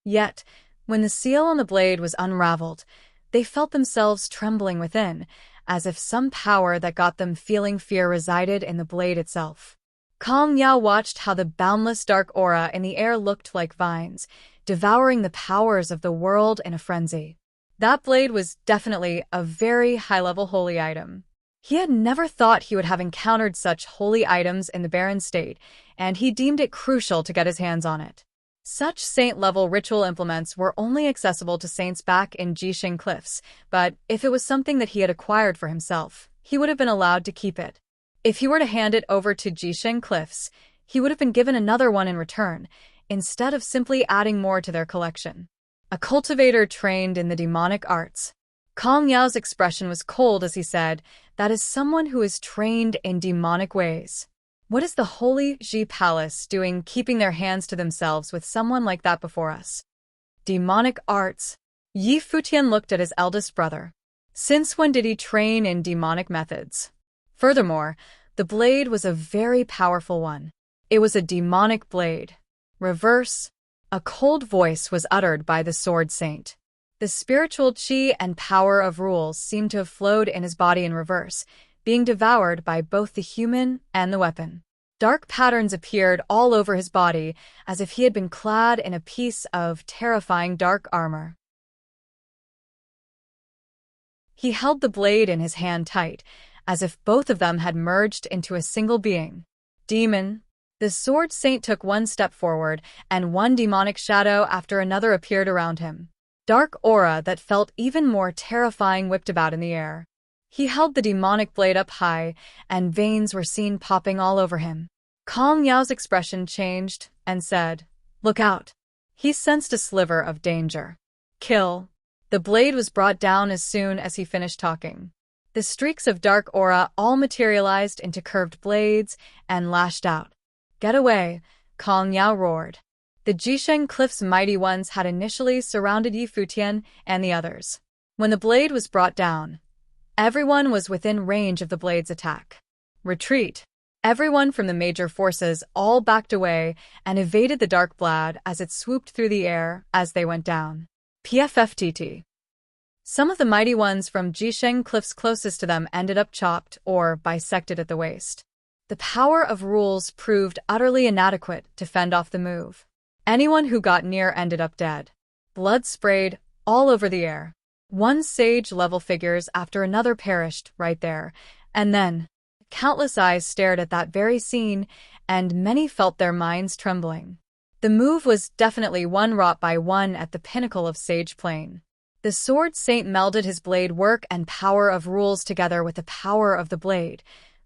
Yet, when the seal on the blade was unraveled, they felt themselves trembling within, as if some power that got them feeling fear resided in the blade itself. Kong Yao watched how the boundless dark aura in the air looked like vines, devouring the powers of the world in a frenzy. That blade was definitely a very high-level holy item. He had never thought he would have encountered such holy items in the barren state, and he deemed it crucial to get his hands on it. Such saint-level ritual implements were only accessible to saints back in Jisheng Cliffs, but if it was something that he had acquired for himself, he would have been allowed to keep it. If he were to hand it over to Jisheng Cliffs, he would have been given another one in return, instead of simply adding more to their collection. A cultivator trained in the demonic arts. Kong Yao's expression was cold as he said, "That is someone who is trained in demonic ways. What is the Holy Ji Palace doing keeping their hands to themselves with someone like that before us?" Demonic arts. Yi Futian looked at his eldest brother. Since when did he train in demonic methods? Furthermore, The blade was a very powerful one. It was a demonic blade. Reverse. A cold voice was uttered by the sword saint. The spiritual chi and power of rules seemed to have flowed in his body in reverse, being devoured by both the human and the weapon. Dark patterns appeared all over his body, as if he had been clad in a piece of terrifying dark armor. He held the blade in his hand tight, as if both of them had merged into a single being. Demon. The sword saint took one step forward, and one demonic shadow after another appeared around him. Dark aura that felt even more terrifying whipped about in the air. He held the demonic blade up high, and veins were seen popping all over him. Kong Yao's expression changed and said, "Look out." He sensed a sliver of danger. Kill. The blade was brought down as soon as he finished talking. The streaks of dark aura all materialized into curved blades and lashed out. "Get away," Kong Yao roared. The Jisheng Cliff's mighty ones had initially surrounded Yi Futian and the others. When the blade was brought down, everyone was within range of the blade's attack. Retreat. Everyone from the major forces all backed away and evaded the dark blade as it swooped through the air as they went down. PFFTT. Some of the mighty ones from Jisheng Cliffs closest to them ended up chopped or bisected at the waist. The power of rules proved utterly inadequate to fend off the move. Anyone who got near ended up dead. Blood sprayed all over the air. One sage-level figures after another perished right there, and then countless eyes stared at that very scene, and many felt their minds trembling. The move was definitely one wrought by one at the pinnacle of Sage Plane. The sword saint melded his blade work and power of rules together with the power of the blade,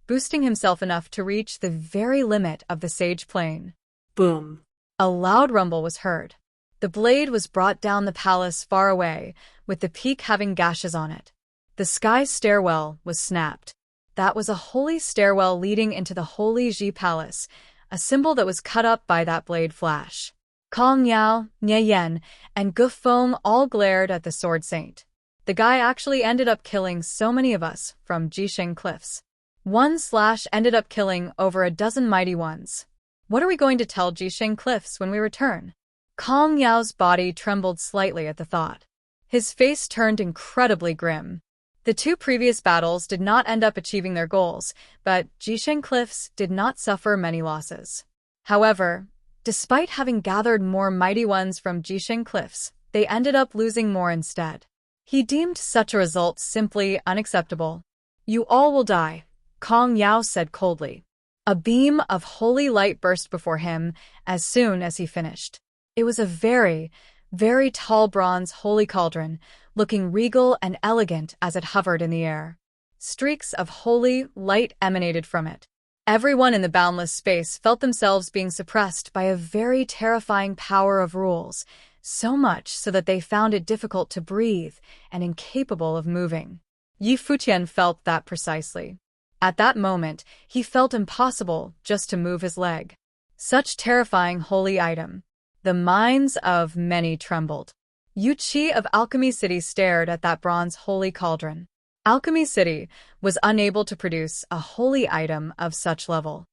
boosting himself enough to reach the very limit of the Sage Plane. Boom. A loud rumble was heard. The blade was brought down the palace far away, with the peak having gashes on it. The sky stairwell was snapped. That was a holy stairwell leading into the Holy Ji Palace, a symbol that was cut up by that blade flash. Kong Yao, Nye Yen, and Gu Feng all glared at the sword saint. The guy actually ended up killing so many of us from Jisheng Cliffs. One slash ended up killing over a dozen mighty ones. What are we going to tell Jisheng Cliffs when we return? Kong Yao's body trembled slightly at the thought. His face turned incredibly grim. The two previous battles did not end up achieving their goals, but Jisheng Cliffs did not suffer many losses. However, despite having gathered more mighty ones from Jisheng Cliffs, they ended up losing more instead. He deemed such a result simply unacceptable. "You all will die," Kong Yao said coldly. A beam of holy light burst before him as soon as he finished. It was a very, very tall bronze holy cauldron, looking regal and elegant as it hovered in the air. Streaks of holy light emanated from it. Everyone in the boundless space felt themselves being suppressed by a very terrifying power of rules, so much so that they found it difficult to breathe and incapable of moving. Yi Futian felt that precisely. At that moment, he felt impossible just to move his leg. Such terrifying holy item. The minds of many trembled. Yu Qi of Alchemy City stared at that bronze holy cauldron. Alchemy City was unable to produce a holy item of such level.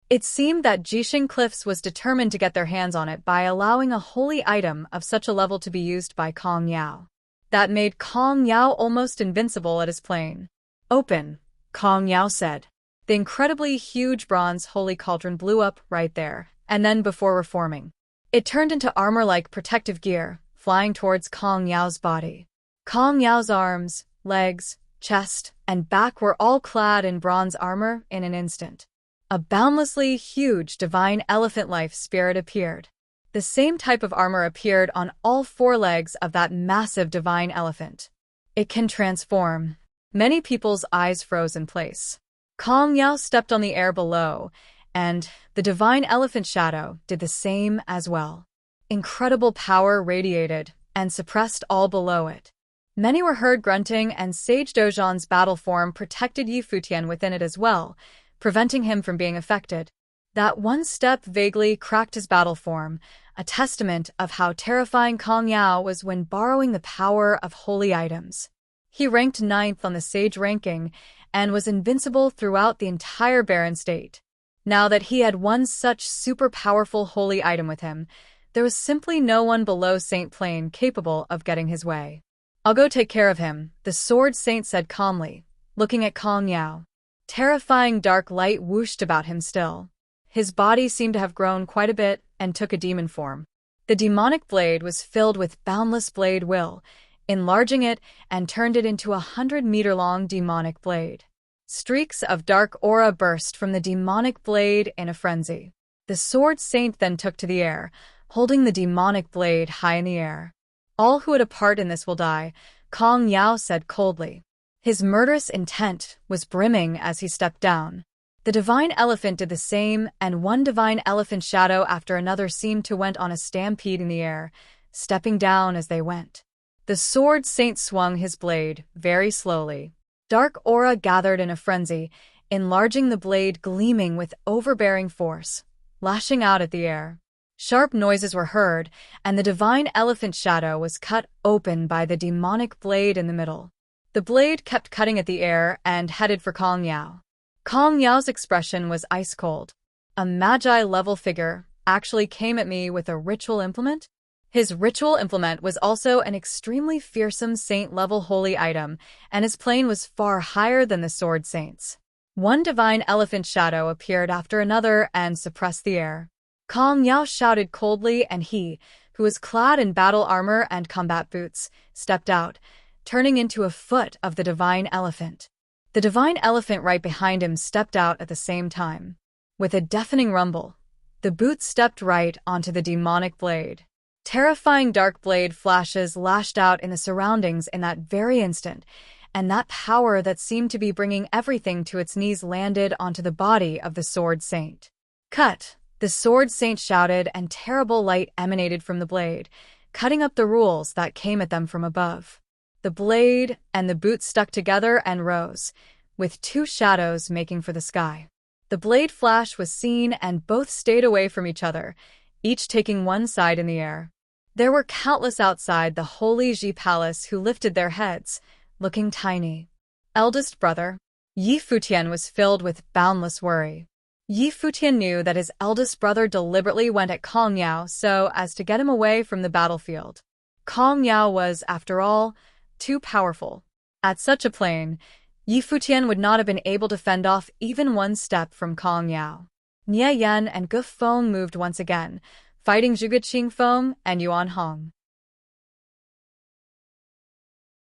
It seemed that Jisheng Cliffs was determined to get their hands on it by allowing a holy item of such a level to be used by Kong Yao. That made Kong Yao almost invincible at his plane. "Open," Kong Yao said. The incredibly huge bronze holy cauldron blew up right there, and then before reforming, it turned into armor-like protective gear, flying towards Kong Yao's body. Kong Yao's arms, legs, chest, and back were all clad in bronze armor in an instant. A boundlessly huge divine elephant-life spirit appeared. The same type of armor appeared on all four legs of that massive divine elephant. It can transform. Many people's eyes froze in place. Kong Yao stepped on the air below, and the divine elephant shadow did the same as well. Incredible power radiated and suppressed all below it. Many were heard grunting, and Sage Dojan's battle form protected Yi Futian within it as well, preventing him from being affected. That one step vaguely cracked his battle form, a testament of how terrifying Kong Yao was when borrowing the power of holy items. He ranked 9th on the Sage ranking and was invincible throughout the entire barren state. Now that he had one such super powerful holy item with him, there was simply no one below Saint Plain capable of getting his way. "I'll go take care of him," the Sword Saint said calmly, looking at Kong Yao. Terrifying dark light whooshed about him still. His body seemed to have grown quite a bit and took a demon form. The demonic blade was filled with boundless blade will, enlarging it and turned it into a 100-meter-long demonic blade. Streaks of dark aura burst from the demonic blade in a frenzy. The Sword Saint then took to the air, holding the demonic blade high in the air. "All who had a part in this will die," Kong Yao said coldly. His murderous intent was brimming as he stepped down. The divine elephant did the same, and one divine elephant shadow after another seemed to went on a stampede in the air, stepping down as they went. The Sword Saint swung his blade very slowly. Dark aura gathered in a frenzy, enlarging the blade gleaming with overbearing force, lashing out at the air. Sharp noises were heard, and the divine elephant shadow was cut open by the demonic blade in the middle. The blade kept cutting at the air and headed for Kong Yao. Kong Yao's expression was ice cold. "A magi-level figure actually came at me with a ritual implement?" His ritual implement was also an extremely fearsome saint-level holy item, and his plane was far higher than the Sword Saint's. One divine elephant shadow appeared after another and suppressed the air. Kong Yao shouted coldly, and he, who was clad in battle armor and combat boots, stepped out, turning into a foot of the divine elephant. The divine elephant right behind him stepped out at the same time. With a deafening rumble, the boots stepped right onto the demonic blade. Terrifying dark blade flashes lashed out in the surroundings in that very instant, and that power that seemed to be bringing everything to its knees landed onto the body of the Sword Saint. "Cut!" the Sword Saint shouted, and terrible light emanated from the blade, cutting up the rules that came at them from above. The blade and the boots stuck together and rose, with two shadows making for the sky. The blade flash was seen, and both stayed away from each other, each taking one side in the air. There were countless outside the holy Ji Palace who lifted their heads, looking tiny. Eldest brother, Yi Futian was filled with boundless worry. Yi Futian knew that his eldest brother deliberately went at Kong Yao so as to get him away from the battlefield. Kong Yao was, after all, too powerful. At such a plane, Yi Futian would not have been able to fend off even one step from Kong Yao. Nie Yan and Gu Feng moved once again, fighting Zhuge Qingfeng and Yuan Hong.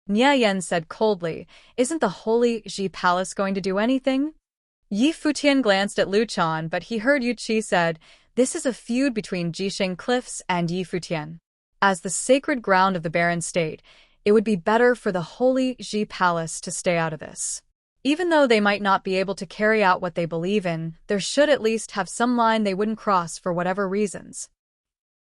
Nie Yan said coldly, "Isn't the holy Ji Palace going to do anything?" Yi Futian glanced at Lu Chan, but he heard Yu Qi said, "This is a feud between Jisheng Cliffs and Yi Futian. As the sacred ground of the barren state, it would be better for the holy Ji Palace to stay out of this. Even though they might not be able to carry out what they believe in, there should at least have some line they wouldn't cross for whatever reasons."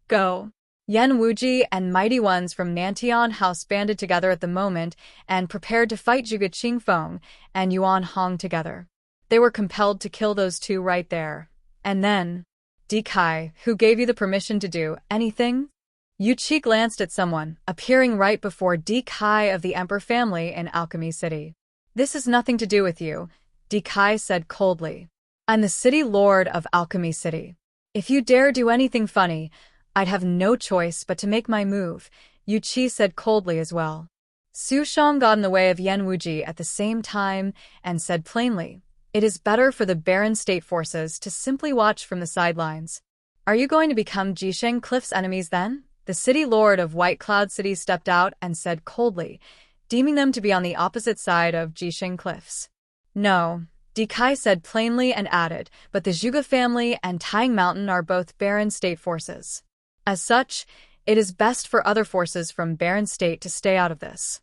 Go! Yan Wuji and mighty ones from Nantian House banded together at the moment and prepared to fight Zhuge Qingfeng and Yuan Hong together. They were compelled to kill those two right there. And then, Di Kai, who gave you the permission to do anything? Yu Qi glanced at someone, appearing right before Di Kai of the Emperor family in Alchemy City. "This has nothing to do with you," Di Kai said coldly. "I'm the city lord of Alchemy City. If you dare do anything funny, I'd have no choice but to make my move," Yu Qi said coldly as well. Su Shang got in the way of Yan Wuji at the same time and said plainly, "It is better for the barren state forces to simply watch from the sidelines." "Are you going to become Jisheng Cliff's enemies then?" The city lord of White Cloud City stepped out and said coldly, deeming them to be on the opposite side of Jisheng Cliffs. "No," Di Kai said plainly and added, "but the Zhuge family and Tang Mountain are both barren state forces. As such, it is best for other forces from barren state to stay out of this."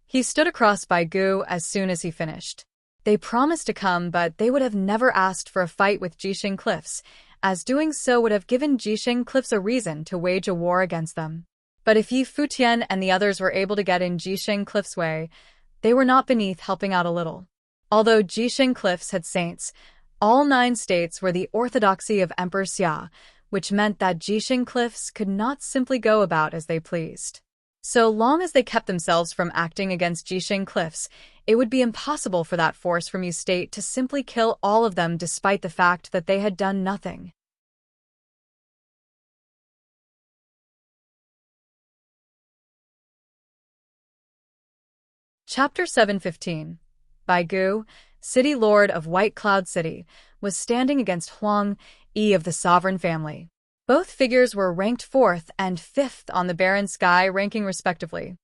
He stood across by Gu as soon as he finished. They promised to come, but they would have never asked for a fight with Jisheng Cliffs, as doing so would have given Jisheng Cliffs a reason to wage a war against them. But if Yi Futian and the others were able to get in Jisheng Cliffs' way, they were not beneath helping out a little. Although Jisheng Cliffs had saints, all 9 states were the orthodoxy of Emperor Xia, which meant that Jisheng Cliffs could not simply go about as they pleased. So long as they kept themselves from acting against Jisheng cliffs, it would be impossible for that force from Yi state to simply kill all of them despite the fact that they had done nothing. Chapter 715. Baigu, city lord of White Cloud City, was standing against Huang Yi of the sovereign family. Both figures were ranked 4th and 5th on the Barren Sky ranking respectively.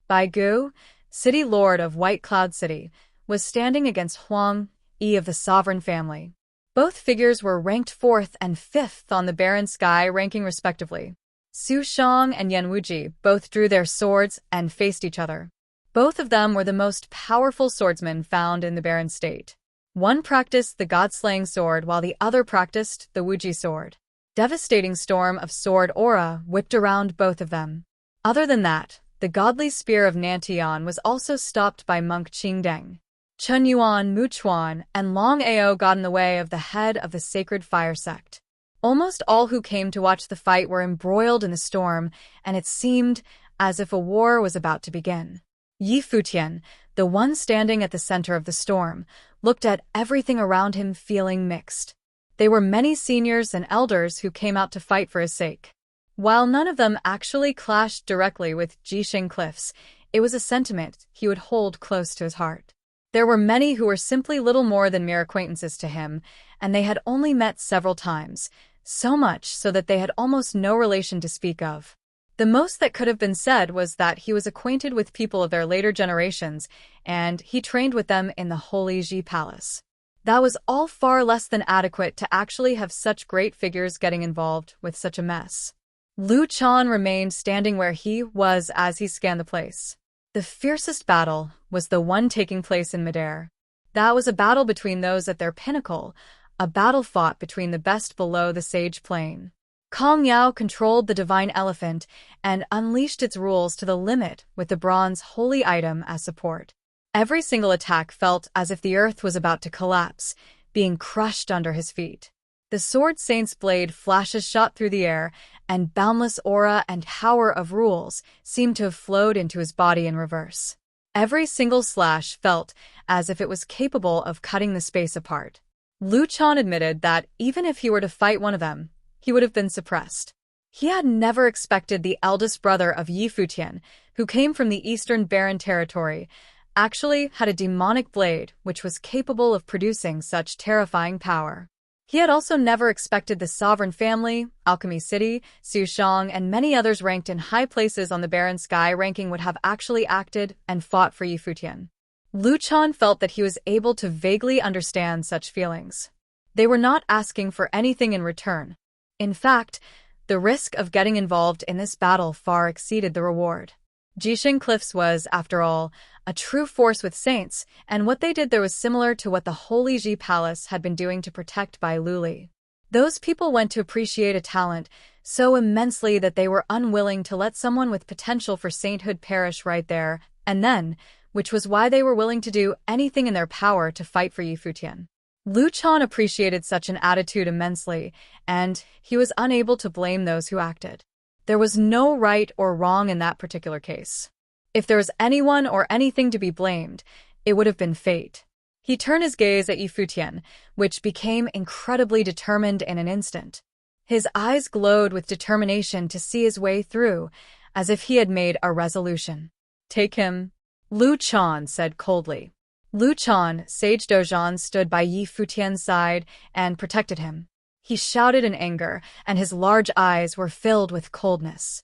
Baigu, city lord of White Cloud City, was standing against Huang Yi of the sovereign family. Both figures were ranked 4th and 5th on the Barren Sky ranking respectively. Su Shang and Yan Wuji both drew their swords and faced each other. Both of them were the most powerful swordsmen found in the Barren State. One practiced the god-slaying sword while the other practiced the Wuji sword. Devastating storm of sword aura whipped around both of them. Other than that, the godly spear of Nantian was also stopped by monk Qingdeng. Chun Yuan, Mu Chuan, and Long Ao got in the way of the head of the sacred fire sect. Almost all who came to watch the fight were embroiled in the storm, and it seemed as if a war was about to begin. Yi Futian, the one standing at the center of the storm, looked at everything around him feeling mixed. There were many seniors and elders who came out to fight for his sake. While none of them actually clashed directly with Jisheng cliffs, it was a sentiment he would hold close to his heart. There were many who were simply little more than mere acquaintances to him, and they had only met several times, so much so that they had almost no relation to speak of. The most that could have been said was that he was acquainted with people of their later generations, and he trained with them in the Holy Ji Palace. That was all far less than adequate to actually have such great figures getting involved with such a mess. Lu Chan remained standing where he was as he scanned the place. The fiercest battle was the one taking place in midair. That was a battle between those at their pinnacle, a battle fought between the best below the sage plane. Kong Yao controlled the divine elephant and unleashed its rules to the limit with the bronze holy item as support. Every single attack felt as if the earth was about to collapse, being crushed under his feet. The sword saint's blade flashes shot through the air, and boundless aura and power of rules seemed to have flowed into his body in reverse. Every single slash felt as if it was capable of cutting the space apart. Lu Chan admitted that even if he were to fight one of them, he would have been suppressed. He had never expected the eldest brother of Yi Futian, who came from the eastern barren territory, actually had a demonic blade which was capable of producing such terrifying power. He had also never expected the sovereign family, Alchemy City, Su Shang, and many others ranked in high places on the Barren Sky ranking would have actually acted and fought for Yi Futian. Lu Chan felt that he was able to vaguely understand such feelings. They were not asking for anything in return. In fact, the risk of getting involved in this battle far exceeded the reward. Jisheng Cliffs was, after all, a true force with saints, and what they did there was similar to what the Holy Ji Palace had been doing to protect Bai Luli. Those people went to appreciate a talent so immensely that they were unwilling to let someone with potential for sainthood perish right there and then, which was why they were willing to do anything in their power to fight for Yi Futian. Lu Chan appreciated such an attitude immensely, and he was unable to blame those who acted. There was no right or wrong in that particular case. If there was anyone or anything to be blamed, it would have been fate. He turned his gaze at Yi Futian, which became incredibly determined in an instant. His eyes glowed with determination to see his way through, as if he had made a resolution. "Take him," Lu Chan said coldly. Lu Chan, Sage Dozhan, stood by Yi Futian's side and protected him. He shouted in anger, and his large eyes were filled with coldness.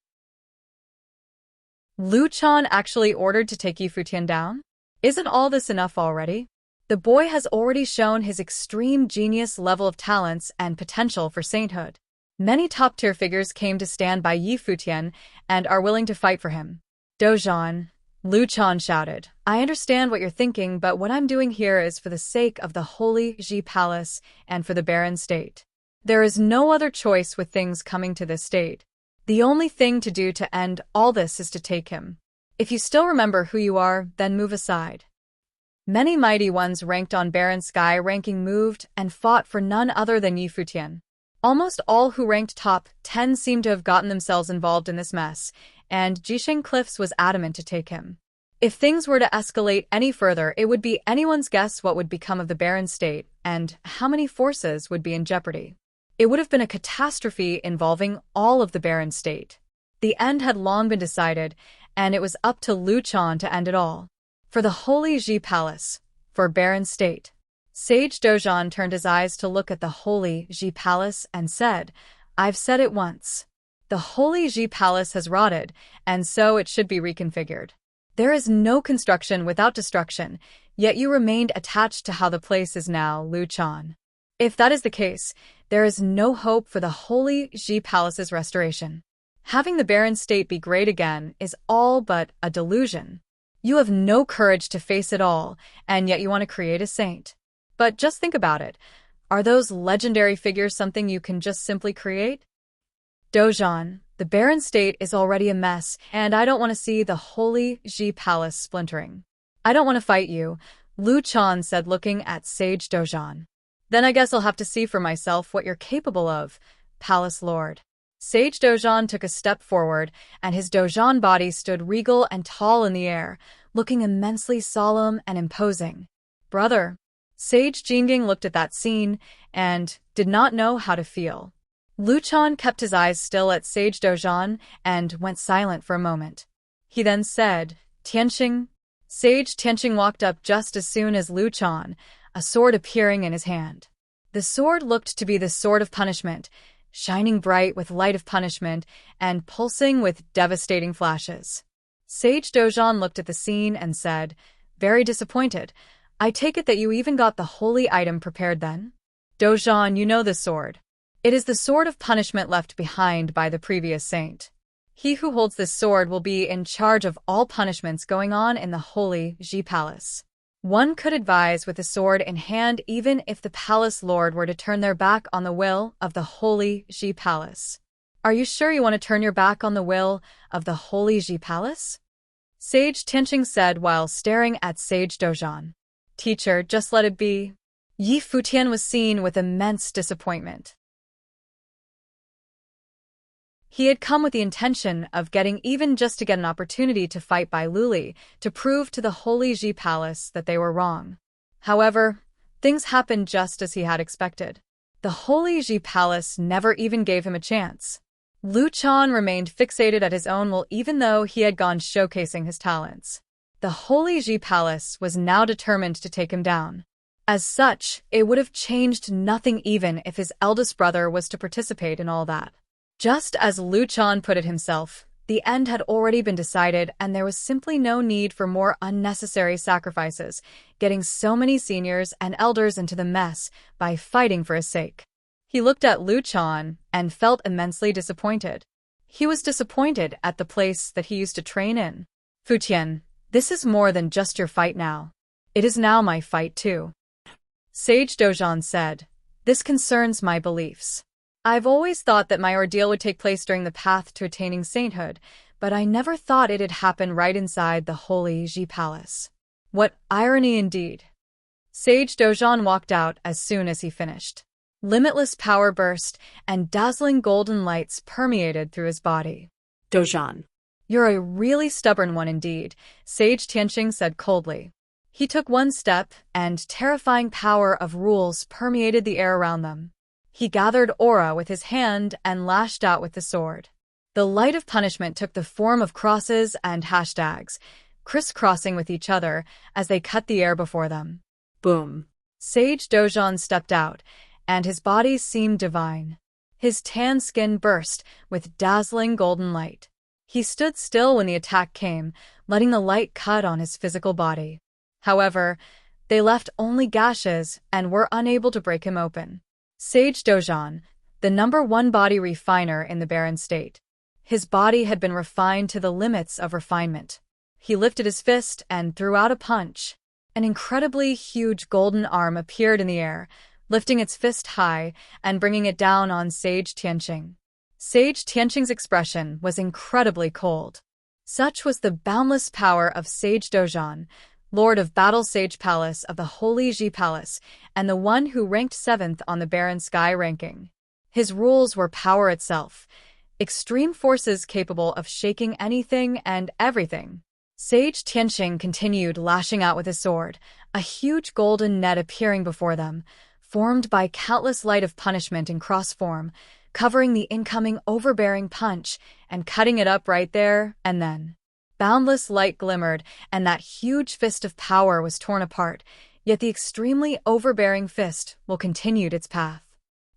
Lu Chan actually ordered to take Yi Futian down? Isn't all this enough already? The boy has already shown his extreme genius level of talents and potential for sainthood. Many top-tier figures came to stand by Yi Futian and are willing to fight for him. Dozhan, Lu Chan shouted, "I understand what you're thinking, but what I'm doing here is for the sake of the Holy Ji Palace and for the Barren State. There is no other choice with things coming to this state. The only thing to do to end all this is to take him. If you still remember who you are, then move aside." Many mighty ones ranked on Barren Sky ranking moved and fought for none other than Yi Futian. Almost all who ranked top 10 seemed to have gotten themselves involved in this mess, and Jisheng Cliffs was adamant to take him. If things were to escalate any further, it would be anyone's guess what would become of the barren state and how many forces would be in jeopardy. It would have been a catastrophe involving all of the barren state. The end had long been decided, and it was up to Lu Chan to end it all. For the Holy Ji Palace, for barren state. Sage Dozhan turned his eyes to look at the Holy Ji Palace and said, "I've said it once. The Holy Ji Palace has rotted, and so it should be reconfigured. There is no construction without destruction, yet you remained attached to how the place is now, Lu Chan. If that is the case, there is no hope for the Holy Ji Palace's restoration. Having the barren state be great again is all but a delusion. You have no courage to face it all, and yet you want to create a saint. But just think about it. Are those legendary figures something you can just simply create? Dozhan, the barren state is already a mess, and I don't want to see the Holy Ji Palace splintering. I don't want to fight you," Lu Chan said, looking at Sage Dozhan. "Then I guess I'll have to see for myself what you're capable of, Palace Lord." Sage Dozhan took a step forward, and his Dozhan body stood regal and tall in the air, looking immensely solemn and imposing. "Brother." Sage Jingying looked at that scene and did not know how to feel. Lu Chan kept his eyes still at Sage Dozhan and went silent for a moment. He then said, "Tianqing." Sage Tianqing walked up just as soon as Lu Chan, a sword appearing in his hand. The sword looked to be the sword of punishment, shining bright with light of punishment and pulsing with devastating flashes. Sage Dozhan looked at the scene and said, very disappointed, "I take it that you even got the holy item prepared then?" "Dozhan, you know the sword. It is the sword of punishment left behind by the previous saint. He who holds this sword will be in charge of all punishments going on in the Holy Ji Palace. One could advise with the sword in hand even if the Palace Lord were to turn their back on the will of the Holy Ji Palace. Are you sure you want to turn your back on the will of the Holy Ji Palace?" Sage Tianqing said while staring at Sage Dozhan. "Teacher, just let it be." Yi Futian was seen with immense disappointment. He had come with the intention of getting even just to get an opportunity to fight Bai Luli, to prove to the Holy Ji Palace that they were wrong. However, things happened just as he had expected. The Holy Ji Palace never even gave him a chance. Lu Chan remained fixated at his own will even though he had gone showcasing his talents. The Holy Ji Palace was now determined to take him down. As such, it would have changed nothing even if his eldest brother was to participate in all that. Just as Lu Chan put it himself, the end had already been decided and there was simply no need for more unnecessary sacrifices, getting so many seniors and elders into the mess by fighting for his sake. He looked at Lu Chan and felt immensely disappointed. He was disappointed at the place that he used to train in. "Futian, this is more than just your fight now. It is now my fight too." Sage Dozhan said, "This concerns my beliefs. I've always thought that my ordeal would take place during the path to attaining sainthood, but I never thought it'd happen right inside the Holy Ji Palace. What irony indeed." Sage Dozhan walked out as soon as he finished. Limitless power burst, and dazzling golden lights permeated through his body. Dozhan. "You're a really stubborn one indeed," Sage Tianqing said coldly. He took one step, and terrifying power of rules permeated the air around them. He gathered aura with his hand and lashed out with the sword. The light of punishment took the form of crosses and hashtags, crisscrossing with each other as they cut the air before them. Boom. Sage Dozhan stepped out, and his body seemed divine. His tan skin burst with dazzling golden light. He stood still when the attack came, letting the light cut on his physical body. However, they left only gashes and were unable to break him open. Sage Dozhan, the #1 body refiner in the barren state. His body had been refined to the limits of refinement. He lifted his fist and threw out a punch. An incredibly huge golden arm appeared in the air, lifting its fist high and bringing it down on Sage Tianqing. Sage Tianqing's expression was incredibly cold. Such was the boundless power of Sage Dozhan, Lord of Battle Sage Palace of the Holy Ji Palace, and the one who ranked 7th on the Barren Sky ranking. His rules were power itself. extreme forces capable of shaking anything and everything. Sage Tianqing continued lashing out with his sword, a huge golden net appearing before them, formed by countless light of punishment in cross form, covering the incoming overbearing punch and cutting it up right there and then. Boundless light glimmered, and that huge fist of power was torn apart, yet the extremely overbearing fist will continued its path.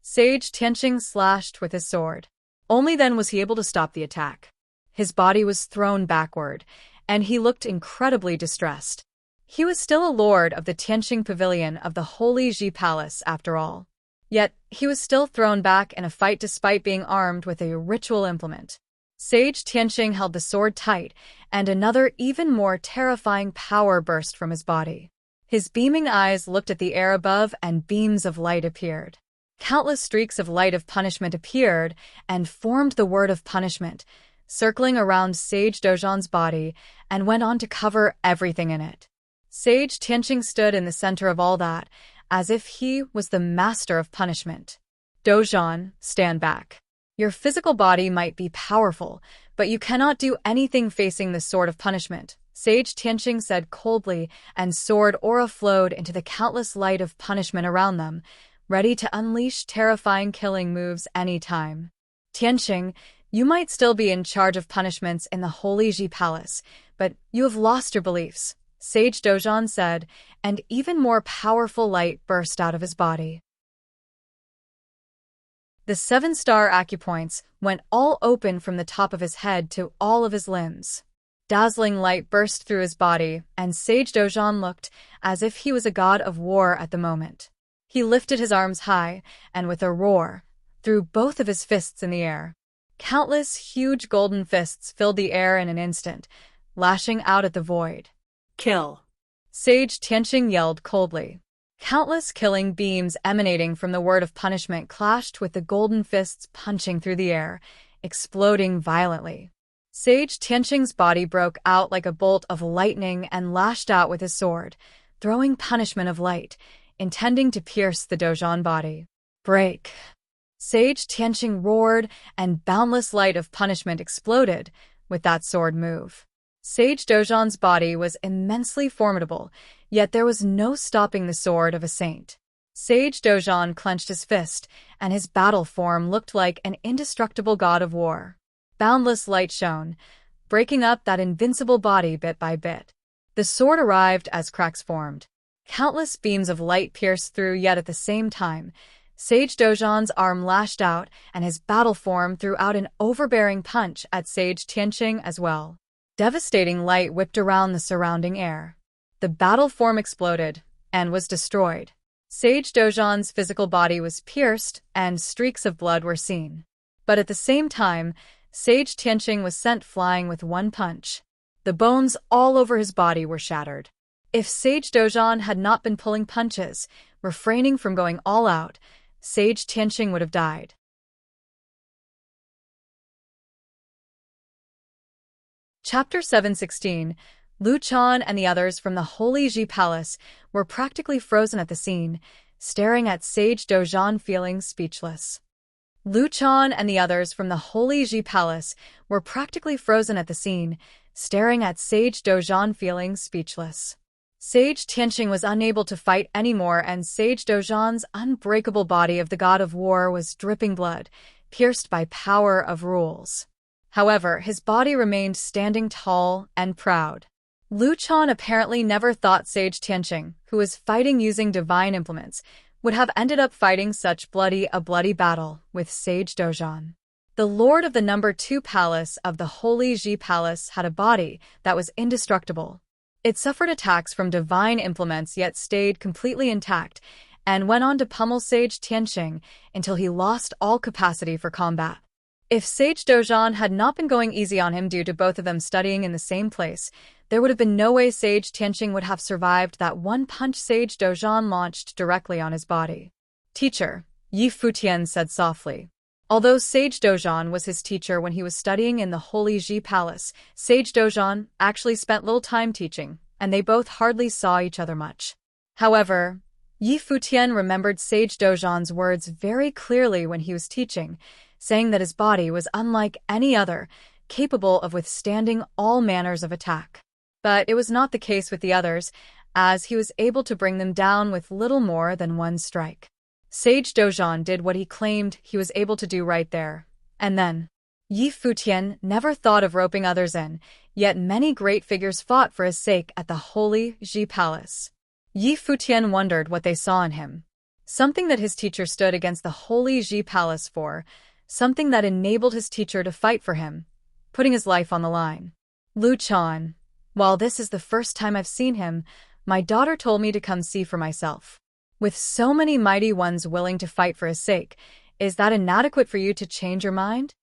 Sage Tianqing slashed with his sword. Only then was he able to stop the attack. His body was thrown backward, and he looked incredibly distressed. He was still a lord of the Tianqing Pavilion of the Holy Ji Palace, after all. Yet, he was still thrown back in a fight despite being armed with a ritual implement. Sage Tianqing held the sword tight, and another even more terrifying power burst from his body. His beaming eyes looked at the air above, and beams of light appeared. Countless streaks of light of punishment appeared and formed the word of punishment, circling around Sage Dozhan's body, and went on to cover everything in it. Sage Tianqing stood in the center of all that, as if he was the master of punishment. Dozhan, stand back. Your physical body might be powerful, but you cannot do anything facing the sword of punishment, Sage Tianqing said coldly, and sword aura flowed into the countless light of punishment around them, ready to unleash terrifying killing moves anytime. Tianqing, you might still be in charge of punishments in the Holy Ji Palace, but you have lost your beliefs, Sage Dozhan said, and even more powerful light burst out of his body. The 7-star acupoints went all open from the top of his head to all of his limbs. Dazzling light burst through his body, and Sage Dozhan looked as if he was a god of war at the moment. He lifted his arms high, and with a roar, threw both of his fists in the air. Countless huge golden fists filled the air in an instant, lashing out at the void. Kill! Sage Tianqing yelled coldly. Countless killing beams emanating from the word of punishment clashed with the golden fists punching through the air, exploding violently. Sage Tianqing's body broke out like a bolt of lightning and lashed out with his sword, throwing punishment of light, intending to pierce the Dozhan body. Break! Sage Tianqing roared, and boundless light of punishment exploded with that sword move. Sage Dozhan's body was immensely formidable, yet there was no stopping the sword of a saint. Sage Dozhan clenched his fist, and his battle form looked like an indestructible god of war. Boundless light shone, breaking up that invincible body bit by bit. The sword arrived as cracks formed. Countless beams of light pierced through, yet at the same time, Sage Dozhan's arm lashed out, and his battle form threw out an overbearing punch at Sage Tianqing as well. Devastating light whipped around the surrounding air. The battle form exploded and was destroyed. Sage Dozhan's physical body was pierced, and streaks of blood were seen. But at the same time, Sage Tianqing was sent flying with one punch. The bones all over his body were shattered. If Sage Dozhan had not been pulling punches, refraining from going all out, Sage Tianqing would have died. Chapter 716. Lu Chan and the others from the Holy Ji Palace were practically frozen at the scene, staring at Sage Dozhan feeling speechless. Lu Chan and the others from the Holy Ji Palace were practically frozen at the scene, staring at Sage Dozhan feeling speechless. Sage Tianqing was unable to fight anymore, and Sage Dozhan's unbreakable body of the god of war was dripping blood, pierced by power of rules. However, his body remained standing tall and proud. Lu Chan apparently never thought Sage Tianqing, who was fighting using divine implements, would have ended up fighting such a bloody battle with Sage Dozhan. The lord of the number 2 palace of the Holy Ji Palace had a body that was indestructible. It suffered attacks from divine implements yet stayed completely intact, and went on to pummel Sage Tianqing until he lost all capacity for combat. If Sage Dozhan had not been going easy on him due to both of them studying in the same place, there would have been no way Sage Tianqing would have survived that one punch Sage Dozhan launched directly on his body. Teacher, Yi Futian said softly. Although Sage Dozhan was his teacher when he was studying in the Holy Ji Palace, Sage Dozhan actually spent little time teaching, and they both hardly saw each other much. However, Yi Futian remembered Sage Dozhan's words very clearly when he was teaching, saying that his body was unlike any other, capable of withstanding all manners of attack. But it was not the case with the others, as he was able to bring them down with little more than one strike. Sage Dozhan did what he claimed he was able to do right there. And then, Yi Futian never thought of roping others in, yet many great figures fought for his sake at the holy Ji Palace. Yi Futian wondered what they saw in him. Something that his teacher stood against the holy Ji Palace for, something that enabled his teacher to fight for him, putting his life on the line. Lu Chan, while this is the first time I've seen him, my daughter told me to come see for myself. With so many mighty ones willing to fight for his sake, is that inadequate for you to change your mind?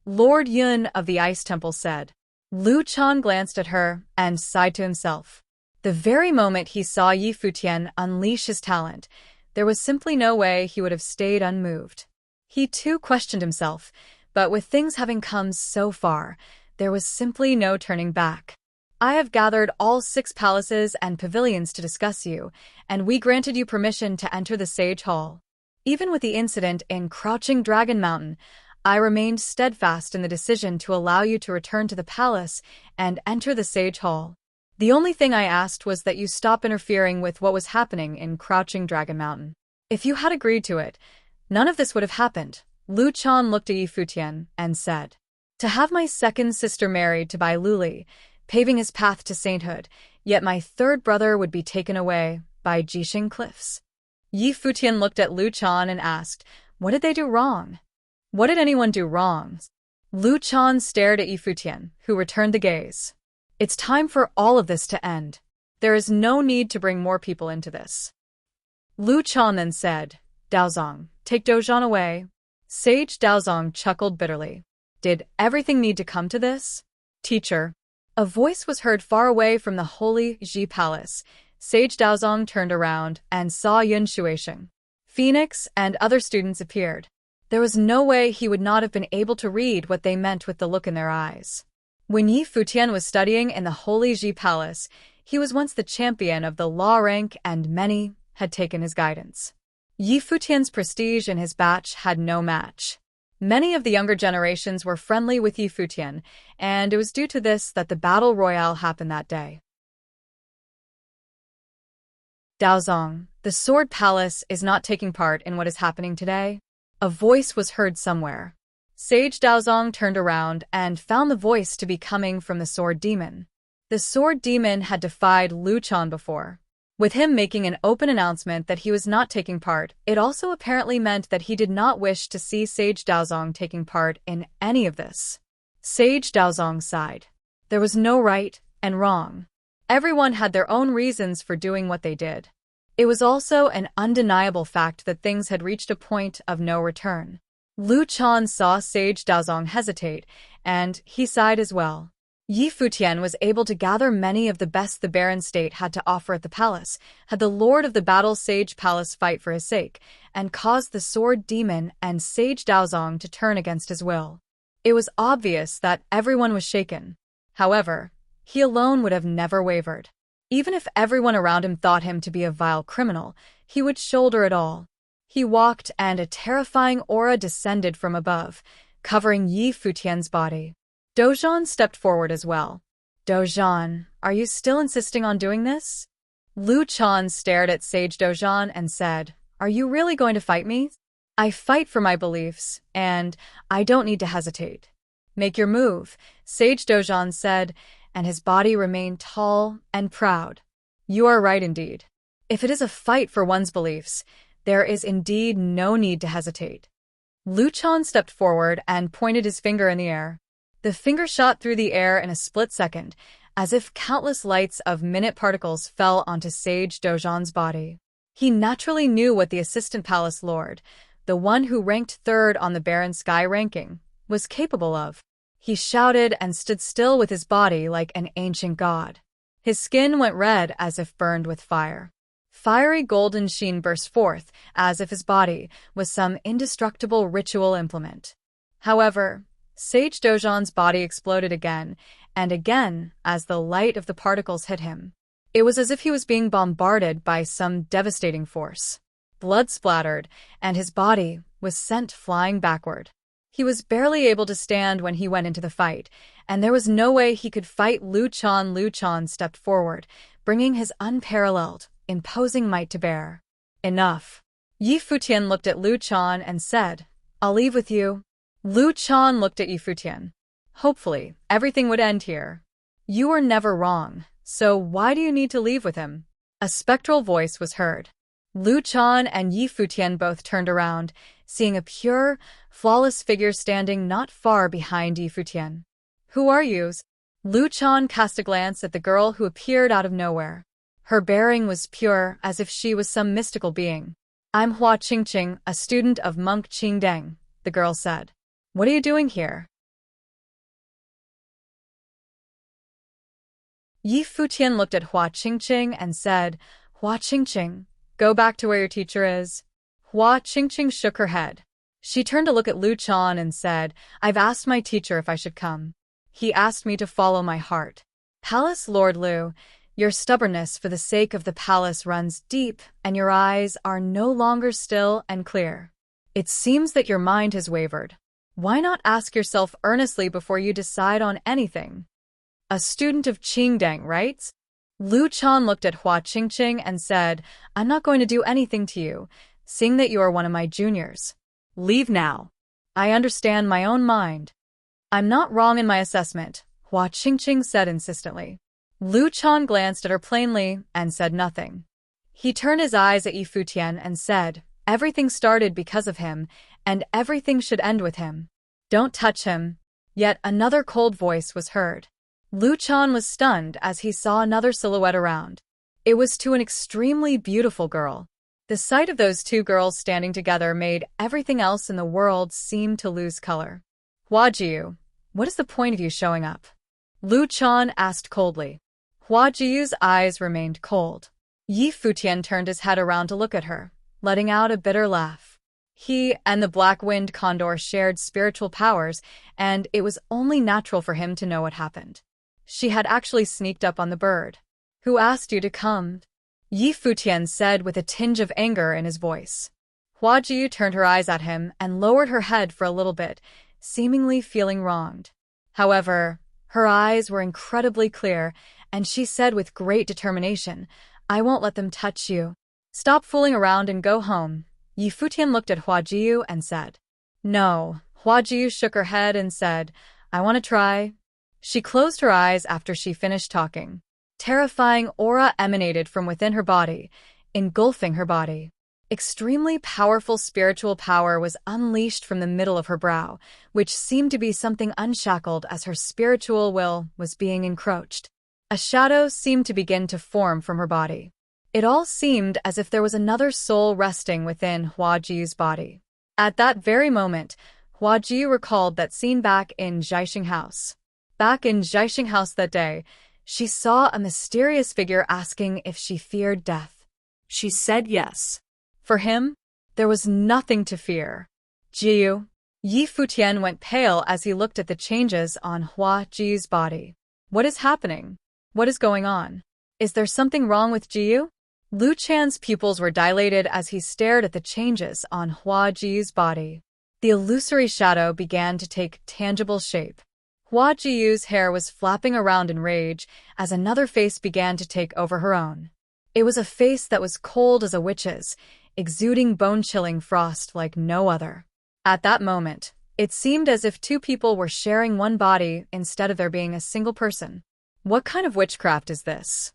Lord Yun of the Ice Temple said. Lu Chan glanced at her and sighed to himself. The very moment he saw Yi Futian unleash his talent, there was simply no way he would have stayed unmoved. He too questioned himself, but with things having come so far, there was simply no turning back. I have gathered all 6 palaces and pavilions to discuss you, and we granted you permission to enter the Sage Hall. Even with the incident in Crouching Dragon Mountain, I remained steadfast in the decision to allow you to return to the palace and enter the Sage Hall. The only thing I asked was that you stop interfering with what was happening in Crouching Dragon Mountain. If you had agreed to it, none of this would have happened. Lu Chan looked at Yi Futian and said, to have my second sister married to Bai Luli, paving his path to sainthood, yet my third brother would be taken away by Jixing Cliffs. Yi Futian looked at Lu Chan and asked, what did they do wrong? What did anyone do wrong? Lu Chan stared at Yi Futian, who returned the gaze. It's time for all of this to end. There is no need to bring more people into this. Lu Chan then said, Daozong, take Dozhan away. Sage Daozong chuckled bitterly. Did everything need to come to this? Teacher. A voice was heard far away from the holy Ji Palace. Sage Daozong turned around and saw Yun Shuisheng. Phoenix and other students appeared. There was no way he would not have been able to read what they meant with the look in their eyes. When Yi Futian was studying in the holy Ji Palace, he was once the champion of the law rank and many had taken his guidance. Yi Futian's prestige in his batch had no match. Many of the younger generations were friendly with Yi Futian, and it was due to this that the battle royale happened that day. Daozong, the Sword Palace is not taking part in what is happening today. A voice was heard somewhere. Sage Daozong turned around and found the voice to be coming from the Sword Demon. The Sword Demon had defied Lu Chan before. With him making an open announcement that he was not taking part, it also apparently meant that he did not wish to see Sage Daozong taking part in any of this. Sage Daozong sighed. There was no right and wrong. Everyone had their own reasons for doing what they did. It was also an undeniable fact that things had reached a point of no return. Lu Chan saw Sage Daozong hesitate, and he sighed as well. Yi Futian was able to gather many of the best the barren state had to offer at the palace, had the Lord of the Battle Sage Palace fight for his sake, and caused the Sword Demon and Sage Daozong to turn against his will. It was obvious that everyone was shaken. However, he alone would have never wavered. Even if everyone around him thought him to be a vile criminal, he would shoulder it all. He walked and a terrifying aura descended from above, covering Yi Futian's body. Dozhan stepped forward as well. Dozhan, are you still insisting on doing this? Lu Chan stared at Sage Dozhan and said, are you really going to fight me? I fight for my beliefs, and I don't need to hesitate. Make your move, Sage Dozhan said, and his body remained tall and proud. You are right indeed. If it is a fight for one's beliefs, there is indeed no need to hesitate. Lu Chan stepped forward and pointed his finger in the air. The finger shot through the air in a split second, as if countless lights of minute particles fell onto Sage Dozhan's body. He naturally knew what the Assistant Palace Lord, the one who ranked third on the Barren Sky ranking, was capable of. He shouted and stood still with his body like an ancient god. His skin went red as if burned with fire. Fiery golden sheen burst forth as if his body was some indestructible ritual implement. However, Sage Dozhan's body exploded again and again as the light of the particles hit him. It was as if he was being bombarded by some devastating force. Blood splattered, and his body was sent flying backward. He was barely able to stand when he went into the fight, and there was no way he could fight Lu Chan. Lu Chan stepped forward, bringing his unparalleled, imposing might to bear. Enough. Yi Futian looked at Lu Chan and said, "I'll leave with you." Lu Chan looked at Yi Futian. Hopefully, everything would end here. You were never wrong, so why do you need to leave with him? A spectral voice was heard. Lu Chan and Yi Futian both turned around, seeing a pure, flawless figure standing not far behind Yi Futian. Who are you? Lu Chan cast a glance at the girl who appeared out of nowhere. Her bearing was pure, as if she was some mystical being. I'm Hua Qingqing, a student of monk Qingdeng, the girl said. What are you doing here? Yi Futian looked at Hua Qingqing and said, Hua Qingqing, go back to where your teacher is. Hua Qingqing shook her head. She turned to look at Lu Chan and said, I've asked my teacher if I should come. He asked me to follow my heart. Palace Lord Lu, your stubbornness for the sake of the palace runs deep, and your eyes are no longer still and clear. It seems that your mind has wavered. Why not ask yourself earnestly before you decide on anything? A student of Qingdeng, right? Lu Chan looked at Hua Qingqing and said, I'm not going to do anything to you, seeing that you are one of my juniors. Leave now. I understand my own mind. I'm not wrong in my assessment, Hua Qingqing said insistently. Lu Chan glanced at her plainly and said nothing. He turned his eyes at Yi Futian and said, everything started because of him, and everything should end with him. Don't touch him. Yet another cold voice was heard. Lu Chan was stunned as he saw another silhouette around. It was to an extremely beautiful girl. The sight of those two girls standing together made everything else in the world seem to lose color. Hua Jiu, what is the point of you showing up? Lu Chan asked coldly. Hua Jiu's eyes remained cold. Yi Futian turned his head around to look at her, letting out a bitter laugh. He and the Black Wind Condor shared spiritual powers, and it was only natural for him to know what happened. She had actually sneaked up on the bird. Who asked you to come? Yi Futian said with a tinge of anger in his voice. Hua Jiu turned her eyes at him and lowered her head for a little bit, seemingly feeling wronged. However, her eyes were incredibly clear, and she said with great determination, I won't let them touch you. Stop fooling around and go home. Yi Futian looked at Hua Jiu and said. No. Hua Jiu shook her head and said, I want to try. She closed her eyes after she finished talking. Terrifying aura emanated from within her body, engulfing her body. Extremely powerful spiritual power was unleashed from the middle of her brow, which seemed to be something unshackled as her spiritual will was being encroached. A shadow seemed to begin to form from her body. It all seemed as if there was another soul resting within Hua Jiu's body. At that very moment, Hua Jiu recalled that scene back in Zhaixing House. Back in Zhaixing House that day, she saw a mysterious figure asking if she feared death. She said yes. For him, there was nothing to fear. Jiu. Yi Futian went pale as he looked at the changes on Hua Jiu's body. What is happening? What is going on? Is there something wrong with Jiu? Lu Chan's pupils were dilated as he stared at the changes on Hua Jiu's body. The illusory shadow began to take tangible shape. Hua Jiu's hair was flapping around in rage as another face began to take over her own. It was a face that was cold as a witch's, exuding bone-chilling frost like no other. At that moment, it seemed as if two people were sharing one body instead of there being a single person. What kind of witchcraft is this?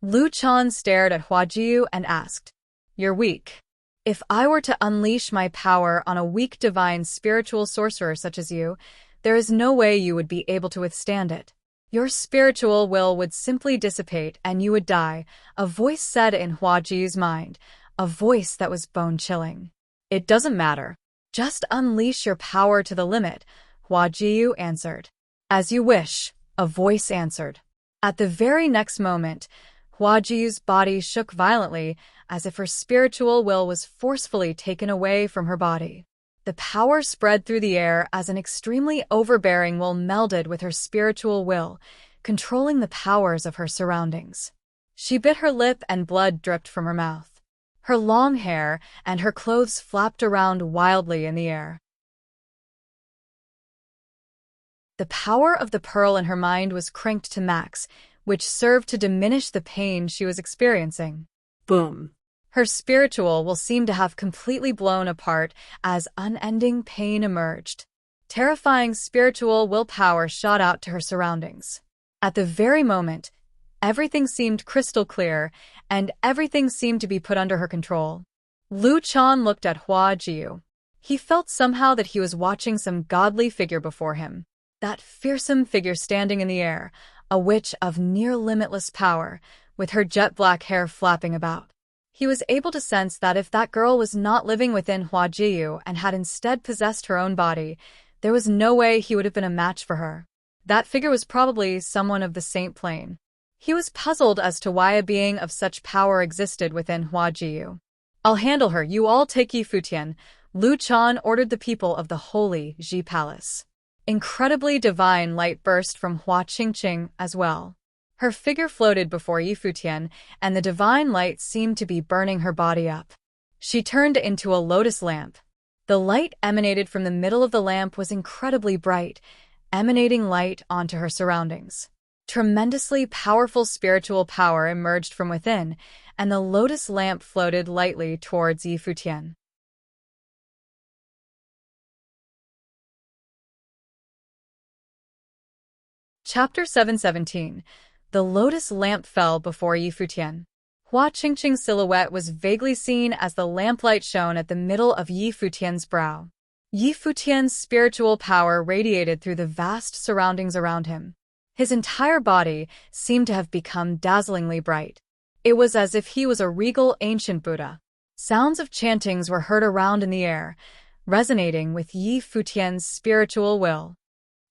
Lu Chan stared at Hua Jiu and asked, You're weak. If I were to unleash my power on a weak divine spiritual sorcerer such as you, there is no way you would be able to withstand it. Your spiritual will would simply dissipate and you would die, a voice said in Hua Jiu's mind, a voice that was bone-chilling. It doesn't matter. Just unleash your power to the limit, Hua Jiu answered. As you wish, a voice answered. At the very next moment, Hua Jiu's body shook violently as if her spiritual will was forcefully taken away from her body. The power spread through the air as an extremely overbearing will melded with her spiritual will, controlling the powers of her surroundings. She bit her lip and blood dripped from her mouth. Her long hair and her clothes flapped around wildly in the air. The power of the pearl in her mind was cranked to max, which served to diminish the pain she was experiencing. Boom. Her spiritual will seemed to have completely blown apart as unending pain emerged. Terrifying spiritual willpower shot out to her surroundings. At the very moment, everything seemed crystal clear, and everything seemed to be put under her control. Lu Chan looked at Hua Jiu. He felt somehow that he was watching some godly figure before him. That fearsome figure standing in the air, a witch of near-limitless power, with her jet-black hair flapping about. He was able to sense that if that girl was not living within Hua Jiu and had instead possessed her own body, there was no way he would have been a match for her. That figure was probably someone of the Saint Plane. He was puzzled as to why a being of such power existed within Hua Jiu. "I'll handle her, you all take Yi Futian," Lu Chan ordered the people of the Holy Ji Palace. Incredibly divine light burst from Hua Qingqing as well. Her figure floated before Yi Futian, and the divine light seemed to be burning her body up. She turned into a lotus lamp. The light emanated from the middle of the lamp was incredibly bright, emanating light onto her surroundings. Tremendously powerful spiritual power emerged from within, and the lotus lamp floated lightly towards Yi Futian. Chapter 717. The lotus lamp fell before Yi Futian. Hua Qingqing's silhouette was vaguely seen as the lamplight shone at the middle of Yi Futian's brow. Yi Futian's spiritual power radiated through the vast surroundings around him. His entire body seemed to have become dazzlingly bright. It was as if he was a regal ancient Buddha. Sounds of chantings were heard around in the air, resonating with Yi Futian's spiritual will.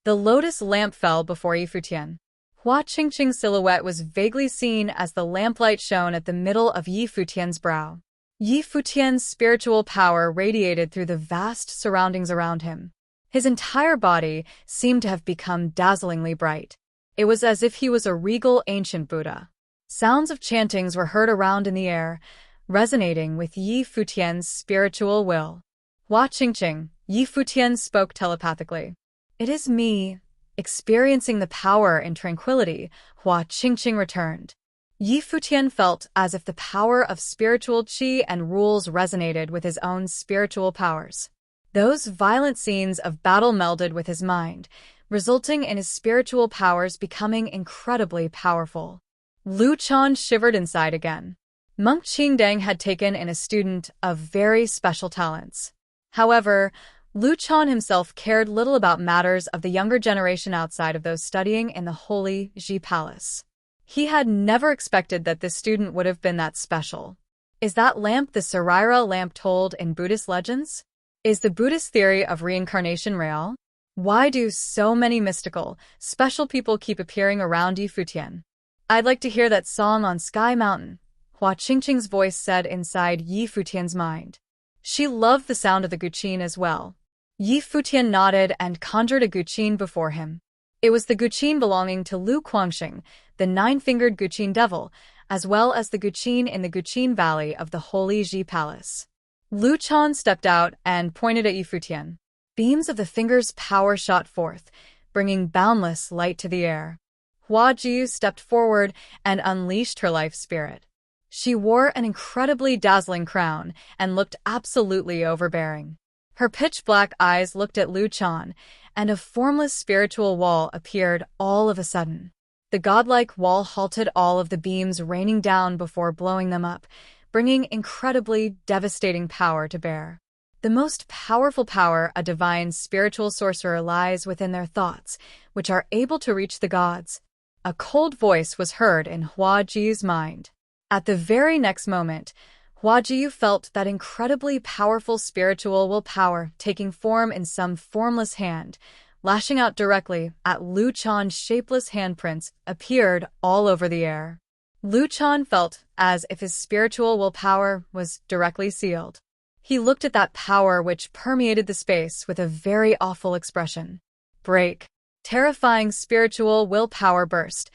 The lotus lamp fell before Yi Futian. Hua Qingqing's silhouette was vaguely seen as the lamplight shone at the middle of Yi Futian's brow. Yi Futian's spiritual power radiated through the vast surroundings around him. His entire body seemed to have become dazzlingly bright. It was as if he was a regal ancient Buddha. Sounds of chantings were heard around in the air, resonating with Yi Futian's spiritual will. Hua Qingqing, Yi Futian spoke telepathically. "It is me." Experiencing the power and tranquility, Hua Qingqing returned. Yi Futian felt as if the power of spiritual qi and rules resonated with his own spiritual powers. Those violent scenes of battle melded with his mind, resulting in his spiritual powers becoming incredibly powerful. Lu Chan shivered inside again. Monk Qingdang had taken in a student of very special talents. However, Lu Chan himself cared little about matters of the younger generation outside of those studying in the Holy Ji Palace. He had never expected that this student would have been that special. Is that lamp the Sarira lamp told in Buddhist legends? Is the Buddhist theory of reincarnation real? Why do so many mystical, special people keep appearing around Yi Futian? "I'd like to hear that song on Sky Mountain," Hua Qingqing's voice said inside Yi Futian's mind. She loved the sound of the guqin as well. Yi Futian nodded and conjured a guqin before him. It was the guqin belonging to Lu Guangxing, the nine-fingered guqin devil, as well as the guqin in the Guqin Valley of the Holy Ji Palace. Lu Chan stepped out and pointed at Yi Futian. Beams of the finger's power shot forth, bringing boundless light to the air. Hua Jiu stepped forward and unleashed her life spirit. She wore an incredibly dazzling crown and looked absolutely overbearing. Her pitch-black eyes looked at Lu Chan, and a formless spiritual wall appeared all of a sudden. The godlike wall halted all of the beams raining down before blowing them up, bringing incredibly devastating power to bear. The most powerful power a divine spiritual sorcerer lies within their thoughts, which are able to reach the gods. A cold voice was heard in Hua Jiu's mind. At the very next moment, Hua Jiu felt that incredibly powerful spiritual willpower taking form in some formless hand, lashing out directly at Lu Chan's shapeless handprints appeared all over the air. Lu Chan felt as if his spiritual willpower was directly sealed. He looked at that power which permeated the space with a very awful expression. Break. Terrifying spiritual willpower burst,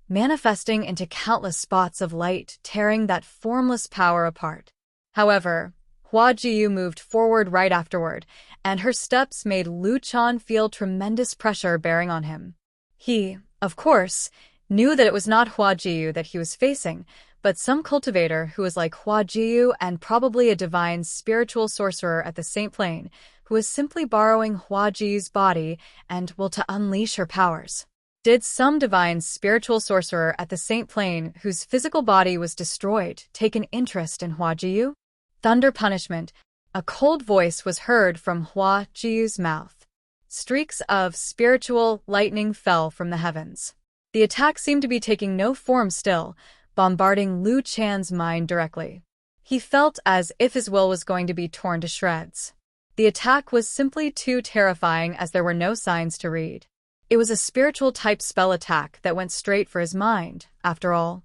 manifesting into countless spots of light, tearing that formless power apart. However, Hua Jiu moved forward right afterward, and her steps made Lu Chan feel tremendous pressure bearing on him. He, of course, knew that it was not Hua Jiyu that he was facing, but some cultivator who was like Hua Jiyu and probably a divine spiritual sorcerer at the Saint Plane, who was simply borrowing Hua Jiyu's body and will to unleash her powers. Did some divine spiritual sorcerer at the Saint Plane, whose physical body was destroyed, take an interest in Hua Jiyu? Thunder punishment. A cold voice was heard from Hua Jiyu's mouth. Streaks of spiritual lightning fell from the heavens. The attack seemed to be taking no form still, bombarding Lu Chan's mind directly. He felt as if his will was going to be torn to shreds. The attack was simply too terrifying as there were no signs to read. It was a spiritual-type spell attack that went straight for his mind, after all.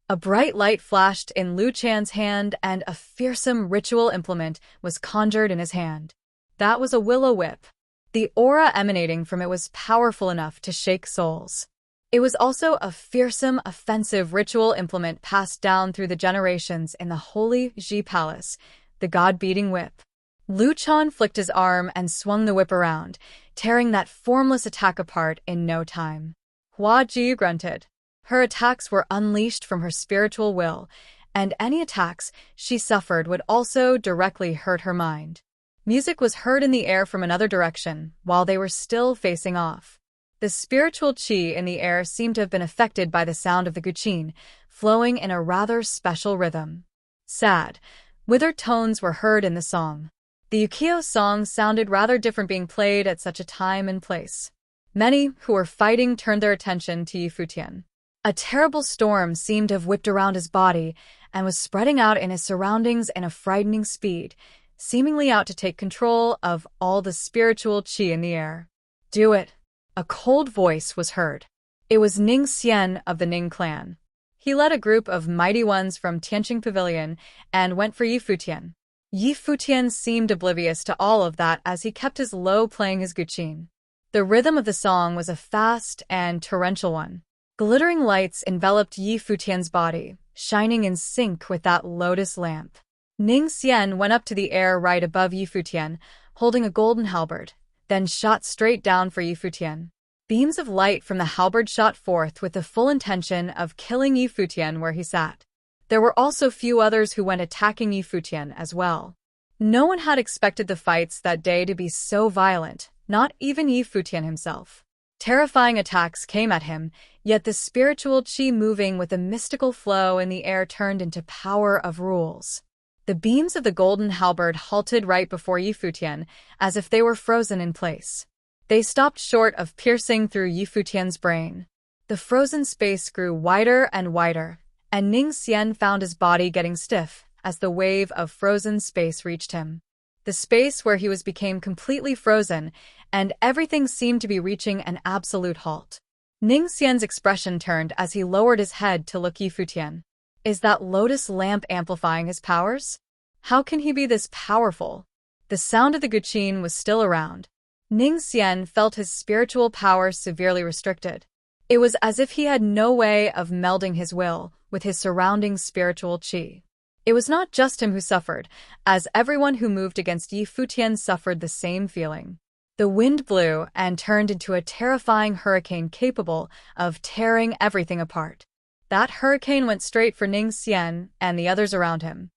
A bright light flashed in Lu Chan's hand and a fearsome ritual implement was conjured in his hand. That was a willow whip. The aura emanating from it was powerful enough to shake souls. It was also a fearsome, offensive ritual implement passed down through the generations in the Holy Ji Palace, the god-beating whip. Lu Chan flicked his arm and swung the whip around, tearing that formless attack apart in no time. Hua Ji grunted. Her attacks were unleashed from her spiritual will, and any attacks she suffered would also directly hurt her mind. Music was heard in the air from another direction, while they were still facing off. The spiritual qi in the air seemed to have been affected by the sound of the guqin, flowing in a rather special rhythm. Sad, withered tones were heard in the song. The ukiyo song sounded rather different being played at such a time and place. Many who were fighting turned their attention to Futian. A terrible storm seemed to have whipped around his body and was spreading out in his surroundings in a frightening speed, seemingly out to take control of all the spiritual qi in the air. Do it. A cold voice was heard. It was Ning Xian of the Ning clan. He led a group of mighty ones from Tianqing Pavilion and went for Yi Futian. Yi Futian seemed oblivious to all of that as he kept his low playing his guqin. The rhythm of the song was a fast and torrential one. Glittering lights enveloped Yi Futian's body, shining in sync with that lotus lamp. Ning Xian went up to the air right above Yi Futian, holding a golden halberd, then shot straight down for Yi Futian. Beams of light from the halberd shot forth with the full intention of killing Yi Futian where he sat. There were also few others who went attacking Yi Futian as well. No one had expected the fights that day to be so violent, not even Yi Futian himself. Terrifying attacks came at him, yet the spiritual qi moving with a mystical flow in the air turned into power of rules. The beams of the golden halberd halted right before Yi Futian, as if they were frozen in place. They stopped short of piercing through Yi Futian's brain. The frozen space grew wider and wider, and Ning Xian found his body getting stiff as the wave of frozen space reached him. The space where he was became completely frozen, and everything seemed to be reaching an absolute halt. Ning Xian's expression turned as he lowered his head to look Yi Futian. Is that lotus lamp amplifying his powers? How can he be this powerful? The sound of the guqin was still around. Ning Xian felt his spiritual power severely restricted. It was as if he had no way of melding his will with his surrounding spiritual qi. It was not just him who suffered, as everyone who moved against Yi Futian suffered the same feeling. The wind blew and turned into a terrifying hurricane capable of tearing everything apart. That hurricane went straight for Ning Xian and the others around him.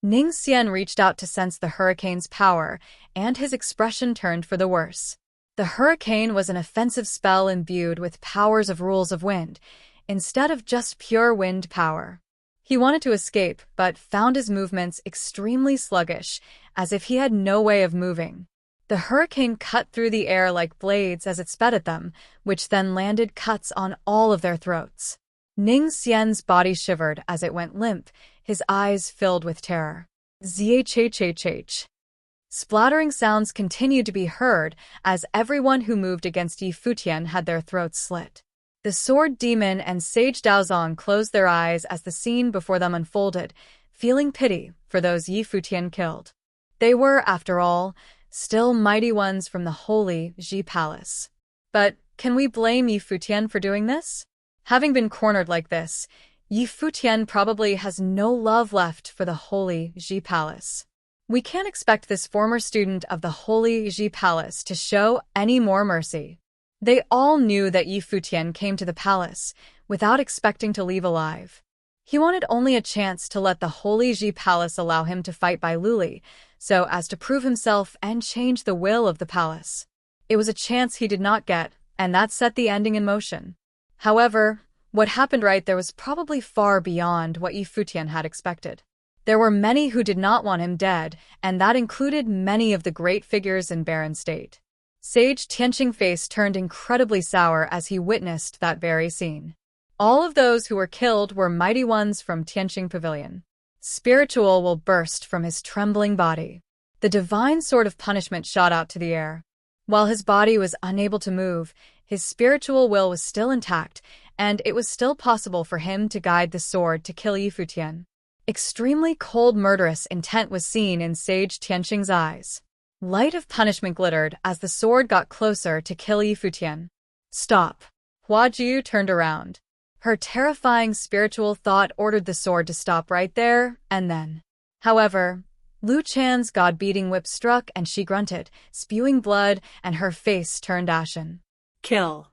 Ning Xian reached out to sense the hurricane's power, and his expression turned for the worse. The hurricane was an offensive spell imbued with powers of rules of wind, instead of just pure wind power. He wanted to escape, but found his movements extremely sluggish, as if he had no way of moving. The hurricane cut through the air like blades as it sped at them, which then landed cuts on all of their throats. Ning Xian's body shivered as it went limp, his eyes filled with terror. Zhhhh. Splattering sounds continued to be heard as everyone who moved against Yi Futian had their throats slit. The sword demon and Sage Daozong closed their eyes as the scene before them unfolded, feeling pity for those Yi Futian killed. They were, after all, still mighty ones from the Holy Ji Palace. But can we blame Yi Futian for doing this? Having been cornered like this, Yi Futian probably has no love left for the Holy Ji Palace. We can't expect this former student of the Holy Ji Palace to show any more mercy. They all knew that Yi Futian came to the palace without expecting to leave alive. He wanted only a chance to let the Holy Ji Palace allow him to fight Bai Luli, so as to prove himself and change the will of the palace. It was a chance he did not get, and that set the ending in motion. However, what happened right there was probably far beyond what Yi Futian had expected. There were many who did not want him dead, and that included many of the great figures in Barren State. Sage Tianqing's face turned incredibly sour as he witnessed that very scene. All of those who were killed were mighty ones from Tianqing Pavilion. Spiritual will burst from his trembling body. The divine sword of punishment shot out to the air. While his body was unable to move, his spiritual will was still intact, and it was still possible for him to guide the sword to kill Yi Futian. Extremely cold, murderous intent was seen in Sage Tianqing's eyes. Light of punishment glittered as the sword got closer to kill Yi Futian. Stop. Hua Jiu turned around. Her terrifying spiritual thought ordered the sword to stop right there and then. However, Lu Chan's god-beating whip struck and she grunted, spewing blood, and her face turned ashen. Kill.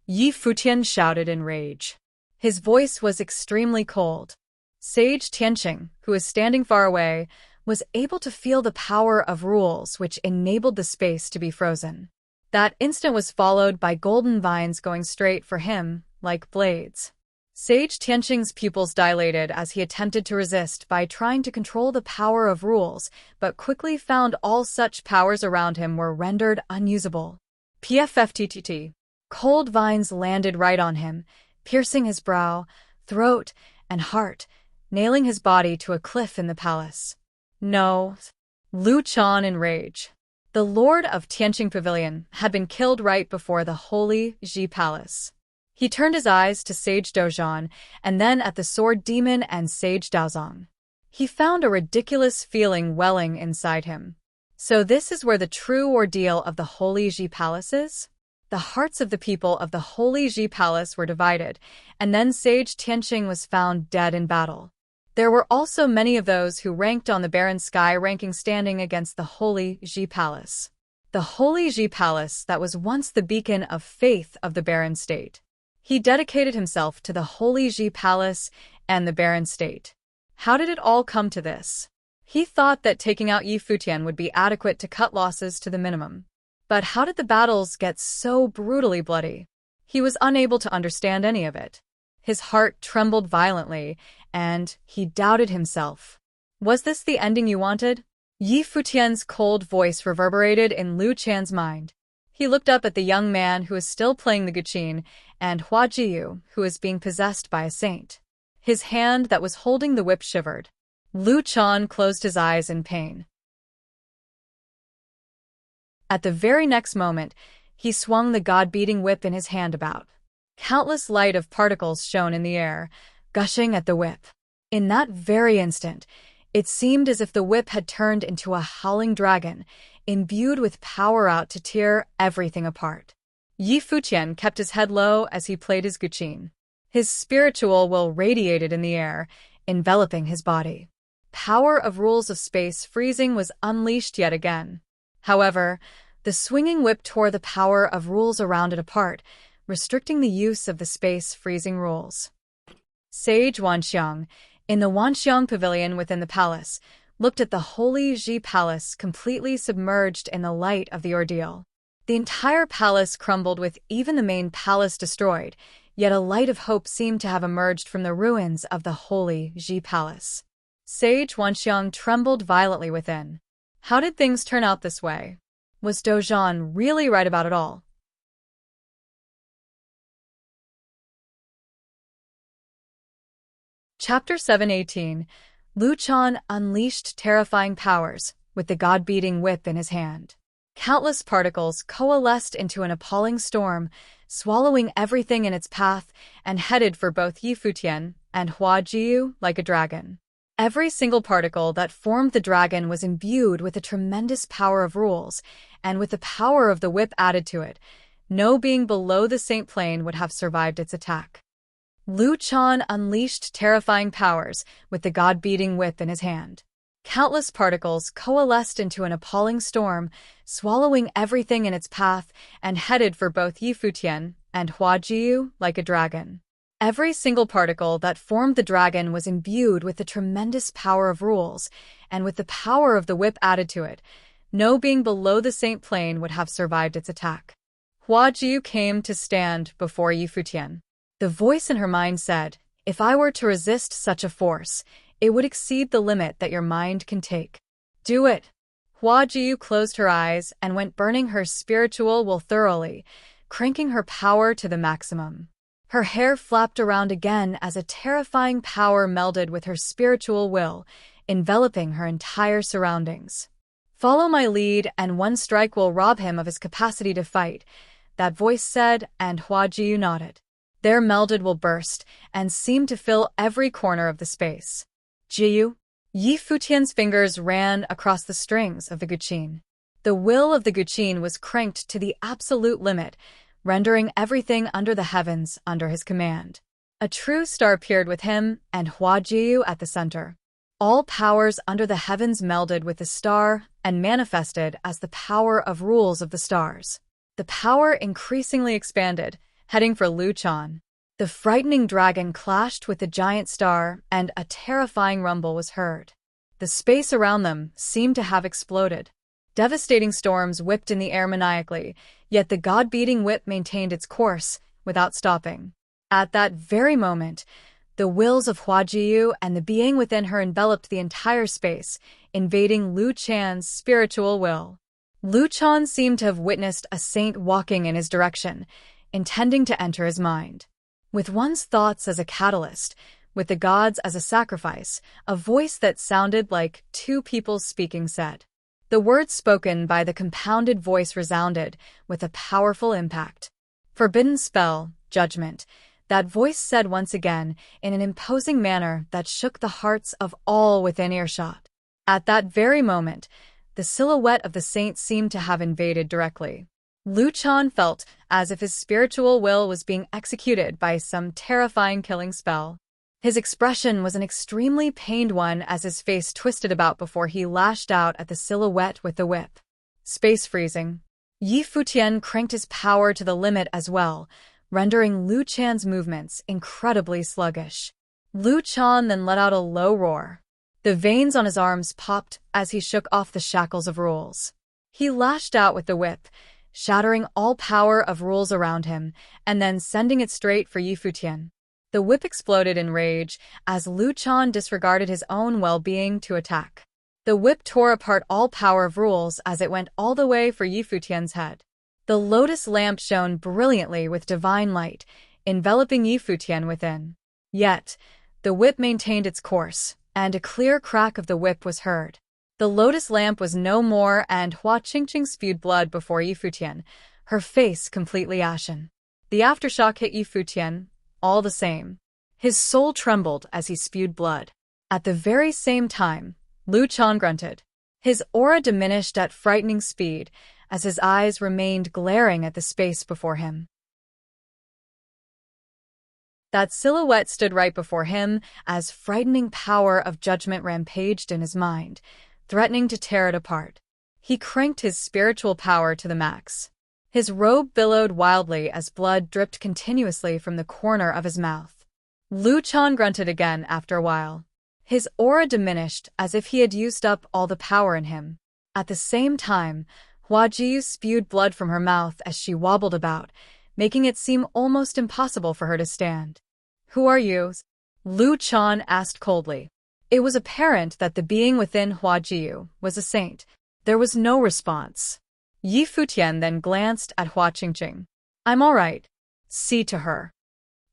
Yi Futian shouted in rage. His voice was extremely cold. Sage Tianqing, who was standing far away, was able to feel the power of rules which enabled the space to be frozen. That instant was followed by golden vines going straight for him, like blades. Sage Tianqing's pupils dilated as he attempted to resist by trying to control the power of rules, but quickly found all such powers around him were rendered unusable. PFFTTT. Cold vines landed right on him, piercing his brow, throat, and heart, nailing his body to a cliff in the palace. No. Lu Chan in rage. The lord of Tianqing Pavilion had been killed right before the Holy Ji Palace. He turned his eyes to Sage Dozhan and then at the sword demon and Sage Daozong. He found a ridiculous feeling welling inside him. So this is where the true ordeal of the Holy Ji Palace is? The hearts of the people of the Holy Ji Palace were divided, and then Sage Tianqing was found dead in battle. There were also many of those who ranked on the barren sky ranking standing against the Holy Ji Palace. The Holy Ji Palace that was once the beacon of faith of the Barren State. He dedicated himself to the Holy Ji Palace and the Barren State. How did it all come to this? He thought that taking out Yi Futian would be adequate to cut losses to the minimum. But how did the battles get so brutally bloody? He was unable to understand any of it. His heart trembled violently, and he doubted himself. Was this the ending you wanted? Yi Futian's cold voice reverberated in Lu Chan's mind. He looked up at the young man who was still playing the guqin, and Hua Jiu, who was being possessed by a saint. His hand that was holding the whip shivered. Lu Chan closed his eyes in pain. At the very next moment, he swung the god-beating whip in his hand about. Countless light of particles shone in the air, gushing at the whip. In that very instant, it seemed as if the whip had turned into a howling dragon, imbued with power out to tear everything apart. Yi Futian kept his head low as he played his guqin. His spiritual will radiated in the air, enveloping his body. Power of rules of space freezing was unleashed yet again. However, the swinging whip tore the power of rules around it apart, restricting the use of the space freezing rules. Sage Wanxiang, in the Wanxiang Pavilion within the palace, looked at the Holy Ji Palace completely submerged in the light of the ordeal. The entire palace crumbled with even the main palace destroyed, yet a light of hope seemed to have emerged from the ruins of the Holy Ji Palace. Sage Wanxiang trembled violently within. How did things turn out this way? Was Dozhan really right about it all? Chapter 718. Lu Chan unleashed terrifying powers, with the god-beating whip in his hand. Countless particles coalesced into an appalling storm, swallowing everything in its path and headed for both Yi Futian and Hua Jiu like a dragon. Every single particle that formed the dragon was imbued with a tremendous power of rules, and with the power of the whip added to it, no being below the saint plane would have survived its attack. Lu Chan unleashed terrifying powers with the god-beating whip in his hand. Countless particles coalesced into an appalling storm, swallowing everything in its path and headed for both Yi Futian and Hua Jiyu like a dragon. Every single particle that formed the dragon was imbued with the tremendous power of rules, and with the power of the whip added to it, no being below the Saint Plane would have survived its attack. Hua Jiyu came to stand before Yi Futian. The voice in her mind said, "If I were to resist such a force, it would exceed the limit that your mind can take. Do it." Hua Jiyu closed her eyes and went burning her spiritual will thoroughly, cranking her power to the maximum. Her hair flapped around again as a terrifying power melded with her spiritual will, enveloping her entire surroundings. "Follow my lead and one strike will rob him of his capacity to fight," that voice said, and Hua Jiyu nodded. Their melded will burst and seemed to fill every corner of the space. "Jiyu." Yi Futian's fingers ran across the strings of the guqin. The will of the guqin was cranked to the absolute limit, rendering everything under the heavens under his command. A true star appeared with him and Hua Jiyu at the center. All powers under the heavens melded with the star and manifested as the power of rules of the stars. The power increasingly expanded, heading for Lu Chan. The frightening dragon clashed with the giant star, and a terrifying rumble was heard. The space around them seemed to have exploded. Devastating storms whipped in the air maniacally, yet the god-beating whip maintained its course without stopping. At that very moment, the wills of Hua Jiyu and the being within her enveloped the entire space, invading Lu Chan's spiritual will. Lu Chan seemed to have witnessed a saint walking in his direction, intending to enter his mind. With one's thoughts as a catalyst, with the gods as a sacrifice, a voice that sounded like two people speaking said. The words spoken by the compounded voice resounded with a powerful impact. "Forbidden spell, judgment," that voice said once again in an imposing manner that shook the hearts of all within earshot. At that very moment, the silhouette of the saint seemed to have invaded directly. Lu Chan felt as if his spiritual will was being executed by some terrifying killing spell. His expression was an extremely pained one as his face twisted about before he lashed out at the silhouette with the whip. Space freezing. Yi Futian cranked his power to the limit as well, rendering Lu Chan's movements incredibly sluggish. Lu Chan then let out a low roar. The veins on his arms popped as he shook off the shackles of rules. He lashed out with the whip, shattering all power of rules around him, and then sending it straight for Yi Futian. The whip exploded in rage as Lu Chan disregarded his own well-being to attack. The whip tore apart all power of rules as it went all the way for Yi Futian's head. The lotus lamp shone brilliantly with divine light, enveloping Yi Futian within. Yet, the whip maintained its course, and a clear crack of the whip was heard. The lotus lamp was no more, and Hua Qingqing spewed blood before Yi Futian, her face completely ashen. The aftershock hit Yi Futian, all the same. His soul trembled as he spewed blood. At the very same time, Lu Chan grunted. His aura diminished at frightening speed as his eyes remained glaring at the space before him. That silhouette stood right before him as frightening power of judgment rampaged in his mind, threatening to tear it apart. He cranked his spiritual power to the max. His robe billowed wildly as blood dripped continuously from the corner of his mouth. Lu Chan grunted again after a while. His aura diminished as if he had used up all the power in him. At the same time, Hua Jiyu spewed blood from her mouth as she wobbled about, making it seem almost impossible for her to stand. "Who are you?" Lu Chan asked coldly. It was apparent that the being within Hua Jiyu was a saint. There was no response. Yi Futian then glanced at Hua Qingqing. "I'm all right. See to her."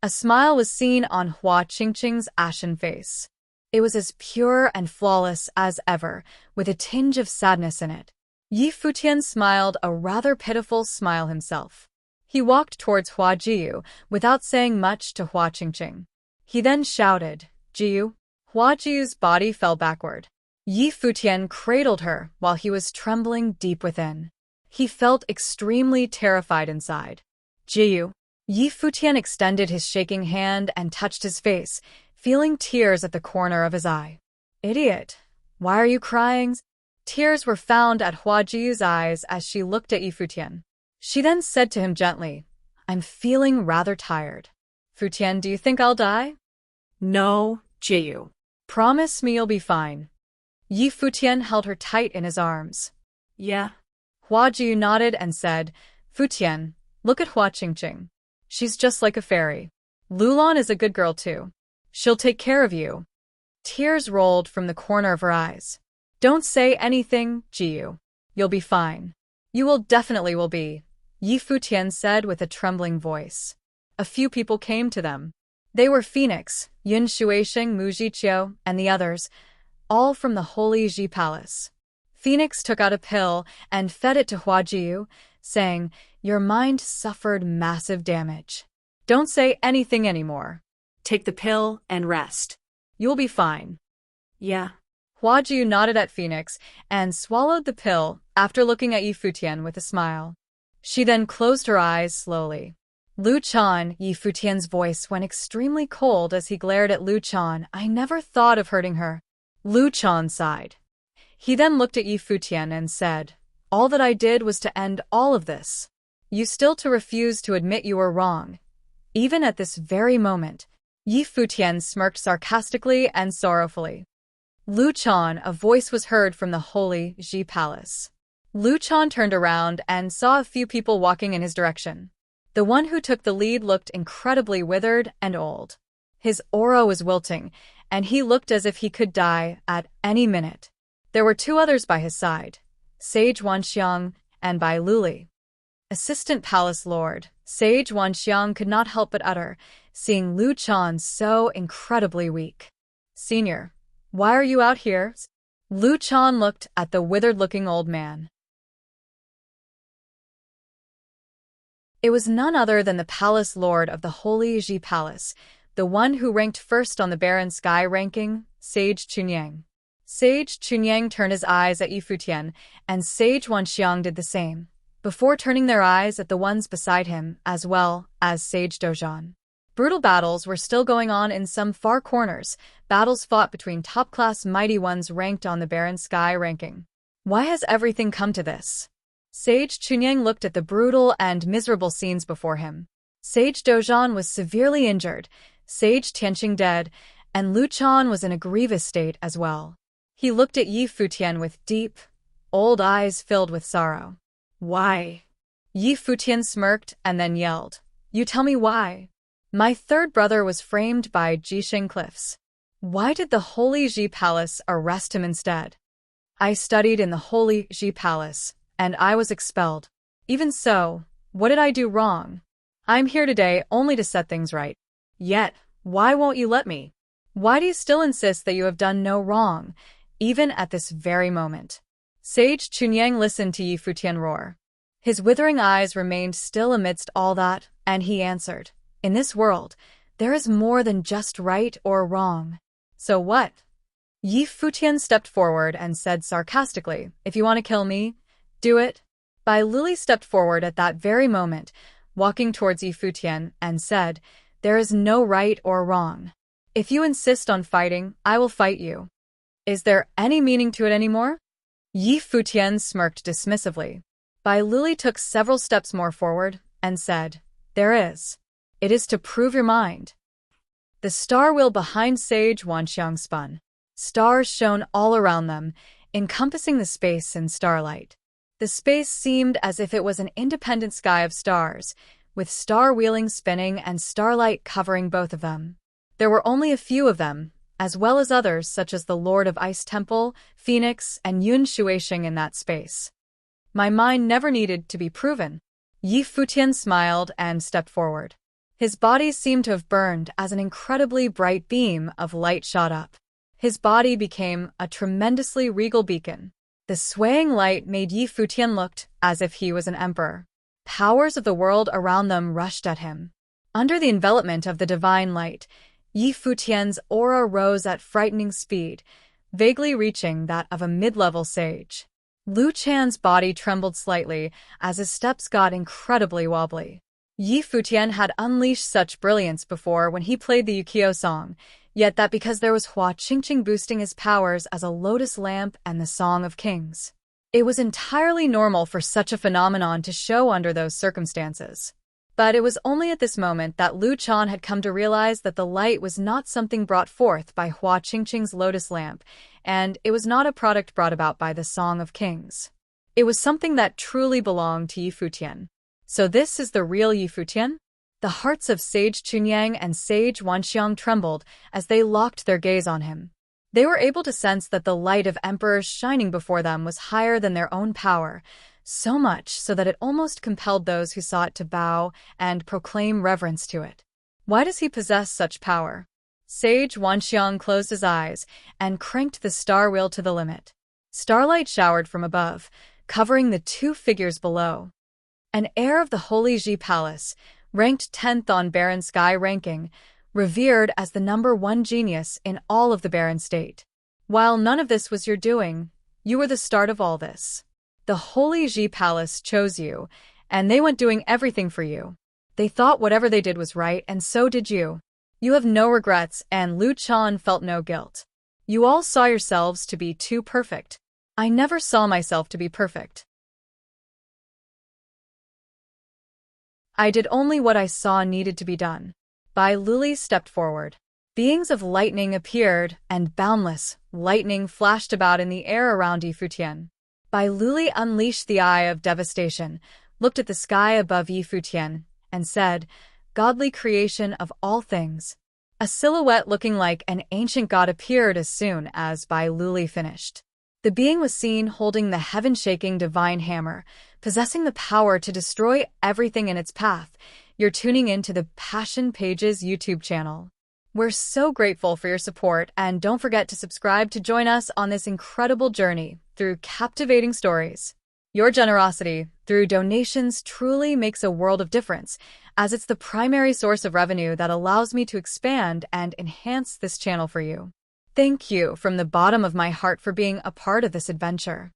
A smile was seen on Hua Qingqing's ashen face. It was as pure and flawless as ever, with a tinge of sadness in it. Yi Futian smiled a rather pitiful smile himself. He walked towards Hua Jiyu without saying much to Hua Qingqing. He then shouted, "Jiyu." Hua Jiyu's body fell backward. Yi Futian cradled her while he was trembling deep within. He felt extremely terrified inside. "Jiyu." Yi Futian extended his shaking hand and touched his face, feeling tears at the corner of his eye. Idiot! Why are you crying? Tears were found at Hua Jiu's eyes as she looked at Yi Futian. She then said to him gently, I'm feeling rather tired. Futian, do you think I'll die? No, Jiu. Promise me you'll be fine. Yi Futian held her tight in his arms. Yeah. Hua Jiu nodded and said, Futian, look at Hua Qingqing. She's just like a fairy. Lulan is a good girl too. She'll take care of you. Tears rolled from the corner of her eyes. Don't say anything, Jiu. You'll be fine. You will definitely will be, Yi Futian said with a trembling voice. A few people came to them. They were Phoenix, Yun Shuisheng, Mu Jiqiu, and the others, all from the Holy Ji Palace. Phoenix took out a pill and fed it to Hua Jiu, saying, Your mind suffered massive damage. Don't say anything anymore. Take the pill and rest. You'll be fine. Yeah. Hua Jiu nodded at Phoenix and swallowed the pill after looking at Yi Futian with a smile. She then closed her eyes slowly. Lu Chan, Yi Futian's voice went extremely cold as he glared at Lu Chan. I never thought of hurting her. Lu Chan sighed. He then looked at Yi Futian and said, All that I did was to end all of this. You still to refuse to admit you were wrong. Even at this very moment, Yi Futian smirked sarcastically and sorrowfully. Lu Chan, a voice was heard from the Holy Ji Palace. Lu Chan turned around and saw a few people walking in his direction. The one who took the lead looked incredibly withered and old. His aura was wilting, and he looked as if he could die at any minute. There were two others by his side, Sage Wanxiang and Bai Luli. Assistant Palace Lord, Sage Wanxiang could not help but utter, seeing Lu Chan so incredibly weak. Senior, why are you out here? Lu Chan looked at the withered-looking old man. It was none other than the Palace Lord of the Holy Ji Palace, the one who ranked first on the Barren Sky ranking, Sage Chunyang. Sage Chunyang turned his eyes at Yi Futian, and Sage Wanxiang did the same, before turning their eyes at the ones beside him, as well as Sage Dozhan. Brutal battles were still going on in some far corners, battles fought between top-class mighty ones ranked on the Barren Sky ranking. Why has everything come to this? Sage Chunyang looked at the brutal and miserable scenes before him. Sage Dozhan was severely injured, Sage Tianqing dead, and Lu Chan was in a grievous state as well. He looked at Yi Futian with deep, old eyes filled with sorrow. Why? Yi Futian smirked and then yelled, You tell me why. My third brother was framed by Jisheng Cliffs. Why did the Holy Ji Palace arrest him instead? I studied in the Holy Ji Palace, and I was expelled. Even so, what did I do wrong? I'm here today only to set things right. Yet, why won't you let me? Why do you still insist that you have done no wrong, even at this very moment? Sage Chunyang listened to Yi Futian roar. His withering eyes remained still amidst all that, and he answered, In this world, there is more than just right or wrong. So what? Yi Futian stepped forward and said sarcastically, If you want to kill me, do it. Bai Luli stepped forward at that very moment, walking towards Yi Futian, and said, There is no right or wrong. If you insist on fighting, I will fight you. Is there any meaning to it anymore? Yi Futian smirked dismissively. Bai Luli took several steps more forward and said, There is. It is to prove your mind. The star wheel behind Sage Wanxiang spun. Stars shone all around them, encompassing the space in starlight. The space seemed as if it was an independent sky of stars, with star wheeling spinning and starlight covering both of them. There were only a few of them, as well as others such as the Lord of Ice Temple, Phoenix, and Yun Shuisheng in that space. My mind never needed to be proven. Yi Futian smiled and stepped forward. His body seemed to have burned as an incredibly bright beam of light shot up. His body became a tremendously regal beacon. The swaying light made Yi Futian look as if he was an emperor. Powers of the world around them rushed at him. Under the envelopment of the divine light, Yi Futian's aura rose at frightening speed, vaguely reaching that of a mid-level sage. Lu Chan's body trembled slightly as his steps got incredibly wobbly. Futian had unleashed such brilliance before when he played the Yukio song, yet that because there was Hua Qingqing boosting his powers as a lotus lamp and the Song of Kings. It was entirely normal for such a phenomenon to show under those circumstances. But it was only at this moment that Lu Chan had come to realize that the light was not something brought forth by Hua Qingqing's lotus lamp, and it was not a product brought about by the Song of Kings. It was something that truly belonged to Futian. So this is the real Futian? The hearts of Sage Chunyang and Sage Wanxiang trembled as they locked their gaze on him. They were able to sense that the light of emperors shining before them was higher than their own power, so much so that it almost compelled those who saw it to bow and proclaim reverence to it. Why does he possess such power? Sage Wanxiang closed his eyes and cranked the star wheel to the limit. Starlight showered from above, covering the two figures below. An heir of the Holy Ji Palace, ranked 10th on Barren Sky ranking, revered as the #1 genius in all of the Barren State. While none of this was your doing, you were the start of all this. The Holy Ji Palace chose you, and they went doing everything for you. They thought whatever they did was right, and so did you. You have no regrets, and Lu Chan felt no guilt. You all saw yourselves to be too perfect. I never saw myself to be perfect. I did only what I saw needed to be done. Bai Luli stepped forward. Beings of lightning appeared, and boundless lightning flashed about in the air around Futian. Bai Luli unleashed the eye of devastation, looked at the sky above Futian, and said, "Godly creation of all things." A silhouette looking like an ancient god appeared as soon as Bai Luli finished. The being was seen holding the heaven-shaking divine hammer, possessing the power to destroy everything in its path. You're tuning into the Passion Pages YouTube channel. We're so grateful for your support, and don't forget to subscribe to join us on this incredible journey through captivating stories. Your generosity through donations truly makes a world of difference, as it's the primary source of revenue that allows me to expand and enhance this channel for you. Thank you from the bottom of my heart for being a part of this adventure.